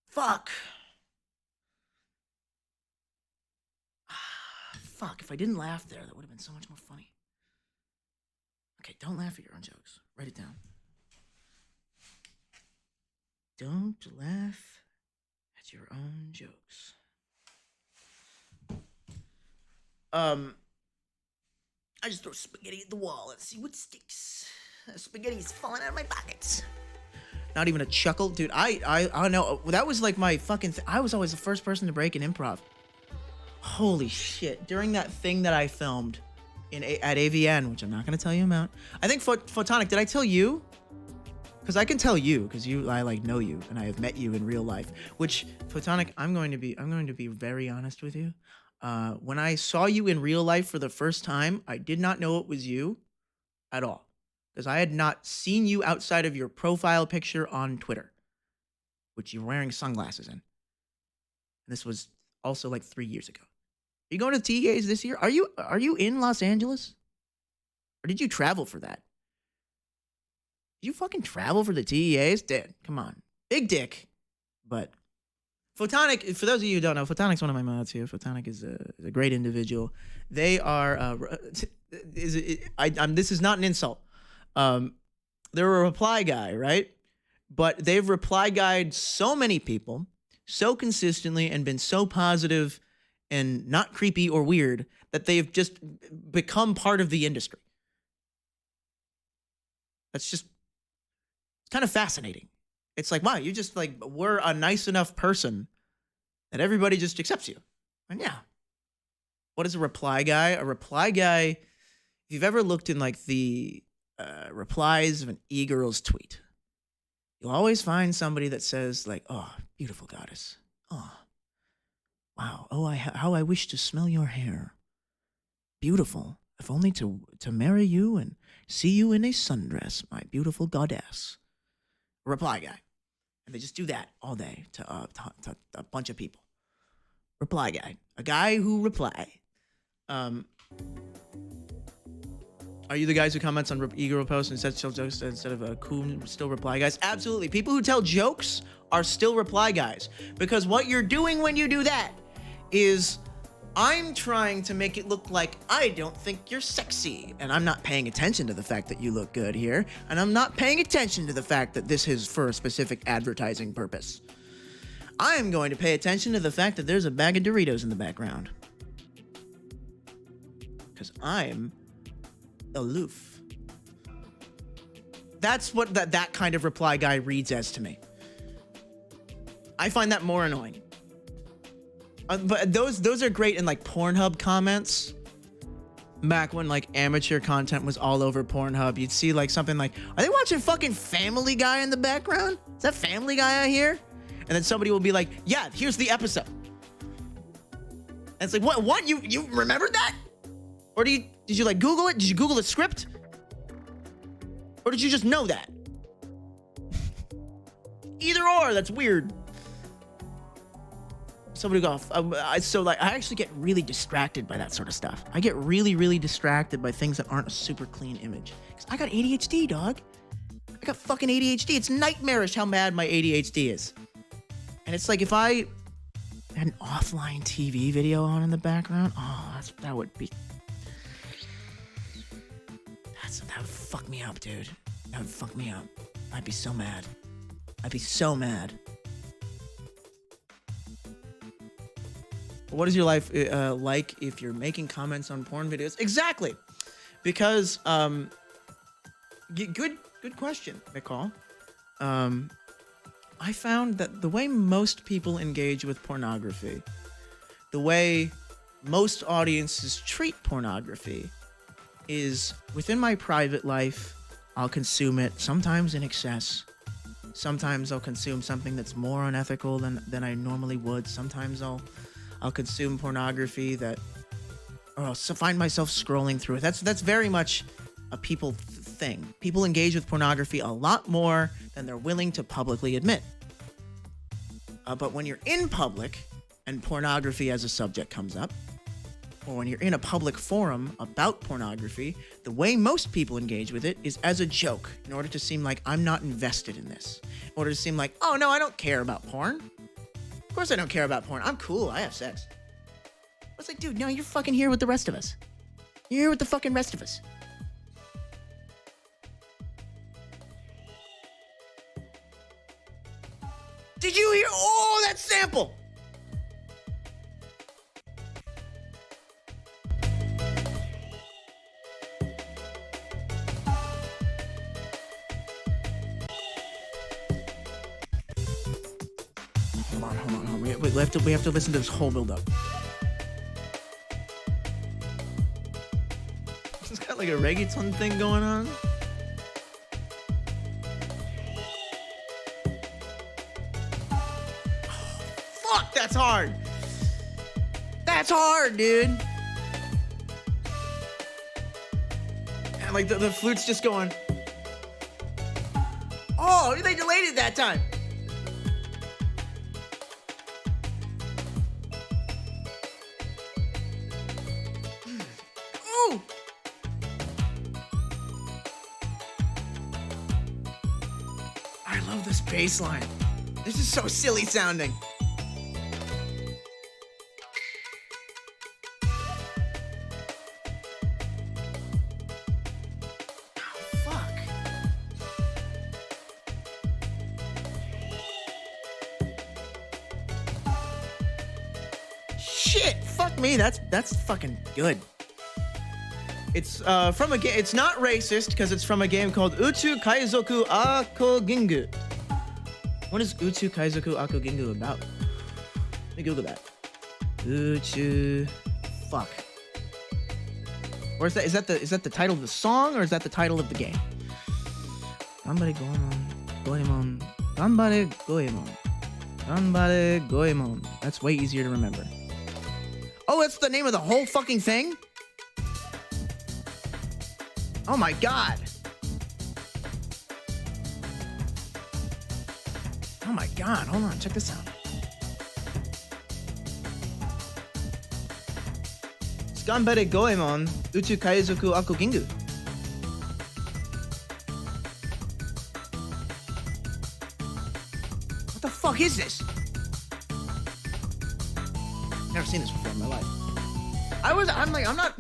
Fuck. Fuck, if I didn't laugh there, that would have been so much more funny. Okay, don't laugh at your own jokes. Write it down. Don't laugh at your own jokes. I just throw spaghetti at the wall and see what sticks. Spaghetti's falling out of my pockets. Not even a chuckle, dude. I know that was like my fucking. I was always the first person to break an improv. Holy shit! During that thing that I filmed at AVN, which I'm not gonna tell you about. I think Photonic. Did I tell you? Because I can tell you, because I like know you, and I have met you in real life. Which Photonic, I'm going to be very honest with you. When I saw you in real life for the first time, I did not know it was you at all. Because I had not seen you outside of your profile picture on Twitter, which you're wearing sunglasses in. And this was also like 3 years ago. Are you going to TEAs this year? Are you in Los Angeles? Or did you travel for that? Did you fucking travel for the TEAs? Dude, come on. Big dick. But Photonic, for those of you who don't know, Photonic's one of my mods here. Photonic is a great individual. They are, this is not an insult. They're a reply guy, right? But they've reply guyed so many people so consistently and been so positive and not creepy or weird that they've just become part of the industry. That's just kind of fascinating. It's like, wow, you just like were a nice enough person that everybody just accepts you. And yeah. What is a reply guy? A reply guy, if you've ever looked in like the replies of an e-girl's tweet, you'll always find somebody that says like, oh, beautiful goddess. Oh, wow. Oh, how I wish to smell your hair. Beautiful. If only to marry you and see you in a sundress, my beautiful goddess. A reply guy. And they just do that all day to a bunch of people. Reply guy. A guy who reply. Are you the guys who comments on e-girl posts and says jokes instead of cool still reply guys? Absolutely. People who tell jokes are still reply guys. Because what you're doing when you do that is I'm trying to make it look like I don't think you're sexy. And I'm not paying attention to the fact that you look good here. And I'm not paying attention to the fact that this is for a specific advertising purpose. I am going to pay attention to the fact that there's a bag of Doritos in the background. Because I'm aloof. That's what that kind of reply guy reads as to me. I find that more annoying. But those are great in like Pornhub comments. Back when like amateur content was all over Pornhub, you'd see like something like, are they watching fucking Family Guy in the background? Is that Family Guy out here? And then somebody will be like, yeah, here's the episode. And it's like, what? You remembered that? Or did you like Google it? Did you Google the script? Or did you just know that? Either or, that's weird. somebody go, so like, I actually get really distracted by that sort of stuff. I get really, really distracted by things that aren't a super clean image. 'Cause I got ADHD, dog. I got fucking ADHD. It's nightmarish how bad my ADHD is. And it's like, if I had an offline TV video on in the background, that would fuck me up, dude. That would fuck me up. I'd be so mad. I'd be so mad. What is your life like if you're making comments on porn videos? Exactly. Because, good question, McCall. I found that the way most people engage with pornography, the way most audiences treat pornography, is within my private life, I'll consume it, sometimes in excess. Sometimes I'll consume something that's more unethical than I normally would. Sometimes I'll consume pornography or I'll find myself scrolling through it. That's very much a people thing. People engage with pornography a lot more than they're willing to publicly admit. But when you're in public and pornography as a subject comes up, or when you're in a public forum about pornography, the way most people engage with it is as a joke, in order to seem like I'm not invested in this. In order to seem like, oh no, I don't care about porn. Of course I don't care about porn. I'm cool. I have sex. It's like, dude, no, you're fucking here with the rest of us. You're here with the fucking rest of us. Did you hear? Oh, that sample! Hold on. We have to listen to this whole build-up. It's got like a reggaeton thing going on. Fuck, that's hard. That's hard, dude. And like the flute's just going. Oh, they delayed it that time. Ooh. I love this bass line. This is so silly sounding. Shit, fuck me, that's fucking good. It's from a game. It's not racist because it's from a game called Uchu Kaizoku Akogingu. What is Uchu Kaizoku Akogingu about? Let me Google that. Uchu, fuck. Or is that the title of the song, or is that the title of the game? Ganbare Goemon. Ganbare Goemon. Ganbare Goemon. That's way easier to remember. Oh, that's the name of the whole fucking thing? Oh my god. Oh my god, hold on, check this out. Ganbare Goemon Uchu Kaizoku Akogingu. What the fuck is this? Never seen this before in my life. I'm not.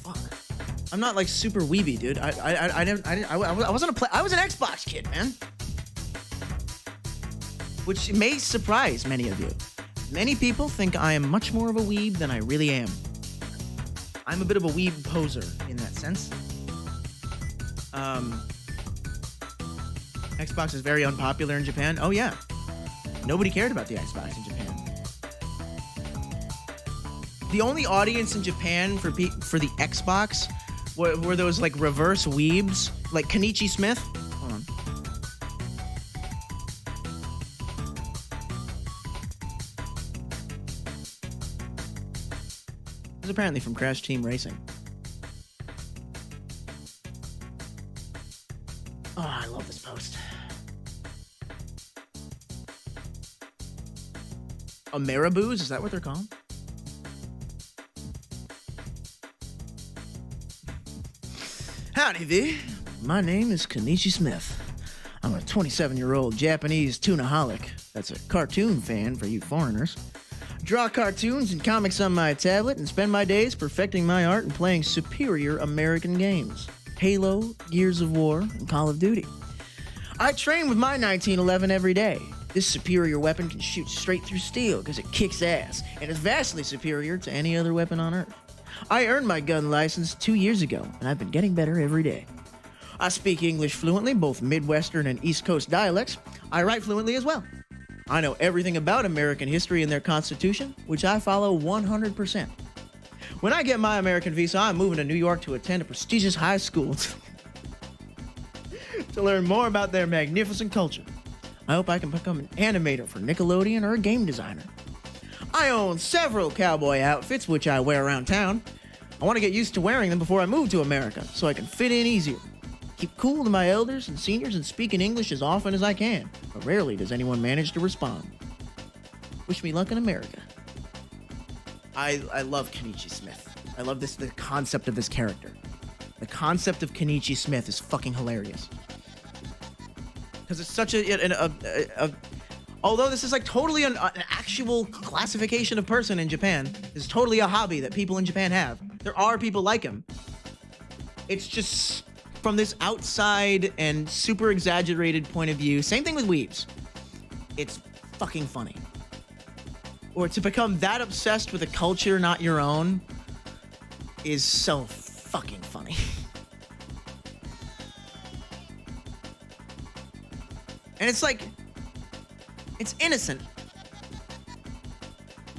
Fuck. I'm not like super weeby, dude. I wasn't I was an Xbox kid, man. Which may surprise many of you. Many people think I am much more of a weeb than I really am. I'm a bit of a weeb poser in that sense. Xbox is very unpopular in Japan. Oh yeah. Nobody cared about the Xbox in Japan. The only audience in Japan for the Xbox were those like reverse weebs, like Kenichi Smith. Hold on. This is apparently from Crash Team Racing. Oh, I love this post. Ameriboos, is that what they're called? Howdy, V. My name is Kenichi Smith. I'm a 27-year-old Japanese tunaholic. That's a cartoon fan for you foreigners. Draw cartoons and comics on my tablet and spend my days perfecting my art and playing superior American games. Halo, Gears of War, and Call of Duty. I train with my 1911 every day. This superior weapon can shoot straight through steel because it kicks ass and is vastly superior to any other weapon on Earth. I earned my gun license 2 years ago, and I've been getting better every day. I speak English fluently, both Midwestern and East Coast dialects. I write fluently as well. I know everything about American history and their Constitution, which I follow 100%. When I get my American visa, I'm moving to New York to attend a prestigious high school to learn more about their magnificent culture. I hope I can become an animator for Nickelodeon or a game designer. I own several cowboy outfits, which I wear around town. I want to get used to wearing them before I move to America, so I can fit in easier. Keep cool to my elders and seniors and speak in English as often as I can, but rarely does anyone manage to respond. Wish me luck in America. I love Kenichi Smith. I love the concept of this character. The concept of Kenichi Smith is fucking hilarious. Because it's such although this is like totally an actual classification of person in Japan, it's totally a hobby that people in Japan have. There are people like him. It's just from this outside and super exaggerated point of view. Same thing with weebs. It's fucking funny. Or to become that obsessed with a culture not your own is so fucking funny. And it's like, it's innocent.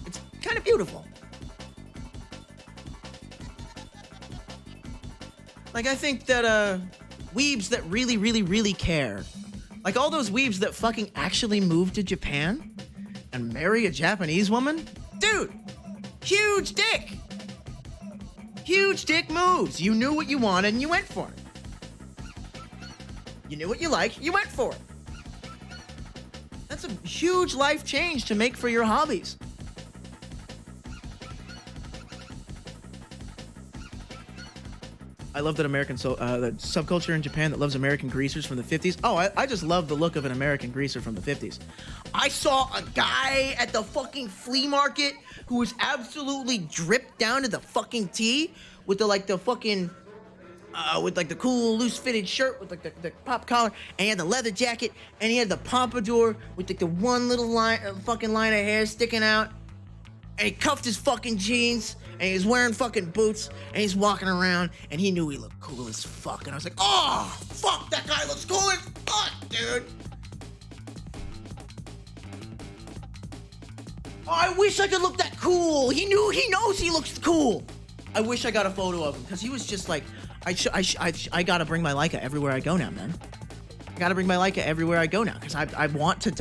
It's kind of beautiful. Like, I think that, weebs that really, really, really care, like all those weebs that fucking actually move to Japan and marry a Japanese woman, dude, huge dick. Huge dick moves. You knew what you wanted and you went for it. You knew what you liked, you went for it. That's a huge life change to make for your hobbies. I love that the subculture in Japan that loves American greasers from the 50s. Oh, I just love the look of an American greaser from the 50s. I saw a guy at the fucking flea market who was absolutely dripped down to the fucking T with the cool loose fitted shirt with like the pop collar, and he had the leather jacket, and he had the pompadour with like the one little line of hair sticking out, and he cuffed his fucking jeans, and he was wearing fucking boots, and he's walking around, and he knew he looked cool as fuck, and I was like, oh, fuck, that guy looks cool as fuck, dude. Oh, I wish I could look that cool. He knows he looks cool. I wish I got a photo of him, because he was just like, I gotta bring my Leica everywhere I go now, man. I gotta bring my Leica everywhere I go now, because I want to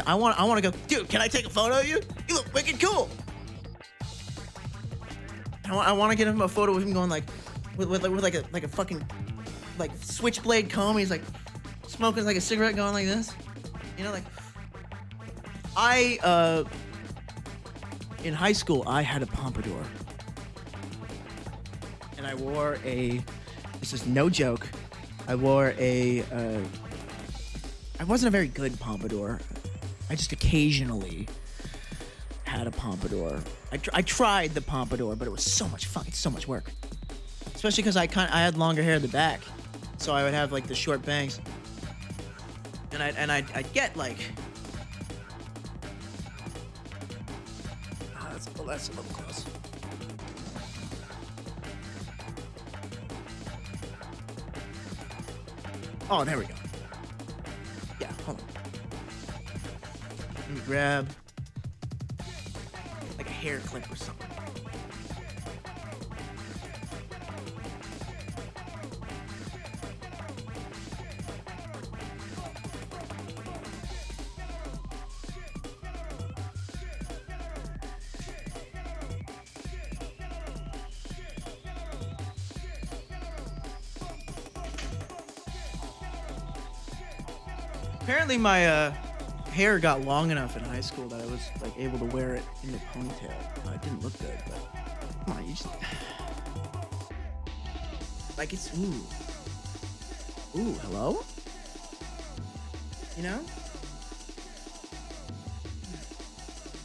go, dude, can I take a photo of you? You look wicked cool. I want to get him a photo of him going like, with like a fucking, like, switchblade comb. He's like, smoking like a cigarette going like this. You know, like, in high school, I had a pompadour. And I wore this is no joke, I wasn't a very good pompadour. I just occasionally had a pompadour. I tried the pompadour, but it was so much fun. It's so much work. Especially because I had longer hair at the back. So I would have like the short bangs. And I'd get like, that's a little close. Oh, there we go. Yeah, hold on. Let me grab like a hair clip or something. Apparently my hair got long enough in high school that I was like able to wear it in a ponytail. It didn't look good, but come on, you just like it's ooh, hello, you know?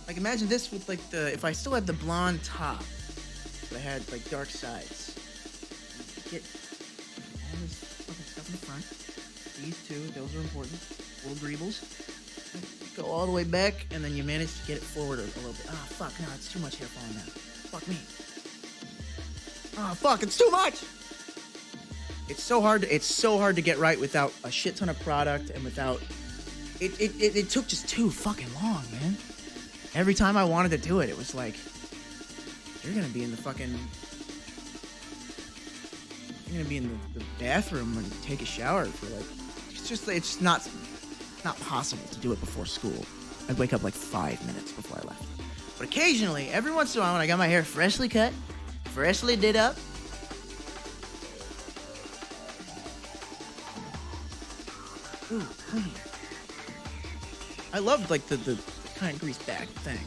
Like imagine this with like if I still had the blonde top, but I had like dark sides. Get all this fucking stuff in the front. These two, those are important. Little greebles. Go all the way back, and then you manage to get it forward a little bit. Ah, fuck, no, it's too much hair falling out. Fuck me. Ah, fuck, it's too much! It's so hard to get right without a shit ton of product and without... It took just too fucking long, man. Every time I wanted to do it, it was like, you're gonna be in the fucking... You're gonna be in the bathroom and take a shower for like... It's not possible to do it before school. I'd wake up like 5 minutes before I left. But occasionally, every once in a while, when I got my hair freshly cut, freshly did up, ooh, clean. I loved like the kind of greased back thing.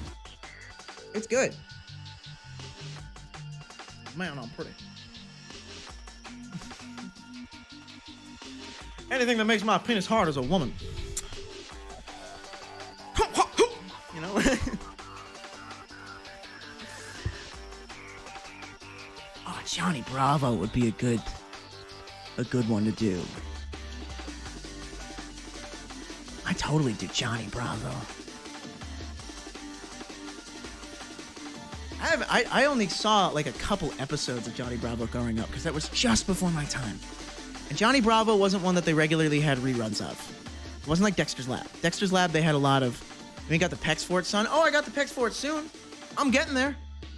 It's good. Man, I'm pretty. Anything that makes my penis hard as a woman. You know? Oh, Johnny Bravo would be a good one to do. I totally do Johnny Bravo. I only saw like a couple episodes of Johnny Bravo growing up because that was just before my time. And Johnny Bravo wasn't one that they regularly had reruns of. It wasn't like Dexter's Lab. Dexter's Lab, they had a lot of... We got the pecs for it, son. Oh, I got the pecs for it soon. I'm getting there.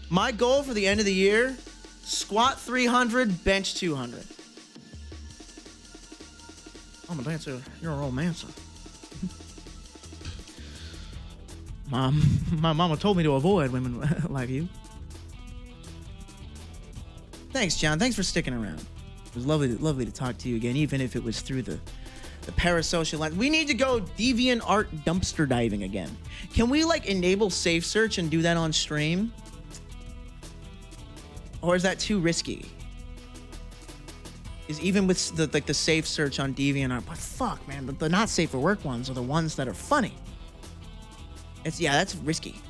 My goal for the end of the year, squat 300, bench 200. I'm a dancer. You're a romancer. My mama told me to avoid women like you. Thanks, John. Thanks for sticking around. It was lovely to talk to you again, even if it was through the parasocial line. We need to go DeviantArt dumpster diving again. Can we like enable safe search and do that on stream? Or is that too risky? Is even with the safe search on DeviantArt, but fuck, man, the not safe for work ones are the ones that are funny. That's risky.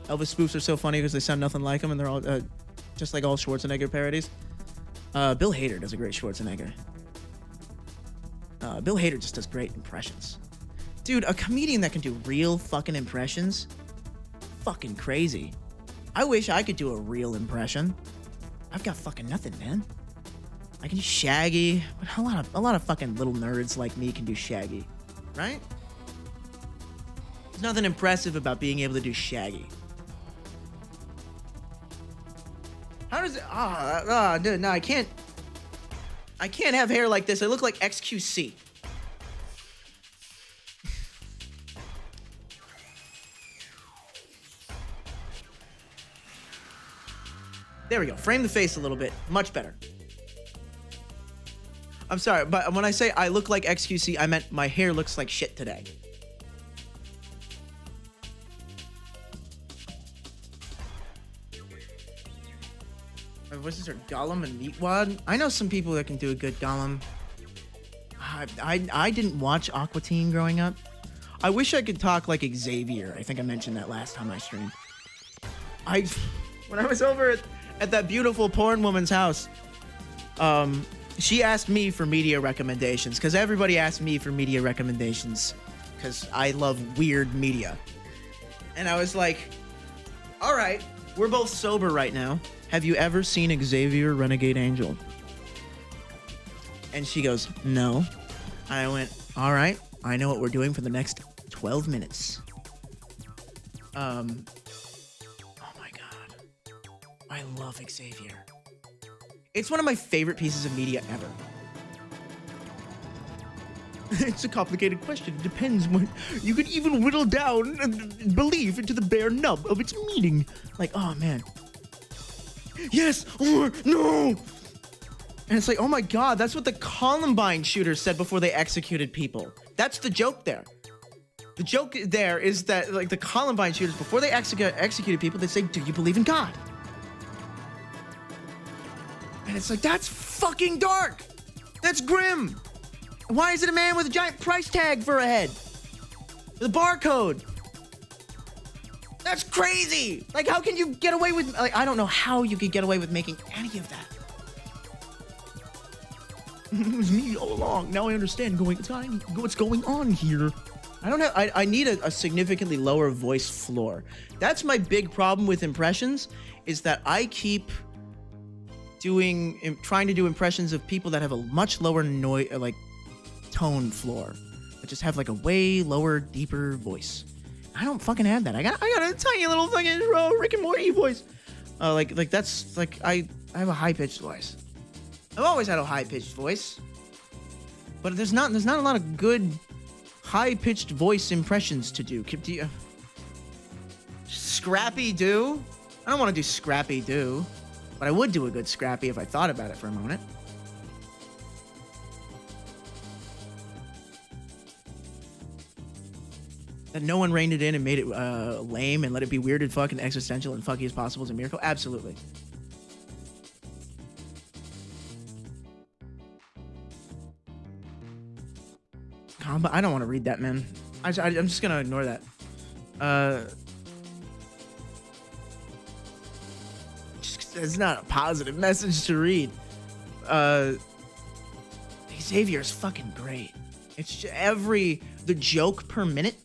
Elvis spoofs are so funny because they sound nothing like him, and they're all just like all Schwarzenegger parodies. Bill Hader does a great Schwarzenegger. Bill Hader just does great impressions. Dude, a comedian that can do real fucking impressions? Fucking crazy. I wish I could do a real impression. I've got fucking nothing, man. I can do Shaggy, but a lot of fucking little nerds like me can do Shaggy, right? There's nothing impressive about being able to do Shaggy. How does it... dude, no, I can't have hair like this. I look like XQC. There we go. Frame the face a little bit. Much better. I'm sorry, but when I say I look like XQC, I meant my hair looks like shit today. My voices are Gollum and Meatwad. I know some people that can do a good Gollum. I didn't watch Aqua Teen growing up. I wish I could talk like Xavier. I think I mentioned that last time I streamed. When I was over at that beautiful porn woman's house, she asked me for media recommendations, because everybody asked me for media recommendations, because I love weird media. And I was like, all right, we're both sober right now. Have you ever seen Xavier Renegade Angel? And she goes, no. I went, all right, I know what we're doing for the next 12 minutes. Oh my God. I love Xavier. It's one of my favorite pieces of media ever. It's a complicated question. It depends what you could even whittle down belief into the bare nub of its meaning. Like, oh man. Yes or no. And it's like, oh my God, that's what the Columbine shooters said before they executed people. That's the joke there. The joke there is that, like, the Columbine shooters, before they executed people, they say, do you believe in God? And it's like, that's fucking dark. That's grim. Why is it a man with a giant price tag for a head? With a barcode? That's crazy. Like, how can you get away with, like, I don't know how you could get away with making any of that. It was me all along. Now I understand what's going on here. I need a significantly lower voice floor. That's my big problem with impressions, is that I keep trying to do impressions of people that have a much lower tone floor. I just have like a way lower, deeper voice. I don't fucking have that. I got a tiny little fucking Rick and Morty voice. That's like I have a high pitched voice. I've always had a high pitched voice, but there's not a lot of good high pitched voice impressions to do. Scrappy Doo? I don't want to do Scrappy Doo. But I would do a good Scrappy if I thought about it for a moment. That no one reined it in and made it lame and let it be weird and fucking existential and fucky as possible is a miracle? Absolutely. But I don't want to read that, man. I'm just going to ignore that. It's not a positive message to read. Xavier's fucking great. It's just the joke per minute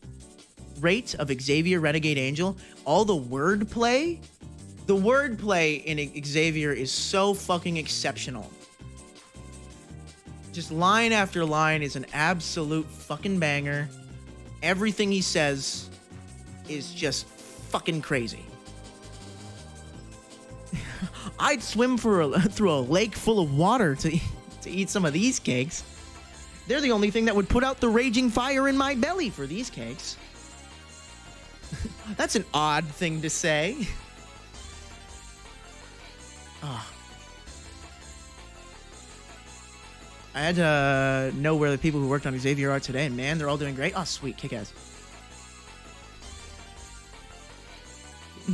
rate of Xavier Renegade Angel, all the wordplay in Xavier is so fucking exceptional. Just line after line is an absolute fucking banger. Everything he says is just fucking crazy. I'd swim through a lake full of water to eat some of these cakes. They're the only thing that would put out the raging fire in my belly for these cakes. That's an odd thing to say. Oh. I had to know where the people who worked on Xavier are today, and man, they're all doing great. Oh, sweet, kick-ass.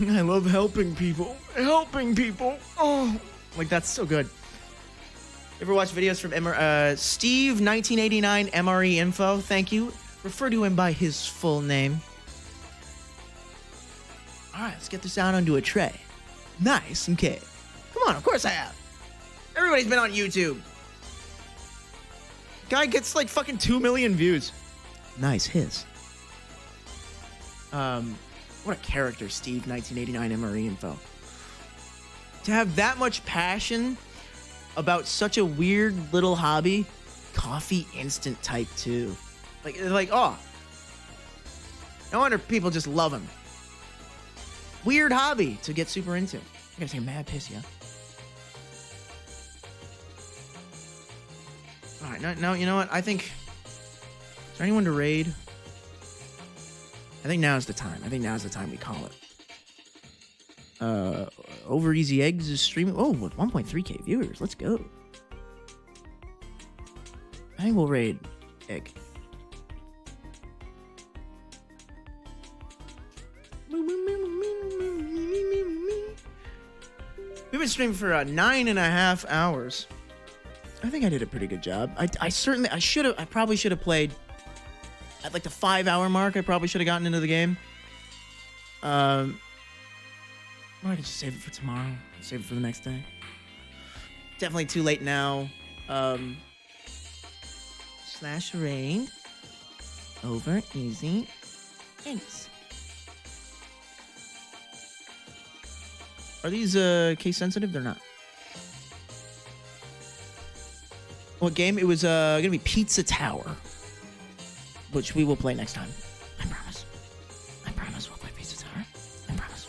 I love helping people. Oh, like, that's so good. Ever watch videos from Steve 1989 MRE Info? Thank you. Refer to him by his full name. All right, let's get this out onto a tray. Nice, okay. Come on, of course I have. Everybody's been on YouTube. Guy gets like fucking 2 million views. Nice, his. What a character, Steve 1989 MRE Info. To have that much passion about such a weird little hobby, coffee instant type 2. Like, oh. No wonder people just love him. Weird hobby to get super into. I gotta take a mad piss, yeah. Alright, now, you know what? I think... Is there anyone to raid? I think now's the time. We call it. Over Easy Eggs is streaming. Oh, with 1.3k viewers. Let's go. I think we'll raid Egg. We've been streaming for 9.5 hours. I think I did a pretty good job. I probably should have played at like the 5-hour mark. I probably should have gotten into the game. Or I could just save it for tomorrow. Save it for the next day. Definitely too late now. Slash raid. Over Easy Eggs. Are these case sensitive? They're not. What game? It was gonna be Pizza Tower, which we will play next time. I promise. We'll play Pizza Tower. I promise.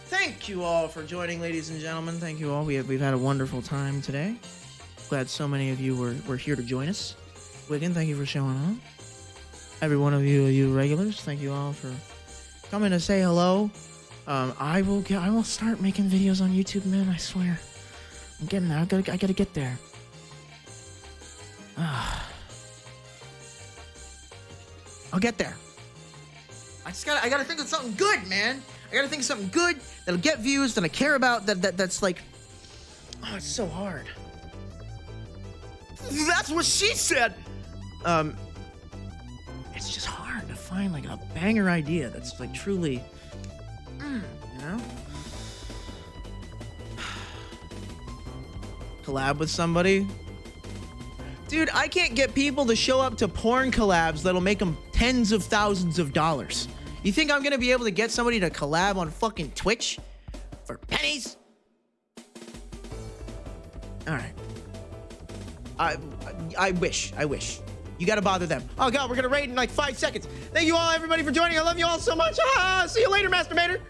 Thank you all for joining, ladies and gentlemen. Thank you all. We've had a wonderful time today. Glad so many of you were here to join us. Wigan, thank you for showing up. Every one of you regulars, thank you all for coming to say hello. I will start making videos on YouTube, man. I swear. I'm getting there. I gotta get there. I'll get there. I gotta think of something good, man. I gotta think of something good that'll get views that I care about. That's like, oh, it's so hard. That's what she said. It's just hard to find like a banger idea that's like truly, you know. Collab with somebody. Dude, I can't get people to show up to porn collabs that'll make them tens of thousands of dollars. You think I'm gonna be able to get somebody to collab on fucking Twitch for pennies? All right. I wish. You gotta bother them. Oh God, we're gonna raid in like 5 seconds. Thank you all, everybody, for joining. I love you all so much. See you later, Masturbator.